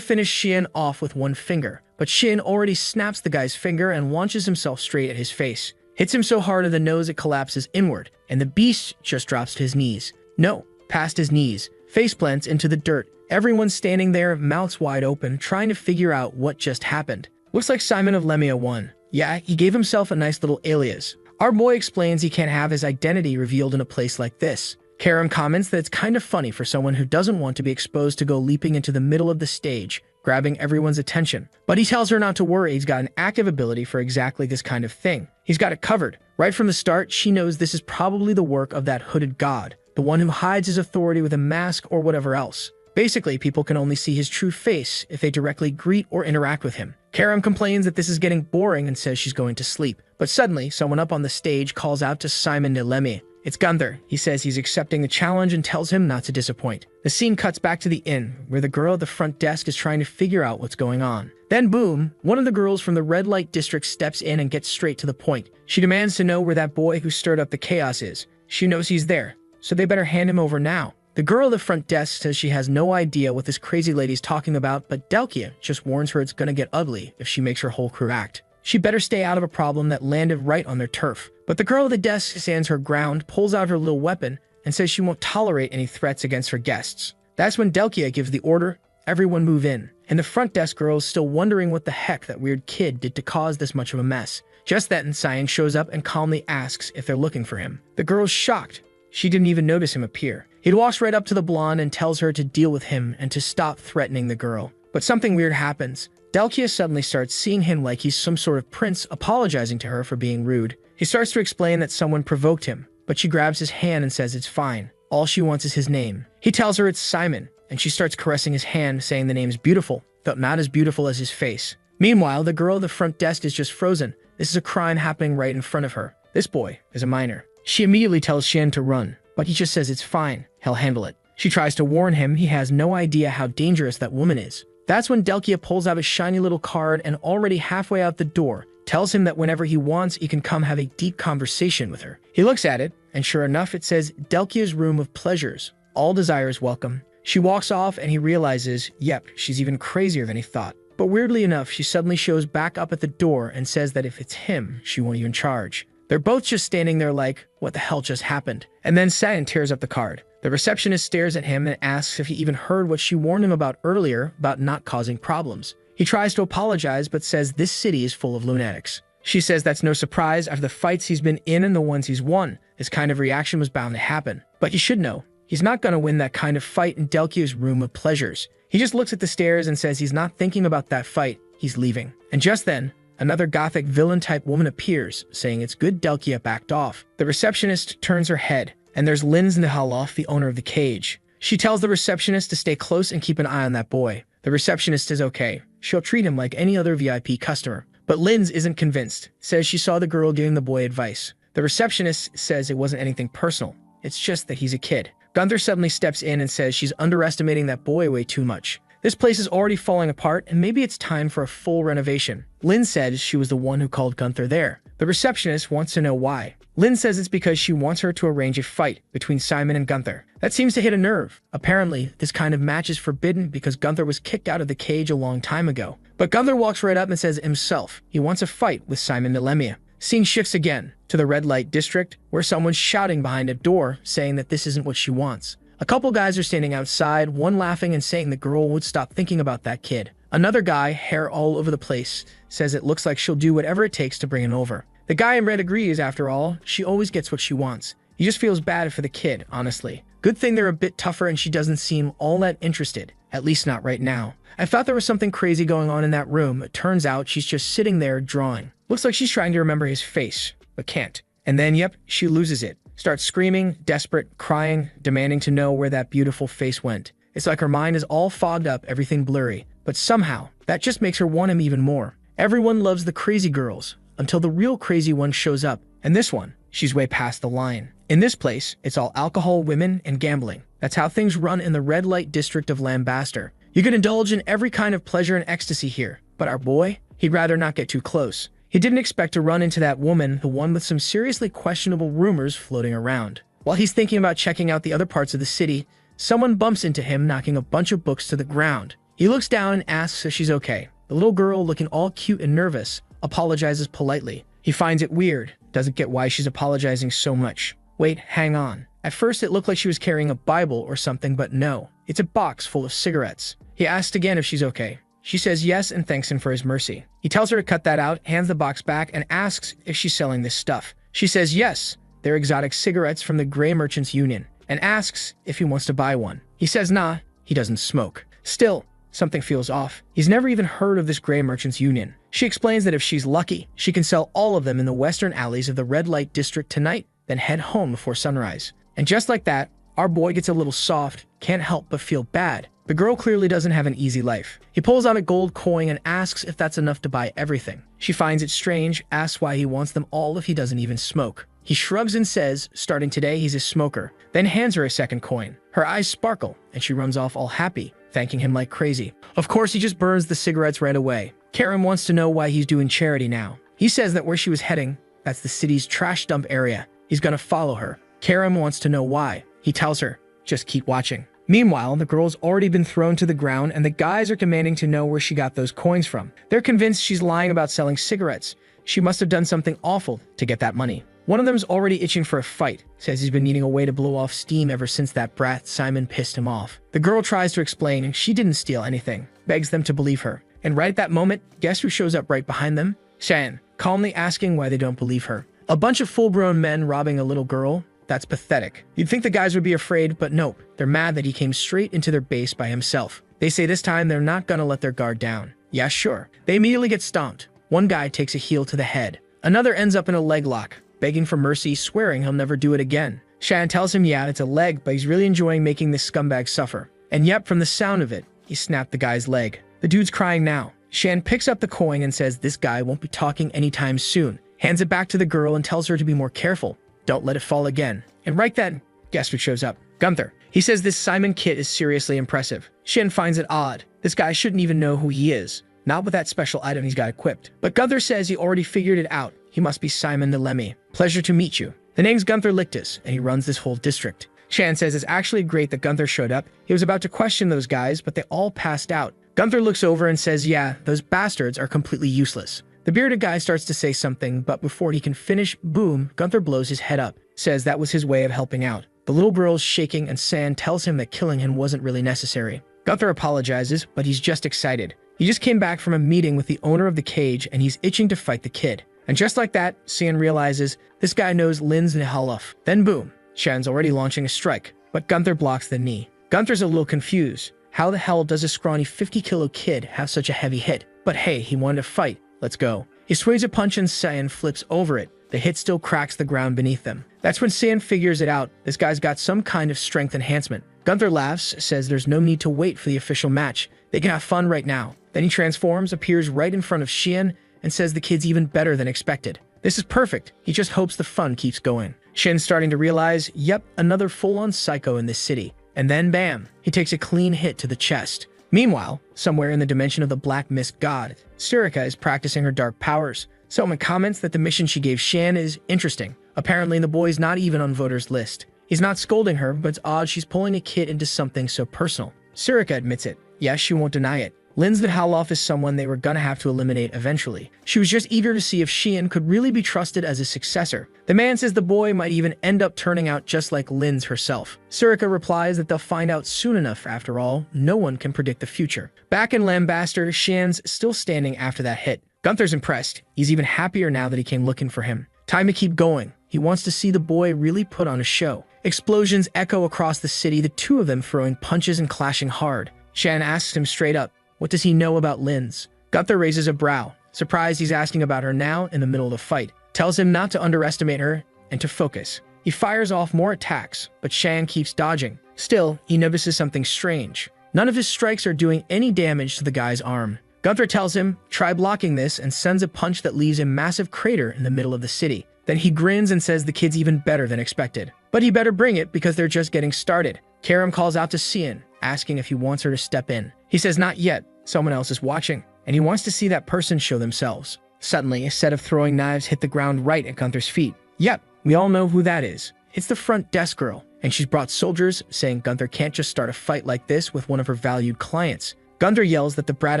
finish Shin off with one finger, but Shin already snaps the guy's finger and launches himself straight at his face. Hits him so hard in the nose it collapses inward, and the beast just drops to his knees. No, past his knees. Face plants into the dirt. Everyone's standing there, mouths wide open, trying to figure out what just happened. Looks like Simon of Lemia won. Yeah, he gave himself a nice little alias. Our boy explains he can't have his identity revealed in a place like this. Karim comments that it's kind of funny for someone who doesn't want to be exposed to go leaping into the middle of the stage, grabbing everyone's attention. But he tells her not to worry, he's got an active ability for exactly this kind of thing. He's got it covered. Right from the start, she knows this is probably the work of that hooded god, the one who hides his authority with a mask or whatever else. Basically, people can only see his true face if they directly greet or interact with him. Karim complains that this is getting boring and says she's going to sleep. But suddenly, someone up on the stage calls out to Simon de Lemmy. It's Gunther. He says he's accepting the challenge and tells him not to disappoint. The scene cuts back to the inn, where the girl at the front desk is trying to figure out what's going on. Then boom, one of the girls from the red light district steps in and gets straight to the point. She demands to know where that boy who stirred up the chaos is. She knows he's there, so they better hand him over now. The girl at the front desk says she has no idea what this crazy lady's talking about, but Delkia just warns her it's gonna get ugly if she makes her whole crew act. She better stay out of a problem that landed right on their turf. But the girl at the desk stands her ground, pulls out her little weapon, and says she won't tolerate any threats against her guests. That's when Delkia gives the order, everyone move in. And the front desk girl is still wondering what the heck that weird kid did to cause this much of a mess. Just then, Cyan shows up and calmly asks if they're looking for him. The girl's shocked. She didn't even notice him appear. He walks right up to the blonde and tells her to deal with him and to stop threatening the girl. But something weird happens. Delkia suddenly starts seeing him like he's some sort of prince, apologizing to her for being rude. He starts to explain that someone provoked him, but she grabs his hand and says it's fine. All she wants is his name. He tells her it's Simon, and she starts caressing his hand, saying the name's beautiful, though not as beautiful as his face. Meanwhile, the girl at the front desk is just frozen. This is a crime happening right in front of her. This boy is a minor. She immediately tells Shin to run, but he just says it's fine, he'll handle it. She tries to warn him he has no idea how dangerous that woman is. That's when Delkia pulls out a shiny little card and already halfway out the door, tells him that whenever he wants, he can come have a deep conversation with her. He looks at it, and sure enough, it says, Delkia's room of pleasures. All desires welcome. She walks off, and he realizes, yep, she's even crazier than he thought. But weirdly enough, she suddenly shows back up at the door and says that if it's him, she won't even charge. They're both just standing there like, what the hell just happened? And then Sayan tears up the card. The receptionist stares at him and asks if he even heard what she warned him about earlier about not causing problems. He tries to apologize but says this city is full of lunatics. She says that's no surprise after the fights he's been in and the ones he's won. This kind of reaction was bound to happen. But you should know, he's not going to win that kind of fight in Delkia's room of pleasures. He just looks at the stairs and says he's not thinking about that fight, he's leaving. And just then, another gothic villain-type woman appears, saying it's good Delkia backed off. The receptionist turns her head, and there's Linz Nihaloff, the owner of the cage. She tells the receptionist to stay close and keep an eye on that boy. The receptionist is okay. She'll treat him like any other VIP customer. But Linz isn't convinced, says she saw the girl giving the boy advice. The receptionist says it wasn't anything personal. It's just that he's a kid. Gunther suddenly steps in and says she's underestimating that boy way too much. This place is already falling apart, and maybe it's time for a full renovation. Lynn said she was the one who called Gunther there. The receptionist wants to know why. Lynn says it's because she wants her to arrange a fight between Simon and Gunther. That seems to hit a nerve. Apparently, this kind of match is forbidden because Gunther was kicked out of the cage a long time ago. But Gunther walks right up and says himself he wants a fight with Simon Nilemia. Scene shifts again to the red light district, where someone's shouting behind a door saying that this isn't what she wants. A couple guys are standing outside, one laughing and saying the girl would stop thinking about that kid. Another guy, hair all over the place, says it looks like she'll do whatever it takes to bring him over. The guy in red agrees, after all, she always gets what she wants. He just feels bad for the kid, honestly. Good thing they're a bit tougher and she doesn't seem all that interested, at least not right now. I thought there was something crazy going on in that room. It turns out she's just sitting there drawing. Looks like she's trying to remember his face, but can't. And then, yep, she loses it. Starts screaming, desperate, crying, demanding to know where that beautiful face went. It's like her mind is all fogged up, everything blurry. But somehow, that just makes her want him even more. Everyone loves the crazy girls, until the real crazy one shows up. And this one, she's way past the line. In this place, it's all alcohol, women, and gambling. That's how things run in the red light district of Lambaster. You can indulge in every kind of pleasure and ecstasy here. But our boy, he'd rather not get too close. He didn't expect to run into that woman, the one with some seriously questionable rumors floating around. While he's thinking about checking out the other parts of the city, someone bumps into him, knocking a bunch of books to the ground. He looks down and asks if she's okay. The little girl, looking all cute and nervous, apologizes politely. He finds it weird, doesn't get why she's apologizing so much. Wait, hang on. At first it looked like she was carrying a Bible or something, but no. It's a box full of cigarettes. He asks again if she's okay. She says yes and thanks him for his mercy. He tells her to cut that out, hands the box back, and asks if she's selling this stuff. She says yes, they're exotic cigarettes from the Grey Merchants Union, and asks if he wants to buy one. He says nah, he doesn't smoke. Still, something feels off. He's never even heard of this Grey Merchants Union. She explains that if she's lucky, she can sell all of them in the western alleys of the red light district tonight, then head home before sunrise. And just like that, our boy gets a little soft, can't help but feel bad. The girl clearly doesn't have an easy life. He pulls out a gold coin and asks if that's enough to buy everything. She finds it strange, asks why he wants them all if he doesn't even smoke. He shrugs and says, starting today, he's a smoker, then hands her a second coin. Her eyes sparkle, and she runs off all happy, thanking him like crazy. Of course, he just burns the cigarettes right away. Karim wants to know why he's doing charity now. He says that where she was heading, that's the city's trash dump area. He's gonna follow her. Karim wants to know why. He tells her, just keep watching. Meanwhile, the girl's already been thrown to the ground and the guys are demanding to know where she got those coins from. They're convinced she's lying about selling cigarettes. She must have done something awful to get that money. One of them's already itching for a fight, says he's been needing a way to blow off steam ever since that brat Simon pissed him off. The girl tries to explain she didn't steal anything, begs them to believe her. And right at that moment, guess who shows up right behind them? Shan, calmly asking why they don't believe her. A bunch of full-grown men robbing a little girl? That's pathetic. You'd think the guys would be afraid, but nope. They're mad that he came straight into their base by himself. They say this time they're not gonna let their guard down. Yeah, sure. They immediately get stomped. One guy takes a heel to the head. Another ends up in a leg lock, begging for mercy, swearing he'll never do it again. Shan tells him yeah, it's a leg, but he's really enjoying making this scumbag suffer. And yep, from the sound of it, he snapped the guy's leg. The dude's crying now. Shan picks up the coin and says this guy won't be talking anytime soon. Hands it back to the girl and tells her to be more careful. Don't let it fall again. And right then, guess who shows up? Gunther. He says this Simon kid is seriously impressive. Shin finds it odd. This guy shouldn't even know who he is. not with that special item he's got equipped. But Gunther says he already figured it out. He must be Simon the Lemmy. Pleasure to meet you. The name's Gunther Lictus, and he runs this whole district. Shan says it's actually great that Gunther showed up. He was about to question those guys, but they all passed out. Gunther looks over and says, yeah, those bastards are completely useless. The bearded guy starts to say something, but before he can finish, boom, Gunther blows his head up, says that was his way of helping out. The little girl's shaking and San tells him that killing him wasn't really necessary. Gunther apologizes, but he's just excited. He just came back from a meeting with the owner of the cage and he's itching to fight the kid. And just like that, San realizes this guy knows Linz Nihalof. Then boom, Shan's already launching a strike, but Gunther blocks the knee. Gunther's a little confused. How the hell does a scrawny 50-kilo kid have such a heavy hit? But hey, he wanted to fight. Let's go. He swings a punch and Saiyan flips over it. The hit still cracks the ground beneath them. That's when Saiyan figures it out. This guy's got some kind of strength enhancement. Gunther laughs, says there's no need to wait for the official match. They can have fun right now. Then he transforms, appears right in front of Xian, and says the kid's even better than expected. This is perfect. He just hopes the fun keeps going. Xian's starting to realize, yep, another full-on psycho in this city. And then bam, he takes a clean hit to the chest. Meanwhile, somewhere in the dimension of the Black Mist God, Sirika is practicing her dark powers. Someone comments that the mission she gave Shan is interesting. Apparently the boy's not even on voters' list. He's not scolding her, but it's odd she's pulling a kid into something so personal. Sirika admits it. Yes, she won't deny it. Linz Vidhaloff is someone they were gonna have to eliminate eventually. She was just eager to see if Xian could really be trusted as a successor. The man says the boy might even end up turning out just like Linz herself. Sirika replies that they'll find out soon enough. After all, no one can predict the future. Back in Lambaster, Xian's still standing after that hit. Gunther's impressed. He's even happier now that he came looking for him. Time to keep going. He wants to see the boy really put on a show. Explosions echo across the city, the two of them throwing punches and clashing hard. Shan asks him straight up, what does he know about Linz? Gunther raises a brow, surprised he's asking about her now in the middle of the fight. Tells him not to underestimate her and to focus. He fires off more attacks, but Shan keeps dodging. Still, he notices something strange. None of his strikes are doing any damage to the guy's arm. Gunther tells him, try blocking this, and sends a punch that leaves a massive crater in the middle of the city. Then he grins and says the kid's even better than expected. But he better bring it because they're just getting started. Karam calls out to Xian, asking if he wants her to step in. He says not yet, someone else is watching, and he wants to see that person show themselves. Suddenly, a set of throwing knives hit the ground right at Gunther's feet. Yep, we all know who that is. It's the front desk girl, and she's brought soldiers, saying Gunther can't just start a fight like this with one of her valued clients. Gunther yells that the brat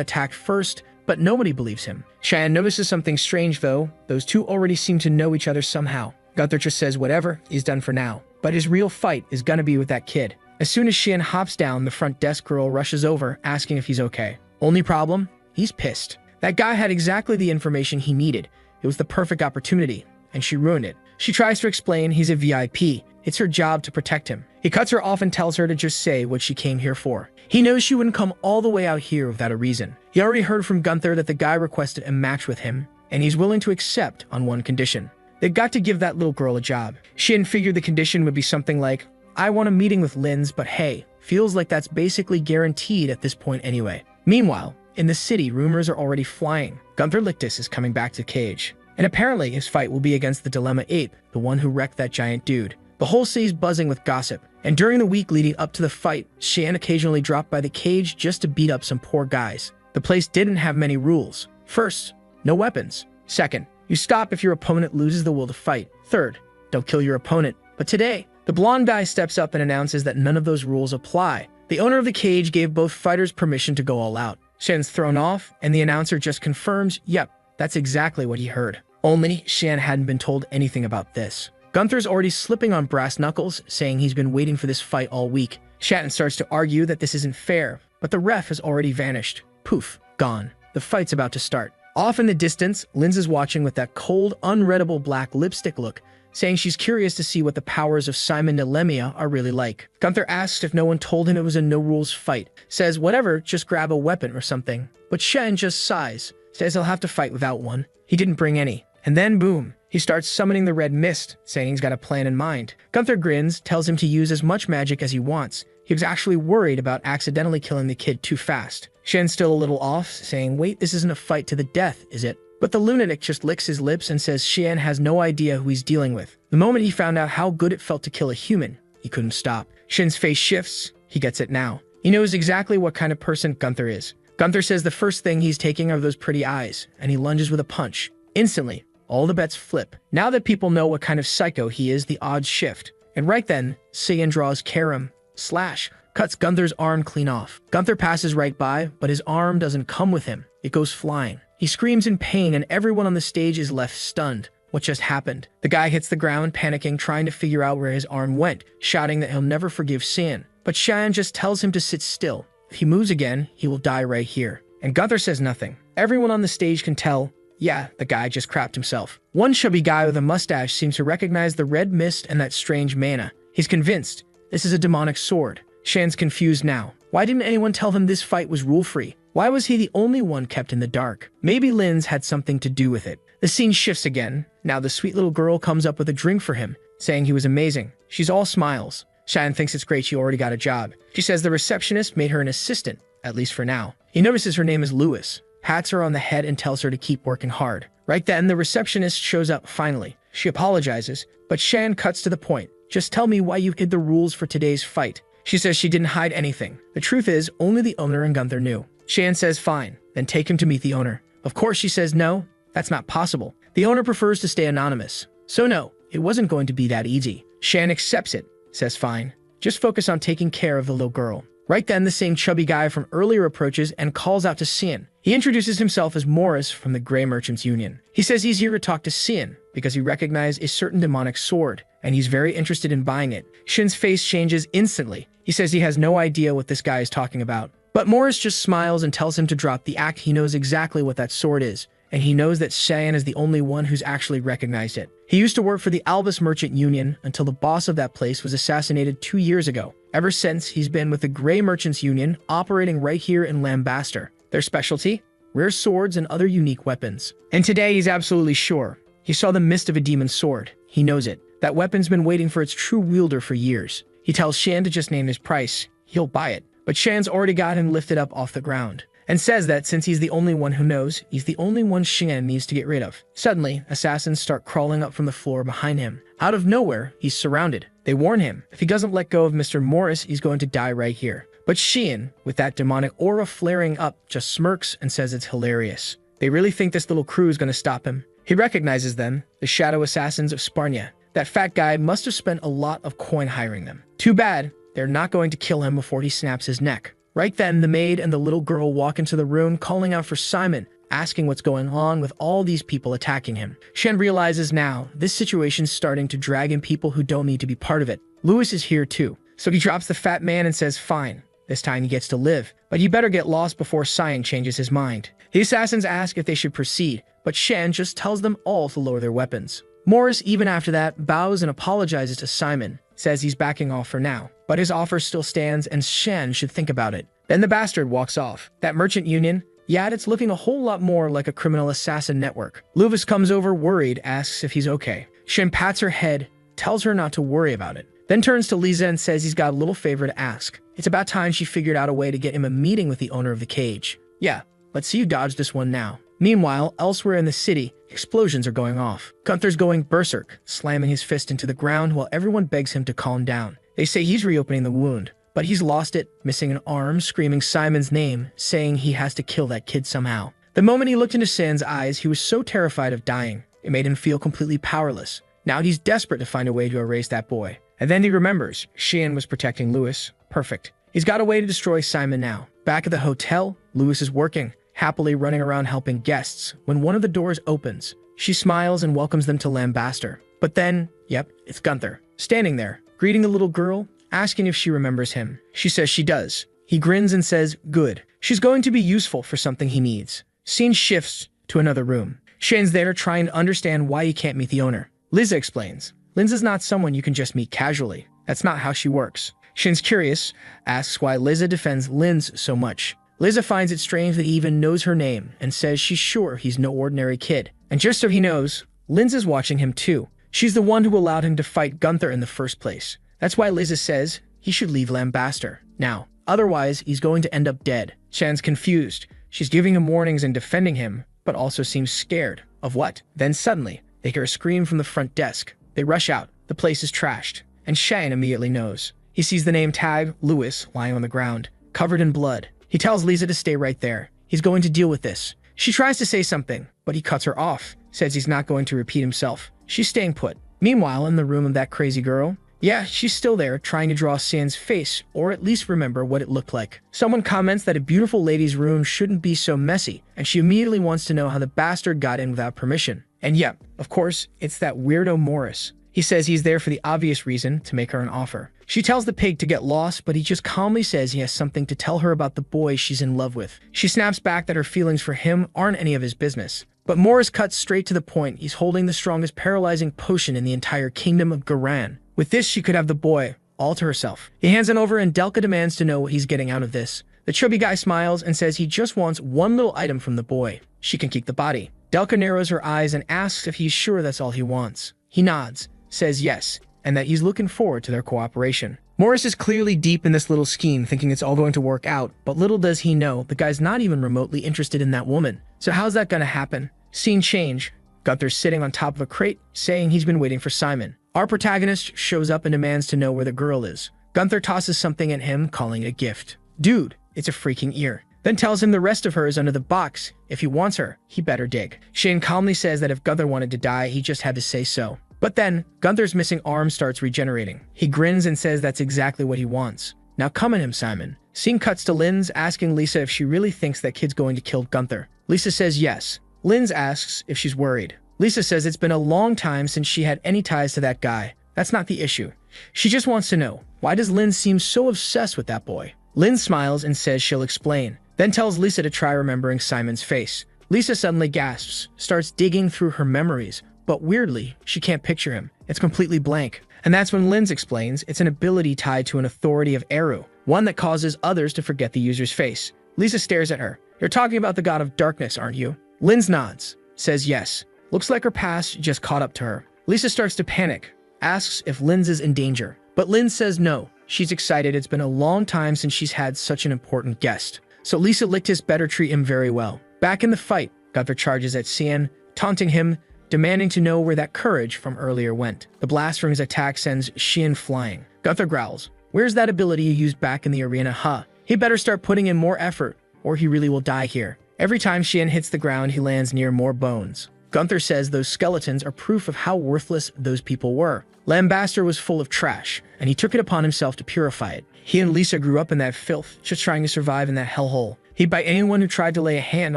attacked first, but nobody believes him. Cheyenne notices something strange though. Those two already seem to know each other somehow. Gunther just says whatever, he's done for now. But his real fight is gonna be with that kid. As soon as Xian hops down, the front desk girl rushes over, asking if he's okay. Only problem? He's pissed. That guy had exactly the information he needed. It was the perfect opportunity, and she ruined it. She tries to explain he's a VIP. It's her job to protect him. He cuts her off and tells her to just say what she came here for. He knows she wouldn't come all the way out here without a reason. He already heard from Gunther that the guy requested a match with him, and he's willing to accept on one condition. They've got to give that little girl a job. Xian figured the condition would be something like, I want a meeting with Linz, but hey, feels like that's basically guaranteed at this point anyway. Meanwhile, in the city, rumors are already flying. Gunther Lictus is coming back to Cage. And apparently his fight will be against the Dilemma Ape, the one who wrecked that giant dude. The whole city's buzzing with gossip. And during the week leading up to the fight, Xian occasionally dropped by the cage just to beat up some poor guys. The place didn't have many rules. First, no weapons. Second, you stop if your opponent loses the will to fight. Third, don't kill your opponent. But today, the blonde guy steps up and announces that none of those rules apply. The owner of the cage gave both fighters permission to go all out. Xian's thrown off, and the announcer just confirms, yep, that's exactly what he heard. Only Xian hadn't been told anything about this. Gunther's already slipping on brass knuckles, saying he's been waiting for this fight all week. Shatton starts to argue that this isn't fair, but the ref has already vanished. Poof, gone. The fight's about to start. Off in the distance, Linz is watching with that cold, unreadable black lipstick look, saying she's curious to see what the powers of Simon Nelemia are really like. Gunther asks if no one told him it was a no-rules fight. Says whatever, just grab a weapon or something. But Shen just sighs, says he'll have to fight without one. He didn't bring any. And then boom, he starts summoning the red mist, saying he's got a plan in mind. Gunther grins, tells him to use as much magic as he wants. He was actually worried about accidentally killing the kid too fast. Shen's still a little off, saying, wait, this isn't a fight to the death, is it? But the lunatic just licks his lips and says Xian has no idea who he's dealing with. The moment he found out how good it felt to kill a human, he couldn't stop. Shen's face shifts. He gets it now. He knows exactly what kind of person Gunther is. Gunther says the first thing he's taking are those pretty eyes, and he lunges with a punch. Instantly, all the bets flip. Now that people know what kind of psycho he is, the odds shift. And right then, Saiyan draws Karam, slash, cuts Gunther's arm clean off. Gunther passes right by, but his arm doesn't come with him. It goes flying. He screams in pain, and everyone on the stage is left stunned. What just happened? The guy hits the ground, panicking, trying to figure out where his arm went, shouting that he'll never forgive Saiyan. But Shan just tells him to sit still. If he moves again, he will die right here. And Gunther says nothing. Everyone on the stage can tell, yeah, the guy just crapped himself. One chubby guy with a mustache seems to recognize the red mist and that strange mana. He's convinced this is a demonic sword. Shan's confused now. Why didn't anyone tell him this fight was rule-free? Why was he the only one kept in the dark? Maybe Lin's had something to do with it. The scene shifts again. Now the sweet little girl comes up with a drink for him, saying he was amazing. She's all smiles. Shan thinks it's great she already got a job. She says the receptionist made her an assistant, at least for now. He notices her name is Lewis, pats her on the head and tells her to keep working hard. Right then, the receptionist shows up finally. She apologizes, but Shan cuts to the point. Just tell me why you hid the rules for today's fight. She says she didn't hide anything. The truth is, only the owner and Gunther knew. Shan says fine, then take him to meet the owner. Of course she says no, that's not possible. The owner prefers to stay anonymous. So no, it wasn't going to be that easy. Shan accepts it, says fine. Just focus on taking care of the little girl. Right then, the same chubby guy from earlier approaches and calls out to Saiyan. He introduces himself as Morris from the Grey Merchants Union. He says he's here to talk to Saiyan because he recognized a certain demonic sword, and he's very interested in buying it. Shin's face changes instantly. He says he has no idea what this guy is talking about. But Morris just smiles and tells him to drop the act. He knows exactly what that sword is, and he knows that Saiyan is the only one who's actually recognized it. He used to work for the Albus Merchant Union until the boss of that place was assassinated 2 years ago. Ever since, he's been with the Grey Merchants Union, operating right here in Lambaster. Their specialty? Rare swords and other unique weapons. And today, he's absolutely sure. He saw the mist of a demon sword. He knows it. That weapon's been waiting for its true wielder for years. He tells Shan to just name his price. He'll buy it. But Shan's already got him lifted up off the ground, and says that since he's the only one who knows, he's the only one Shan needs to get rid of. Suddenly, assassins start crawling up from the floor behind him. Out of nowhere, he's surrounded. They warn him, if he doesn't let go of Mr. Morris, he's going to die right here. But Shan, with that demonic aura flaring up, just smirks and says it's hilarious. They really think this little crew is going to stop him. He recognizes them, the shadow assassins of Sparnia. That fat guy must have spent a lot of coin hiring them. Too bad, they're not going to kill him before he snaps his neck. Right then, the maid and the little girl walk into the room, calling out for Simon, asking what's going on with all these people attacking him. Shen realizes now, this situation's starting to drag in people who don't need to be part of it. Lewis is here too, so he drops the fat man and says fine. This time he gets to live, but he better get lost before Cyan changes his mind. The assassins ask if they should proceed, but Shen just tells them all to lower their weapons. Morris, even after that, bows and apologizes to Simon, says he's backing off for now, but his offer still stands and Shen should think about it. Then the bastard walks off. That merchant union, yeah, it's looking a whole lot more like a criminal assassin network. Lewis comes over worried, asks if he's okay. Shen pats her head, tells her not to worry about it, then turns to Lisa and says he's got a little favor to ask. It's about time she figured out a way to get him a meeting with the owner of the cage. Yeah, let's see you dodge this one now. Meanwhile, elsewhere in the city, explosions are going off. Gunther's going berserk, slamming his fist into the ground while everyone begs him to calm down. They say he's reopening the wound, but he's lost it, missing an arm, screaming Simon's name, saying he has to kill that kid somehow. The moment he looked into San's eyes, he was so terrified of dying. It made him feel completely powerless. Now he's desperate to find a way to erase that boy. And then he remembers, Shan was protecting Lewis. Perfect. He's got a way to destroy Simon now. Back at the hotel, Lewis is working, happily running around helping guests, when one of the doors opens. She smiles and welcomes them to Lambaster. But then, yep, it's Gunther, standing there, greeting the little girl, asking if she remembers him. She says she does. He grins and says, good. She's going to be useful for something he needs. Scene shifts to another room. Shane's there trying to understand why he can't meet the owner. Liza explains, Linza's not someone you can just meet casually. That's not how she works. Shin's curious, asks why Liza defends Linz so much. Liza finds it strange that he even knows her name and says she's sure he's no ordinary kid. And just so he knows, Linz is watching him too. She's the one who allowed him to fight Gunther in the first place. That's why Liza says he should leave Lambaster now. Otherwise, he's going to end up dead. Shan's confused. She's giving him warnings and defending him, but also seems scared. Of what? Then suddenly, they hear a scream from the front desk. They rush out. The place is trashed. And Shan immediately knows. He sees the name tag, Lewis, lying on the ground, covered in blood. He tells Lisa to stay right there. He's going to deal with this. She tries to say something, but he cuts her off, says he's not going to repeat himself. She's staying put. Meanwhile, in the room of that crazy girl, yeah, she's still there, trying to draw San's face, or at least remember what it looked like. Someone comments that a beautiful lady's room shouldn't be so messy, and she immediately wants to know how the bastard got in without permission. And yeah, of course, it's that weirdo Morris. He says he's there for the obvious reason, to make her an offer. She tells the pig to get lost, but he just calmly says he has something to tell her about the boy she's in love with. She snaps back that her feelings for him aren't any of his business. But Morris cuts straight to the point. He's holding the strongest paralyzing potion in the entire kingdom of Garan. With this, she could have the boy all to herself. He hands it over and Delka demands to know what he's getting out of this. The chubby guy smiles and says he just wants one little item from the boy. She can keep the body. Delka narrows her eyes and asks if he's sure that's all he wants. He nods, says yes, and that he's looking forward to their cooperation. Morris is clearly deep in this little scheme, thinking it's all going to work out, but little does he know, the guy's not even remotely interested in that woman. So how's that gonna happen? Scene change. Gunther's sitting on top of a crate, saying he's been waiting for Simon. Our protagonist shows up and demands to know where the girl is. Gunther tosses something at him, calling it a gift. Dude, it's a freaking ear. Then tells him the rest of her is under the box. If he wants her, he better dig. Shane calmly says that if Gunther wanted to die, he just had to say so. But then, Gunther's missing arm starts regenerating. He grins and says that's exactly what he wants. Now come at him, Simon. Scene cuts to Linz asking Lisa if she really thinks that kid's going to kill Gunther. Lisa says yes. Linz asks if she's worried. Lisa says it's been a long time since she had any ties to that guy. That's not the issue. She just wants to know, why does Linz seem so obsessed with that boy? Linz smiles and says she'll explain, then tells Lisa to try remembering Simon's face. Lisa suddenly gasps, starts digging through her memories, but weirdly, she can't picture him. It's completely blank. And that's when Linz explains it's an ability tied to an authority of Eru, one that causes others to forget the user's face. Lisa stares at her. You're talking about the god of darkness, aren't you? Linz nods, says yes. Looks like her past just caught up to her. Lisa starts to panic, asks if Linz is in danger. But Linz says no. She's excited. It's been a long time since she's had such an important guest. So Lisa Lictus better treat him very well. Back in the fight, Gunther charges at Cian, taunting him, demanding to know where that courage from earlier went. The blast from his attack sends Cian flying. Gunther growls, where's that ability you used back in the arena, huh? He better start putting in more effort, or he really will die here. Every time Cian hits the ground, he lands near more bones. Gunther says those skeletons are proof of how worthless those people were. Lambaster was full of trash, and he took it upon himself to purify it. He and Lisa grew up in that filth, just trying to survive in that hellhole. He'd bite anyone who tried to lay a hand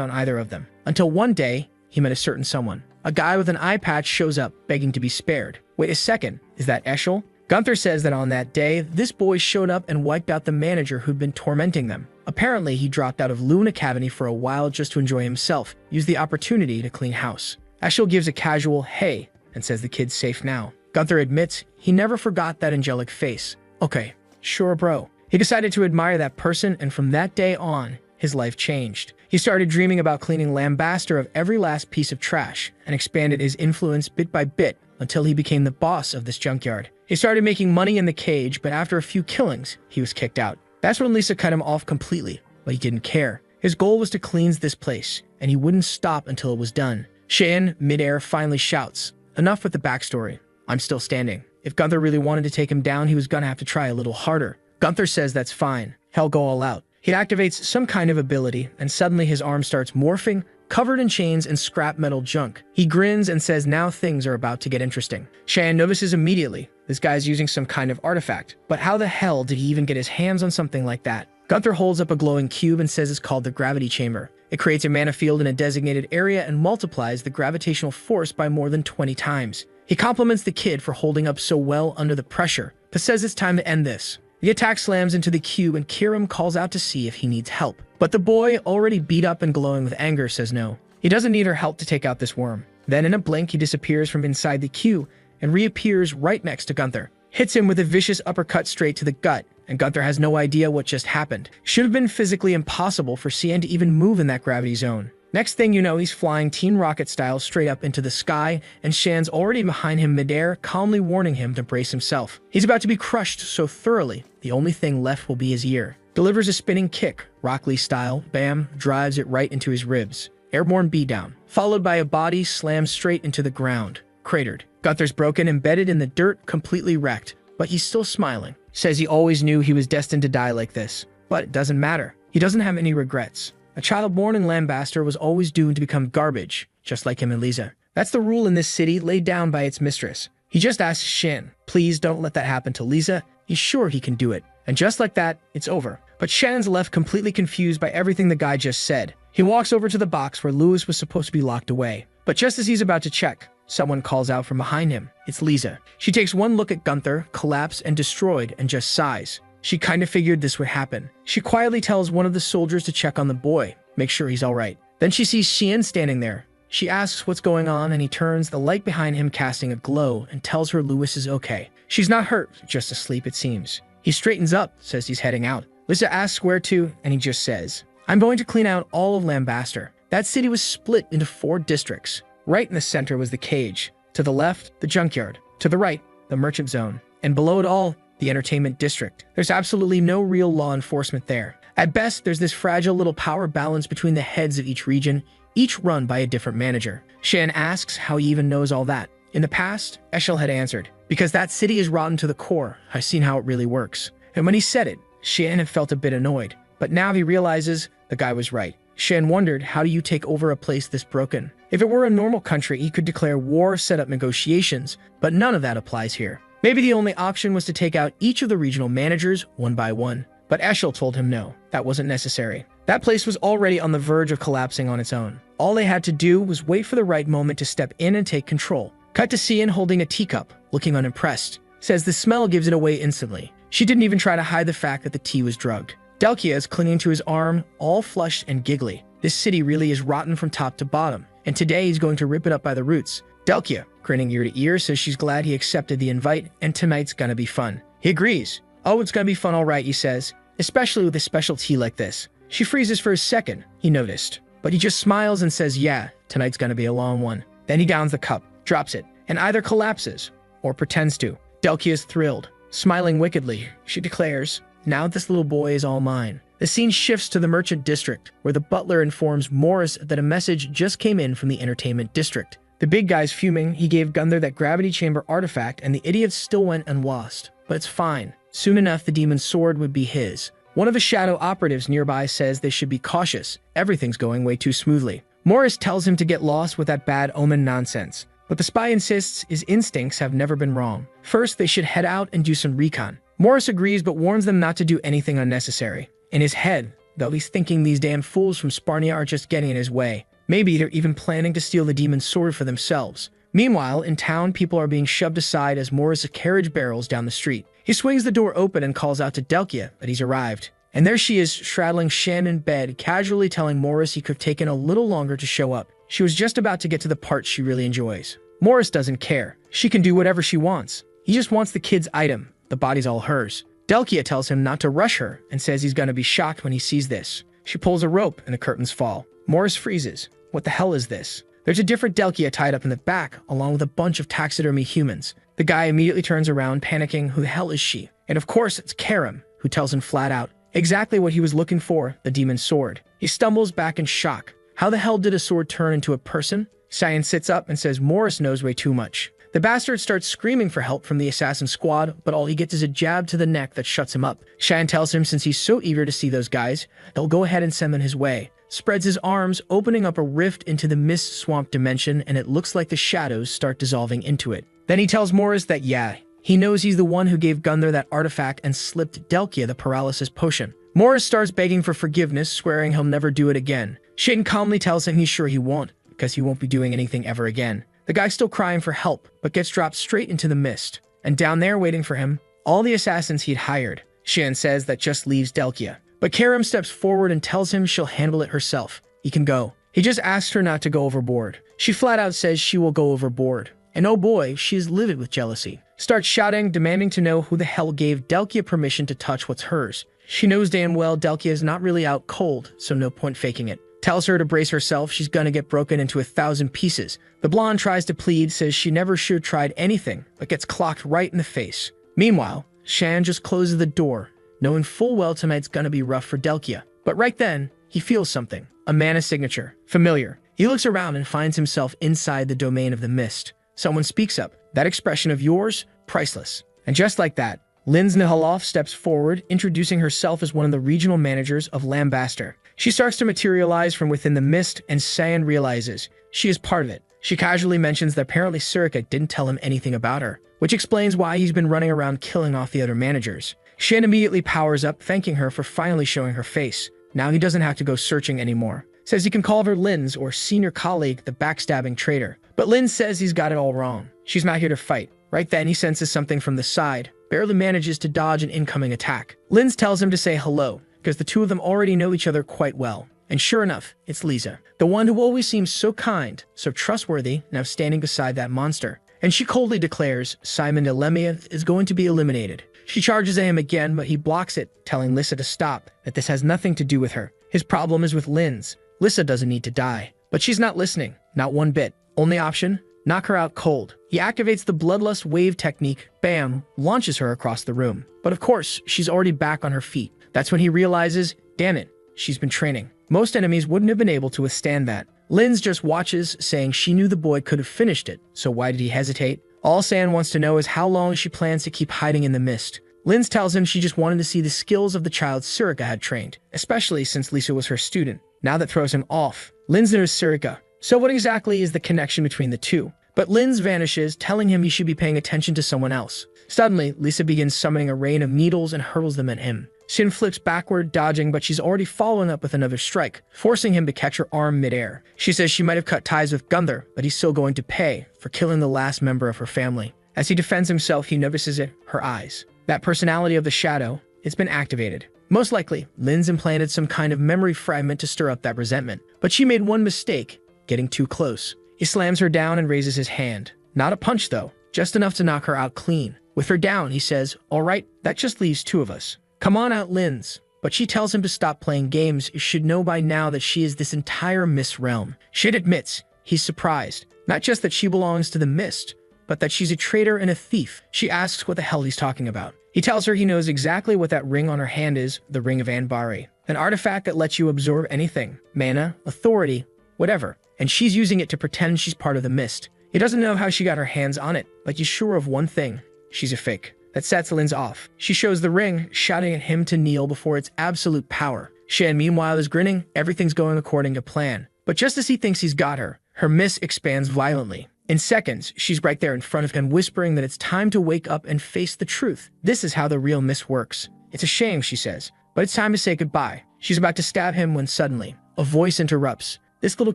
on either of them. Until one day, he met a certain someone. A guy with an eye patch shows up, begging to be spared. Wait a second, is that Eschel? Gunther says that on that day, this boy showed up and wiped out the manager who'd been tormenting them. Apparently, he dropped out of Loon Academy for a while just to enjoy himself, used the opportunity to clean house. Eschel gives a casual hey and says the kid's safe now. Gunther admits he never forgot that angelic face. Okay, sure bro. He decided to admire that person, and from that day on, his life changed. He started dreaming about cleaning Lambaster of every last piece of trash and expanded his influence bit by bit until he became the boss of this junkyard. He started making money in the cage, but after a few killings, he was kicked out. That's when Lisa cut him off completely, but he didn't care. His goal was to cleanse this place, and he wouldn't stop until it was done. Cheyenne, midair, finally shouts, enough with the backstory. I'm still standing. If Gunther really wanted to take him down, he was gonna have to try a little harder. Gunther says that's fine. He'll go all out. He activates some kind of ability, and suddenly his arm starts morphing, covered in chains and scrap metal junk. He grins and says now things are about to get interesting. Cheyenne notices immediately. This guy's using some kind of artifact. But how the hell did he even get his hands on something like that? Gunther holds up a glowing cube and says it's called the gravity chamber. It creates a mana field in a designated area and multiplies the gravitational force by more than 20 times. He compliments the kid for holding up so well under the pressure, but says it's time to end this. The attack slams into the cube and Kiram calls out to see if he needs help. But the boy, already beat up and glowing with anger, says no. He doesn't need her help to take out this worm. Then in a blink, he disappears from inside the cube and reappears right next to Gunther. Hits him with a vicious uppercut straight to the gut, and Gunther has no idea what just happened. Should have been physically impossible for Cian to even move in that gravity zone. Next thing you know, he's flying Team Rocket style straight up into the sky, and Shan's already behind him midair, calmly warning him to brace himself. He's about to be crushed so thoroughly, the only thing left will be his ear. Delivers a spinning kick, Rock Lee style, bam, drives it right into his ribs. Airborne beatdown, followed by a body slammed straight into the ground, cratered. Gunther's broken, embedded in the dirt, completely wrecked, but he's still smiling. Says he always knew he was destined to die like this, but it doesn't matter. He doesn't have any regrets. A child born in Lambaster was always doomed to become garbage, just like him and Lisa. That's the rule in this city laid down by its mistress. He just asks Shen, please don't let that happen to Lisa. He's sure he can do it. And just like that, it's over. But Shannon's left completely confused by everything the guy just said. He walks over to the box where Louis was supposed to be locked away. But just as he's about to check, someone calls out from behind him. It's Lisa. She takes one look at Gunther, collapsed and destroyed, and just sighs. She kind of figured this would happen. She quietly tells one of the soldiers to check on the boy, make sure he's all right. Then she sees Xian standing there. She asks what's going on, and he turns, the light behind him casting a glow, and tells her Louis is okay. She's not hurt, just asleep it seems. He straightens up, says he's heading out. Lisa asks where to, and he just says, I'm going to clean out all of Lambaster. That city was split into 4 districts. Right in the center was the cage. To the left, the junkyard. To the right, the merchant zone. And below it all, the entertainment district. There's absolutely no real law enforcement there. At best, there's this fragile little power balance between the heads of each region, each run by a different manager. Shan asks how he even knows all that. In the past, Eshel had answered, because that city is rotten to the core. I've seen how it really works. And when he said it, Shan had felt a bit annoyed. But now he realizes the guy was right. Shan wondered, how do you take over a place this broken? If it were a normal country, he could declare war, set up negotiations, but none of that applies here. Maybe the only option was to take out each of the regional managers one by one. But Eshel told him no, that wasn't necessary. That place was already on the verge of collapsing on its own. All they had to do was wait for the right moment to step in and take control. Cut to Cian holding a teacup, looking unimpressed. Says the smell gives it away instantly. She didn't even try to hide the fact that the tea was drugged. Delkia is clinging to his arm, all flushed and giggly. This city really is rotten from top to bottom, and today he's going to rip it up by the roots. Delkia, grinning ear to ear, says she's glad he accepted the invite, and tonight's gonna be fun. He agrees. Oh, it's gonna be fun all right, he says, especially with a special tea like this. She freezes for a second, he noticed, but he just smiles and says, yeah, tonight's gonna be a long one. Then he downs the cup, drops it, and either collapses or pretends to. Delkia is thrilled. Smiling wickedly, she declares, now this little boy is all mine. The scene shifts to the merchant district, where the butler informs Morris that a message just came in from the entertainment district. The big guy's fuming. He gave Gunther that gravity chamber artifact, and the idiots still went unlost. But it's fine. Soon enough, the demon's sword would be his. One of the shadow operatives nearby says they should be cautious. Everything's going way too smoothly. Morris tells him to get lost with that bad omen nonsense. But the spy insists his instincts have never been wrong. First, they should head out and do some recon. Morris agrees but warns them not to do anything unnecessary. In his head, though, he's thinking these damn fools from Sparnia are just getting in his way. Maybe they're even planning to steal the demon's sword for themselves. Meanwhile, in town, people are being shoved aside as Morris carriage barrels down the street. He swings the door open and calls out to Delkia that he's arrived. And there she is, straddling Shan in bed, casually telling Morris he could have taken a little longer to show up. She was just about to get to the part she really enjoys. Morris doesn't care. She can do whatever she wants. He just wants the kid's item. The body's all hers. Delkia tells him not to rush her and says he's gonna be shocked when he sees this. She pulls a rope and the curtains fall. Morris freezes. What the hell is this? There's a different Delkia tied up in the back, along with a bunch of taxidermy humans. The guy immediately turns around, panicking, who the hell is she? And of course, it's Karam, who tells him flat out exactly what he was looking for, the demon's sword. He stumbles back in shock. How the hell did a sword turn into a person? Cyan sits up and says Morris knows way too much. The bastard starts screaming for help from the assassin squad, but all he gets is a jab to the neck that shuts him up. Cheyenne tells him since he's so eager to see those guys, he'll go ahead and send them his way. Spreads his arms, opening up a rift into the mist swamp dimension, and it looks like the shadows start dissolving into it. Then he tells Morris that yeah, he knows he's the one who gave Gunther that artifact and slipped Delkia the paralysis potion. Morris starts begging for forgiveness, swearing he'll never do it again. Shane calmly tells him he's sure he won't, because he won't be doing anything ever again. The guy's still crying for help, but gets dropped straight into the mist. And down there waiting for him, all the assassins he'd hired. Shan says that just leaves Delkia. But Karam steps forward and tells him she'll handle it herself. He can go. He just asks her not to go overboard. She flat out says she will go overboard. And oh boy, she is livid with jealousy. Starts shouting, demanding to know who the hell gave Delkia permission to touch what's hers. She knows damn well Delkia is not really out cold, so no point faking it. Tells her to brace herself, she's gonna get broken into 1,000 pieces. The blonde tries to plead, says she never should have tried anything, but gets clocked right in the face. Meanwhile, Shan just closes the door, knowing full well tonight's gonna be rough for Delkia. But right then, he feels something. A mana signature. Familiar. He looks around and finds himself inside the domain of the mist. Someone speaks up. That expression of yours, priceless. And just like that, Linz Nihaloff steps forward, introducing herself as one of the regional managers of Lambaster. She starts to materialize from within the mist, and San realizes she is part of it. She casually mentions that apparently Surika didn't tell him anything about her, which explains why he's been running around killing off the other managers. Shan immediately powers up, thanking her for finally showing her face. Now he doesn't have to go searching anymore. Says he can call her Linz, or senior colleague, the backstabbing traitor. But Linz says he's got it all wrong. She's not here to fight. Right then, he senses something from the side, barely manages to dodge an incoming attack. Linz tells him to say hello, because the two of them already know each other quite well. And sure enough, it's Lisa, the one who always seems so kind, so trustworthy, now standing beside that monster. And she coldly declares Simon Delemia is going to be eliminated. She charges at him again, but he blocks it, telling Lisa to stop, that this has nothing to do with her. His problem is with Linz. Lisa doesn't need to die. But she's not listening, not one bit. Only option? Knock her out cold. He activates the bloodlust wave technique, bam, launches her across the room. But of course, she's already back on her feet. That's when he realizes, damn it, she's been training. Most enemies wouldn't have been able to withstand that. Linz just watches, saying she knew the boy could have finished it, so why did he hesitate? All San wants to know is how long she plans to keep hiding in the mist. Linz tells him she just wanted to see the skills of the child Surika had trained, especially since Lisa was her student. Now that throws him off. Linz knows Surika. So what exactly is the connection between the two? But Linz vanishes, telling him he should be paying attention to someone else. Suddenly, Lisa begins summoning a rain of needles and hurls them at him. Shin flips backward, dodging, but she's already following up with another strike, forcing him to catch her arm midair. She says she might have cut ties with Gunther, but he's still going to pay for killing the last member of her family. As he defends himself, he notices it, her eyes. That personality of the shadow, it's been activated. Most likely, Linz implanted some kind of memory fragment to stir up that resentment. But she made one mistake, getting too close. He slams her down and raises his hand. Not a punch though, just enough to knock her out clean. With her down, he says, all right, that just leaves two of us. Come on out, Linz. But she tells him to stop playing games. You should know by now that she is this entire Mist realm. Shin admits he's surprised. Not just that she belongs to the Mist, but that she's a traitor and a thief. She asks what the hell he's talking about. He tells her he knows exactly what that ring on her hand is, the Ring of Anbari. An artifact that lets you absorb anything. Mana, authority, whatever. And she's using it to pretend she's part of the Mist. He doesn't know how she got her hands on it, but he's sure of one thing. She's a fake. That sets Linz off. She shows the ring, shouting at him to kneel before its absolute power. Shan, meanwhile, is grinning. Everything's going according to plan. But just as he thinks he's got her, her mist expands violently. In seconds, she's right there in front of him, whispering that it's time to wake up and face the truth. This is how the real mist works. It's a shame, she says, but it's time to say goodbye. She's about to stab him when suddenly, a voice interrupts. This little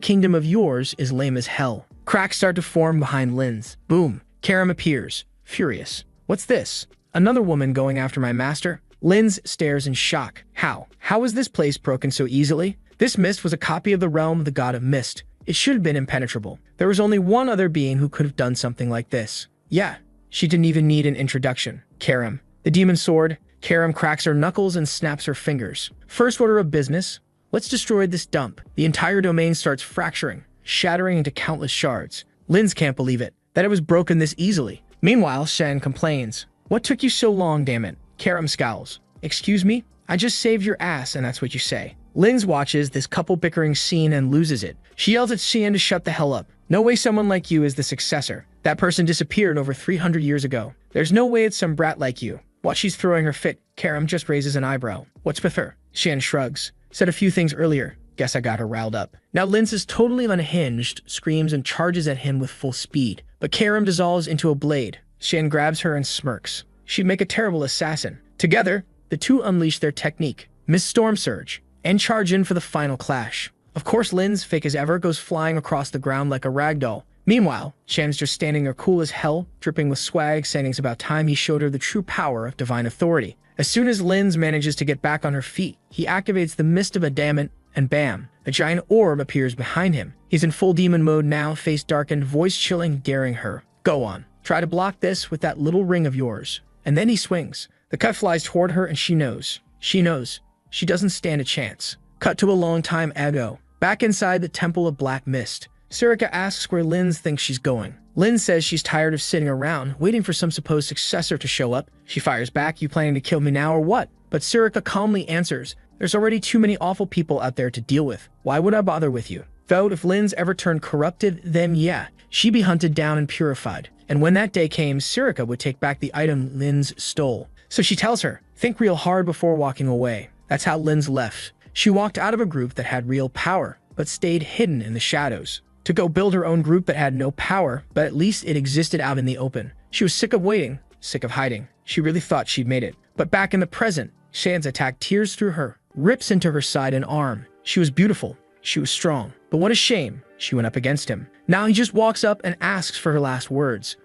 kingdom of yours is lame as hell. Cracks start to form behind Linz. Boom. Karam appears, furious. What's this? Another woman going after my master? Linz stares in shock. How? How is this place broken so easily? This mist was a copy of the realm of the god of mist. It should have been impenetrable. There was only one other being who could have done something like this. Yeah, she didn't even need an introduction. Karam. The demon sword. Karam cracks her knuckles and snaps her fingers. First order of business. Let's destroy this dump. The entire domain starts fracturing, shattering into countless shards. Linz can't believe it, that it was broken this easily. Meanwhile, Shan complains. What took you so long, damn it? Karam scowls. Excuse me? I just saved your ass, and that's what you say. Linz watches this couple bickering scene and loses it. She yells at Xian to shut the hell up. No way someone like you is the successor. That person disappeared over 300 years ago. There's no way it's some brat like you. While she's throwing her fit, Karam just raises an eyebrow. What's with her? Xian shrugs. Said a few things earlier. Guess I got her riled up. Now Linz is totally unhinged, screams and charges at him with full speed. But Karam dissolves into a blade. Xian grabs her and smirks. She'd make a terrible assassin. Together, the two unleash their technique, Miss Storm Surge, and charge in for the final clash. Of course, Linz, fake as ever, goes flying across the ground like a ragdoll. Meanwhile, Shan's just standing there cool as hell, dripping with swag, saying it's about time he showed her the true power of divine authority. As soon as Linz manages to get back on her feet, he activates the Mist of Adamant, and bam, a giant orb appears behind him. He's in full demon mode now, face darkened, voice chilling, daring her. Go on, try to block this with that little ring of yours. And then he swings. The cut flies toward her and she knows. She knows. She doesn't stand a chance. Cut to a long time ago. Back inside the Temple of Black Mist. Surika asks where Linz thinks she's going. Linz says she's tired of sitting around, waiting for some supposed successor to show up. She fires back, you planning to kill me now or what? But Surika calmly answers, there's already too many awful people out there to deal with. Why would I bother with you? Though if Linz ever turned corrupted, then yeah, she'd be hunted down and purified. And when that day came, Surika would take back the item Linz stole. So she tells her, think real hard before walking away. That's how Linz left. She walked out of a group that had real power, but stayed hidden in the shadows, to go build her own group that had no power, but at least it existed out in the open. She was sick of waiting, sick of hiding. She really thought she'd made it. But back in the present, Shan's attack tears through her, rips into her side and arm. She was beautiful. She was strong. But what a shame she went up against him. Now he just walks up and asks for her last words.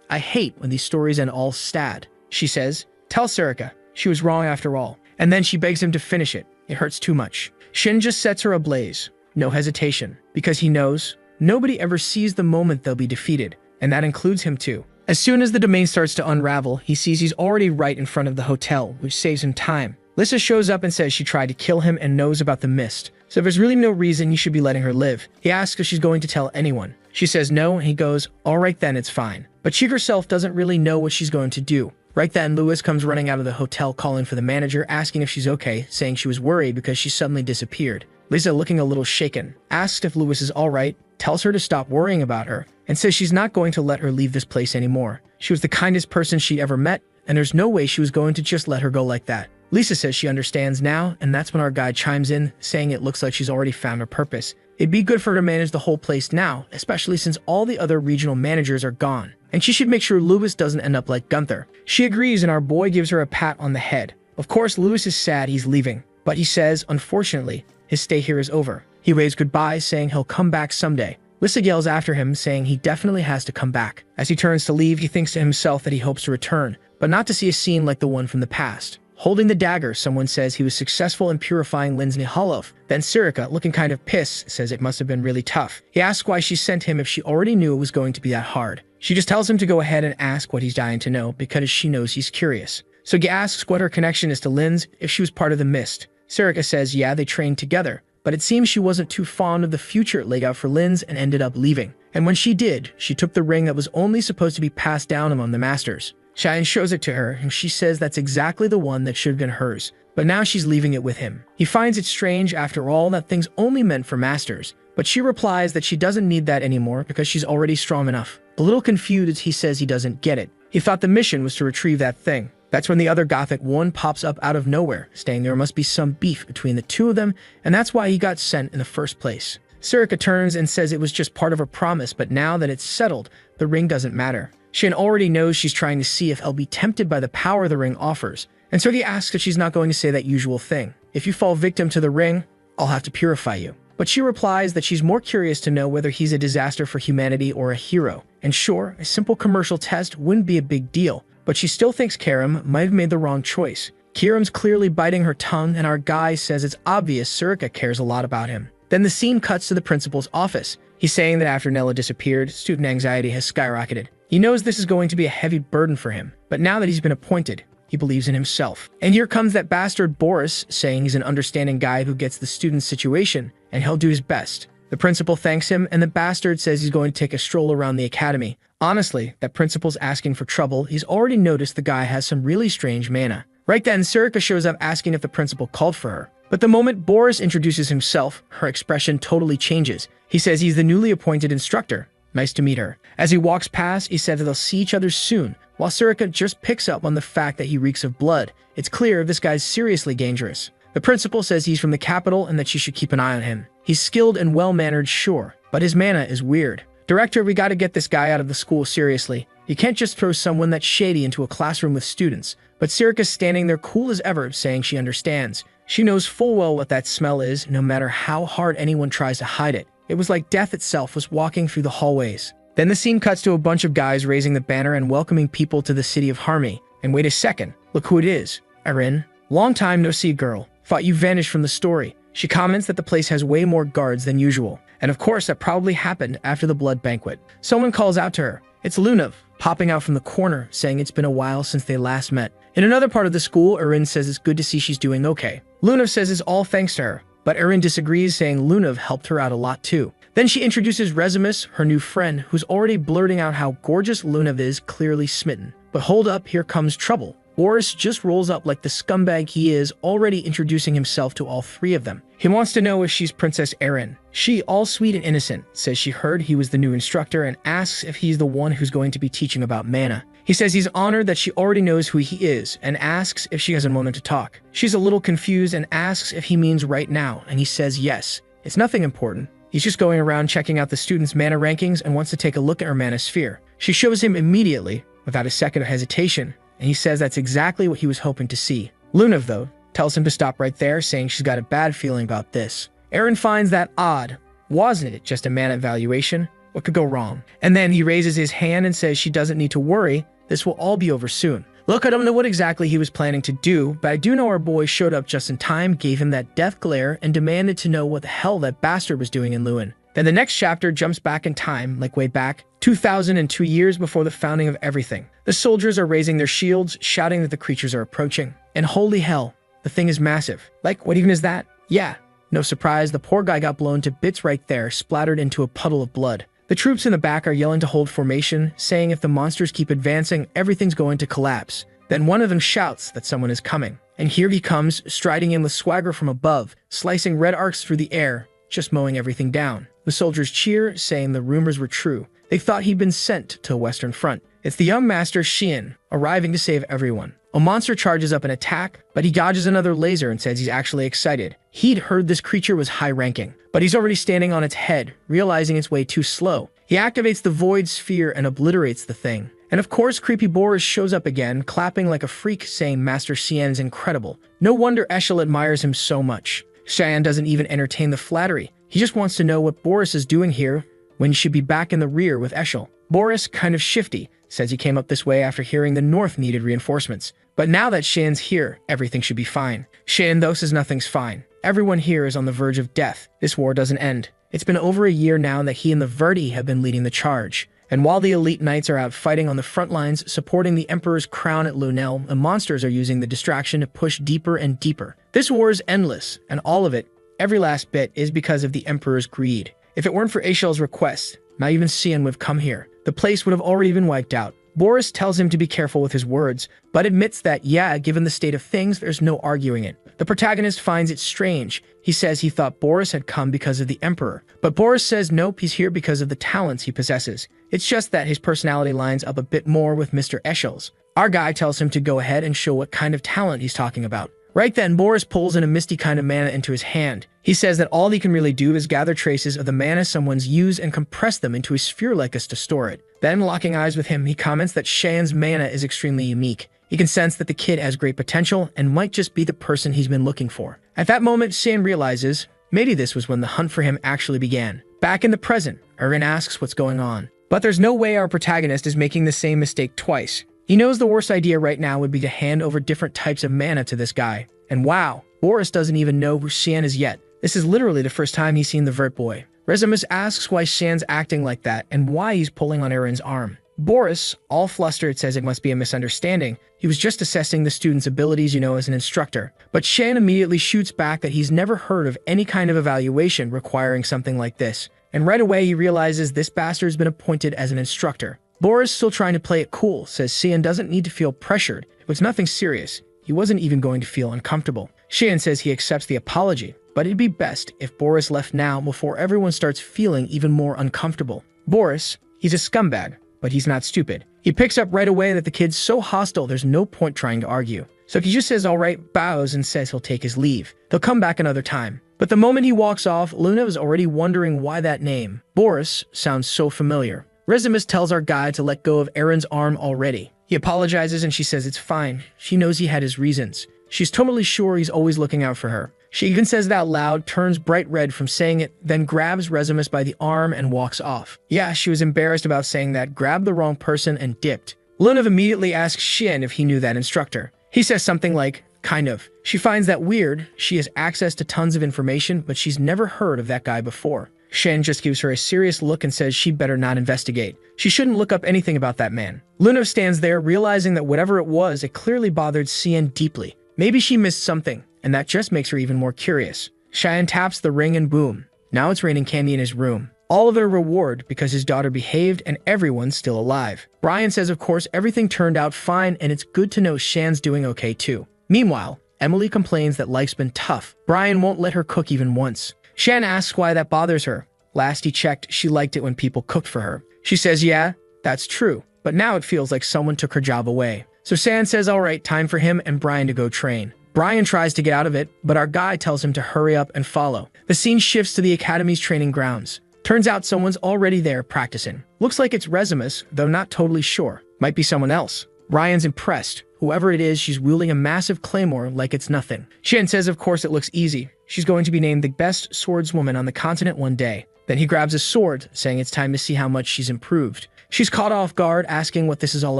I hate when these stories end all sad. She says, tell Sarika she was wrong after all. And then she begs him to finish it. It hurts too much. Shin just sets her ablaze. No hesitation. Because he knows nobody ever sees the moment they'll be defeated. And that includes him too. As soon as the domain starts to unravel, he sees he's already right in front of the hotel, which saves him time. Lissa shows up and says she tried to kill him and knows about the mist. So there's really no reason you should be letting her live. He asks if she's going to tell anyone. She says no, and he goes, all right then, it's fine. But she herself doesn't really know what she's going to do. Right then, Lewis comes running out of the hotel calling for the manager, asking if she's okay, saying she was worried because she suddenly disappeared. Lisa, looking a little shaken, asks if Lewis is all right, tells her to stop worrying about her, and says she's not going to let her leave this place anymore. She was the kindest person she ever met, and there's no way she was going to just let her go like that. Lisa says she understands now, and that's when our guy chimes in, saying it looks like she's already found her purpose. It'd be good for her to manage the whole place now, especially since all the other regional managers are gone. And she should make sure Lewis doesn't end up like Gunther. She agrees, and our boy gives her a pat on the head. Of course, Lewis is sad he's leaving, but he says, unfortunately, his stay here is over. He waves goodbye, saying he'll come back someday. Lissa yells after him, saying he definitely has to come back. As he turns to leave, he thinks to himself that he hopes to return, but not to see a scene like the one from the past. Holding the dagger, someone says he was successful in purifying Linz Nihalov. Then Sarika, looking kind of pissed, says it must have been really tough. He asks why she sent him if she already knew it was going to be that hard. She just tells him to go ahead and ask what he's dying to know, because she knows he's curious. So he asks what her connection is to Linz, if she was part of the Mist. Sarika says yeah, they trained together, but it seems she wasn't too fond of the future it laid out for Linz and ended up leaving. And when she did, she took the ring that was only supposed to be passed down among the masters. Cheyenne shows it to her, and she says that's exactly the one that should have been hers, but now she's leaving it with him. He finds it strange, after all, that thing's only meant for masters, but she replies that she doesn't need that anymore because she's already strong enough. A little confused, he says he doesn't get it. He thought the mission was to retrieve that thing. That's when the other Gothic one pops up out of nowhere, saying there must be some beef between the two of them, and that's why he got sent in the first place. Sarika turns and says it was just part of her promise, but now that it's settled, the ring doesn't matter. Shin already knows she's trying to see if he'll be tempted by the power the ring offers, and so he asks if she's not going to say that usual thing. If you fall victim to the ring, I'll have to purify you. But she replies that she's more curious to know whether he's a disaster for humanity or a hero. And sure, a simple commercial test wouldn't be a big deal, but she still thinks Karim might have made the wrong choice. Karim's clearly biting her tongue, and our guy says it's obvious Sarika cares a lot about him. Then the scene cuts to the principal's office. He's saying that after Nella disappeared, student anxiety has skyrocketed. He knows this is going to be a heavy burden for him, but now that he's been appointed, he believes in himself. And here comes that bastard Boris, saying he's an understanding guy who gets the student's situation, and he'll do his best. The principal thanks him, and the bastard says he's going to take a stroll around the academy. Honestly, that principal's asking for trouble. He's already noticed the guy has some really strange mana. Right then, Sarika shows up asking if the principal called for her. But the moment Boris introduces himself, her expression totally changes. He says he's the newly appointed instructor. Nice to meet her. As he walks past, he says that they'll see each other soon, while Sarika just picks up on the fact that he reeks of blood. It's clear this guy's seriously dangerous. The principal says he's from the capital and that she should keep an eye on him. He's skilled and well-mannered, sure, but his mana is weird. Director, we gotta get this guy out of the school seriously. You can't just throw someone that's shady into a classroom with students. But Sarika's standing there cool as ever, saying she understands. She knows full well what that smell is, no matter how hard anyone tries to hide it. It was like death itself was walking through the hallways. Then the scene cuts to a bunch of guys raising the banner and welcoming people to the city of Harmony. And wait a second, look who it is. Erin. Long time no see, girl. Thought you vanished from the story. She comments that the place has way more guards than usual. And of course, that probably happened after the blood banquet. Someone calls out to her. It's Lunav, popping out from the corner, saying it's been a while since they last met. In another part of the school, Erin says it's good to see she's doing okay. Lunav says it's all thanks to her, but Erin disagrees, saying Lunav helped her out a lot too. Then she introduces Resimus, her new friend, who's already blurting out how gorgeous Lunav is, clearly smitten. But hold up, here comes trouble. Boris just rolls up like the scumbag he is, already introducing himself to all three of them. He wants to know if she's Princess Erin. She, all sweet and innocent, says she heard he was the new instructor and asks if he's the one who's going to be teaching about mana. He says he's honored that she already knows who he is and asks if she has a moment to talk. She's a little confused and asks if he means right now, and he says yes. It's nothing important. He's just going around checking out the students' mana rankings and wants to take a look at her mana sphere. She shows him immediately, without a second of hesitation, and he says that's exactly what he was hoping to see. Luna, though, tells him to stop right there, saying she's got a bad feeling about this. Eren finds that odd. Wasn't it just a mana evaluation? What could go wrong? And then he raises his hand and says she doesn't need to worry. This will all be over soon. Look, I don't know what exactly he was planning to do, but I do know our boy showed up just in time, gave him that death glare, and demanded to know what the hell that bastard was doing in Lewin. Then the next chapter jumps back in time, like way back, 2002 years before the founding of everything. The soldiers are raising their shields, shouting that the creatures are approaching. And holy hell, the thing is massive. Like, what even is that? Yeah, no surprise, the poor guy got blown to bits right there, splattered into a puddle of blood. The troops in the back are yelling to hold formation, saying if the monsters keep advancing, everything's going to collapse. Then one of them shouts that someone is coming. And here he comes, striding in with swagger from above, slicing red arcs through the air, just mowing everything down. The soldiers cheer, saying the rumors were true. They thought he'd been sent to the Western Front. It's the young master Xian, arriving to save everyone. A monster charges up an attack, but he dodges another laser and says he's actually excited. He'd heard this creature was high-ranking, but he's already standing on its head, realizing it's way too slow. He activates the void sphere and obliterates the thing. And of course, creepy Boris shows up again, clapping like a freak, saying Master Xian's incredible. No wonder Eshel admires him so much. Xian doesn't even entertain the flattery. He just wants to know what Boris is doing here when he should be back in the rear with Eshel. Boris, kind of shifty, says he came up this way after hearing the North needed reinforcements. But now that Xian's here, everything should be fine. Xian, though, says nothing's fine. Everyone here is on the verge of death. This war doesn't end. It's been over a year now that he and the Verdi have been leading the charge. And while the elite knights are out fighting on the front lines, supporting the Emperor's crown at Lunel, the monsters are using the distraction to push deeper and deeper. This war is endless, and all of it, every last bit, is because of the Emperor's greed. If it weren't for Eshel's request, not even Xian would have come here. The place would have already been wiped out. Boris tells him to be careful with his words, but admits that, yeah, given the state of things, there's no arguing it. The protagonist finds it strange. He says he thought Boris had come because of the Emperor, but Boris says nope, he's here because of the talents he possesses. It's just that his personality lines up a bit more with Mr. Eshel's. Our guy tells him to go ahead and show what kind of talent he's talking about. Right then, Boris pulls in a misty kind of mana into his hand. He says that all he can really do is gather traces of the mana someone's used and compress them into a sphere like us to store it. Then, locking eyes with him, he comments that Xian's mana is extremely unique. He can sense that the kid has great potential and might just be the person he's been looking for. At that moment, Xian realizes maybe this was when the hunt for him actually began. Back in the present, Eren asks what's going on. But there's no way our protagonist is making the same mistake twice. He knows the worst idea right now would be to hand over different types of mana to this guy. And wow, Boris doesn't even know who Xian is yet. This is literally the first time he's seen the Vert Boy. Resemblance asks why Xian's acting like that and why he's pulling on Eren's arm. Boris, all flustered, says it must be a misunderstanding. He was just assessing the student's abilities, as an instructor. But Xian immediately shoots back that he's never heard of any kind of evaluation requiring something like this. And right away he realizes this bastard's been appointed as an instructor. Boris, still trying to play it cool, says Xian doesn't need to feel pressured. It was nothing serious. He wasn't even going to feel uncomfortable. Xian says he accepts the apology, but it'd be best if Boris left now before everyone starts feeling even more uncomfortable. Boris, he's a scumbag, but he's not stupid. He picks up right away that the kid's so hostile there's no point trying to argue. So he just says alright, bows, and says he'll take his leave. They'll come back another time. But the moment he walks off, Luna is already wondering why that name. Boris sounds so familiar. Resemblance tells our guy to let go of Eren's arm already. He apologizes and she says it's fine. She knows he had his reasons. She's totally sure he's always looking out for her. She even says it out loud, turns bright red from saying it, then grabs Resemblance by the arm and walks off. Yeah, she was embarrassed about saying that, grabbed the wrong person, and dipped. Luna immediately asks Xian if he knew that instructor. He says something like, kind of. She finds that weird. She has access to tons of information, but she's never heard of that guy before. Xian just gives her a serious look and says she'd better not investigate. She shouldn't look up anything about that man. Luna stands there, realizing that whatever it was, it clearly bothered Xian deeply. Maybe she missed something, and that just makes her even more curious. Xian taps the ring and boom. Now it's raining candy in his room. All of it a reward because his daughter behaved and everyone's still alive. Brian says of course everything turned out fine and it's good to know Xian's doing okay too. Meanwhile, Emily complains that life's been tough. Brian won't let her cook even once. Xian asks why that bothers her. Last he checked, she liked it when people cooked for her. She says, yeah, that's true. but now it feels like someone took her job away. So San says, all right, time for him and Brian to go train. Brian tries to get out of it, but our guy tells him to hurry up and follow. The scene shifts to the academy's training grounds. Turns out someone's already there practicing. Looks like it's Resimus, though not totally sure. Might be someone else. Ryan's impressed. Whoever it is, she's wielding a massive claymore like it's nothing. Shen says of course it looks easy. She's going to be named the best swordswoman on the continent one day. Then he grabs a sword, saying it's time to see how much she's improved. She's caught off guard, asking what this is all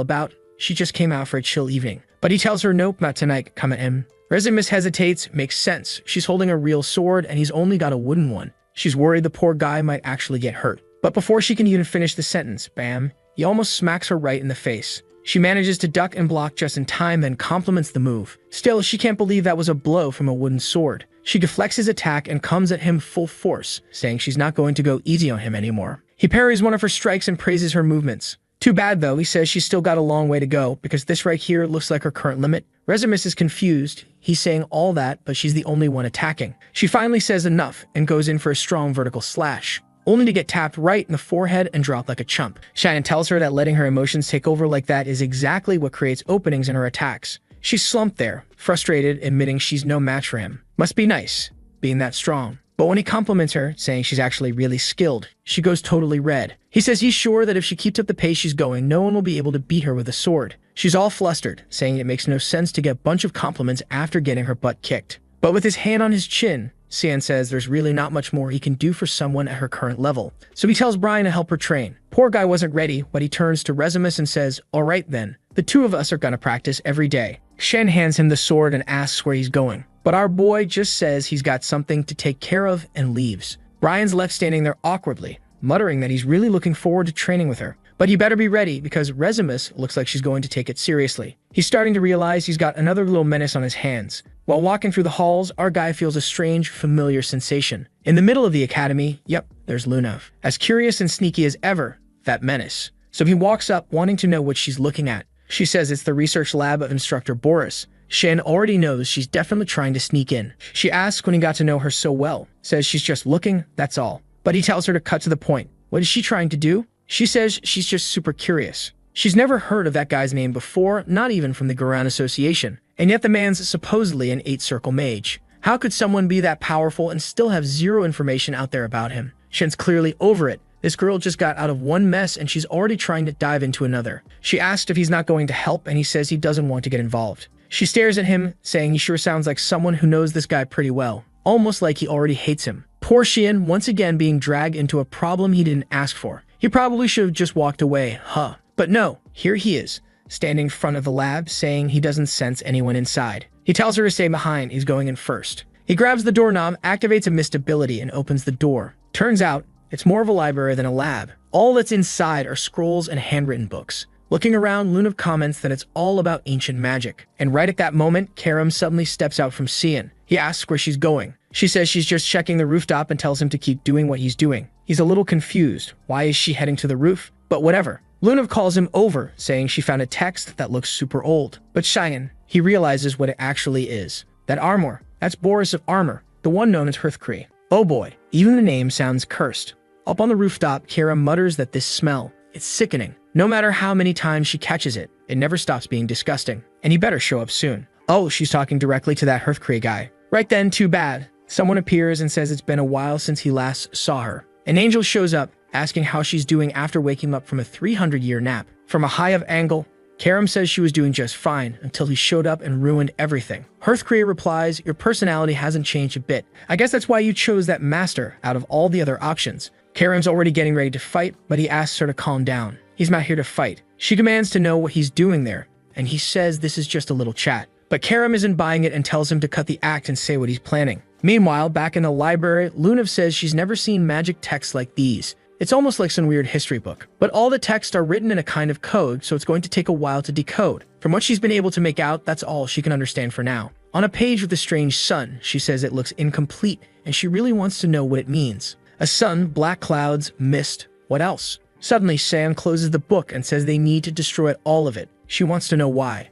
about. She just came out for a chill evening. But he tells her nope, not tonight, come at him. Resimus hesitates, makes sense. She's holding a real sword and he's only got a wooden one. She's worried the poor guy might actually get hurt. But before she can even finish the sentence, bam, he almost smacks her right in the face. She manages to duck and block just in time, then compliments the move. Still, she can't believe that was a blow from a wooden sword. She deflects his attack and comes at him full force, saying she's not going to go easy on him anymore. He parries one of her strikes and praises her movements. Too bad though, he says she's still got a long way to go, because this right here looks like her current limit. Resimus is confused. He's saying all that, but she's the only one attacking. She finally says enough and goes in for a strong vertical slash, only to get tapped right in the forehead and drop like a chump. Shannon tells her that letting her emotions take over like that is exactly what creates openings in her attacks. She's slumped there, frustrated, admitting she's no match for him. Must be nice, being that strong. But when he compliments her, saying she's actually really skilled, she goes totally red. He says he's sure that if she keeps up the pace she's going, no one will be able to beat her with a sword. She's all flustered, saying it makes no sense to get a bunch of compliments after getting her butt kicked. But with his hand on his chin, Sian says there's really not much more he can do for someone at her current level. So he tells Brian to help her train. Poor guy wasn't ready, but he turns to Resimus and says, all right then, the two of us are gonna practice every day. Shen hands him the sword and asks where he's going. But our boy just says he's got something to take care of and leaves. Brian's left standing there awkwardly, muttering that he's really looking forward to training with her. But he better be ready because Resimus looks like she's going to take it seriously. He's starting to realize he's got another little menace on his hands. While walking through the halls, our guy feels a strange, familiar sensation. In the middle of the academy, yep, there's Luna. As curious and sneaky as ever, that menace. So he walks up, wanting to know what she's looking at. She says it's the research lab of Instructor Boris. Shen already knows she's definitely trying to sneak in. She asks when he got to know her so well. Says she's just looking, that's all. But he tells her to cut to the point. What is she trying to do? She says she's just super curious. She's never heard of that guy's name before, not even from the Garan Association. And yet the man's supposedly an 8-circle mage. How could someone be that powerful and still have zero information out there about him? Shen's clearly over it. This girl just got out of one mess and she's already trying to dive into another. She asked if he's not going to help and he says he doesn't want to get involved. She stares at him, saying he sure sounds like someone who knows this guy pretty well, almost like he already hates him. Poor Xian, once again being dragged into a problem he didn't ask for. He probably should have just walked away, huh? But no, here he is, standing in front of the lab, saying he doesn't sense anyone inside. He tells her to stay behind, he's going in first. He grabs the doorknob, activates a mist ability, and opens the door. Turns out, it's more of a library than a lab. All that's inside are scrolls and handwritten books. Looking around, Luna comments that it's all about ancient magic. And right at that moment, Karam suddenly steps out from Sian. He asks where she's going. She says she's just checking the rooftop and tells him to keep doing what he's doing. He's a little confused. Why is she heading to the roof? But whatever. Luna calls him over, saying she found a text that looks super old. But Cheyenne, he realizes what it actually is. That armor. That's Boris of Armor, the one known as Hearthcree. Oh boy, even the name sounds cursed. Up on the rooftop, Kara mutters that this smell, it's sickening. No matter how many times she catches it, it never stops being disgusting. And he better show up soon. Oh, she's talking directly to that Hearthcree guy. Right then, too bad. Someone appears and says it's been a while since he last saw her. An angel shows up, asking how she's doing after waking up from a 300-year nap. From a high-up angle, Karam says she was doing just fine until he showed up and ruined everything. Hearthcree replies, your personality hasn't changed a bit. I guess that's why you chose that master out of all the other options. Karam's already getting ready to fight, but he asks her to calm down. He's not here to fight. She demands to know what he's doing there, and he says this is just a little chat. But Karam isn't buying it and tells him to cut the act and say what he's planning. Meanwhile, back in the library, Lunav says she's never seen magic texts like these. It's almost like some weird history book. But all the texts are written in a kind of code, so it's going to take a while to decode. From what she's been able to make out, that's all she can understand for now. On a page with a strange sun, she says it looks incomplete, and she really wants to know what it means. A sun, black clouds, mist, what else? Suddenly, Sam closes the book and says they need to destroy all of it. She wants to know why.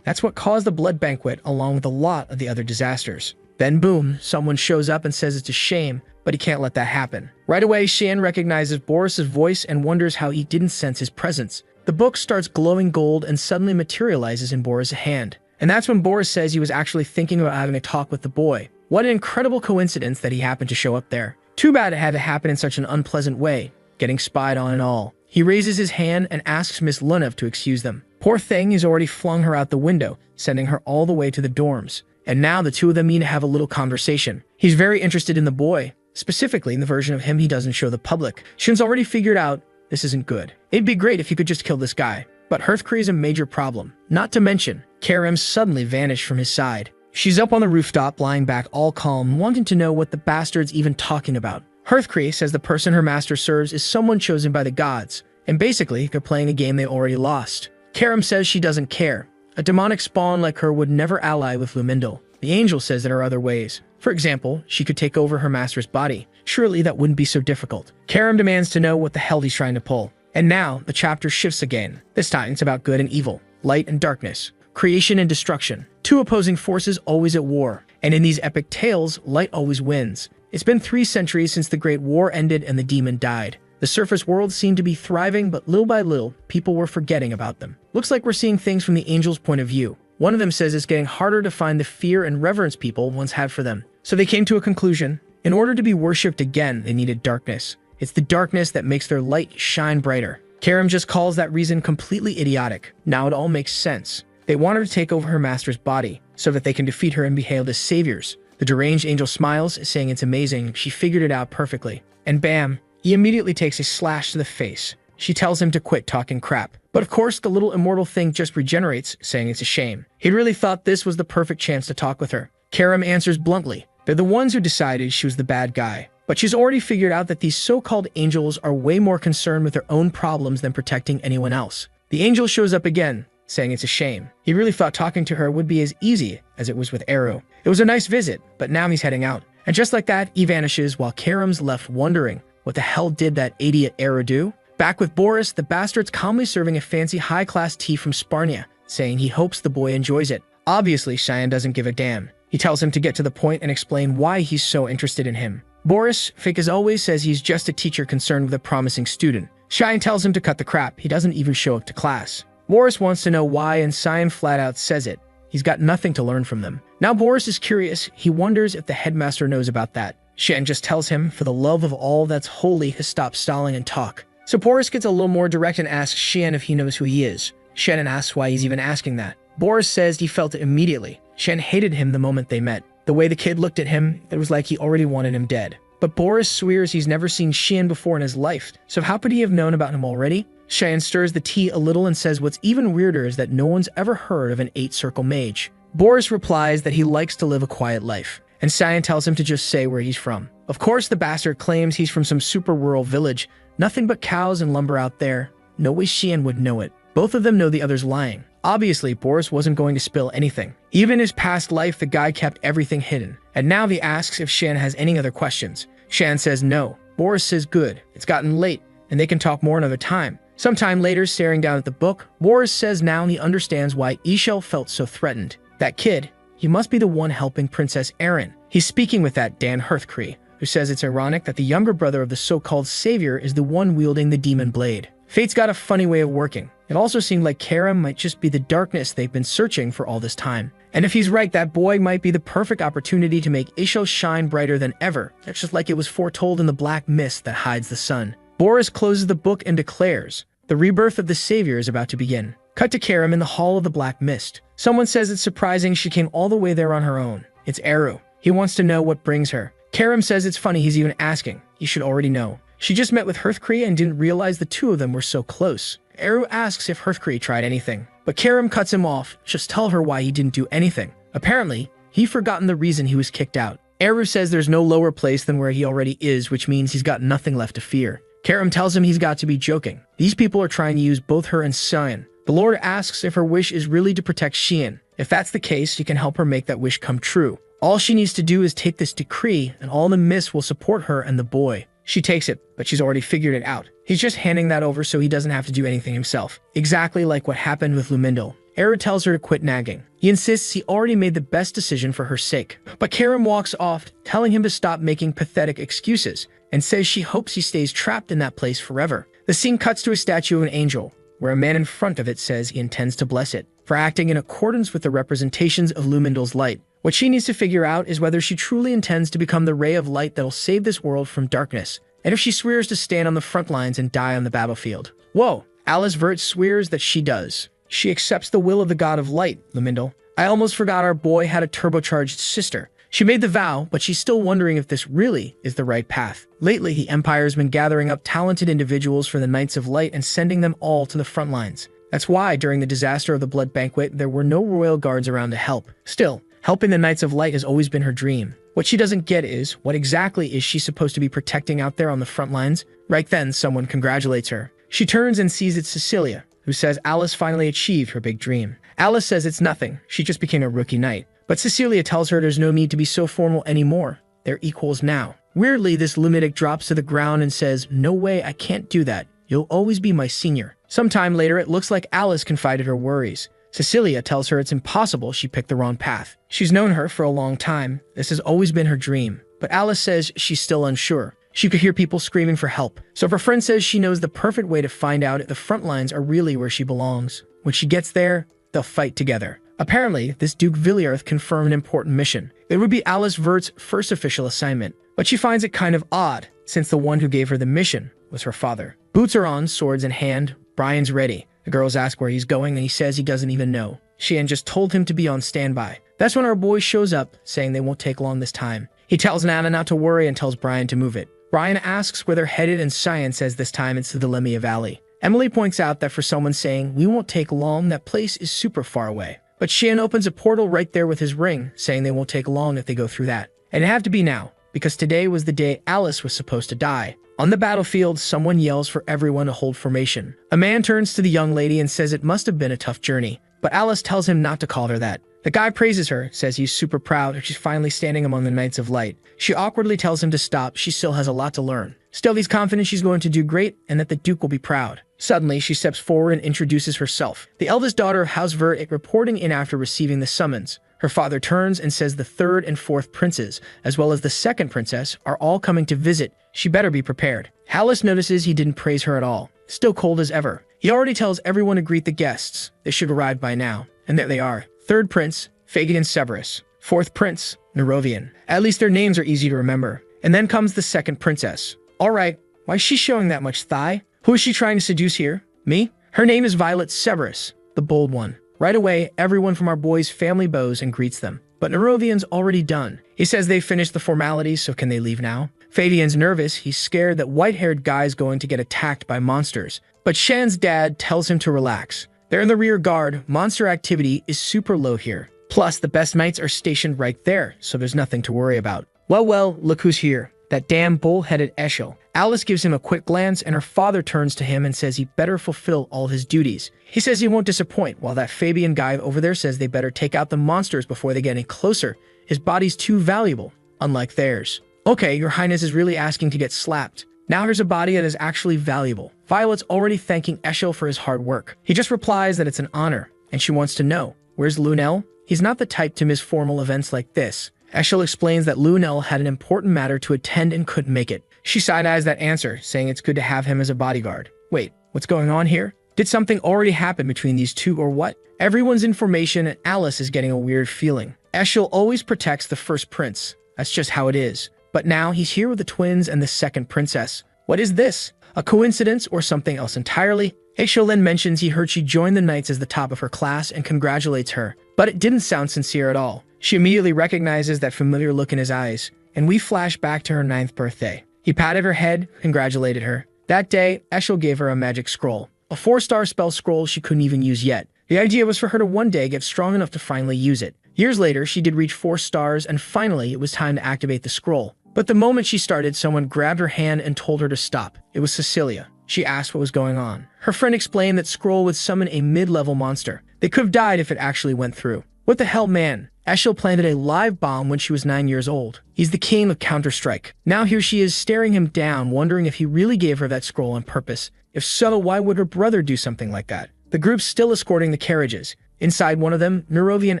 That's what caused the blood banquet along with a lot of the other disasters. Then boom, someone shows up and says it's a shame, but he can't let that happen. Right away, Shan recognizes Boris's voice and wonders how he didn't sense his presence. The book starts glowing gold and suddenly materializes in Boris' hand. And that's when Boris says he was actually thinking about having a talk with the boy. What an incredible coincidence that he happened to show up there. Too bad it had to happen in such an unpleasant way, getting spied on and all. He raises his hand and asks Miss Lunev to excuse them. Poor thing, he's already flung her out the window, sending her all the way to the dorms. And now the two of them need to have a little conversation. He's very interested in the boy, specifically in the version of him he doesn't show the public. Shin's already figured out this isn't good. It'd be great if you could just kill this guy. But Hearthcree is a major problem. Not to mention, Karim suddenly vanished from his side. She's up on the rooftop, lying back all calm, wanting to know what the bastard's even talking about. Hearthcree says the person her master serves is someone chosen by the gods, and basically, they're playing a game they already lost. Karim says she doesn't care. A demonic spawn like her would never ally with Lumindal. The angel says there are other ways. For example, she could take over her master's body. Surely that wouldn't be so difficult. Karim demands to know what the hell he's trying to pull. And now, the chapter shifts again. This time, it's about good and evil, light and darkness, creation and destruction. Two opposing forces always at war. And in these epic tales, light always wins. It's been 3 centuries since the Great War ended and the demon died. The surface world seemed to be thriving, but little by little, people were forgetting about them. Looks like we're seeing things from the angels' point of view. One of them says it's getting harder to find the fear and reverence people once had for them. So they came to a conclusion. In order to be worshipped again, they needed darkness. It's the darkness that makes their light shine brighter. Karim just calls that reason completely idiotic. Now it all makes sense. They want her to take over her master's body, so that they can defeat her and be hailed as saviors. The deranged angel smiles, saying it's amazing, she figured it out perfectly. And bam, he immediately takes a slash to the face. She tells him to quit talking crap. But of course, the little immortal thing just regenerates, saying it's a shame. He'd really thought this was the perfect chance to talk with her. Karim answers bluntly. They're the ones who decided she was the bad guy. But she's already figured out that these so-called angels are way more concerned with their own problems than protecting anyone else. The angel shows up again, saying it's a shame. He really thought talking to her would be as easy as it was with Eru. It was a nice visit, but now he's heading out. And just like that, he vanishes while Karim's left wondering, what the hell did that idiot Eru do? Back with Boris, the bastard's calmly serving a fancy high-class tea from Sparnia, saying he hopes the boy enjoys it. Obviously, Cheyenne doesn't give a damn. He tells him to get to the point and explain why he's so interested in him. Boris, fake as always, says he's just a teacher concerned with a promising student. Cheyenne tells him to cut the crap. He doesn't even show up to class. Boris wants to know why, and Cheyenne flat out says it. He's got nothing to learn from them. Now Boris is curious. He wonders if the headmaster knows about that. Cheyenne just tells him, for the love of all that's holy, to stop stalling and talk. So Boris gets a little more direct and asks Cheyenne if he knows who he is. Cheyenne asks why he's even asking that. Boris says he felt it immediately. Cheyenne hated him the moment they met. The way the kid looked at him, it was like he already wanted him dead. But Boris swears he's never seen Cheyenne before in his life, so how could he have known about him already? Cheyenne stirs the tea a little and says what's even weirder is that no one's ever heard of an 8-circle mage. Boris replies that he likes to live a quiet life, and Cheyenne tells him to just say where he's from. Of course, the bastard claims he's from some super rural village, nothing but cows and lumber out there. No way Cheyenne would know it. Both of them know the other's lying. Obviously, Boris wasn't going to spill anything. Even in his past life, the guy kept everything hidden. And now he asks if Cheyenne has any other questions. Cheyenne says no. Boris says good. It's gotten late, and they can talk more another time. Sometime later, staring down at the book, Boris says now he understands why Ishel felt so threatened. That kid, he must be the one helping Princess Erin. He's speaking with that Dan Hearthcree, who says it's ironic that the younger brother of the so-called savior is the one wielding the demon blade. Fate's got a funny way of working. It also seemed like Karim might just be the darkness they've been searching for all this time. And if he's right, that boy might be the perfect opportunity to make Ishel shine brighter than ever. That's just like it was foretold in the black mist that hides the sun. Boris closes the book and declares, the rebirth of the savior is about to begin. Cut to Karim in the Hall of the Black Mist. Someone says it's surprising she came all the way there on her own. It's Eru. He wants to know what brings her. Karim says it's funny he's even asking. You should already know. She just met with Hearthcree and didn't realize the two of them were so close. Eru asks if Hearthcree tried anything, but Karim cuts him off. Just tell her why he didn't do anything. Apparently, he'd forgotten the reason he was kicked out. Eru says there's no lower place than where he already is, which means he's got nothing left to fear. Karim tells him he's got to be joking. These people are trying to use both her and Cheyenne. The Lord asks if her wish is really to protect Cheyenne. If that's the case, he can help her make that wish come true. All she needs to do is take this decree, and all the mists will support her and the boy. She takes it, but she's already figured it out. He's just handing that over so he doesn't have to do anything himself. Exactly like what happened with Lumindal. Eru tells her to quit nagging. He insists he already made the best decision for her sake. But Karim walks off, telling him to stop making pathetic excuses, and says she hopes he stays trapped in that place forever. The scene cuts to a statue of an angel, where a man in front of it says he intends to bless it for acting in accordance with the representations of Lumindle's light. What she needs to figure out is whether she truly intends to become the ray of light that'll save this world from darkness, and if she swears to stand on the front lines and die on the battlefield. Whoa, Alice Vert swears that she does. She accepts the will of the god of light, Lumindle. I almost forgot our boy had a turbocharged sister. She made the vow, but she's still wondering if this really is the right path. Lately, the Empire's been gathering up talented individuals for the Knights of Light and sending them all to the front lines. That's why, during the disaster of the Blood Banquet, there were no royal guards around to help. Still, helping the Knights of Light has always been her dream. What she doesn't get is, what exactly is she supposed to be protecting out there on the front lines? Right then, someone congratulates her. She turns and sees it's Cecilia, who says Alice finally achieved her big dream. Alice says it's nothing, she just became a rookie knight. But Cecilia tells her there's no need to be so formal anymore. They're equals now. Weirdly, this lunatic drops to the ground and says, "No way, I can't do that. You'll always be my senior." Sometime later, it looks like Alice confided her worries. Cecilia tells her it's impossible, she picked the wrong path. She's known her for a long time. This has always been her dream. But Alice says she's still unsure. She could hear people screaming for help. So if her friend says she knows the perfect way to find out if the front lines are really where she belongs. When she gets there, they'll fight together. Apparently, this Duke Villiarth confirmed an important mission. It would be Alice Vert's first official assignment, but she finds it kind of odd, since the one who gave her the mission was her father. Boots are on, swords in hand. Brian's ready. The girls ask where he's going, and he says he doesn't even know. Sheehan just told him to be on standby. That's when our boy shows up, saying they won't take long this time. He tells Nana not to worry and tells Brian to move it. Brian asks where they're headed, and Cyan says this time it's to the Lemia Valley. Emily points out that for someone saying, "We won't take long, that place is super far away." But Sheehan opens a portal right there with his ring, saying they won't take long if they go through that. And it'd have to be now, because today was the day Alice was supposed to die. On the battlefield, someone yells for everyone to hold formation. A man turns to the young lady and says it must have been a tough journey, but Alice tells him not to call her that. The guy praises her, says he's super proud that she's finally standing among the Knights of Light. She awkwardly tells him to stop, she still has a lot to learn. Still, he's confident she's going to do great and that the Duke will be proud. Suddenly, she steps forward and introduces herself. The eldest daughter of House Vert reporting in after receiving the summons. Her father turns and says the third and fourth princes, as well as the second princess, are all coming to visit. She better be prepared. Alice notices he didn't praise her at all. Still cold as ever. He already tells everyone to greet the guests. They should arrive by now. And there they are. Third prince, Phagian Severus. Fourth prince, Nerovian. At least their names are easy to remember. And then comes the second princess. Alright, why is she showing that much thigh? Who is she trying to seduce here? Me? Her name is Violet Severus, the bold one. Right away, everyone from our boys' family bows and greets them. But Nerovian's already done. He says they've finished the formalities, so can they leave now? Fabian's nervous. He's scared that white-haired guy's going to get attacked by monsters. But Shan's dad tells him to relax. They're in the rear guard. Monster activity is super low here. Plus, the best knights are stationed right there, so there's nothing to worry about. Well, look who's here. That damn bull-headed Eshel. Alice gives him a quick glance, and her father turns to him and says he better fulfill all his duties. He says he won't disappoint, while that Fabian guy over there says they better take out the monsters before they get any closer. His body's too valuable, unlike theirs. Okay, your highness is really asking to get slapped. Now here's a body that is actually valuable. Violet's already thanking Eshel for his hard work. He just replies that it's an honor, and she wants to know, where's Lunel? He's not the type to miss formal events like this. Eshel explains that Lunel had an important matter to attend and couldn't make it. She side-eyes that answer, saying it's good to have him as a bodyguard. Wait, what's going on here? Did something already happen between these two or what? Everyone's in formation and Alice is getting a weird feeling. Eshel always protects the first prince. That's just how it is. But now he's here with the twins and the second princess. What is this? A coincidence or something else entirely? Eshel then mentions he heard she joined the knights as the top of her class and congratulates her. But it didn't sound sincere at all. She immediately recognizes that familiar look in his eyes, and we flash back to her 9th birthday. He patted her head, congratulated her. That day, Eshel gave her a magic scroll. A 4-star spell scroll she couldn't even use yet. The idea was for her to one day get strong enough to finally use it. Years later, she did reach 4 stars, and finally it was time to activate the scroll. But the moment she started, someone grabbed her hand and told her to stop. It was Cecilia. She asked what was going on. Her friend explained that scroll would summon a mid-level monster. They could have died if it actually went through. What the hell, man? Eshel planted a live bomb when she was 9 years old. He's the king of Counter-Strike. Now here she is staring him down, wondering if he really gave her that scroll on purpose. If so, why would her brother do something like that? The group's still escorting the carriages. Inside one of them, Nerovian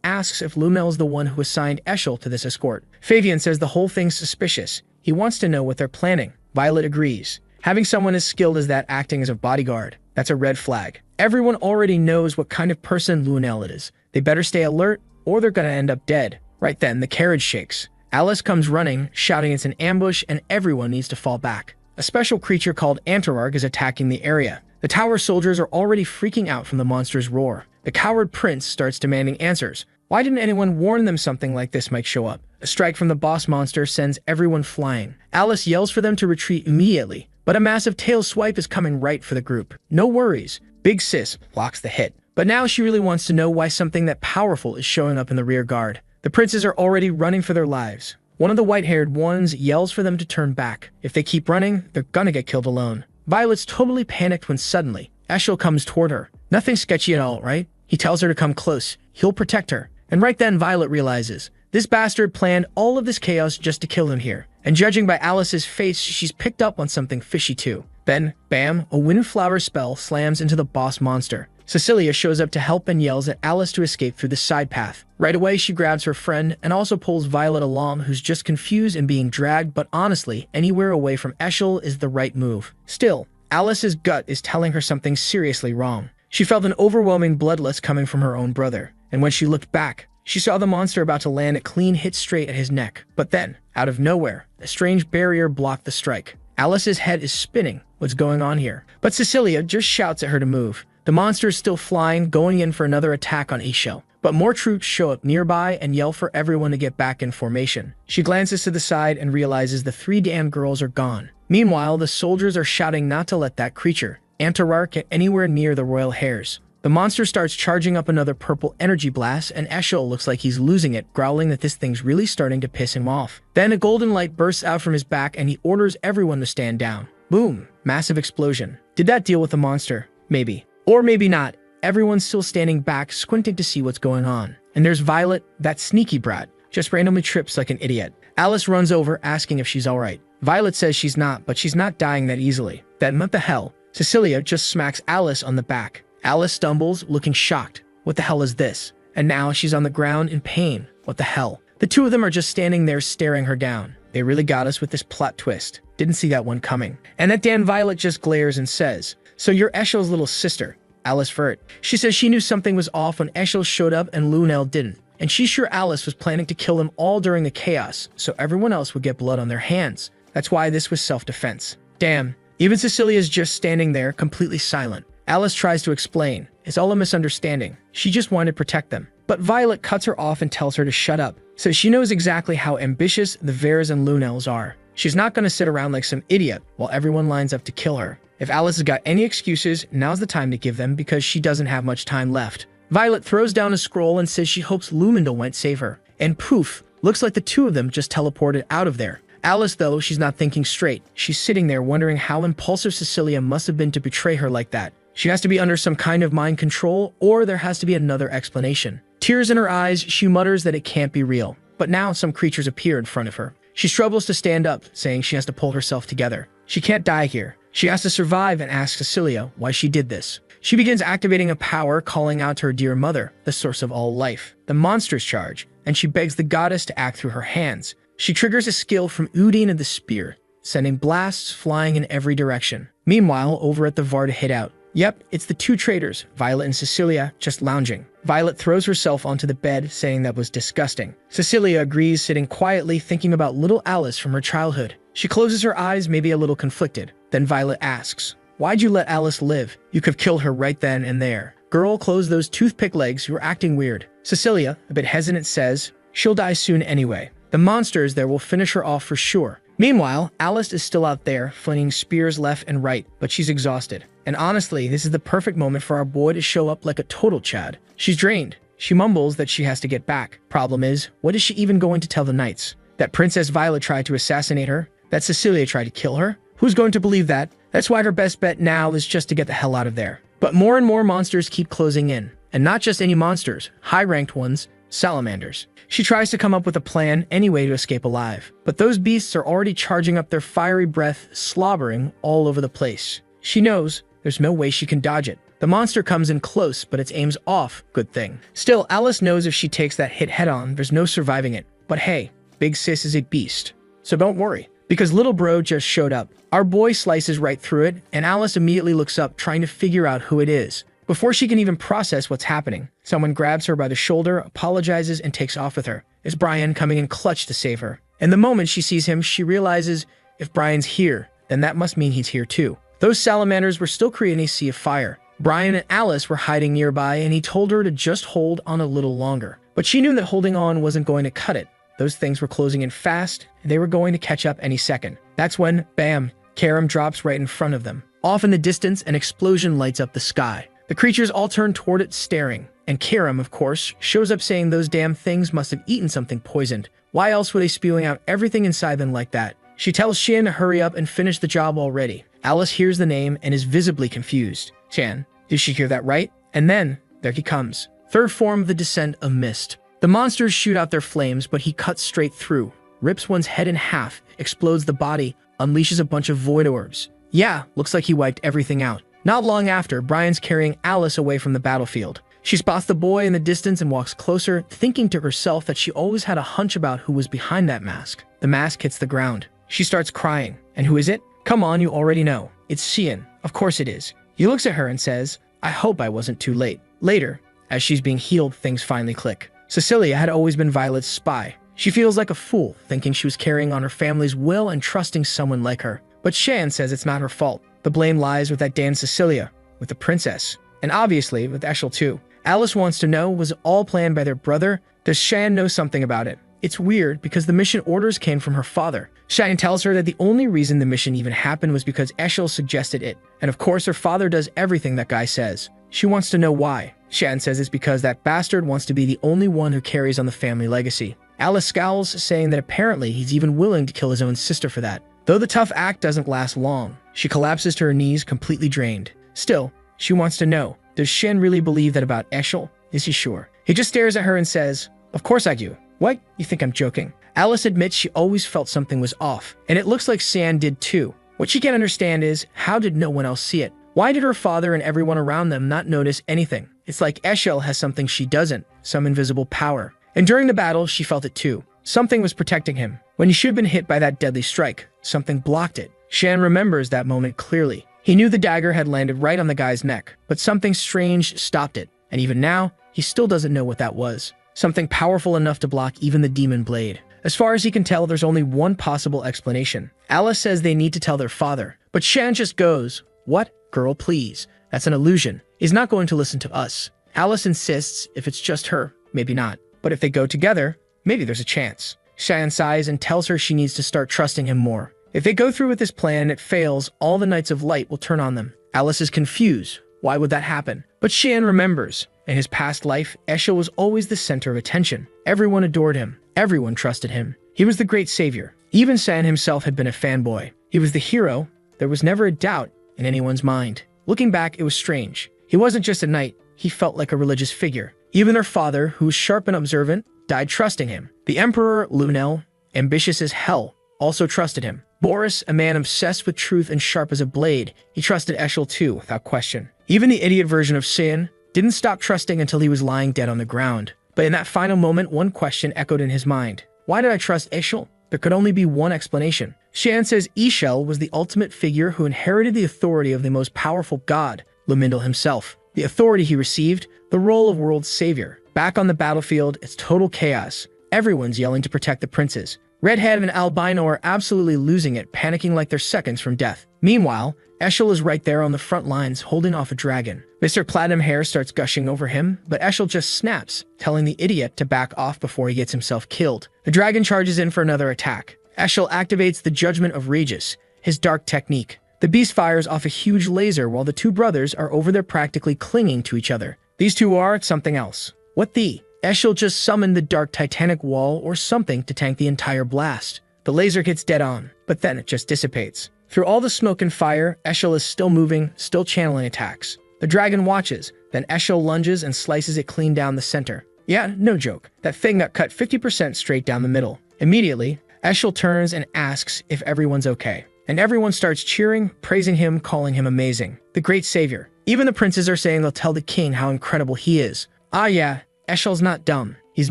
asks if Lumel is the one who assigned Eshel to this escort. Fabian says the whole thing's suspicious. He wants to know what they're planning. Violet agrees. Having someone as skilled as that acting as a bodyguard That's a red flag. Everyone already knows what kind of person Lunel it is. They better stay alert or they're gonna end up dead. Right then, the carriage shakes. Alice comes running, shouting it's an ambush and everyone needs to fall back. A special creature called Antararg is attacking the area. The tower soldiers are already freaking out from the monster's roar. The coward prince starts demanding answers. Why didn't anyone warn them something like this might show up? A strike from the boss monster sends everyone flying. Alice yells for them to retreat immediately, but a massive tail swipe is coming right for the group. No worries. Big Sis blocks the hit. But now she really wants to know why something that powerful is showing up in the rear guard. The princes are already running for their lives. One of the white-haired ones yells for them to turn back. If they keep running, they're gonna get killed alone. Violet's totally panicked when suddenly, Eshel comes toward her. Nothing sketchy at all, right? He tells her to come close. He'll protect her. And right then, Violet realizes, this bastard planned all of this chaos just to kill him here. And judging by Alice's face, she's picked up on something fishy too. Then, bam, a windflower spell slams into the boss monster. Cecilia shows up to help and yells at Alice to escape through the side path. Right away, she grabs her friend and also pulls Violet along, who's just confused and being dragged, but honestly, anywhere away from Eshel is the right move. Still, Alice's gut is telling her something seriously wrong. She felt an overwhelming bloodlust coming from her own brother, and when she looked back, she saw the monster about to land a clean hit straight at his neck. But then, out of nowhere, a strange barrier blocked the strike. Alice's head is spinning. What's going on here? But Cecilia just shouts at her to move. The monster is still flying, going in for another attack on Eshel. But more troops show up nearby and yell for everyone to get back in formation. She glances to the side and realizes the 3 damn girls are gone. Meanwhile, the soldiers are shouting not to let that creature, Antararg, get anywhere near the royal hairs. The monster starts charging up another purple energy blast, and Eshel looks like he's losing it, growling that this thing's really starting to piss him off. Then a golden light bursts out from his back and he orders everyone to stand down. Boom! Massive explosion. Did that deal with the monster? Maybe. Or maybe not. Everyone's still standing back, squinting to see what's going on. And there's Violet, that sneaky brat, just randomly trips like an idiot. Alice runs over, asking if she's alright. Violet says she's not, but she's not dying that easily. Then what the hell? Cecilia just smacks Alice on the back. Alice stumbles, looking shocked. What the hell is this? And now she's on the ground in pain. What the hell? The two of them are just standing there staring her down. They really got us with this plot twist. Didn't see that one coming. And that damn Violet just glares and says, "So you're Eshel's little sister, Alice Vert." She says she knew something was off when Eshel showed up and Lunel didn't. And she's sure Alice was planning to kill them all during the chaos, so everyone else would get blood on their hands. That's why this was self-defense. Damn. Even Cecilia's just standing there, completely silent. Alice tries to explain. It's all a misunderstanding. She just wanted to protect them. But Violet cuts her off and tells her to shut up. So she knows exactly how ambitious the Vers and Lunels are. She's not going to sit around like some idiot while everyone lines up to kill her. If Alice has got any excuses, now's the time to give them because she doesn't have much time left. Violet throws down a scroll and says she hopes Lumindal won't save her. And poof, looks like the two of them just teleported out of there. Alice, though, she's not thinking straight. She's sitting there wondering how impulsive Cecilia must have been to betray her like that. She has to be under some kind of mind control, or there has to be another explanation. Tears in her eyes, she mutters that it can't be real. But now some creatures appear in front of her. She struggles to stand up, saying she has to pull herself together. She can't die here. She has to survive and asks Cecilia why she did this. She begins activating a power, calling out to her dear mother, the source of all life, the monster's charge, and she begs the goddess to act through her hands. She triggers a skill from Udine of the Spear, sending blasts flying in every direction. Meanwhile, over at the Varda hideout, yep, it's the two traitors, Violet and Cecilia, just lounging. Violet throws herself onto the bed, saying that was disgusting. Cecilia agrees, sitting quietly thinking about little Alice from her childhood. She closes her eyes, maybe a little conflicted. Then Violet asks, "Why'd you let Alice live? You could have killed her right then and there." "Girl, close those toothpick legs, you're acting weird." Cecilia, a bit hesitant, says, "She'll die soon anyway. The monsters there will finish her off for sure." Meanwhile, Alice is still out there, flinging spears left and right, but she's exhausted. And honestly, this is the perfect moment for our boy to show up like a total Chad. She's drained. She mumbles that she has to get back. Problem is, what is she even going to tell the knights? That Princess Violet tried to assassinate her? That Cecilia tried to kill her? Who's going to believe that? That's why her best bet now is just to get the hell out of there. But more and more monsters keep closing in. And not just any monsters, high-ranked ones, salamanders. She tries to come up with a plan anyway to escape alive. But those beasts are already charging up their fiery breath, slobbering all over the place. She knows there's no way she can dodge it. The monster comes in close, but its aim's off. Good thing. Still, Alice knows if she takes that hit head-on, there's no surviving it. But hey, Big Sis is a beast. So don't worry. because little bro just showed up. Our boy slices right through it, and Alice immediately looks up trying to figure out who it is. Before she can even process what's happening, someone grabs her by the shoulder, apologizes, and takes off with her. It's Brian coming in clutch to save her. And the moment she sees him, she realizes if Brian's here, then that must mean he's here too. Those salamanders were still creating a sea of fire. Brian and Alice were hiding nearby, and he told her to just hold on a little longer. But she knew that holding on wasn't going to cut it. Those things were closing in fast, and they were going to catch up any second. That's when, bam, Karam drops right in front of them. Off in the distance, an explosion lights up the sky. The creatures all turn toward it, staring. And Karam, of course, shows up saying those damn things must have eaten something poisoned. Why else were they spewing out everything inside them like that? She tells Shan to hurry up and finish the job already. Alice hears the name and is visibly confused. Shan, did she hear that right? And then, there he comes. Third form of the descent of mist. The monsters shoot out their flames, but he cuts straight through, rips one's head in half, explodes the body, unleashes a bunch of void orbs. Yeah, looks like he wiped everything out. Not long after, Brian's carrying Alice away from the battlefield. She spots the boy in the distance and walks closer, thinking to herself that she always had a hunch about who was behind that mask. The mask hits the ground. She starts crying. And who is it? Come on, you already know. It's Cian. Of course it is. He looks at her and says, I hope I wasn't too late. Later, as she's being healed, things finally click. Cecilia had always been Violet's spy. She feels like a fool, thinking she was carrying on her family's will and trusting someone like her. But Shan says it's not her fault. The blame lies with that damn Cecilia, with the princess, and obviously with Eshel too. Alice wants to know, was it all planned by their brother? Does Shan know something about it? It's weird because the mission orders came from her father. Shan tells her that the only reason the mission even happened was because Eshel suggested it. And of course her father does everything that guy says. She wants to know why. Shan says it's because that bastard wants to be the only one who carries on the family legacy. Alice scowls, saying that apparently he's even willing to kill his own sister for that. Though the tough act doesn't last long, she collapses to her knees, completely drained. Still, she wants to know, does Shen really believe that about Eshel? Is he sure? He just stares at her and says, of course I do. What? You think I'm joking? Alice admits she always felt something was off, and it looks like Shan did too. What she can't understand is, how did no one else see it? Why did her father and everyone around them not notice anything? It's like Eshel has something she doesn't, some invisible power. And during the battle, she felt it too. Something was protecting him. When he should have been hit by that deadly strike, something blocked it. Shan remembers that moment clearly. He knew the dagger had landed right on the guy's neck, but something strange stopped it. And even now, he still doesn't know what that was. Something powerful enough to block even the demon blade. As far as he can tell, there's only one possible explanation. Alice says they need to tell their father, but Shan just goes, what? Girl, please. That's an illusion. He's not going to listen to us. Alice insists if it's just her, maybe not. But if they go together, maybe there's a chance. Shan sighs and tells her she needs to start trusting him more. If they go through with this plan and it fails, all the Knights of Light will turn on them. Alice is confused. Why would that happen? But Shan remembers. In his past life, Eshel was always the center of attention. Everyone adored him. Everyone trusted him. He was the great savior. Even Shan himself had been a fanboy. He was the hero. There was never a doubt in anyone's mind. Looking back, it was strange. He wasn't just a knight. He felt like a religious figure. Even their father, who was sharp and observant, died trusting him. The Emperor, Lunel, ambitious as hell, also trusted him. Boris, a man obsessed with truth and sharp as a blade, he trusted Eshel too, without question. Even the idiot version of Sin didn't stop trusting until he was lying dead on the ground. But in that final moment, one question echoed in his mind. Why did I trust Eshel? There could only be one explanation. Shan says Eshel was the ultimate figure who inherited the authority of the most powerful god, Lumindal himself. The authority he received, the role of world savior. Back on the battlefield, it's total chaos. Everyone's yelling to protect the princes. Redhead and Albino are absolutely losing it, panicking like they're seconds from death. Meanwhile, Eshel is right there on the front lines, holding off a dragon. Mr. Platinum Hair starts gushing over him, but Eshel just snaps, telling the idiot to back off before he gets himself killed. The dragon charges in for another attack. Eshel activates the Judgment of Regis, his dark technique. The beast fires off a huge laser while the two brothers are over there practically clinging to each other. These two are something else. What the? Eshel just summoned the dark titanic wall or something to tank the entire blast. The laser hits dead on, but then it just dissipates. Through all the smoke and fire, Eshel is still moving, still channeling attacks. The dragon watches, then Eshel lunges and slices it clean down the center. Yeah, no joke. That thing got cut 50% straight down the middle. Immediately, Eshel turns and asks if everyone's okay. And everyone starts cheering, praising him, calling him amazing. The great savior. Even the princes are saying they'll tell the king how incredible he is. Ah yeah, Eshel's not dumb. He's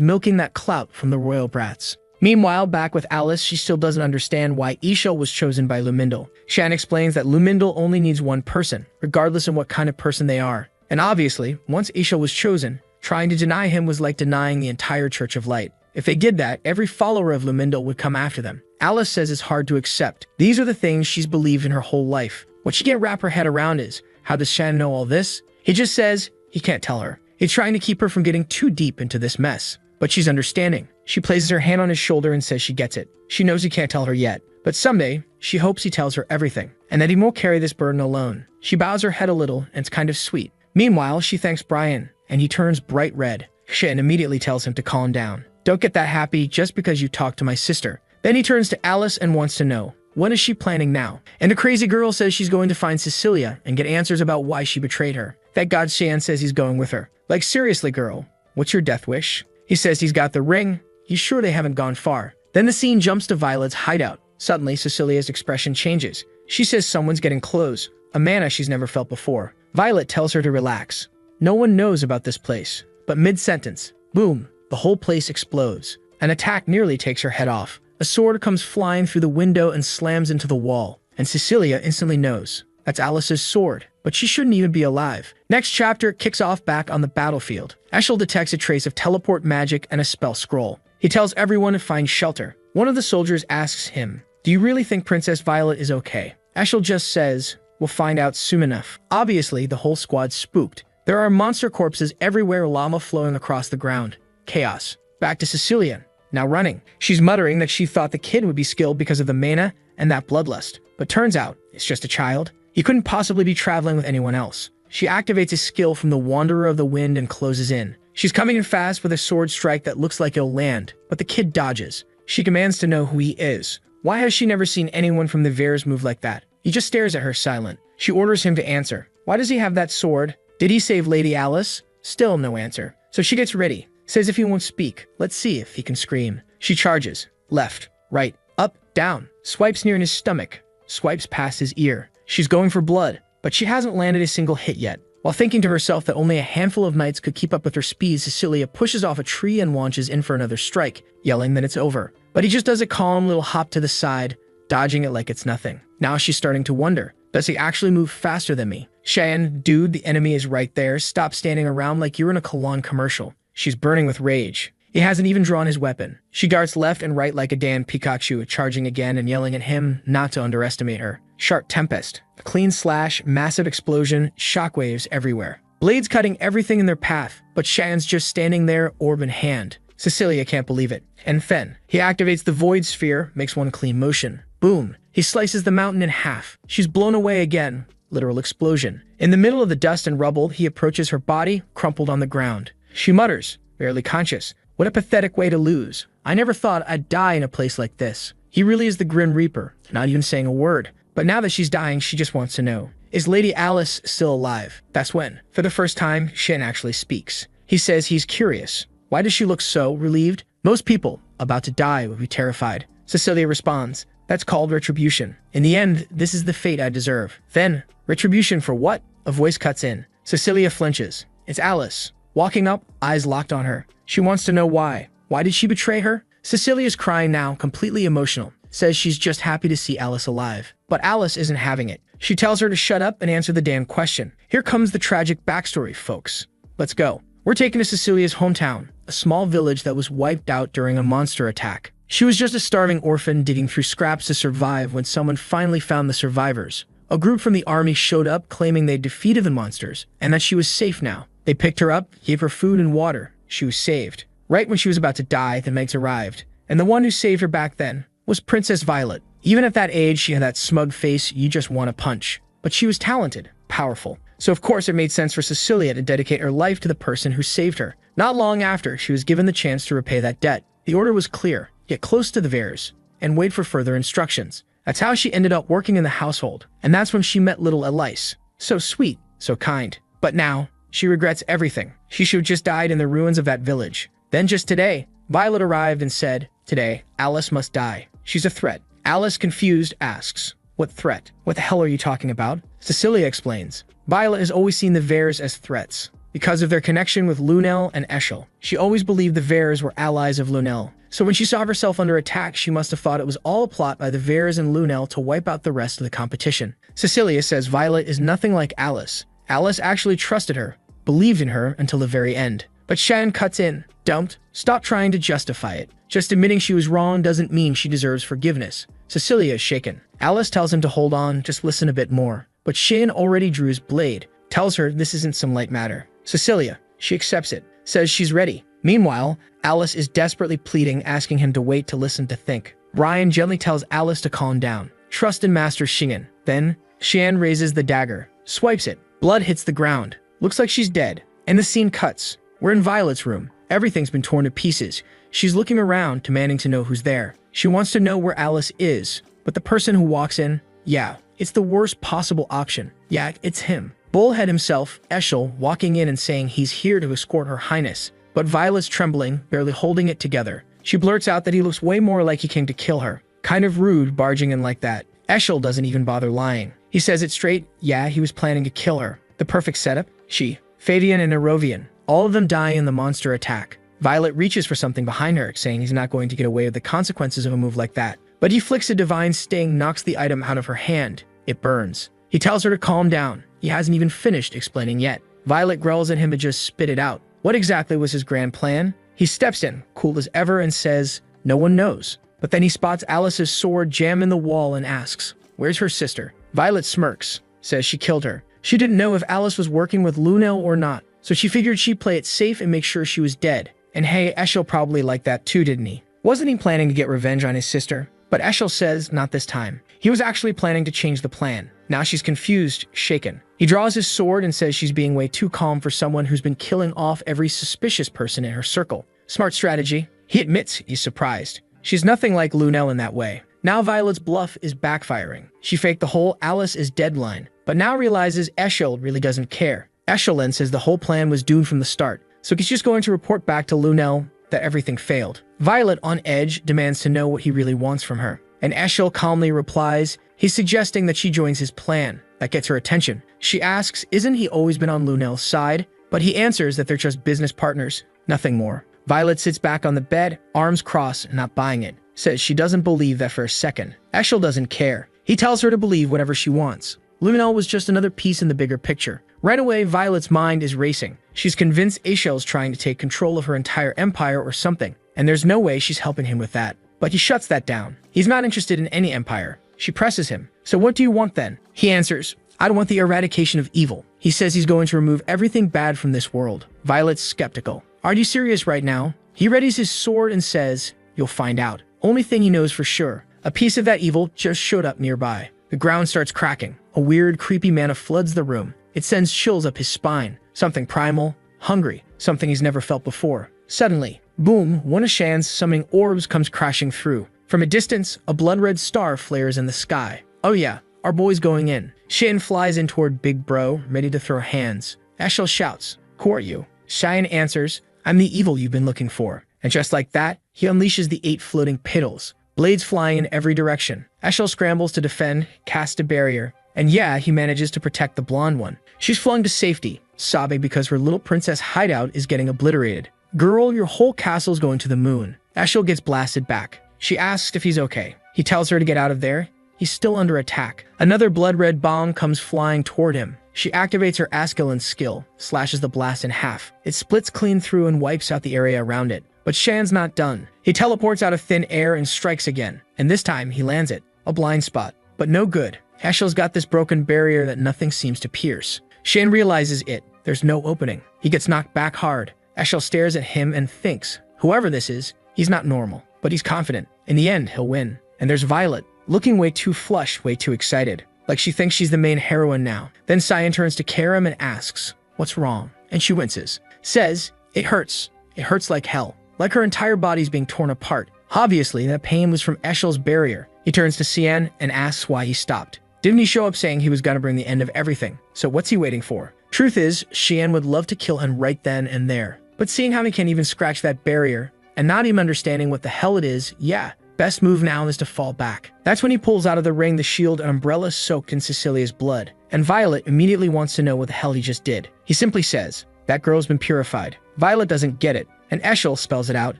milking that clout from the royal brats. Meanwhile, back with Alice, she still doesn't understand why Ishel was chosen by Lumindle. Shan explains that Lumindle only needs one person, regardless of what kind of person they are. And obviously, once Ishel was chosen, trying to deny him was like denying the entire Church of Light. If they did that, every follower of Lumindle would come after them. Alice says it's hard to accept. These are the things she's believed in her whole life. What she can't wrap her head around is, how does Shan know all this? He just says he can't tell her. He's trying to keep her from getting too deep into this mess. But she's understanding. She places her hand on his shoulder and says she gets it. She knows he can't tell her yet. But someday, she hopes he tells her everything, and that he won't carry this burden alone. She bows her head a little, and it's kind of sweet. Meanwhile, she thanks Brian, and he turns bright red. Shan immediately tells him to calm down. Don't get that happy just because you talked to my sister. Then he turns to Alice and wants to know, what is she planning now? And the crazy girl says she's going to find Cecilia and get answers about why she betrayed her. Thank God Shan says he's going with her. Like, seriously, girl, what's your death wish? He says he's got the ring. He's sure they haven't gone far. Then the scene jumps to Violet's hideout. Suddenly, Cecilia's expression changes. She says someone's getting close, a manna she's never felt before. Violet tells her to relax. No one knows about this place. But mid-sentence, boom, the whole place explodes. An attack nearly takes her head off. A sword comes flying through the window and slams into the wall. And Cecilia instantly knows. That's Alice's sword, but she shouldn't even be alive. Next chapter kicks off back on the battlefield. Eshel detects a trace of teleport magic and a spell scroll. He tells everyone to find shelter. One of the soldiers asks him, do you really think Princess Violet is okay? Eshel just says, we'll find out soon enough. Obviously, the whole squad's spooked. There are monster corpses everywhere, lava flowing across the ground. Chaos. Back to Cecilia, now running. She's muttering that she thought the kid would be skilled because of the mana and that bloodlust. But turns out, it's just a child. He couldn't possibly be traveling with anyone else. She activates a skill from the Wanderer of the Wind and closes in. She's coming in fast with a sword strike that looks like it'll land, but the kid dodges. She commands to know who he is. Why has she never seen anyone from the Veers move like that? He just stares at her silent. She orders him to answer. Why does he have that sword? Did he save Lady Alice? Still no answer. So she gets ready. Says if he won't speak, let's see if he can scream. She charges. Left, right, up, down. Swipes near in his stomach. Swipes past his ear. She's going for blood, but she hasn't landed a single hit yet. While thinking to herself that only a handful of knights could keep up with her speed, Cecilia pushes off a tree and launches in for another strike, yelling that it's over. But he just does a calm little hop to the side, dodging it like it's nothing. Now she's starting to wonder, does he actually move faster than me? Shan, dude, the enemy is right there. Stop standing around like you're in a Kalon commercial. She's burning with rage. He hasn't even drawn his weapon. She darts left and right like a damn Pikachu, charging again and yelling at him not to underestimate her. Sharp tempest, a clean slash, massive explosion, shockwaves everywhere. Blades cutting everything in their path, but Shan's just standing there, orb in hand. Cecilia can't believe it. And Fen. He activates the void sphere, makes one clean motion. Boom. He slices the mountain in half. She's blown away again. Literal explosion. In the middle of the dust and rubble, he approaches her body, crumpled on the ground. She mutters, barely conscious. What a pathetic way to lose. I never thought I'd die in a place like this. He really is the Grim Reaper, not even saying a word. But now that she's dying, she just wants to know, is Lady Alice still alive? That's when, for the first time, Shan actually speaks. He says he's curious. Why does she look so relieved? Most people about to die would be terrified. Cecilia responds, that's called retribution. In the end, this is the fate I deserve. Then, retribution for what? A voice cuts in. Cecilia flinches. It's Alice. Walking up, eyes locked on her. She wants to know why. Why did she betray her? Cecilia's crying now, completely emotional. Says she's just happy to see Alice alive. But Alice isn't having it. She tells her to shut up and answer the damn question. Here comes the tragic backstory, folks. Let's go. We're taken to Cecilia's hometown, a small village that was wiped out during a monster attack. She was just a starving orphan digging through scraps to survive when someone finally found the survivors. A group from the army showed up claiming they'd defeated the monsters and that she was safe now. They picked her up, gave her food and water. She was saved. Right when she was about to die, the Megs arrived. And the one who saved her back then was Princess Violet. Even at that age, she had that smug face you just want to punch. But she was talented, powerful. So of course it made sense for Cecilia to dedicate her life to the person who saved her. Not long after, she was given the chance to repay that debt. The order was clear: get close to the Veers and wait for further instructions. That's how she ended up working in the household. And that's when she met little Elise. So sweet, so kind. But now, she regrets everything. She should have just died in the ruins of that village. Then just today, Violet arrived and said, today, Alice must die. She's a threat. Alice, confused, asks, what threat? What the hell are you talking about? Cecilia explains. Violet has always seen the Veers as threats. because of their connection with Lunel and Eshel. She always believed the Veres were allies of Lunel. So when she saw herself under attack, she must have thought it was all a plot by the Veres and Lunel to wipe out the rest of the competition. Cecilia says Violet is nothing like Alice. Alice actually trusted her, believed in her until the very end. But Shan cuts in. Don't. Stop trying to justify it. Just admitting she was wrong doesn't mean she deserves forgiveness. Cecilia is shaken. Alice tells him to hold on, just listen a bit more. But Shan already drew his blade, tells her this isn't some light matter. Cecilia, she accepts it, says she's ready. Meanwhile, Alice is desperately pleading, asking him to wait to listen to think. Ryan gently tells Alice to calm down. Trust in Master Shingen. Then, Shan raises the dagger, swipes it. Blood hits the ground. Looks like she's dead. And the scene cuts. We're in Violet's room. Everything's been torn to pieces. She's looking around, demanding to know who's there. She wants to know where Alice is. But the person who walks in, yeah, it's the worst possible option. Yeah, it's him. Bullhead himself, Eshel, walking in and saying he's here to escort Her Highness. But Violet's trembling, barely holding it together. She blurts out that he looks way more like he came to kill her. Kind of rude, barging in like that. Eshel doesn't even bother lying. He says it straight, yeah, he was planning to kill her. The perfect setup? She, Fabian and Erovian. All of them die in the monster attack. Violet reaches for something behind her, saying he's not going to get away with the consequences of a move like that. But he flicks a divine sting, knocks the item out of her hand. It burns. He tells her to calm down. He hasn't even finished explaining yet. Violet growls at him to just spit it out. What exactly was his grand plan? He steps in, cool as ever, and says, no one knows. But then he spots Alice's sword jam in the wall and asks, where's her sister? Violet smirks, says she killed her. She didn't know if Alice was working with Lunel or not, so she figured she'd play it safe and make sure she was dead. And hey, Eshel probably liked that too, didn't he? Wasn't he planning to get revenge on his sister? But Eshel says not this time. He was actually planning to change the plan. Now she's confused, shaken. He draws his sword and says she's being way too calm for someone who's been killing off every suspicious person in her circle. Smart strategy. He admits he's surprised. She's nothing like Lunel in that way. Now Violet's bluff is backfiring. She faked the whole Alice is dead line, but now realizes Eshel really doesn't care. Eshel then says the whole plan was doomed from the start, so he's just going to report back to Lunel that everything failed. Violet, on edge, demands to know what he really wants from her. And Eshel calmly replies, he's suggesting that she joins his plan. That gets her attention. She asks, isn't he always been on Lunel's side? But he answers that they're just business partners, nothing more. Violet sits back on the bed, arms crossed, not buying it. Says she doesn't believe that for a second. Eshel doesn't care. He tells her to believe whatever she wants. Lunel was just another piece in the bigger picture. Right away, Violet's mind is racing. She's convinced Eshel's trying to take control of her entire empire or something, and there's no way she's helping him with that. But he shuts that down. He's not interested in any empire. She presses him. So what do you want then? He answers, I want the eradication of evil. He says he's going to remove everything bad from this world. Violet's skeptical. Are you serious right now? He readies his sword and says, you'll find out. Only thing he knows for sure, a piece of that evil just showed up nearby. The ground starts cracking. A weird, creepy mana floods the room. It sends chills up his spine. Something primal, hungry, something he's never felt before. Suddenly, boom, one of Shan's summoning orbs comes crashing through. From a distance, a blood-red star flares in the sky. Oh yeah, our boy's going in. Shan flies in toward Big Bro, ready to throw hands. Eshel shouts, who are you? Cheyenne answers, I'm the evil you've been looking for. And just like that, he unleashes the 8 floating piddles, blades flying in every direction. Eshel scrambles to defend, casts a barrier, and yeah, he manages to protect the blonde one. She's flung to safety, sobbing because her little princess hideout is getting obliterated. Girl, your whole castle's going to the moon. Eshel gets blasted back. She asks if he's okay. He tells her to get out of there. He's still under attack. Another blood-red bomb comes flying toward him. She activates her Askelin skill, slashes the blast in half. It splits clean through and wipes out the area around it. But Shan's not done. He teleports out of thin air and strikes again. And this time, he lands it. A blind spot. But no good. Eshel's got this broken barrier that nothing seems to pierce. Shan realizes it. There's no opening. He gets knocked back hard. Eshel stares at him and thinks, whoever this is, he's not normal. But he's confident. In the end, he'll win. And there's Violet, looking way too flushed, way too excited. Like she thinks she's the main heroine now. Then Cyan turns to Karim and asks, what's wrong? And she winces. Says, it hurts. It hurts like hell. Like her entire body's being torn apart. Obviously, that pain was from Eshel's barrier. He turns to Cyan and asks why he stopped. Didn't he show up saying he was gonna bring the end of everything? So what's he waiting for? Truth is, Cyan would love to kill him right then and there. But seeing how he can't even scratch that barrier, and not even understanding what the hell it is, yeah, best move now is to fall back. That's when he pulls out of the ring the shield and umbrella soaked in Cecilia's blood. And Violet immediately wants to know what the hell he just did. He simply says, That girl's been purified. Violet doesn't get it, and Eshel spells it out.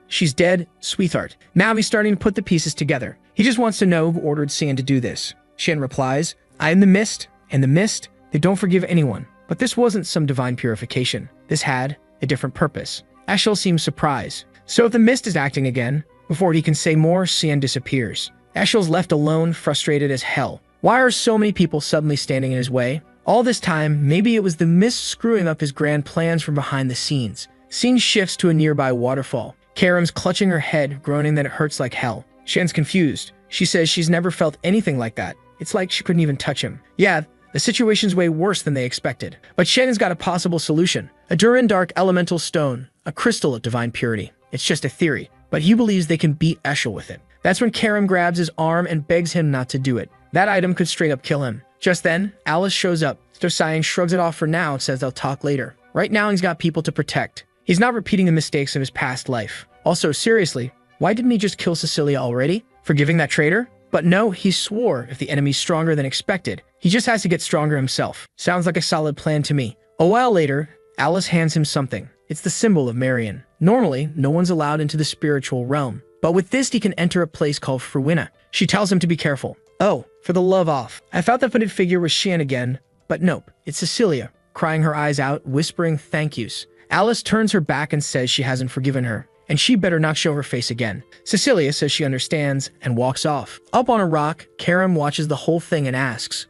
She's dead, sweetheart. Now he's starting to put the pieces together. He just wants to know who ordered Cian to do this. Shin replies, I am the mist, and the mist, they don't forgive anyone. But this wasn't some divine purification. This had a different purpose. Eshel seems surprised. So if the mist is acting again, before he can say more, Cian disappears. Eshel's left alone, frustrated as hell. Why are so many people suddenly standing in his way? All this time, maybe it was the mist screwing up his grand plans from behind the scenes. Scene shifts to a nearby waterfall. Karam's clutching her head, groaning that it hurts like hell. Shen's confused. She says she's never felt anything like that. It's like she couldn't even touch him. Yeah, the situation's way worse than they expected. But Shen has got a possible solution. A Durin Dark elemental stone, a crystal of divine purity. It's just a theory, but he believes they can beat Eshel with it. That's when Karam grabs his arm and begs him not to do it. That item could straight up kill him. Just then, Alice shows up. Stosian shrugs it off for now and says they'll talk later. Right now, he's got people to protect. He's not repeating the mistakes of his past life. Also, seriously, why didn't he just kill Cecilia already? Forgiving that traitor? But no, he swore if the enemy's stronger than expected, he just has to get stronger himself. Sounds like a solid plan to me. A while later, Alice hands him something. It's the symbol of Marion. Normally, no one's allowed into the spiritual realm, but with this, he can enter a place called Fruina. She tells him to be careful. Oh, for the love off. I thought that hooded figure was Shan again, but nope, it's Cecilia, crying her eyes out, whispering thank yous. Alice turns her back and says she hasn't forgiven her, and she better not show her face again. Cecilia says she understands and walks off. Up on a rock, Karam watches the whole thing and asks,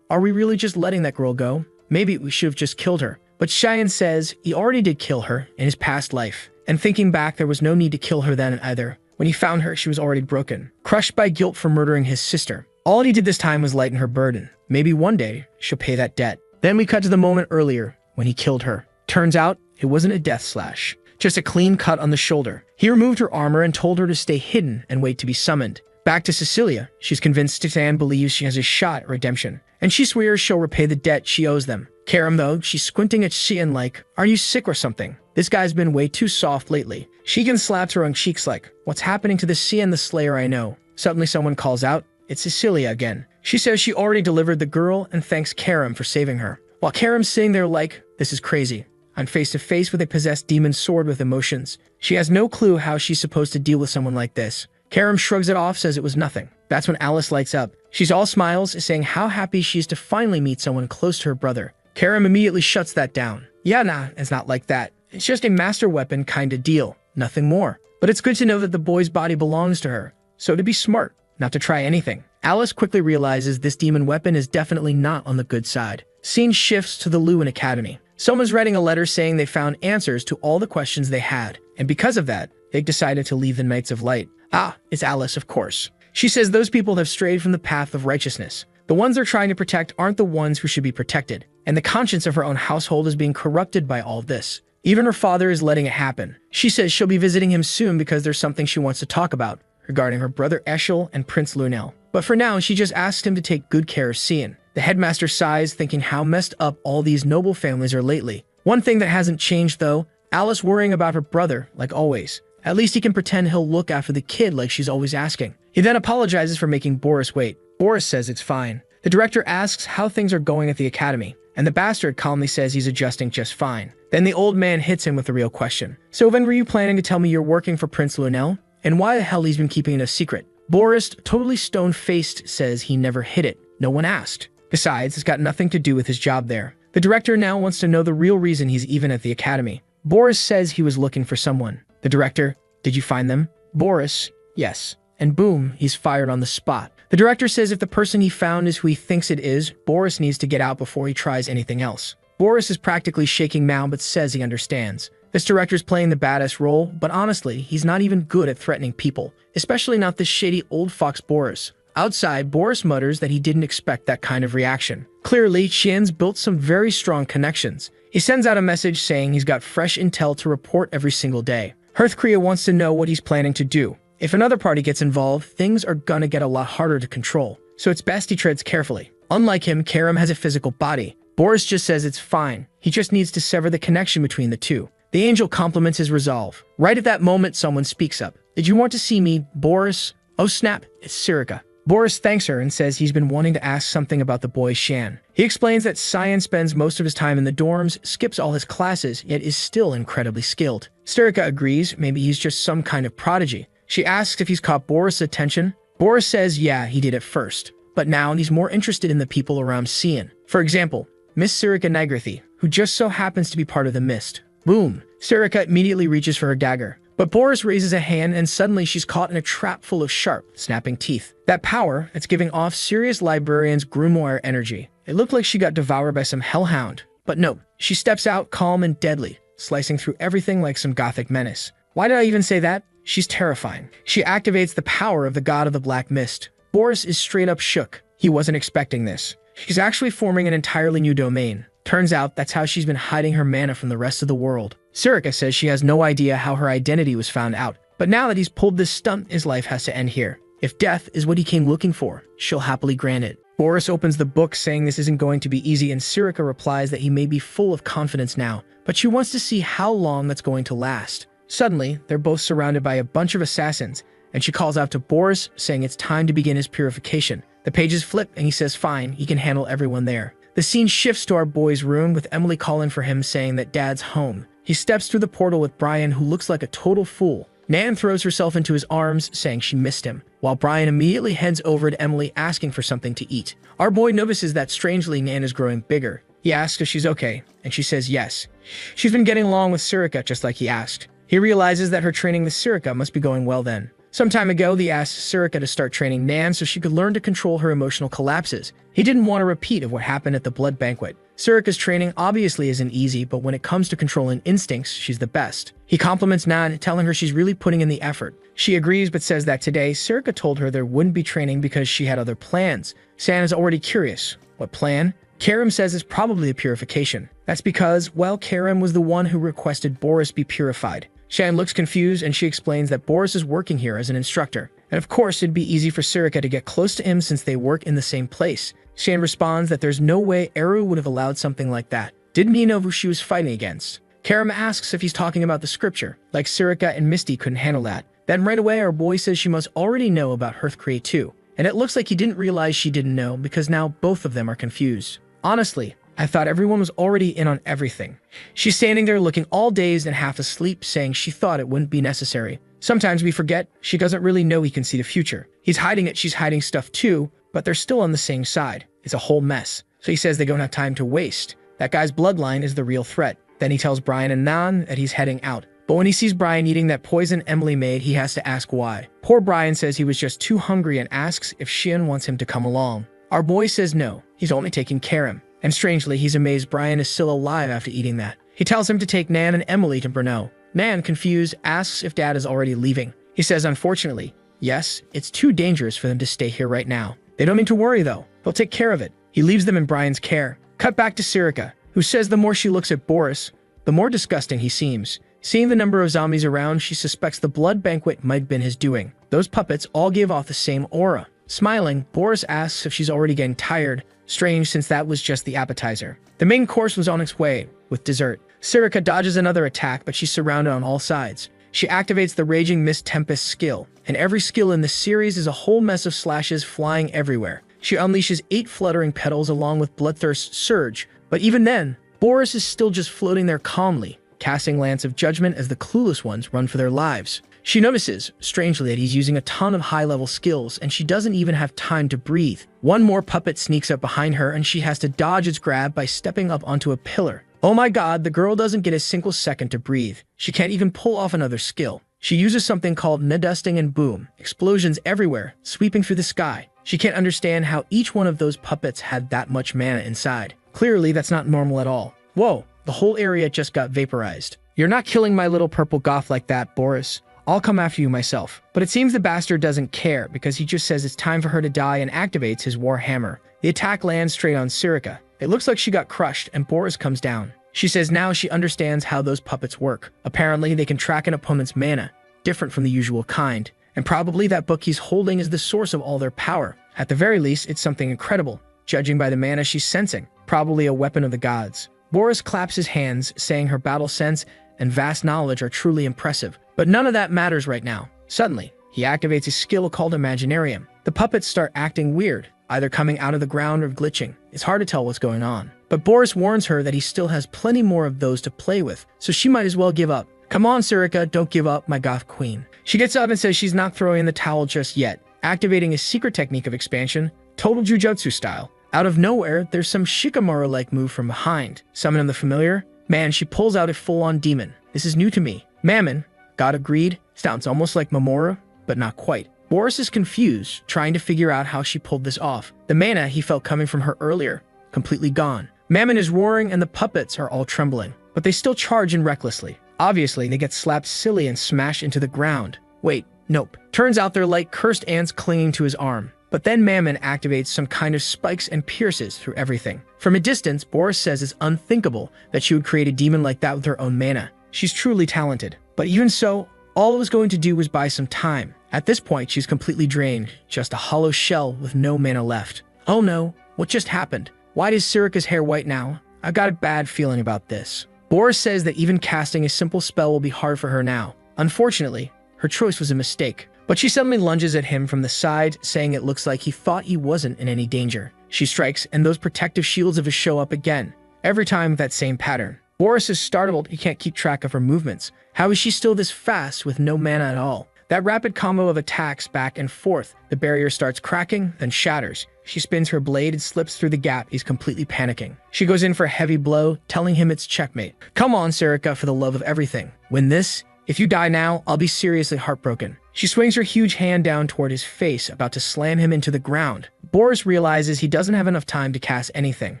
are we really just letting that girl go? Maybe we should have just killed her. But Cheyenne says he already did kill her in his past life, and thinking back, there was no need to kill her then either. When he found her, she was already broken, crushed by guilt for murdering his sister. All he did this time was lighten her burden. Maybe one day, she'll pay that debt. Then we cut to the moment earlier, when he killed her. Turns out, it wasn't a death slash, just a clean cut on the shoulder. He removed her armor and told her to stay hidden and wait to be summoned. Back to Cecilia, she's convinced Stan believes she has a shot at redemption, and she swears she'll repay the debt she owes them. Karam, though, she's squinting at Cian like, are you sick or something? This guy's been way too soft lately. Sheegan slaps her on cheeks like, what's happening to the Cian the Slayer I know? Suddenly someone calls out, it's Cecilia again. She says she already delivered the girl and thanks Karam for saving her. While Karam's sitting there like, this is crazy. I'm face to face with a possessed demon sword with emotions. She has no clue how she's supposed to deal with someone like this. Karam shrugs it off, says it was nothing. That's when Alice lights up. She's all smiles, saying how happy she is to finally meet someone close to her brother. Karam immediately shuts that down. Yeah, nah, it's not like that. It's just a master weapon kind of deal. Nothing more. But it's good to know that the boy's body belongs to her. So to be smart, not to try anything. Alice quickly realizes this demon weapon is definitely not on the good side. Scene shifts to the Lewin Academy. Someone's writing a letter saying they found answers to all the questions they had. And because of that, they decided to leave the Knights of Light. Ah, it's Alice, of course. She says those people have strayed from the path of righteousness. The ones they're trying to protect aren't the ones who should be protected. And the conscience of her own household is being corrupted by all this. Even her father is letting it happen. She says she'll be visiting him soon because there's something she wants to talk about regarding her brother Eshel and Prince Lunel. But for now, she just asks him to take good care of Cian. The headmaster sighs, thinking how messed up all these noble families are lately. One thing that hasn't changed though, Alice worrying about her brother, like always. At least he can pretend he'll look after the kid like she's always asking. He then apologizes for making Boris wait. Boris says it's fine. The director asks how things are going at the academy, and the bastard calmly says he's adjusting just fine. Then the old man hits him with the real question. So when were you planning to tell me you're working for Prince Lunel? And why the hell he's been keeping it a secret? Boris, totally stone-faced, says he never hid it. No one asked. Besides, it's got nothing to do with his job there. The director now wants to know the real reason he's even at the academy. Boris says he was looking for someone. The director, did you find them? Boris, yes. And boom, he's fired on the spot. The director says if the person he found is who he thinks it is, Boris needs to get out before he tries anything else. Boris is practically shaking now but says he understands. This director's playing the badass role, but honestly, he's not even good at threatening people, especially not this shady old fox Boris. Outside, Boris mutters that he didn't expect that kind of reaction. Clearly, Qian's built some very strong connections. He sends out a message saying he's got fresh intel to report every single day. Hearthcrea wants to know what he's planning to do. If another party gets involved, things are gonna get a lot harder to control, so it's best he treads carefully. Unlike him, Karam has a physical body. Boris just says it's fine. He just needs to sever the connection between the two. The angel compliments his resolve. Right at that moment, someone speaks up. Did you want to see me, Boris? Oh snap, it's Sirica. Boris thanks her and says he's been wanting to ask something about the boy Shan. He explains that Cyan spends most of his time in the dorms, skips all his classes, yet is still incredibly skilled. Sturika agrees, maybe he's just some kind of prodigy. She asks if he's caught Boris' attention. Boris says yeah, he did at first, but now he's more interested in the people around Cyan. For example, Miss Sturika Nagrithi, who just so happens to be part of the mist. Boom! Sturika immediately reaches for her dagger. But Boris raises a hand and suddenly she's caught in a trap full of sharp, snapping teeth. That power, it's giving off serious librarian's grimoire energy. It looked like she got devoured by some hellhound. But no, she steps out calm and deadly, slicing through everything like some gothic menace. Why did I even say that? She's terrifying. She activates the power of the god of the black mist. Boris is straight up shook. He wasn't expecting this. She's actually forming an entirely new domain. Turns out that's how she's been hiding her mana from the rest of the world. Sturika says she has no idea how her identity was found out, but now that he's pulled this stunt, his life has to end here. If death is what he came looking for, she'll happily grant it. Boris opens the book saying this isn't going to be easy, and Sturika replies that he may be full of confidence now, but she wants to see how long that's going to last. Suddenly, they're both surrounded by a bunch of assassins, and she calls out to Boris, saying it's time to begin his purification. The pages flip, and he says fine, he can handle everyone there. The scene shifts to our boy's room with Emily calling for him saying that Dad's home. He steps through the portal with Brian, who looks like a total fool. Nan throws herself into his arms, saying she missed him, while Brian immediately heads over to Emily asking for something to eat. Our boy notices that strangely Nan is growing bigger. He asks if she's okay, and she says yes. She's been getting along with Sturika just like he asked. He realizes that her training with Sturika must be going well then. Some time ago, they asked Sturika to start training Nan so she could learn to control her emotional collapses. He didn't want a repeat of what happened at the blood banquet. Sturika's training obviously isn't easy, but when it comes to controlling instincts, she's the best. He compliments Nan, telling her she's really putting in the effort. She agrees but says that today, Sturika told her there wouldn't be training because she had other plans. San is already curious. What plan? Karim says it's probably a purification. That's because, well, Karim was the one who requested Boris be purified. Shan looks confused and she explains that Boris is working here as an instructor. And of course, it'd be easy for Sturika to get close to him since they work in the same place. Shan responds that there's no way Eru would have allowed something like that. Didn't he know who she was fighting against? Karim asks if he's talking about the scripture, like Sturika and Misty couldn't handle that. Then right away, our boy says she must already know about Hearthcrate too. And it looks like he didn't realize she didn't know because now both of them are confused. Honestly, I thought everyone was already in on everything. She's standing there looking all dazed and half asleep, saying she thought it wouldn't be necessary. Sometimes we forget she doesn't really know he can see the future. He's hiding it, she's hiding stuff too, but they're still on the same side. It's a whole mess. So he says they don't have time to waste. That guy's bloodline is the real threat. Then he tells Brian and Nan that he's heading out. But when he sees Brian eating that poison Emily made, he has to ask why. Poor Brian says he was just too hungry and asks if Shion wants him to come along. Our boy says no, he's only taking Karim. And strangely, he's amazed Brian is still alive after eating that. He tells him to take Nan and Emily to Brno. Nan, confused, asks if Dad is already leaving. He says unfortunately, yes, it's too dangerous for them to stay here right now. They don't need to worry though, they'll take care of it. He leaves them in Brian's care. Cut back to Sturika, who says the more she looks at Boris, the more disgusting he seems. Seeing the number of zombies around, she suspects the blood banquet might have been his doing. Those puppets all give off the same aura. Smiling, Boris asks if she's already getting tired. Strange, since that was just the appetizer. The main course was on its way, with dessert. Sturika dodges another attack, but she's surrounded on all sides. She activates the Raging Mist Tempest skill, and every skill in this series is a whole mess of slashes flying everywhere. She unleashes 8 fluttering petals along with Bloodthirst Surge, but even then, Boris is still just floating there calmly, casting Lance of Judgment as the clueless ones run for their lives. She notices, strangely, that he's using a ton of high-level skills, and she doesn't even have time to breathe. One more puppet sneaks up behind her, and she has to dodge its grab by stepping up onto a pillar. Oh my god, the girl doesn't get a single second to breathe. She can't even pull off another skill. She uses something called Nadusting and boom. Explosions everywhere, sweeping through the sky. She can't understand how each one of those puppets had that much mana inside. Clearly, that's not normal at all. Whoa, the whole area just got vaporized. You're not killing my little purple goth like that, Boris. I'll come after you myself. But it seems the bastard doesn't care because he just says it's time for her to die and activates his war hammer. The attack lands straight on Sturika. It looks like she got crushed and Boris comes down. She says now she understands how those puppets work. Apparently they can track an opponent's mana, different from the usual kind. And probably that book he's holding is the source of all their power. At the very least, it's something incredible, judging by the mana she's sensing. Probably a weapon of the gods. Boris claps his hands, saying her battle sense and vast knowledge are truly impressive. But none of that matters right now. Suddenly, he activates a skill called Imaginarium. The puppets start acting weird, either coming out of the ground or glitching. It's hard to tell what's going on. But Boris warns her that he still has plenty more of those to play with, so she might as well give up. Come on, Surika, don't give up, my goth queen. She gets up and says she's not throwing in the towel just yet, activating a secret technique of expansion, total jujutsu style. Out of nowhere, there's some Shikamaru-like move from behind. Summon the familiar? Man, she pulls out a full-on demon. This is new to me. Mammon, god of greed, sounds almost like Mamora, but not quite. Boris is confused, trying to figure out how she pulled this off. The mana he felt coming from her earlier, completely gone. Mammon is roaring and the puppets are all trembling, but they still charge in recklessly. Obviously, they get slapped silly and smashed into the ground. Wait, nope. Turns out they're like cursed ants clinging to his arm. But then Mammon activates some kind of spikes and pierces through everything. From a distance, Boris says it's unthinkable that she would create a demon like that with her own mana. She's truly talented. But even so, all it was going to do was buy some time. At this point, she's completely drained, just a hollow shell with no mana left. Oh no, what just happened? Why is Surika's hair white now? I've got a bad feeling about this. Boris says that even casting a simple spell will be hard for her now. Unfortunately, her choice was a mistake. But she suddenly lunges at him from the side, saying it looks like he thought he wasn't in any danger. She strikes, and those protective shields of his show up again. Every time that same pattern. Boris is startled, he can't keep track of her movements. How is she still this fast with no mana at all? That rapid combo of attacks back and forth. The barrier starts cracking, then shatters. She spins her blade and slips through the gap. He's completely panicking. She goes in for a heavy blow, telling him it's checkmate. Come on, Surika, for the love of everything. Win this. If you die now, I'll be seriously heartbroken. She swings her huge hand down toward his face, about to slam him into the ground. Boris realizes he doesn't have enough time to cast anything.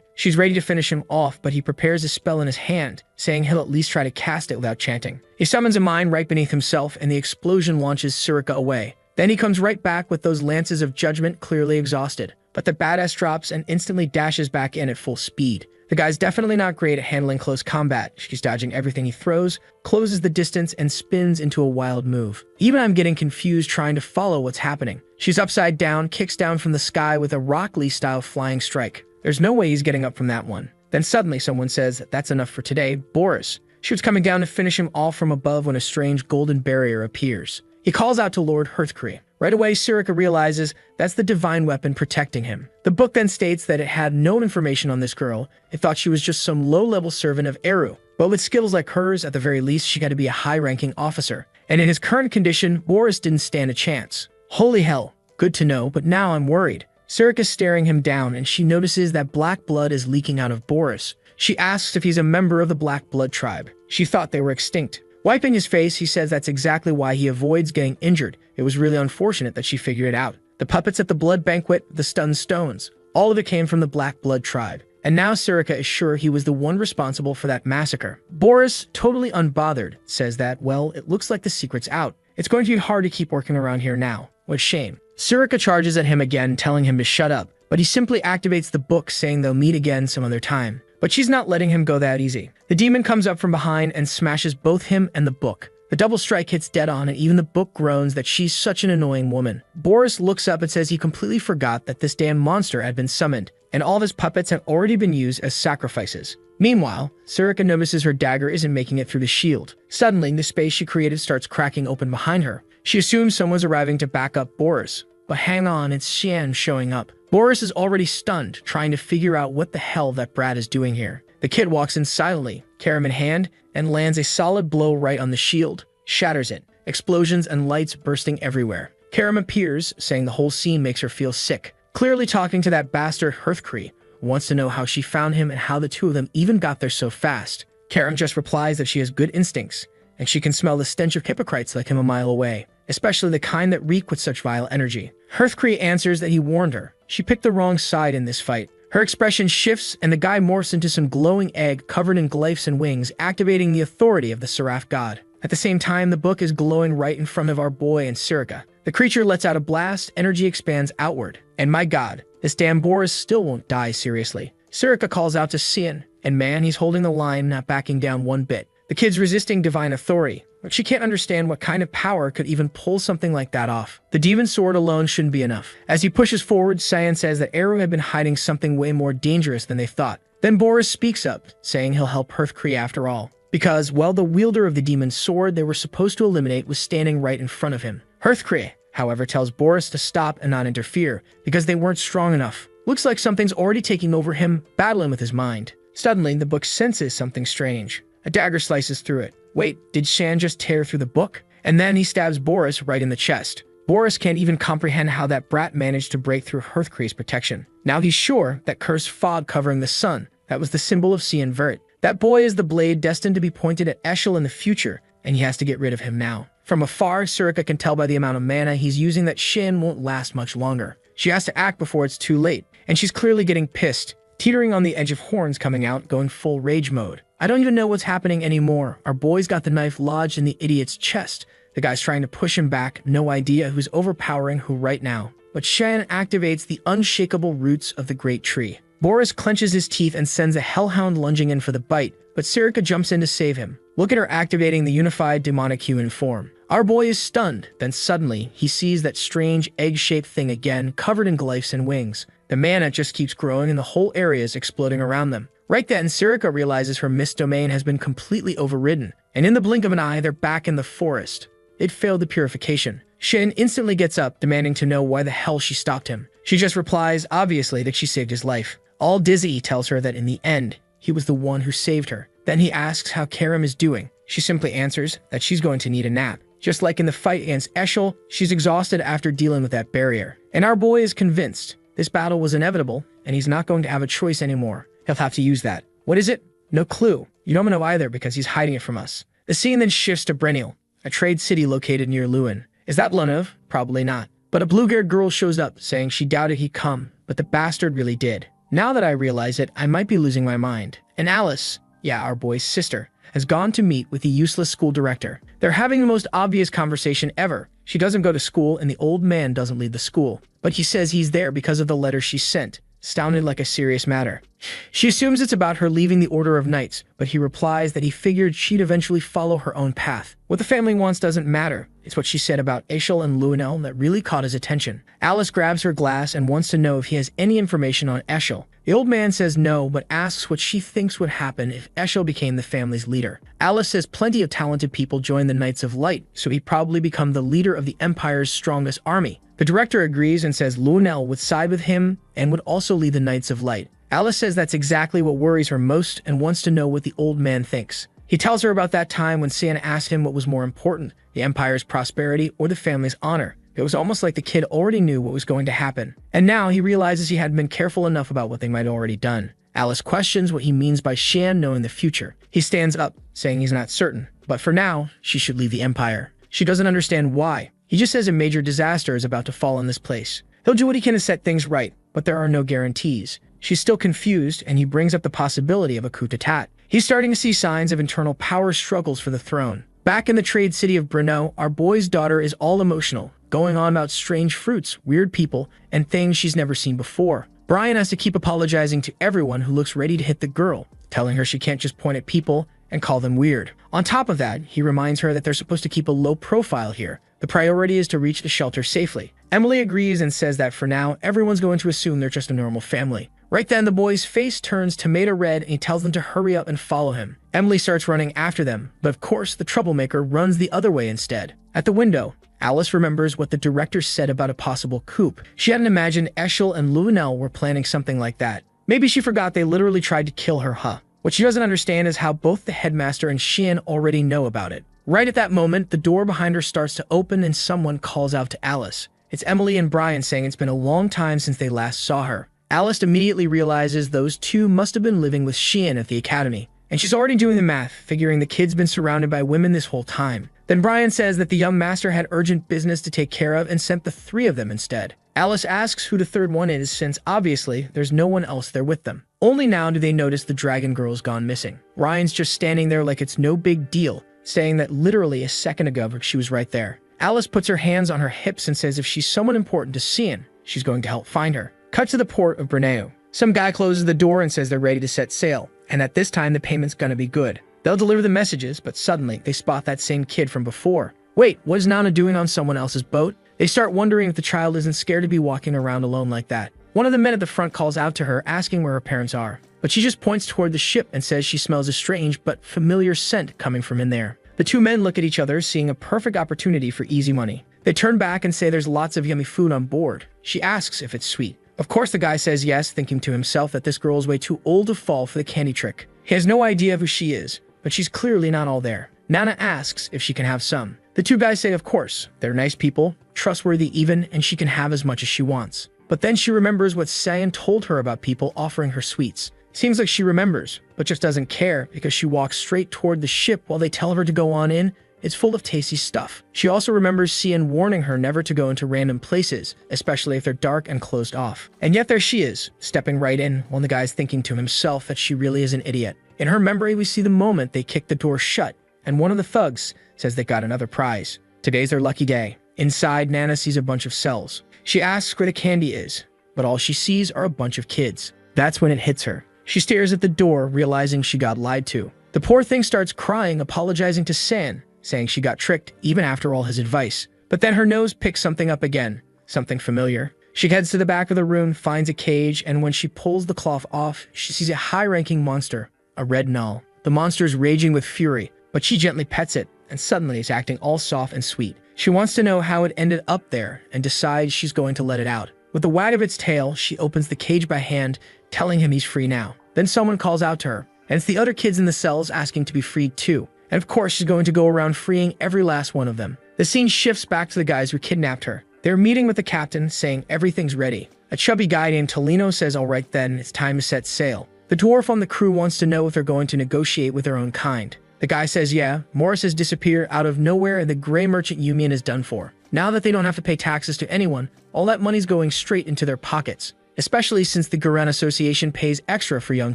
She's ready to finish him off, but he prepares a spell in his hand, saying he'll at least try to cast it without chanting. He summons a mine right beneath himself, and the explosion launches Surika away. Then he comes right back with those lances of judgment, clearly exhausted. But the badass drops and instantly dashes back in at full speed. The guy's definitely not great at handling close combat. She's dodging everything he throws, closes the distance, and spins into a wild move. Even I'm getting confused trying to follow what's happening. She's upside down, kicks down from the sky with a Rock Lee-style flying strike. There's no way he's getting up from that one. Then suddenly someone says, that's enough for today, Boris. She was coming down to finish him off from above when a strange golden barrier appears. He calls out to Lord Hearthcree. Right away, Surika realizes that's the divine weapon protecting him. The book then states that it had no information on this girl. It thought she was just some low-level servant of Eru. But with skills like hers, at the very least, she got to be a high-ranking officer. And in his current condition, Boris didn't stand a chance. Holy hell, good to know, but now I'm worried. Surika's staring him down, and she notices that black blood is leaking out of Boris. She asks if he's a member of the Black Blood tribe. She thought they were extinct. Wiping his face, he says that's exactly why he avoids getting injured. It was really unfortunate that she figured it out. The puppets at the blood banquet, the stunned stones, all of it came from the Black Blood tribe. And now Surika is sure he was the one responsible for that massacre. Boris, totally unbothered, says that, well, it looks like the secret's out. It's going to be hard to keep working around here now. What a shame. Surika charges at him again, telling him to shut up. But he simply activates the book, saying they'll meet again some other time. But she's not letting him go that easy. The demon comes up from behind and smashes both him and the book. The double strike hits dead on, and even the book groans that she's such an annoying woman. Boris looks up and says he completely forgot that this damn monster had been summoned, and all of his puppets have already been used as sacrifices. Meanwhile, Surika notices her dagger isn't making it through the shield. Suddenly, the space she created starts cracking open behind her. She assumes someone's arriving to back up Boris. But hang on, it's Xian showing up. Boris is already stunned, trying to figure out what the hell that brat is doing here. The kid walks in silently, Karam in hand, and lands a solid blow right on the shield, shatters it, explosions and lights bursting everywhere. Karam appears, saying the whole scene makes her feel sick, clearly talking to that bastard Hearthcree, wants to know how she found him and how the two of them even got there so fast. Karam just replies that she has good instincts, and she can smell the stench of hypocrites like him a mile away, especially the kind that reek with such vile energy. Hearthcree answers that he warned her. She picked the wrong side in this fight. Her expression shifts, and the guy morphs into some glowing egg covered in glyphs and wings, activating the authority of the Seraph god. At the same time, the book is glowing right in front of our boy and Surika. The creature lets out a blast, energy expands outward. And my god, this damn Boris still won't die seriously. Surika calls out to Xian, and man, he's holding the line, not backing down one bit. The kid's resisting divine authority, but she can't understand what kind of power could even pull something like that off. The demon sword alone shouldn't be enough. As he pushes forward, Xian says that Eru had been hiding something way more dangerous than they thought. Then Boris speaks up, saying he'll help Hearthcree after all. Because, well, the wielder of the demon's sword they were supposed to eliminate was standing right in front of him. Hearthcree, however, tells Boris to stop and not interfere because they weren't strong enough. Looks like something's already taking over him, battling with his mind. Suddenly, the book senses something strange. A dagger slices through it. Wait, did Shan just tear through the book? And then he stabs Boris right in the chest. Boris can't even comprehend how that brat managed to break through Hearthcree's protection. Now he's sure that cursed fog covering the sun, that was the symbol of Cian Vert. That boy is the blade destined to be pointed at Eshel in the future, and he has to get rid of him now. From afar, Surika can tell by the amount of mana he's using that Shin won't last much longer. She has to act before it's too late, and she's clearly getting pissed, teetering on the edge of horns coming out, going full rage mode. I don't even know what's happening anymore. Our boy's got the knife lodged in the idiot's chest. The guy's trying to push him back, no idea who's overpowering who right now. But Shan activates the unshakable roots of the great tree. Boris clenches his teeth and sends a hellhound lunging in for the bite, but Surika jumps in to save him. Look at her activating the unified demonic human form. Our boy is stunned, then suddenly, he sees that strange egg-shaped thing again, covered in glyphs and wings. The mana just keeps growing and the whole area is exploding around them. Right then, Surika realizes her mist domain has been completely overridden, and in the blink of an eye, they're back in the forest. It failed the purification. Shin instantly gets up, demanding to know why the hell she stopped him. She just replies, obviously, that she saved his life. All dizzy, he tells her that in the end, he was the one who saved her. Then he asks how Karim is doing. She simply answers that she's going to need a nap. Just like in the fight against Eshel, she's exhausted after dealing with that barrier. And our boy is convinced this battle was inevitable, and he's not going to have a choice anymore. He'll have to use that. What is it? No clue. You don't know either because he's hiding it from us. The scene then shifts to Brennil, a trade city located near Lewin. Is that Lunov? Probably not. But a blue-haired girl shows up, saying she doubted he'd come, but the bastard really did. Now that I realize it, I might be losing my mind. And Alice, yeah, our boy's sister, has gone to meet with the useless school director. They're having the most obvious conversation ever. She doesn't go to school and the old man doesn't lead the school. But he says he's there because of the letter she sent. Sounded like a serious matter. She assumes it's about her leaving the Order of Knights, but he replies that he figured she'd eventually follow her own path. What the family wants doesn't matter. It's what she said about Eshel and Luenel that really caught his attention. Alice grabs her glass and wants to know if he has any information on Eshel. The old man says no, but asks what she thinks would happen if Eshel became the family's leader. Alice says plenty of talented people join the Knights of Light, so he'd probably become the leader of the Empire's strongest army. The director agrees and says Luenel would side with him and would also lead the Knights of Light. Alice says that's exactly what worries her most and wants to know what the old man thinks. He tells her about that time when Santa asked him what was more important, the Empire's prosperity or the family's honor. It was almost like the kid already knew what was going to happen. And now he realizes he hadn't been careful enough about what they might already done. Alice questions what he means by Shan knowing the future. He stands up, saying he's not certain. But for now, she should leave the Empire. She doesn't understand why. He just says a major disaster is about to fall on this place. He'll do what he can to set things right, but there are no guarantees. She's still confused, and he brings up the possibility of a coup d'etat. He's starting to see signs of internal power struggles for the throne. Back in the trade city of Brno, our boy's daughter is all emotional, going on about strange fruits, weird people, and things she's never seen before. Brian has to keep apologizing to everyone who looks ready to hit the girl, telling her she can't just point at people and call them weird. On top of that, he reminds her that they're supposed to keep a low profile here. The priority is to reach the shelter safely. Emily agrees and says that for now, everyone's going to assume they're just a normal family. Right then, the boy's face turns tomato red and he tells them to hurry up and follow him. Emily starts running after them, but of course, the troublemaker runs the other way instead. At the window, Alice remembers what the director said about a possible coup. She hadn't imagined Eshel and Luenel were planning something like that. Maybe she forgot they literally tried to kill her, huh? What she doesn't understand is how both the headmaster and Xian already know about it. Right at that moment, the door behind her starts to open and someone calls out to Alice. It's Emily and Brian saying it's been a long time since they last saw her. Alice immediately realizes those two must have been living with Xian at the academy. And she's already doing the math, figuring the kid's been surrounded by women this whole time. Then Brian says that the young master had urgent business to take care of and sent the three of them instead. Alice asks who the third one is since, obviously, there's no one else there with them. Only now do they notice the dragon girl's gone missing. Ryan's just standing there like it's no big deal, saying that literally a second ago she was right there. Alice puts her hands on her hips and says if she's someone important to Xian, she's going to help find her. Cut to the port of Brneo. Some guy closes the door and says they're ready to set sail, and at this time the payment's gonna be good. They'll deliver the messages, but suddenly they spot that same kid from before. Wait, what is Nana doing on someone else's boat? They start wondering if the child isn't scared to be walking around alone like that. One of the men at the front calls out to her, asking where her parents are, but she just points toward the ship and says she smells a strange but familiar scent coming from in there. The two men look at each other, seeing a perfect opportunity for easy money. They turn back and say there's lots of yummy food on board. She asks if it's sweet. Of course the guy says yes, thinking to himself that this girl is way too old to fall for the candy trick. He has no idea who she is, but she's clearly not all there. Nana asks if she can have some. The two guys say of course, they're nice people, trustworthy even, and she can have as much as she wants. But then she remembers what Sayan told her about people offering her sweets. Seems like she remembers, but just doesn't care because she walks straight toward the ship while they tell her to go on in. It's full of tasty stuff. She also remembers Cian warning her never to go into random places, especially if they're dark and closed off. And yet there she is, stepping right in, while the guy's thinking to himself that she really is an idiot. In her memory, we see the moment they kick the door shut, and one of the thugs says they got another prize. Today's their lucky day. Inside, Nana sees a bunch of cells. She asks where the candy is, but all she sees are a bunch of kids. That's when it hits her. She stares at the door, realizing she got lied to. The poor thing starts crying, apologizing to San, saying she got tricked even after all his advice. But then her nose picks something up again, something familiar. She heads to the back of the room, finds a cage, and when she pulls the cloth off, she sees a high-ranking monster, a red null. The monster is raging with fury, but she gently pets it, and suddenly it's acting all soft and sweet. She wants to know how it ended up there, and decides she's going to let it out. With a wag of its tail, she opens the cage by hand, telling him he's free now. Then someone calls out to her, and it's the other kids in the cells asking to be freed too. And of course, she's going to go around freeing every last one of them. The scene shifts back to the guys who kidnapped her. They're meeting with the captain, saying everything's ready. A chubby guy named Tolino says all right then, it's time to set sail. The dwarf on the crew wants to know if they're going to negotiate with their own kind. The guy says yeah, Morris has disappeared out of nowhere and the Grey Merchant Union is done for. Now that they don't have to pay taxes to anyone, all that money's going straight into their pockets. Especially since the Guren Association pays extra for young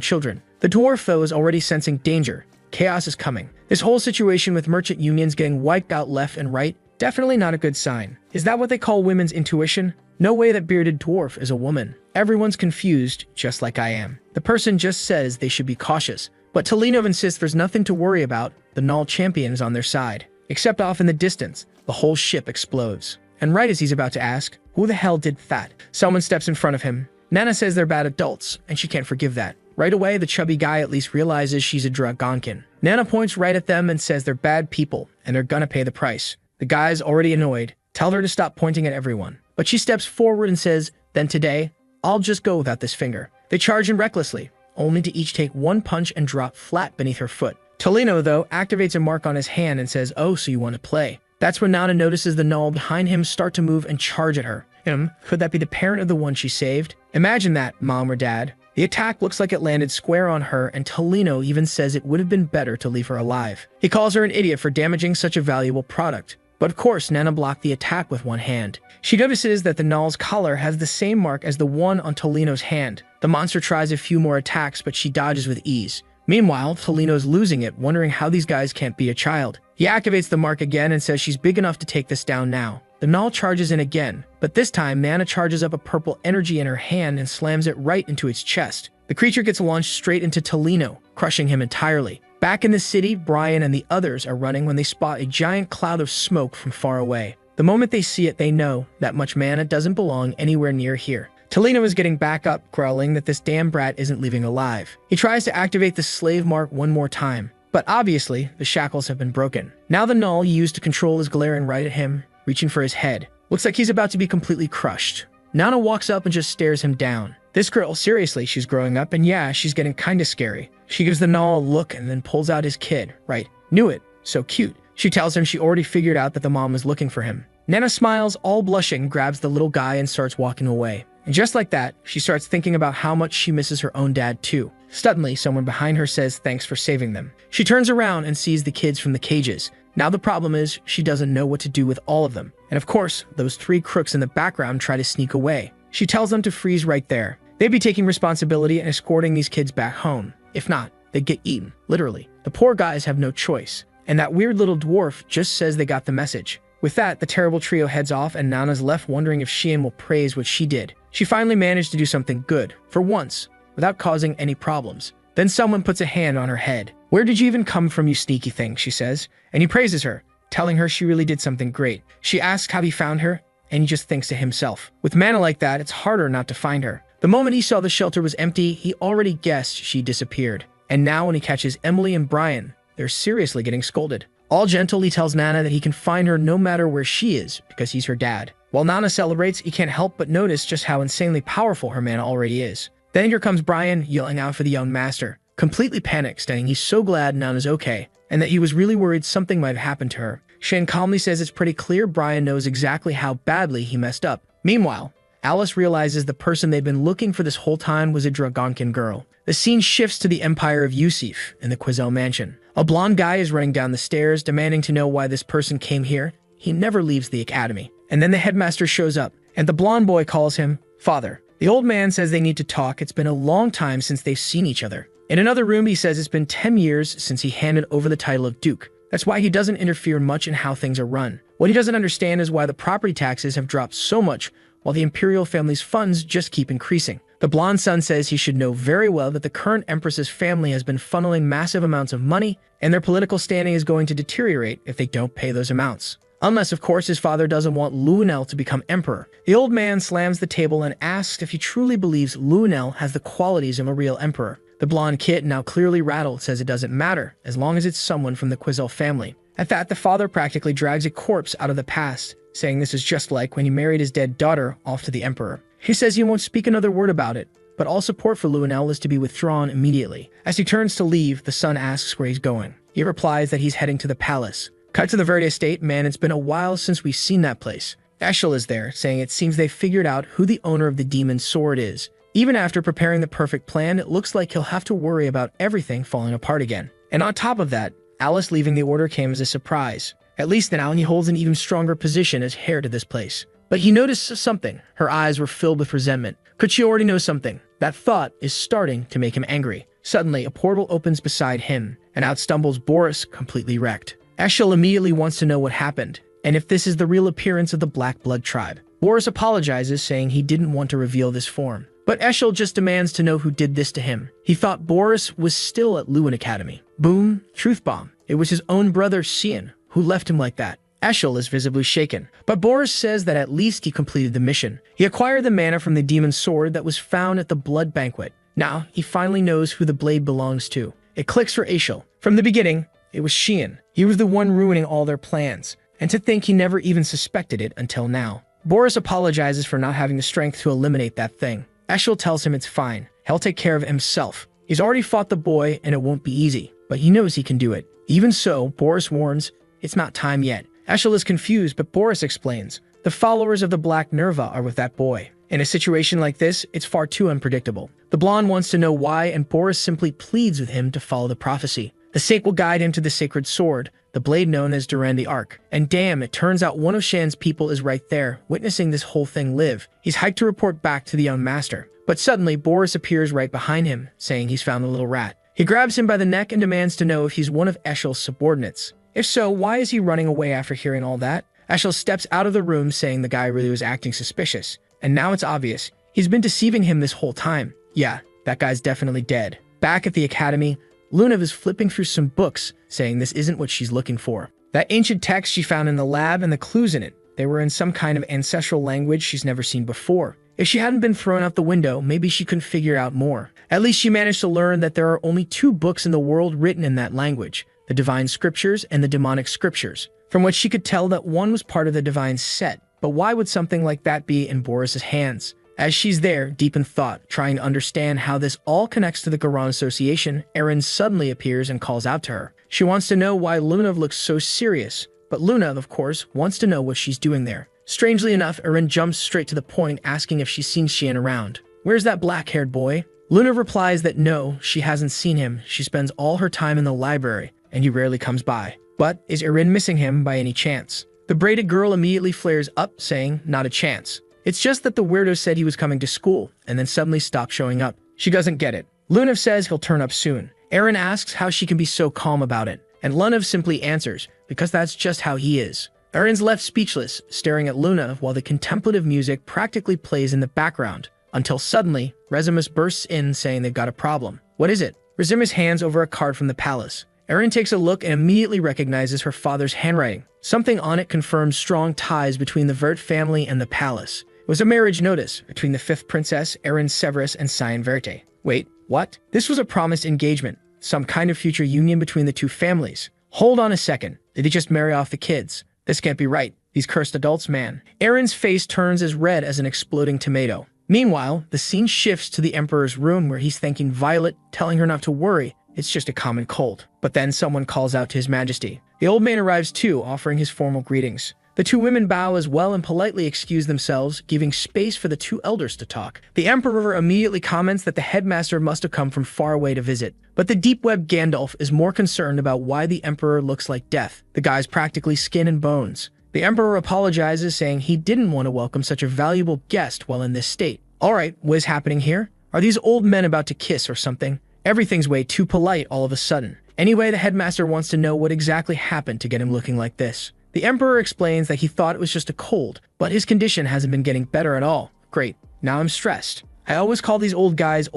children. The dwarf, though, is already sensing danger. Chaos is coming. This whole situation with merchant unions getting wiped out left and right, definitely not a good sign. Is that what they call women's intuition? No way that bearded dwarf is a woman. Everyone's confused, just like I am. The person just says they should be cautious. But Tolino insists there's nothing to worry about. The Null champion is on their side. Except off in the distance, the whole ship explodes. And right as he's about to ask, who the hell did that? Someone steps in front of him. Nana says they're bad adults, and she can't forgive that. Right away, the chubby guy at least realizes she's a Dragonkin. Nana points right at them and says they're bad people, and they're gonna pay the price. The guy's already annoyed. Tell her to stop pointing at everyone. But she steps forward and says, then today, I'll just go without this finger. They charge in recklessly, only to each take one punch and drop flat beneath her foot. Tolino, though, activates a mark on his hand and says, oh, so you want to play. That's when Nana notices the Null behind him start to move and charge at her. Could that be the parent of the one she saved? Imagine that, Mom or Dad. The attack looks like it landed square on her, and Tolino even says it would have been better to leave her alive. He calls her an idiot for damaging such a valuable product. But of course, Nana blocked the attack with one hand. She notices that the Null's collar has the same mark as the one on Tolino's hand. The monster tries a few more attacks, but she dodges with ease. Meanwhile, Tolino's losing it, wondering how these guys can't beat a child. He activates the mark again and says she's big enough to take this down now. The Null charges in again, but this time Nana charges up a purple energy in her hand and slams it right into its chest. The creature gets launched straight into Tolino, crushing him entirely. Back in the city, Brian and the others are running when they spot a giant cloud of smoke from far away. The moment they see it, they know that much mana doesn't belong anywhere near here. Tolino is getting back up, growling that this damn brat isn't leaving alive. He tries to activate the slave mark one more time, but obviously, the shackles have been broken. Now the Null he used to control is glaring right at him, reaching for his head. Looks like he's about to be completely crushed. Nana walks up and just stares him down. This girl, seriously, she's growing up, and yeah, she's getting kinda scary. She gives the Null a look and then pulls out his kid. Right, knew it, so cute. She tells him she already figured out that the mom was looking for him. Nana smiles, all blushing, grabs the little guy and starts walking away. And just like that, she starts thinking about how much she misses her own dad too. Suddenly, someone behind her says thanks for saving them. She turns around and sees the kids from the cages. Now the problem is, she doesn't know what to do with all of them. And of course, those three crooks in the background try to sneak away. She tells them to freeze right there. They'd be taking responsibility and escorting these kids back home. If not, they'd get eaten, literally. The poor guys have no choice. And that weird little dwarf just says they got the message. With that, the terrible trio heads off and Nana's left wondering if Shion will praise what she did. She finally managed to do something good, for once, without causing any problems. Then someone puts a hand on her head. Where did you even come from, you sneaky thing, she says. And he praises her, telling her she really did something great. She asks how he found her, and he just thinks to himself. With mana like that, it's harder not to find her. The moment he saw the shelter was empty, he already guessed she disappeared. And now when he catches Emily and Brian, they're seriously getting scolded. All gentle, he tells Nana that he can find her no matter where she is because he's her dad. While Nana celebrates, he can't help but notice just how insanely powerful her man already is. Then here comes Brian, yelling out for the young master, completely panicked, stating he's so glad Nana's okay, and that he was really worried something might have happened to her. Shen calmly says it's pretty clear Brian knows exactly how badly he messed up. Meanwhile, Alice realizes the person they'd been looking for this whole time was a Dragonkin girl. The scene shifts to the empire of Yusuf in the Quizelle mansion. A blonde guy is running down the stairs, demanding to know why this person came here. He never leaves the academy. And then the headmaster shows up, and the blonde boy calls him father. The old man says they need to talk. It's been a long time since they've seen each other. In another room, he says it's been 10 years since he handed over the title of Duke. That's why he doesn't interfere much in how things are run. What he doesn't understand is why the property taxes have dropped so much while the imperial family's funds just keep increasing. The blonde son says he should know very well that the current empress's family has been funneling massive amounts of money, and their political standing is going to deteriorate if they don't pay those amounts. Unless, of course, his father doesn't want Luenel to become emperor. The old man slams the table and asks if he truly believes Luenel has the qualities of a real emperor. The blonde kid, now clearly rattled, says it doesn't matter, as long as it's someone from the Quizelle family. At that, the father practically drags a corpse out of the past, saying this is just like when he married his dead daughter off to the emperor. He says he won't speak another word about it, but all support for Luenel is to be withdrawn immediately. As he turns to leave, the son asks where he's going. He replies that he's heading to the palace. Cut to the Verde estate. Man, it's been a while since we've seen that place. Eshel is there, saying it seems they figured out who the owner of the demon's sword is. Even after preparing the perfect plan, it looks like he'll have to worry about everything falling apart again. And on top of that, Alice leaving the order came as a surprise. At least now he holds an even stronger position as heir to this place. But he noticed something. Her eyes were filled with resentment. Could she already know something? That thought is starting to make him angry. Suddenly, a portal opens beside him, and out stumbles Boris, completely wrecked. Eshel immediately wants to know what happened, and if this is the real appearance of the Black Blood tribe. Boris apologizes, saying he didn't want to reveal this form. But Eshel just demands to know who did this to him. He thought Boris was still at Lewin Academy. Boom, truth bomb. It was his own brother, Cian, who left him like that. Eshel is visibly shaken, but Boris says that at least he completed the mission. He acquired the mana from the demon's sword that was found at the blood banquet. Now, he finally knows who the blade belongs to. It clicks for Eshel. From the beginning, it was Cian. He was the one ruining all their plans, and to think he never even suspected it until now. Boris apologizes for not having the strength to eliminate that thing. Eshel tells him it's fine. He'll take care of it himself. He's already fought the boy, and it won't be easy, but he knows he can do it. Even so, Boris warns, it's not time yet. Eshel is confused, but Boris explains, the followers of the Black Nerva are with that boy. In a situation like this, it's far too unpredictable. The blonde wants to know why, and Boris simply pleads with him to follow the prophecy. The Sake will guide him to the sacred sword, the blade known as Duran the Ark. And damn, it turns out one of Shan's people is right there, witnessing this whole thing live. He's hyped to report back to the young master. But suddenly, Boris appears right behind him, saying he's found the little rat. He grabs him by the neck and demands to know if he's one of Eshel's subordinates. If so, why is he running away after hearing all that? Eshel steps out of the room, saying the guy really was acting suspicious. And now it's obvious. He's been deceiving him this whole time. Yeah, that guy's definitely dead. Back at the academy, Luna is flipping through some books, saying this isn't what she's looking for. That ancient text she found in the lab and the clues in it, they were in some kind of ancestral language she's never seen before. If she hadn't been thrown out the window, maybe she couldn't figure out more. At least she managed to learn that there are only 2 books in the world written in that language, the Divine Scriptures and the Demonic Scriptures, from which she could tell that one was part of the Divine set. But why would something like that be in Boris's hands? As she's there, deep in thought, trying to understand how this all connects to the Garan Association, Erin suddenly appears and calls out to her. She wants to know why Luna looks so serious, but Luna, of course, wants to know what she's doing there. Strangely enough, Erin jumps straight to the point, asking if she's seen Xian around. Where's that black-haired boy? Luna replies that no, she hasn't seen him. She spends all her time in the library, and he rarely comes by. But is Erin missing him by any chance? The braided girl immediately flares up, saying, not a chance. It's just that the weirdo said he was coming to school, and then suddenly stopped showing up. She doesn't get it. Lunav says he'll turn up soon. Erin asks how she can be so calm about it, and Lunav simply answers, because that's just how he is. Erin's left speechless, staring at Luna while the contemplative music practically plays in the background, until suddenly, Resimus bursts in saying they've got a problem. What is it? Resimus hands over a card from the palace. Erin takes a look and immediately recognizes her father's handwriting. Something on it confirms strong ties between the Vert family and the palace. It was a marriage notice between the 5th princess, Erin Severus, and Cyan Verte. Wait, what? This was a promised engagement, some kind of future union between the 2 families. Hold on a second. Did he just marry off the kids? This can't be right. These cursed adults, man. Erin's face turns as red as an exploding tomato. Meanwhile, the scene shifts to the Emperor's room where he's thanking Violet, telling her not to worry. It's just a common cold. But then someone calls out to His Majesty. The old man arrives too, offering his formal greetings. The two women bow as well and politely excuse themselves, giving space for the two elders to talk. The Emperor immediately comments that the headmaster must have come from far away to visit. But the deep-webbed Gandalf is more concerned about why the Emperor looks like death. The guy's practically skin and bones. The Emperor apologizes, saying he didn't want to welcome such a valuable guest while in this state. Alright, what is happening here? Are these old men about to kiss or something? Everything's way too polite all of a sudden. Anyway, the headmaster wants to know what exactly happened to get him looking like this. The Emperor explains that he thought it was just a cold, but his condition hasn't been getting better at all. Great, now I'm stressed. I always call these old guys,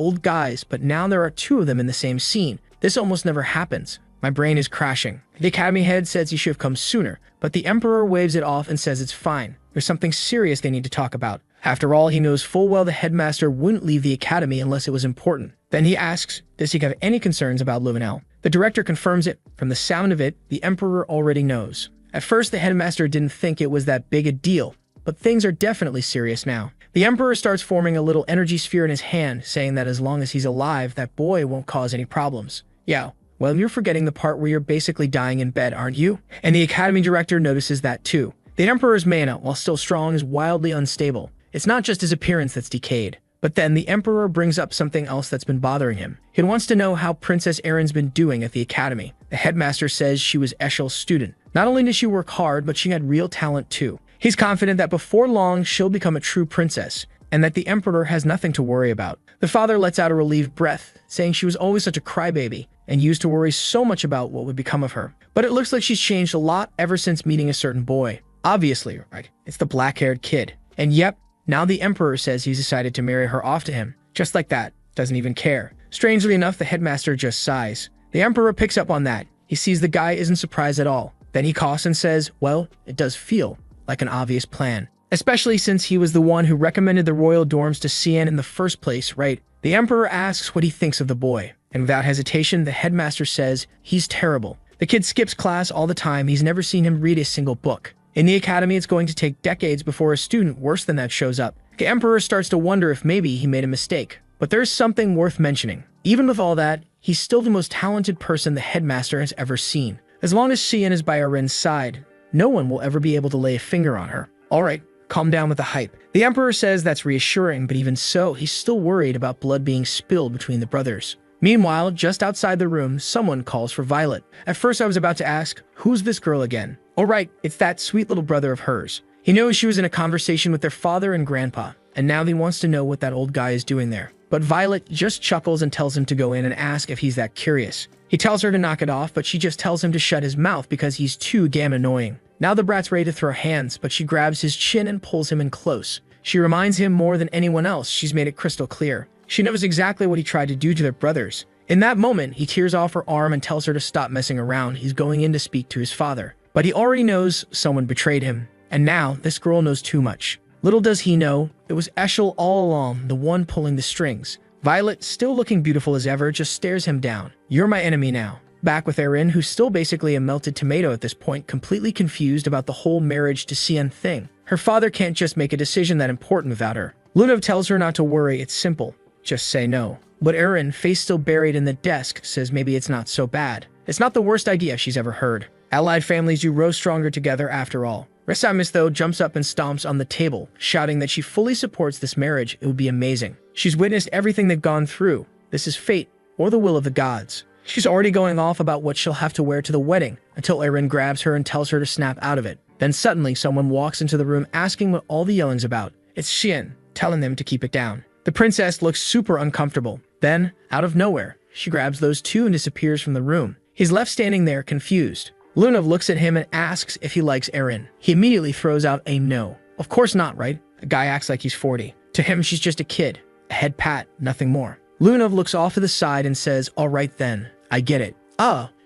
but now there are two of them in the same scene. This almost never happens. My brain is crashing. The Academy head says he should have come sooner, but the Emperor waves it off and says it's fine. There's something serious they need to talk about. After all, he knows full well the headmaster wouldn't leave the Academy unless it was important. Then he asks, does he have any concerns about Luminel? The director confirms it. From the sound of it, the Emperor already knows. At first, the headmaster didn't think it was that big a deal, but things are definitely serious now. The Emperor starts forming a little energy sphere in his hand, saying that as long as he's alive, that boy won't cause any problems. Yeah, well, you're forgetting the part where you're basically dying in bed, aren't you? And the Academy director notices that too. The Emperor's mana, while still strong, is wildly unstable. It's not just his appearance that's decayed. But then the Emperor brings up something else that's been bothering him. He wants to know how Princess Erin's been doing at the Academy. The headmaster says she was Eshel's student. Not only did she work hard, but she had real talent too. He's confident that before long, she'll become a true princess, and that the Emperor has nothing to worry about. The father lets out a relieved breath, saying she was always such a crybaby, and used to worry so much about what would become of her. But it looks like she's changed a lot ever since meeting a certain boy. Obviously, right? It's the black-haired kid. And yep, now the Emperor says he's decided to marry her off to him. Just like that. Doesn't even care. Strangely enough, the headmaster just sighs. The Emperor picks up on that. He sees the guy isn't surprised at all. Then he coughs and says, well, it does feel like an obvious plan. Especially since he was the one who recommended the royal dorms to Cian in the first place, right? The Emperor asks what he thinks of the boy. And without hesitation, the headmaster says, he's terrible. The kid skips class all the time. He's never seen him read a single book. In the Academy, it's going to take decades before a student worse than that shows up. The Emperor starts to wonder if maybe he made a mistake. But there's something worth mentioning. Even with all that, he's still the most talented person the headmaster has ever seen. As long as Cian is by Erin's side, no one will ever be able to lay a finger on her. Alright, calm down with the hype. The Emperor says that's reassuring, but even so, he's still worried about blood being spilled between the brothers. Meanwhile, just outside the room, someone calls for Violet. At first I was about to ask, who's this girl again? Oh right, it's that sweet little brother of hers. He knows she was in a conversation with their father and grandpa, and now he wants to know what that old guy is doing there. But Violet just chuckles and tells him to go in and ask if he's that curious. He tells her to knock it off, but she just tells him to shut his mouth because he's too damn annoying. Now the brat's ready to throw hands, but she grabs his chin and pulls him in close. She reminds him more than anyone else. She's made it crystal clear. She knows exactly what he tried to do to their brothers. In that moment, he tears off her arm and tells her to stop messing around. He's going in to speak to his father. But he already knows someone betrayed him. And now, this girl knows too much. Little does he know, it was Eshel all along, the one pulling the strings. Violet, still looking beautiful as ever, just stares him down. You're my enemy now. Back with Erin, who's still basically a melted tomato at this point, completely confused about the whole marriage to Cian thing. Her father can't just make a decision that important without her. Lunav tells her not to worry, it's simple. Just say no. But Erin, face still buried in the desk, says maybe it's not so bad. It's not the worst idea she's ever heard. Allied families do grow stronger together after all. Resamis, though, jumps up and stomps on the table, shouting that she fully supports this marriage. It would be amazing. She's witnessed everything they've gone through. This is fate, or the will of the gods. She's already going off about what she'll have to wear to the wedding, until Erin grabs her and tells her to snap out of it. Then suddenly, someone walks into the room asking what all the yelling's about. It's Cian, telling them to keep it down. The princess looks super uncomfortable. Then, out of nowhere, she grabs those two and disappears from the room. He's left standing there, confused. Lunav looks at him and asks if he likes Erin. He immediately throws out a no. Of course not, right? The guy acts like he's 40. To him, she's just a kid. A head pat, nothing more. Lunav looks off to the side and says, all right then, I get it.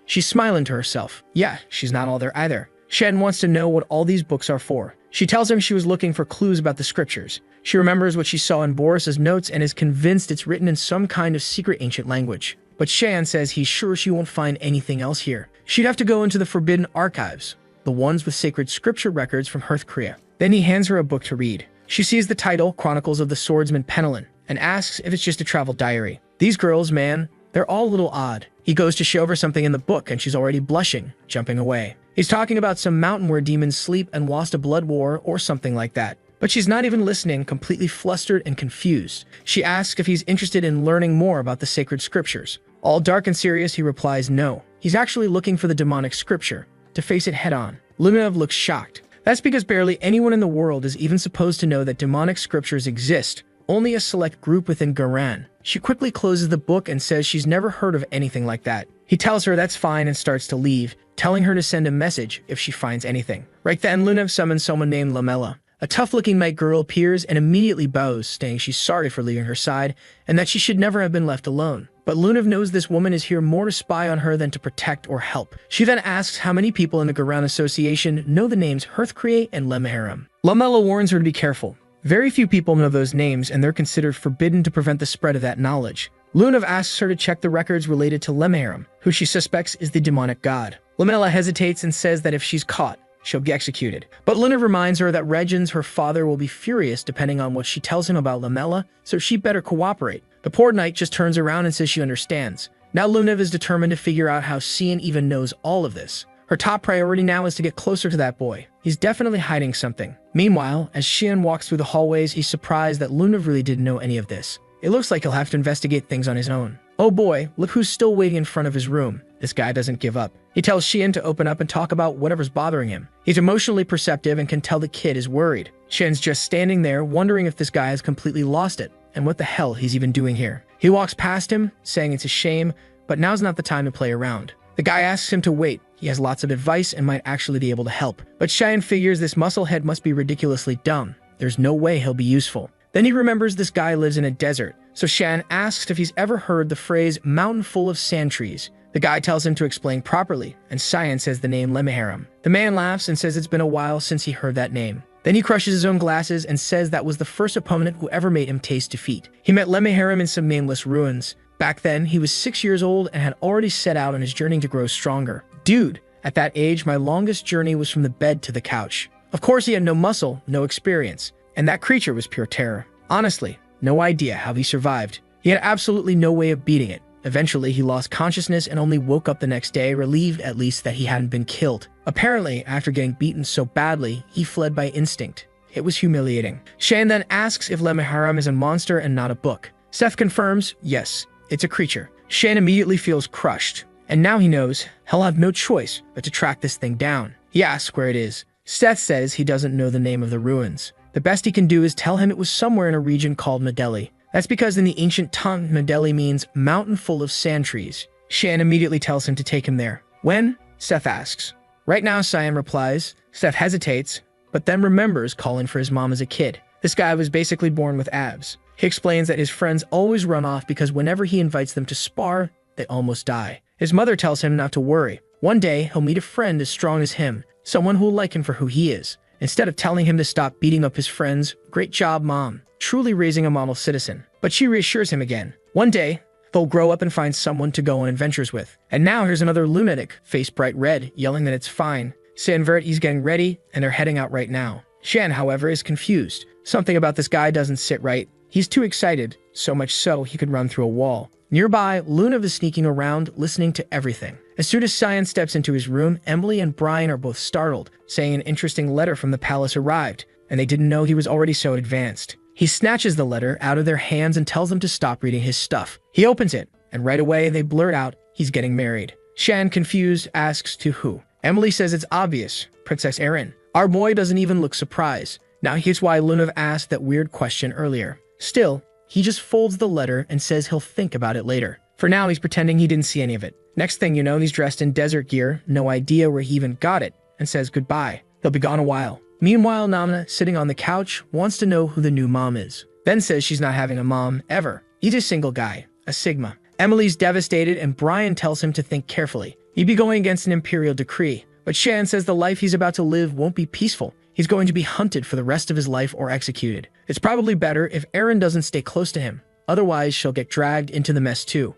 She's smiling to herself. Yeah, she's not all there either. Shen wants to know what all these books are for. She tells him she was looking for clues about the scriptures. She remembers what she saw in Boris's notes and is convinced it's written in some kind of secret ancient language. But Shan says he's sure she won't find anything else here. She'd have to go into the forbidden archives, the ones with sacred scripture records from Hearth Korea. Then he hands her a book to read. She sees the title, Chronicles of the Swordsman Penelon, and asks if it's just a travel diary. These girls, man, they're all a little odd. He goes to show her something in the book and she's already blushing, jumping away. He's talking about some mountain where demons sleep and lost a blood war or something like that. But she's not even listening, completely flustered and confused. She asks if he's interested in learning more about the sacred scriptures. All dark and serious, he replies no. He's actually looking for the demonic scripture, to face it head-on. Luminov looks shocked. That's because barely anyone in the world is even supposed to know that demonic scriptures exist, only a select group within Garan. She quickly closes the book and says she's never heard of anything like that. He tells her that's fine and starts to leave, telling her to send a message if she finds anything. Right then, Lunev summons someone named Lamela. A tough-looking night girl appears and immediately bows, saying she's sorry for leaving her side and that she should never have been left alone. But Lunev knows this woman is here more to spy on her than to protect or help. She then asks how many people in the Garan Association know the names Hearthcree and Lemaharam. Lamela warns her to be careful. Very few people know those names, and they're considered forbidden to prevent the spread of that knowledge. Lunev asks her to check the records related to Lemaharam, who she suspects is the demonic god. Lamela hesitates and says that if she's caught, she'll be executed. But Lunev reminds her that Regins, her father, will be furious depending on what she tells him about Lamela, so she better cooperate. The poor knight just turns around and says she understands. Now Lunev is determined to figure out how Cian even knows all of this. Her top priority now is to get closer to that boy. He's definitely hiding something. Meanwhile, as Xian walks through the hallways, he's surprised that Lunev really didn't know any of this. It looks like he'll have to investigate things on his own. Oh boy, look who's still waiting in front of his room. This guy doesn't give up. He tells Xian to open up and talk about whatever's bothering him. He's emotionally perceptive and can tell the kid is worried. Xian's just standing there, wondering if this guy has completely lost it, and what the hell he's even doing here. He walks past him, saying it's a shame, but now's not the time to play around. The guy asks him to wait. He has lots of advice and might actually be able to help. But Xian figures this musclehead must be ridiculously dumb. There's no way he'll be useful. Then he remembers this guy lives in a desert, so Xian asks if he's ever heard the phrase mountain full of sand trees. The guy tells him to explain properly, and Xian says the name Lemaharam. The man laughs and says it's been a while since he heard that name. Then he crushes his own glasses and says that was the first opponent who ever made him taste defeat. He met Lemaharam in some nameless ruins. Back then, he was 6 years old and had already set out on his journey to grow stronger. Dude, at that age, my longest journey was from the bed to the couch. Of course, he had no muscle, no experience, and that creature was pure terror. Honestly, no idea how he survived. He had absolutely no way of beating it. Eventually, he lost consciousness and only woke up the next day, relieved at least that he hadn't been killed. Apparently, after getting beaten so badly, he fled by instinct. It was humiliating. Xian then asks if Lemaharam is a monster and not a book. Seth confirms, yes, it's a creature. Xian immediately feels crushed, and now he knows he'll have no choice but to track this thing down. He asks where it is. Seth says he doesn't know the name of the ruins. The best he can do is tell him it was somewhere in a region called Medeli. That's because in the ancient tongue, Medeli means mountain full of sand trees. Xian immediately tells him to take him there. When? Seth asks. Right now, Xian replies. Seth hesitates, but then remembers calling for his mom as a kid. This guy was basically born with abs. He explains that his friends always run off because whenever he invites them to spar, they almost die. His mother tells him not to worry. One day, he'll meet a friend as strong as him, someone who'll like him for who he is. Instead of telling him to stop beating up his friends, great job, Mom, truly raising a model citizen. But she reassures him again. One day, they'll grow up and find someone to go on adventures with. And now here's another lunatic, face bright red, yelling that it's fine. Sanvert, he's getting ready, and they're heading out right now. Xian, however, is confused. Something about this guy doesn't sit right. He's too excited, so much so he could run through a wall. Nearby, Lunev is sneaking around, listening to everything. As soon as Xian steps into his room, Emily and Brian are both startled, saying an interesting letter from the palace arrived, and they didn't know he was already so advanced. He snatches the letter out of their hands and tells them to stop reading his stuff. He opens it, and right away they blurt out he's getting married. Xian, confused, asks to who. Emily says it's obvious, Princess Erin. Our boy doesn't even look surprised. Now here's why Lunev asked that weird question earlier. Still, he just folds the letter and says he'll think about it later. For now, he's pretending he didn't see any of it. Next thing you know, he's dressed in desert gear, no idea where he even got it, and says goodbye. They'll be gone a while. Meanwhile, Namna, sitting on the couch, wants to know who the new mom is. Then says she's not having a mom, ever. He's a single guy, a Sigma. Emily's devastated, and Brian tells him to think carefully. He'd be going against an imperial decree. But Xian says the life he's about to live won't be peaceful. He's going to be hunted for the rest of his life or executed. It's probably better if Erin doesn't stay close to him. otherwise she'll get dragged into the mess too.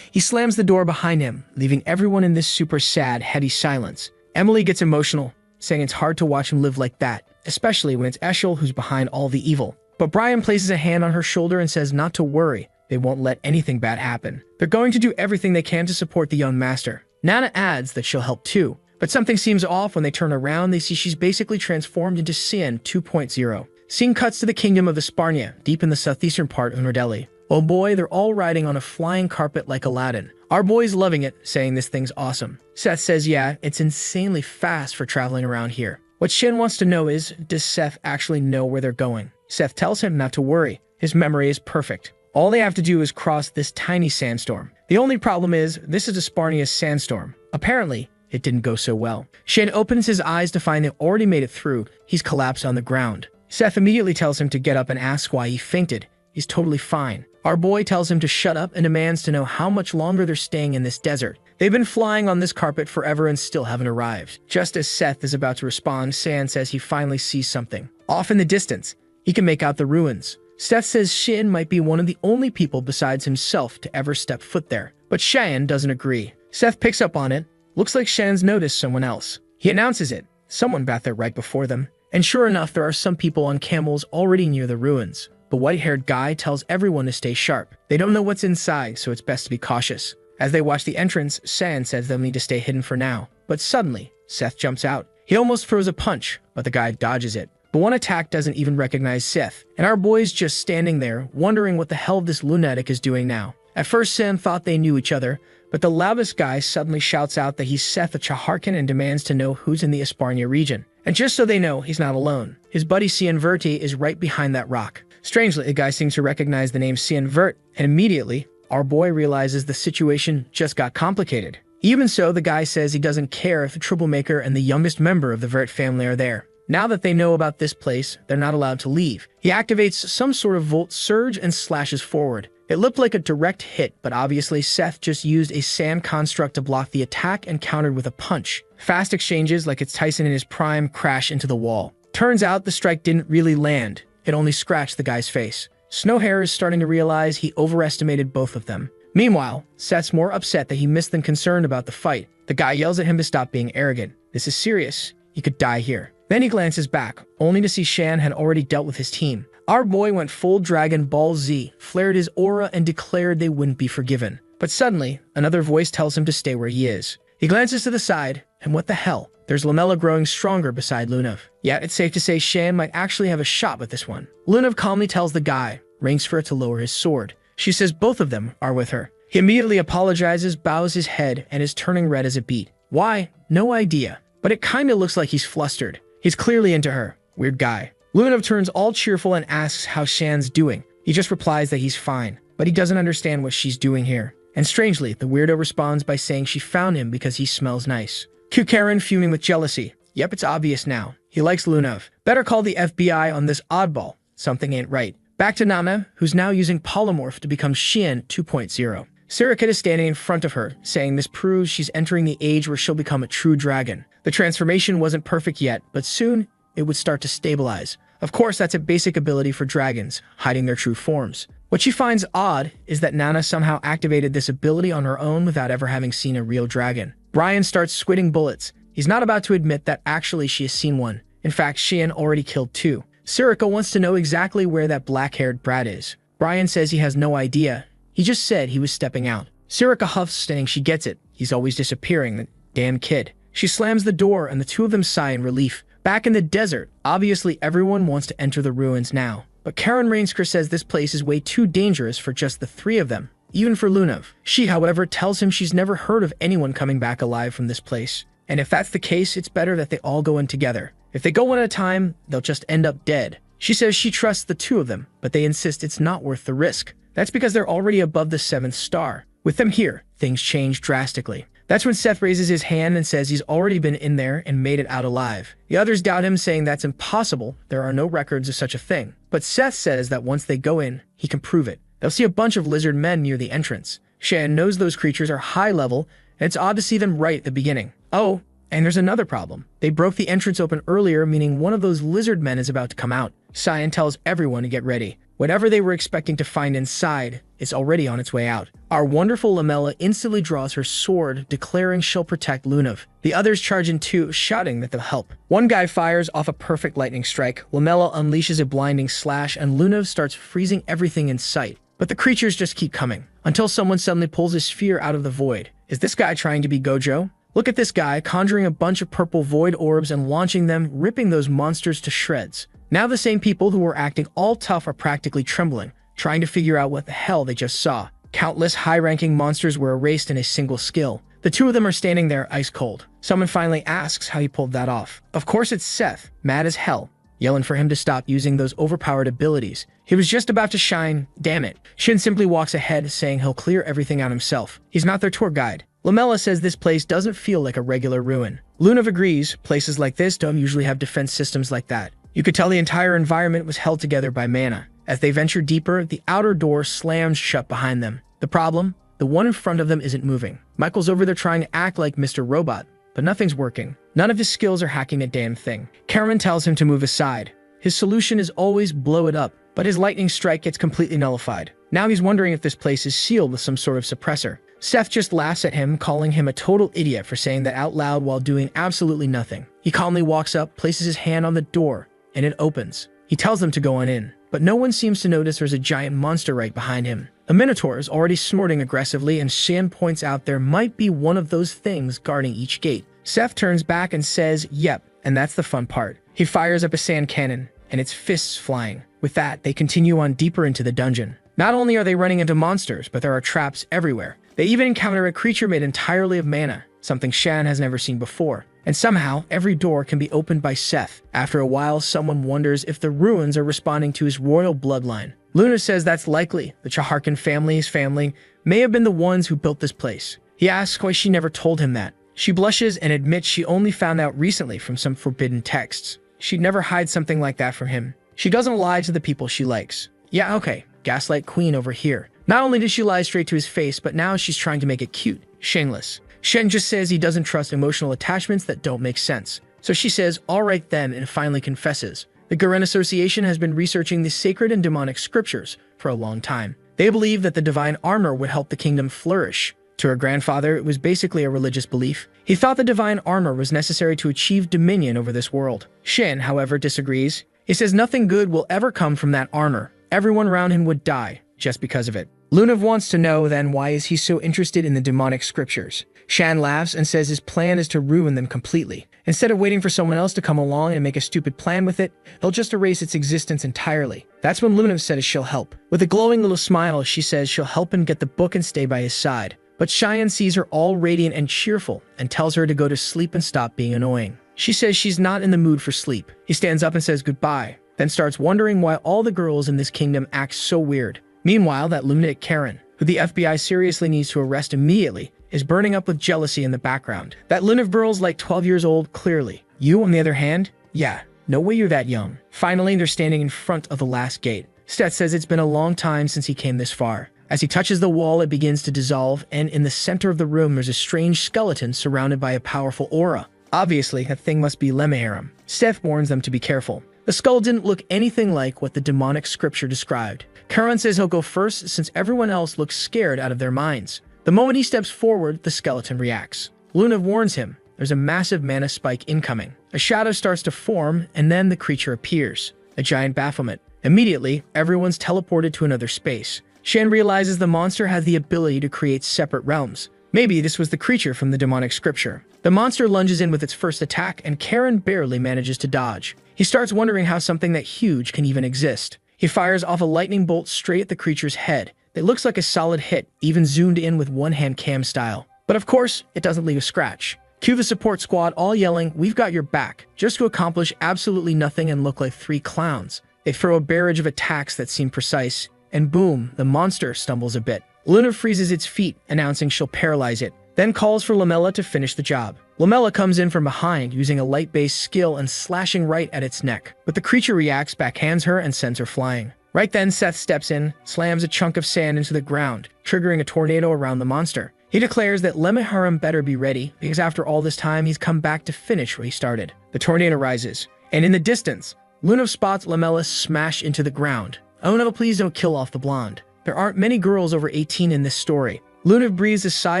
He slams the door behind him, leaving everyone in this super sad, heady silence. Emily gets emotional, saying it's hard to watch him live like that, especially when it's Eshel who's behind all the evil. But Brian places a hand on her shoulder and says not to worry, they won't let anything bad happen. They're going to do everything they can to support the young master. Nana adds that she'll help too, but something seems off when they turn around. They see she's basically transformed into Sin 2.0. Scene cuts to the kingdom of Esparnia, deep in the southeastern part of New. Oh boy, they're all riding on a flying carpet like Aladdin. Our boy's loving it, saying this thing's awesome. Seth says yeah, it's insanely fast for traveling around here. What Shin wants to know is, does Seth actually know where they're going? Seth tells him not to worry, his memory is perfect. All they have to do is cross this tiny sandstorm. The only problem is, this is Esparnia's sandstorm. Apparently, it didn't go so well. Shin opens his eyes to find they already made it through. He's collapsed on the ground. Seth immediately tells him to get up and asks why he fainted. He's totally fine. Our boy tells him to shut up and demands to know how much longer they're staying in this desert. They've been flying on this carpet forever and still haven't arrived. Just as Seth is about to respond, San says he finally sees something. Off in the distance, he can make out the ruins. Seth says Shin might be one of the only people besides himself to ever step foot there. But Cheyenne doesn't agree. Seth picks up on it. Looks like Cheyenne's noticed someone else. He announces it. Someone got there right before them. And sure enough, there are some people on camels already near the ruins. The white-haired guy tells everyone to stay sharp. They don't know what's inside, so it's best to be cautious. As they watch the entrance, San says they'll need to stay hidden for now. But suddenly, Seth jumps out. He almost throws a punch, but the guy dodges it. But one attack doesn't even recognize Seth, and our boy's just standing there, wondering what the hell this lunatic is doing now. At first, Sam thought they knew each other, but the loudest guy suddenly shouts out that he's Seth the Chaharkin and demands to know who's in the Esparnia region. And just so they know, he's not alone. His buddy Cian Verti is right behind that rock. Strangely, the guy seems to recognize the name Cian Vert, and immediately, our boy realizes the situation just got complicated. Even so, the guy says he doesn't care if the troublemaker and the youngest member of the Vert family are there. Now that they know about this place, they're not allowed to leave. He activates some sort of volt surge and slashes forward. It looked like a direct hit, but obviously Seth just used a sand construct to block the attack and countered with a punch. Fast exchanges, like it's Tyson in his prime, crash into the wall. Turns out the strike didn't really land. It only scratched the guy's face. Snowhair is starting to realize he overestimated both of them. Meanwhile, Seth's more upset that he missed than concerned about the fight. The guy yells at him to stop being arrogant. This is serious. He could die here. Then he glances back, only to see Shan had already dealt with his team. Our boy went full Dragon Ball Z, flared his aura, and declared they wouldn't be forgiven. But suddenly, another voice tells him to stay where he is. He glances to the side, and what the hell? There's Lamella growing stronger beside Lunav. Yeah, it's safe to say Shan might actually have a shot with this one. Lunav calmly tells the guy, rings for it to lower his sword. She says both of them are with her. He immediately apologizes, bows his head, and is turning red as a beet. Why? No idea. But it kinda looks like he's flustered. He's clearly into her. Weird guy. Lunav turns all cheerful and asks how Shan's doing. He just replies that he's fine, but he doesn't understand what she's doing here. And strangely, the weirdo responds by saying she found him because he smells nice. Q Karen fuming with jealousy. Yep, it's obvious now. He likes Lunav. Better call the FBI on this oddball. Something ain't right. Back to Nana, who's now using polymorph to become Xian 2.0. Sirikit is standing in front of her, saying this proves she's entering the age where she'll become a true dragon. The transformation wasn't perfect yet, but soon it would start to stabilize. Of course, that's a basic ability for dragons, hiding their true forms. What she finds odd is that Nana somehow activated this ability on her own without ever having seen a real dragon. Brian starts squitting bullets. He's not about to admit that actually she has seen one. In fact, Xian already killed two. Sirika wants to know exactly where that black-haired brat is. Brian says he has no idea. He just said he was stepping out. Sirika huffs, saying she gets it. He's always disappearing, that damn kid. She slams the door and the two of them sigh in relief. Back in the desert, obviously everyone wants to enter the ruins now. But Karen Rainsker says this place is way too dangerous for just the three of them, even for Lunav. She, however, tells him she's never heard of anyone coming back alive from this place. And if that's the case, it's better that they all go in together. If they go one at a time, they'll just end up dead. She says she trusts the two of them, but they insist it's not worth the risk. That's because they're already above the 7th star. With them here, things change drastically. That's when Seth raises his hand and says he's already been in there and made it out alive. The others doubt him, saying that's impossible. There are no records of such a thing. But Seth says that once they go in, he can prove it. They'll see a bunch of lizard men near the entrance. Shan knows those creatures are high level, and it's odd to see them right at the beginning. Oh, and there's another problem. They broke the entrance open earlier, meaning one of those lizard men is about to come out. Cyan tells everyone to get ready. Whatever they were expecting to find inside is already on its way out. Our wonderful Lamella instantly draws her sword, declaring she'll protect Lunav. The others charge in too, shouting that they'll help. One guy fires off a perfect lightning strike, Lamella unleashes a blinding slash, and Lunav starts freezing everything in sight. But the creatures just keep coming, until someone suddenly pulls a sphere out of the void. Is this guy trying to be Gojo? Look at this guy, conjuring a bunch of purple void orbs and launching them, ripping those monsters to shreds. Now the same people who were acting all tough are practically trembling, trying to figure out what the hell they just saw. Countless high-ranking monsters were erased in a single skill. The two of them are standing there ice cold. Someone finally asks how he pulled that off. Of course it's Seth, mad as hell, yelling for him to stop using those overpowered abilities. He was just about to shine, damn it. Shin simply walks ahead, saying he'll clear everything out himself. He's not their tour guide. Lamella says this place doesn't feel like a regular ruin. Lunav agrees, places like this don't usually have defense systems like that. You could tell the entire environment was held together by mana. As they venture deeper, the outer door slams shut behind them. The problem? The one in front of them isn't moving. Michael's over there trying to act like Mr. Robot, but nothing's working. None of his skills are hacking a damn thing. Karen tells him to move aside. His solution is always blow it up, but his lightning strike gets completely nullified. Now he's wondering if this place is sealed with some sort of suppressor. Seth just laughs at him, calling him a total idiot for saying that out loud while doing absolutely nothing. He calmly walks up, places his hand on the door, and it opens. He tells them to go on in, but no one seems to notice there's a giant monster right behind him. A minotaur is already snorting aggressively, and Shan points out there might be one of those things guarding each gate. Seth turns back and says, yep, and that's the fun part. He fires up a sand cannon, and its fists flying. With that, they continue on deeper into the dungeon. Not only are they running into monsters, but there are traps everywhere. They even encounter a creature made entirely of mana, something Shan has never seen before. And somehow, every door can be opened by Seth. After a while, someone wonders if the ruins are responding to his royal bloodline. Luna says that's likely. The Chaharkan family's family may have been the ones who built this place. He asks why she never told him that. She blushes and admits she only found out recently from some forbidden texts. She'd never hide something like that from him. She doesn't lie to the people she likes. Yeah, okay, gaslight queen over here. Not only did she lie straight to his face, but now she's trying to make it cute. Shameless. Shen just says he doesn't trust emotional attachments that don't make sense. So she says, all right then, and finally confesses. The Garen Association has been researching the sacred and demonic scriptures for a long time. They believe that the divine armor would help the kingdom flourish. To her grandfather, it was basically a religious belief. He thought the divine armor was necessary to achieve dominion over this world. Shen, however, disagrees. He says nothing good will ever come from that armor. Everyone around him would die just because of it. Lunav wants to know then why is he so interested in the demonic scriptures. Shan laughs and says his plan is to ruin them completely. Instead of waiting for someone else to come along and make a stupid plan with it, he'll just erase its existence entirely. That's when Lunav says she'll help. With a glowing little smile, she says she'll help him get the book and stay by his side. But Cheyenne sees her all radiant and cheerful and tells her to go to sleep and stop being annoying. She says she's not in the mood for sleep. He stands up and says goodbye, then starts wondering why all the girls in this kingdom act so weird. Meanwhile, that lunatic Karen, who the FBI seriously needs to arrest immediately, is burning up with jealousy in the background. That Lunav girl's like 12 years old, clearly. You, on the other hand? Yeah, no way you're that young. Finally, they're standing in front of the last gate. Seth says it's been a long time since he came this far. As he touches the wall, it begins to dissolve, and in the center of the room, there's a strange skeleton surrounded by a powerful aura. Obviously, that thing must be Lemeharam. Seth warns them to be careful. The skull didn't look anything like what the demonic scripture described. Karan says he'll go first since everyone else looks scared out of their minds. The moment he steps forward, the skeleton reacts. Lunav warns him. There's a massive mana spike incoming. A shadow starts to form, and then the creature appears. A giant bafflement. Immediately, everyone's teleported to another space. Shan realizes the monster has the ability to create separate realms. Maybe this was the creature from the demonic scripture. The monster lunges in with its first attack, and Karen barely manages to dodge. He starts wondering how something that huge can even exist. He fires off a lightning bolt straight at the creature's head. It looks like a solid hit, even zoomed in with one-hand cam style. But of course, it doesn't leave a scratch. Cue the support squad all yelling, "We've got your back," just to accomplish absolutely nothing and look like three clowns. They throw a barrage of attacks that seem precise, and boom, the monster stumbles a bit. Luna freezes its feet, announcing she'll paralyze it, then calls for Lamella to finish the job. Lamella comes in from behind, using a light-based skill and slashing right at its neck. But the creature reacts, backhands her, and sends her flying. Right then, Seth steps in, slams a chunk of sand into the ground, triggering a tornado around the monster. He declares that Lemeharam better be ready, because after all this time, he's come back to finish where he started. The tornado rises, and in the distance, Lunav spots Lamella smash into the ground. Oh no, please don't kill off the blonde. There aren't many girls over 18 in this story. Luna breathes a sigh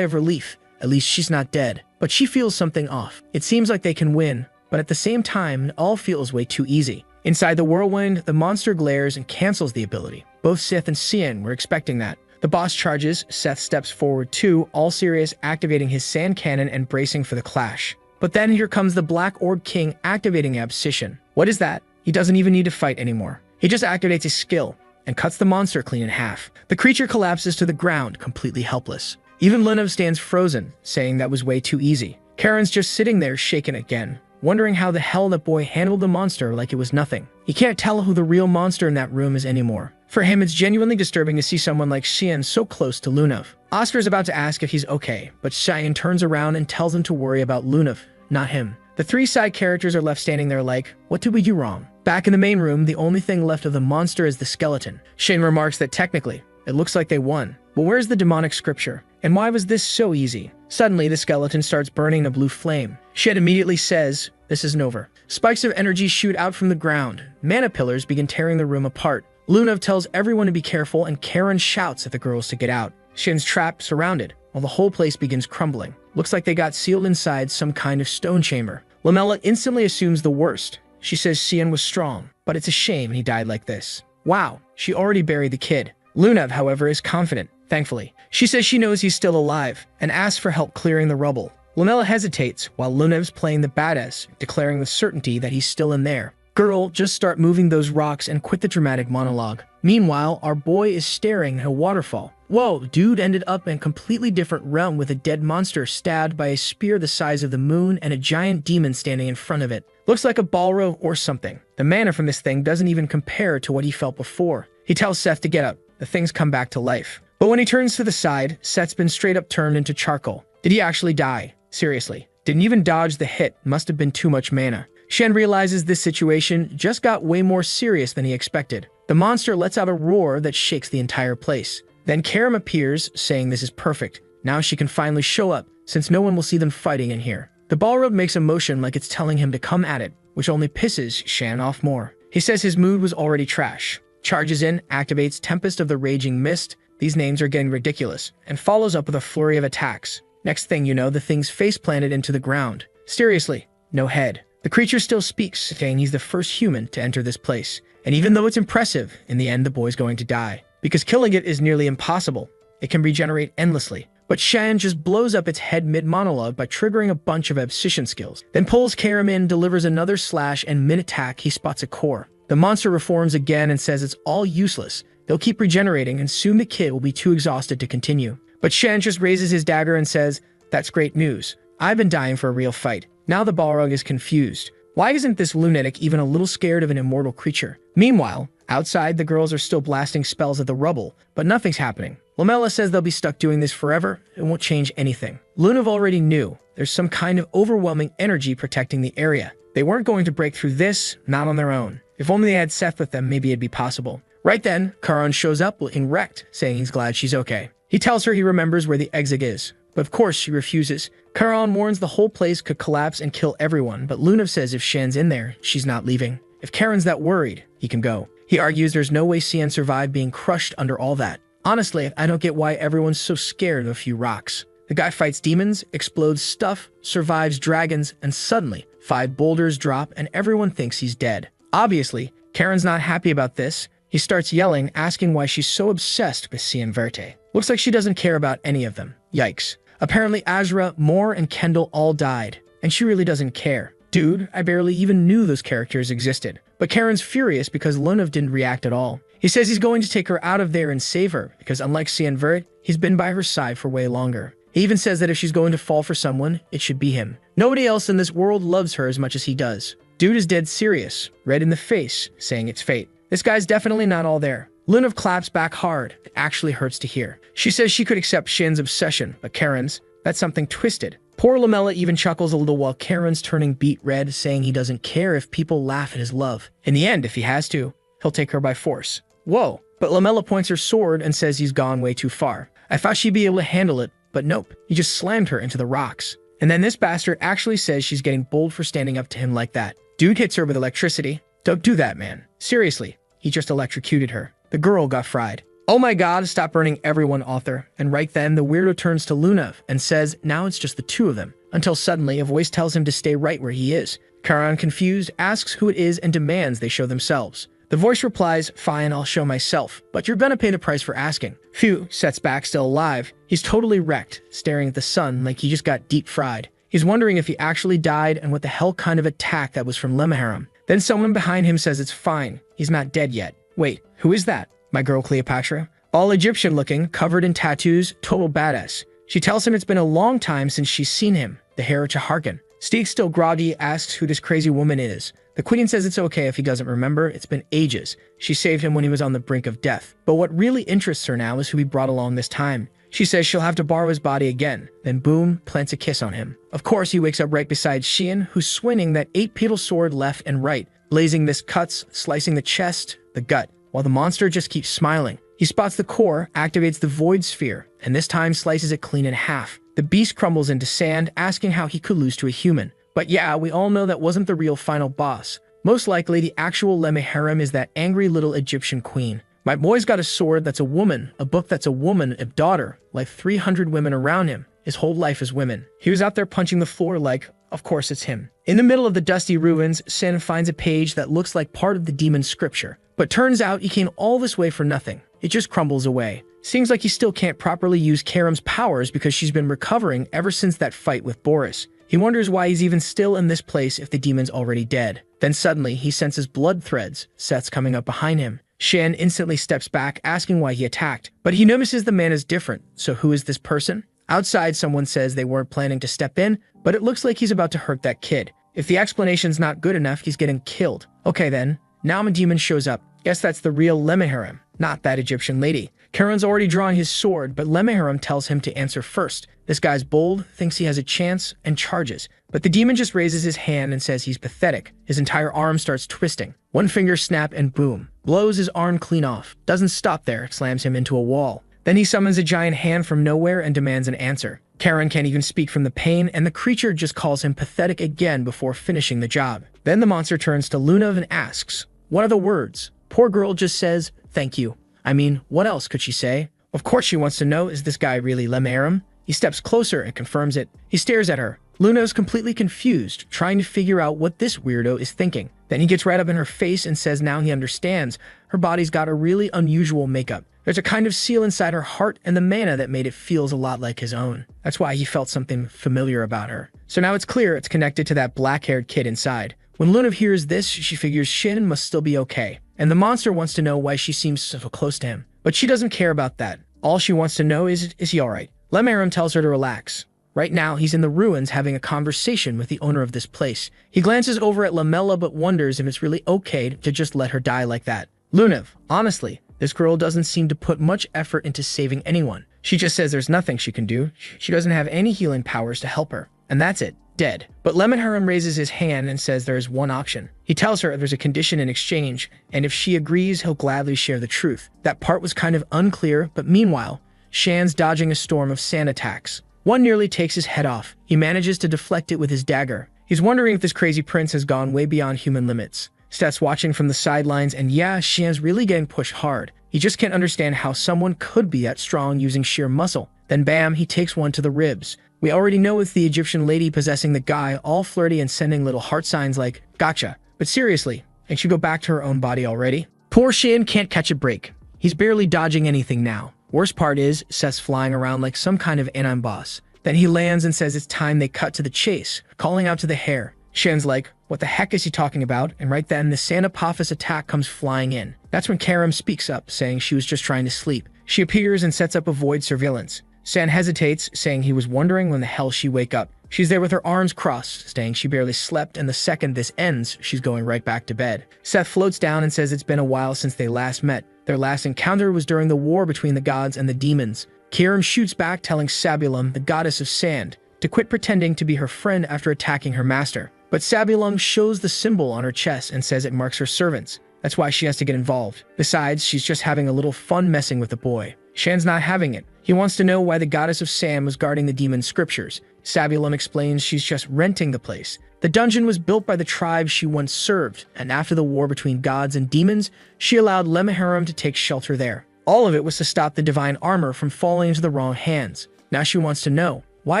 of relief. At least she's not dead. But she feels something off. It seems like they can win, but at the same time, it all feels way too easy. Inside the whirlwind, the monster glares and cancels the ability. Both Sith and Xian were expecting that. The boss charges, Seth steps forward too, all serious, activating his sand cannon and bracing for the clash. But then here comes the Black Orb King activating Abscission. What is that? He doesn't even need to fight anymore. He just activates his skill and cuts the monster clean in half. The creature collapses to the ground, completely helpless. Even Lunav stands frozen, saying that was way too easy. Karen's just sitting there shaken again, wondering how the hell that boy handled the monster like it was nothing. He can't tell who the real monster in that room is anymore. For him, it's genuinely disturbing to see someone like Xian so close to Lunav. Oscar is about to ask if he's okay, but Xian turns around and tells him to worry about Lunav, not him. The three side characters are left standing there like, what did we do wrong? Back in the main room, the only thing left of the monster is the skeleton. Shane remarks that technically, it looks like they won. But where's the demonic scripture? And why was this so easy? Suddenly, the skeleton starts burning a blue flame. Shed immediately says, this isn't over. Spikes of energy shoot out from the ground. Mana pillars begin tearing the room apart. Lunav tells everyone to be careful, and Karen shouts at the girls to get out. Shin's trapped, surrounded, while the whole place begins crumbling. Looks like they got sealed inside some kind of stone chamber. Lamella instantly assumes the worst. She says Xian was strong, but it's a shame he died like this. Wow, she already buried the kid. Lunav, however, is confident, thankfully. She says she knows he's still alive, and asks for help clearing the rubble. Lamella hesitates, while Lunav's playing the badass, declaring with certainty that he's still in there. Girl, just start moving those rocks and quit the dramatic monologue. Meanwhile, our boy is staring at a waterfall. Whoa, dude ended up in a completely different realm with a dead monster stabbed by a spear the size of the moon and a giant demon standing in front of it. Looks like a Balrog or something. The mana from this thing doesn't even compare to what he felt before. He tells Seth to get up. The things come back to life. But when he turns to the side, Seth's been straight up turned into charcoal. Did he actually die? Seriously. Didn't even dodge the hit. Must have been too much mana. Shen realizes this situation just got way more serious than he expected. The monster lets out a roar that shakes the entire place. Then Karam appears, saying this is perfect. Now she can finally show up, since no one will see them fighting in here. The Balrog makes a motion like it's telling him to come at it, which only pisses Shan off more. He says his mood was already trash. Charges in, activates Tempest of the Raging Mist, these names are getting ridiculous, and follows up with a flurry of attacks. Next thing you know, the thing's face planted into the ground. Seriously, no head. The creature still speaks, saying he's the first human to enter this place. And even though it's impressive, in the end the boy's going to die. Because killing it is nearly impossible. It can regenerate endlessly. But Shan just blows up its head mid-monologue by triggering a bunch of Abscission skills. Then pulls Karam in, delivers another slash, and mid-attack he spots a core. The monster reforms again and says it's all useless. They'll keep regenerating and soon the kid will be too exhausted to continue. But Shan just raises his dagger and says, that's great news. I've been dying for a real fight. Now the Balrog is confused. Why isn't this lunatic even a little scared of an immortal creature? Meanwhile, outside the girls are still blasting spells at the rubble, but nothing's happening. Lamella says they'll be stuck doing this forever. It won't change anything. Lunav already knew. There's some kind of overwhelming energy protecting the area. They weren't going to break through this, not on their own. If only they had Seth with them, maybe it'd be possible. Right then, Karan shows up looking wrecked, saying he's glad she's okay. He tells her he remembers where the exit is, but of course she refuses. Karan warns the whole place could collapse and kill everyone, but Lunav says if Shan's in there, she's not leaving. If Karen's that worried, he can go. He argues there's no way Xian survived being crushed under all that. Honestly, I don't get why everyone's so scared of a few rocks. The guy fights demons, explodes stuff, survives dragons, and suddenly, 5 boulders drop and everyone thinks he's dead. Obviously, Karen's not happy about this. He starts yelling, asking why she's so obsessed with Xian Verte. Looks like she doesn't care about any of them. Yikes. Apparently Azra, Moore, and Kendall all died, and she really doesn't care. Dude, I barely even knew those characters existed. But Karen's furious because Lunav didn't react at all. He says he's going to take her out of there and save her, because unlike Xian Vert, he's been by her side for way longer. He even says that if she's going to fall for someone, it should be him. Nobody else in this world loves her as much as he does. Dude is dead serious, red in the face, saying it's fate. This guy's definitely not all there. Lunav claps back hard. It actually hurts to hear. She says she could accept Shin's obsession, but Karen's, that's something twisted. Poor Lamella even chuckles a little while Karen's turning beet red, saying he doesn't care if people laugh at his love. In the end, if he has to, he'll take her by force. Whoa, but Lamella points her sword and says he's gone way too far. I thought she'd be able to handle it, but nope. He just slammed her into the rocks. And then this bastard actually says she's getting bold for standing up to him like that. Dude hits her with electricity. Don't do that, man. Seriously, he just electrocuted her. The girl got fried. Oh my god, stop burning everyone, author. And right then, the weirdo turns to Luna and says, now it's just the two of them. Until suddenly, a voice tells him to stay right where he is. Charon, confused, asks who it is and demands they show themselves. The voice replies, fine, I'll show myself, but you're gonna pay the price for asking. Phew, sets back, still alive. He's totally wrecked, staring at the sun like he just got deep fried. He's wondering if he actually died and what the hell kind of attack that was from Lemmaharam. Then someone behind him says it's fine, he's not dead yet. Wait, who is that? My girl Cleopatra? All Egyptian looking, covered in tattoos, total badass. She tells him it's been a long time since she's seen him, the Hera Chaharkan. Steek, still groggy, asks who this crazy woman is. The queen says it's okay if he doesn't remember, it's been ages. She saved him when he was on the brink of death. But what really interests her now is who he brought along this time. She says she'll have to borrow his body again, then boom, plants a kiss on him. Of course, he wakes up right beside Xian, who's swinging that 8-petal sword left and right, blazing this cuts, slicing the chest, the gut, while the monster just keeps smiling. He spots the core, activates the void sphere, and this time slices it clean in half. The beast crumbles into sand, asking how he could lose to a human. But yeah, we all know that wasn't the real final boss. Most likely, the actual Lemmaharam is that angry little Egyptian queen. My boy's got a sword that's a woman, a book that's a woman, a daughter, like 300 women around him. His whole life is women. He was out there punching the floor like, of course it's him. In the middle of the dusty ruins, Sin finds a page that looks like part of the demon's scripture. But turns out he came all this way for nothing. It just crumbles away. Seems like he still can't properly use Karam's powers because she's been recovering ever since that fight with Boris. He wonders why he's even still in this place if the demon's already dead. Then suddenly, he senses blood threads, Seth's coming up behind him. Shan instantly steps back, asking why he attacked. But he notices the man is different, so who is this person? Outside, someone says they weren't planning to step in, but it looks like he's about to hurt that kid. If the explanation's not good enough, he's getting killed. Okay then, now a demon shows up. Guess that's the real Lemmaharam, not that Egyptian lady. Charon's already drawn his sword, but Lemmaharam tells him to answer first. This guy's bold, thinks he has a chance, and charges. But the demon just raises his hand and says he's pathetic. His entire arm starts twisting. One finger snap and boom. Blows his arm clean off. Doesn't stop there, slams him into a wall. Then he summons a giant hand from nowhere and demands an answer. Charon can't even speak from the pain, and the creature just calls him pathetic again before finishing the job. Then the monster turns to Luna and asks, what are the words? Poor girl just says, thank you. I mean, what else could she say? Of course she wants to know, is this guy really Lemmaharam? He steps closer and confirms it. He stares at her. Luna is completely confused, trying to figure out what this weirdo is thinking. Then he gets right up in her face and says now he understands. Her body's got a really unusual makeup. There's a kind of seal inside her heart and the mana that made it feels a lot like his own. That's why he felt something familiar about her. So now it's clear it's connected to that black-haired kid inside. When Luna hears this, she figures Shin must still be okay. And the monster wants to know why she seems so close to him. But she doesn't care about that. All she wants to know is he alright? Lemmaharam tells her to relax. Right now, he's in the ruins having a conversation with the owner of this place. He glances over at Lamella but wonders if it's really okay to just let her die like that. Luna, honestly, this girl doesn't seem to put much effort into saving anyone. She just says there's nothing she can do. She doesn't have any healing powers to help her. And that's it. Dead. But Lemmaharam raises his hand and says there is one option. He tells her there's a condition in exchange, and if she agrees, he'll gladly share the truth. That part was kind of unclear, but meanwhile, Shan's dodging a storm of sand attacks. One nearly takes his head off. He manages to deflect it with his dagger. He's wondering if this crazy prince has gone way beyond human limits. Seth's watching from the sidelines, and yeah, Shan's really getting pushed hard. He just can't understand how someone could be that strong using sheer muscle. Then bam, he takes one to the ribs. We already know it's the Egyptian lady possessing the guy, all flirty and sending little heart signs like, gotcha. But seriously, ain't she go back to her own body already? Poor Shin can't catch a break. He's barely dodging anything now. Worst part is, Seth's flying around like some kind of anime boss. Then he lands and says it's time they cut to the chase, calling out to the hare. Shan's like, what the heck is he talking about? And right then, the Sanapophis attack comes flying in. That's when Karam speaks up, saying she was just trying to sleep. She appears and sets up a void surveillance. San hesitates, saying he was wondering when the hell she'd wake up. She's there with her arms crossed, saying she barely slept, and the second this ends, she's going right back to bed. Seth floats down and says it's been a while since they last met. Their last encounter was during the war between the gods and the demons. Kiram shoots back, telling Sabulum, the goddess of sand, to quit pretending to be her friend after attacking her master. But Sabulum shows the symbol on her chest and says it marks her servants. That's why she has to get involved. Besides, she's just having a little fun messing with the boy. Shan's not having it. He wants to know why the goddess of Sam was guarding the demon scriptures. Sabulon explains she's just renting the place. The dungeon was built by the tribe she once served, and after the war between gods and demons, she allowed Lemharam to take shelter there. All of it was to stop the divine armor from falling into the wrong hands. Now she wants to know, why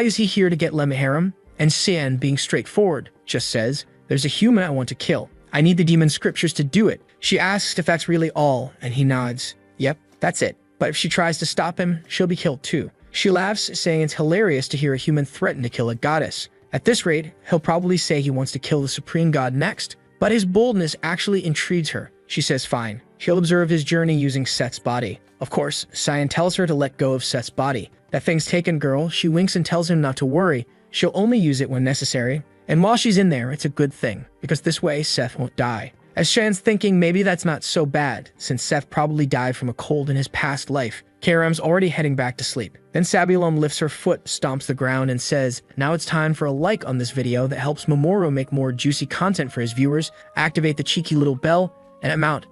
is he here to get Lemharam? And Sian, being straightforward, just says, there's a human I want to kill. I need the demon scriptures to do it. She asks if that's really all, and he nods. Yep, that's it. But if she tries to stop him, she'll be killed too. She laughs, saying it's hilarious to hear a human threaten to kill a goddess. At this rate, he'll probably say he wants to kill the supreme god next. But his boldness actually intrigues her. She says fine. She'll observe his journey using Set's body. Of course, Cyan tells her to let go of Set's body. That thing's taken, girl. She winks and tells him not to worry. She'll only use it when necessary. And while she's in there, it's a good thing, because this way Seth won't die. As Shan's thinking maybe that's not so bad, since Seth probably died from a cold in his past life, Karam's already heading back to sleep. Then Sabulon lifts her foot, stomps the ground, and says, now it's time for a like on this video that helps Mamoru make more juicy content for his viewers, activate the cheeky little bell, and I'm out.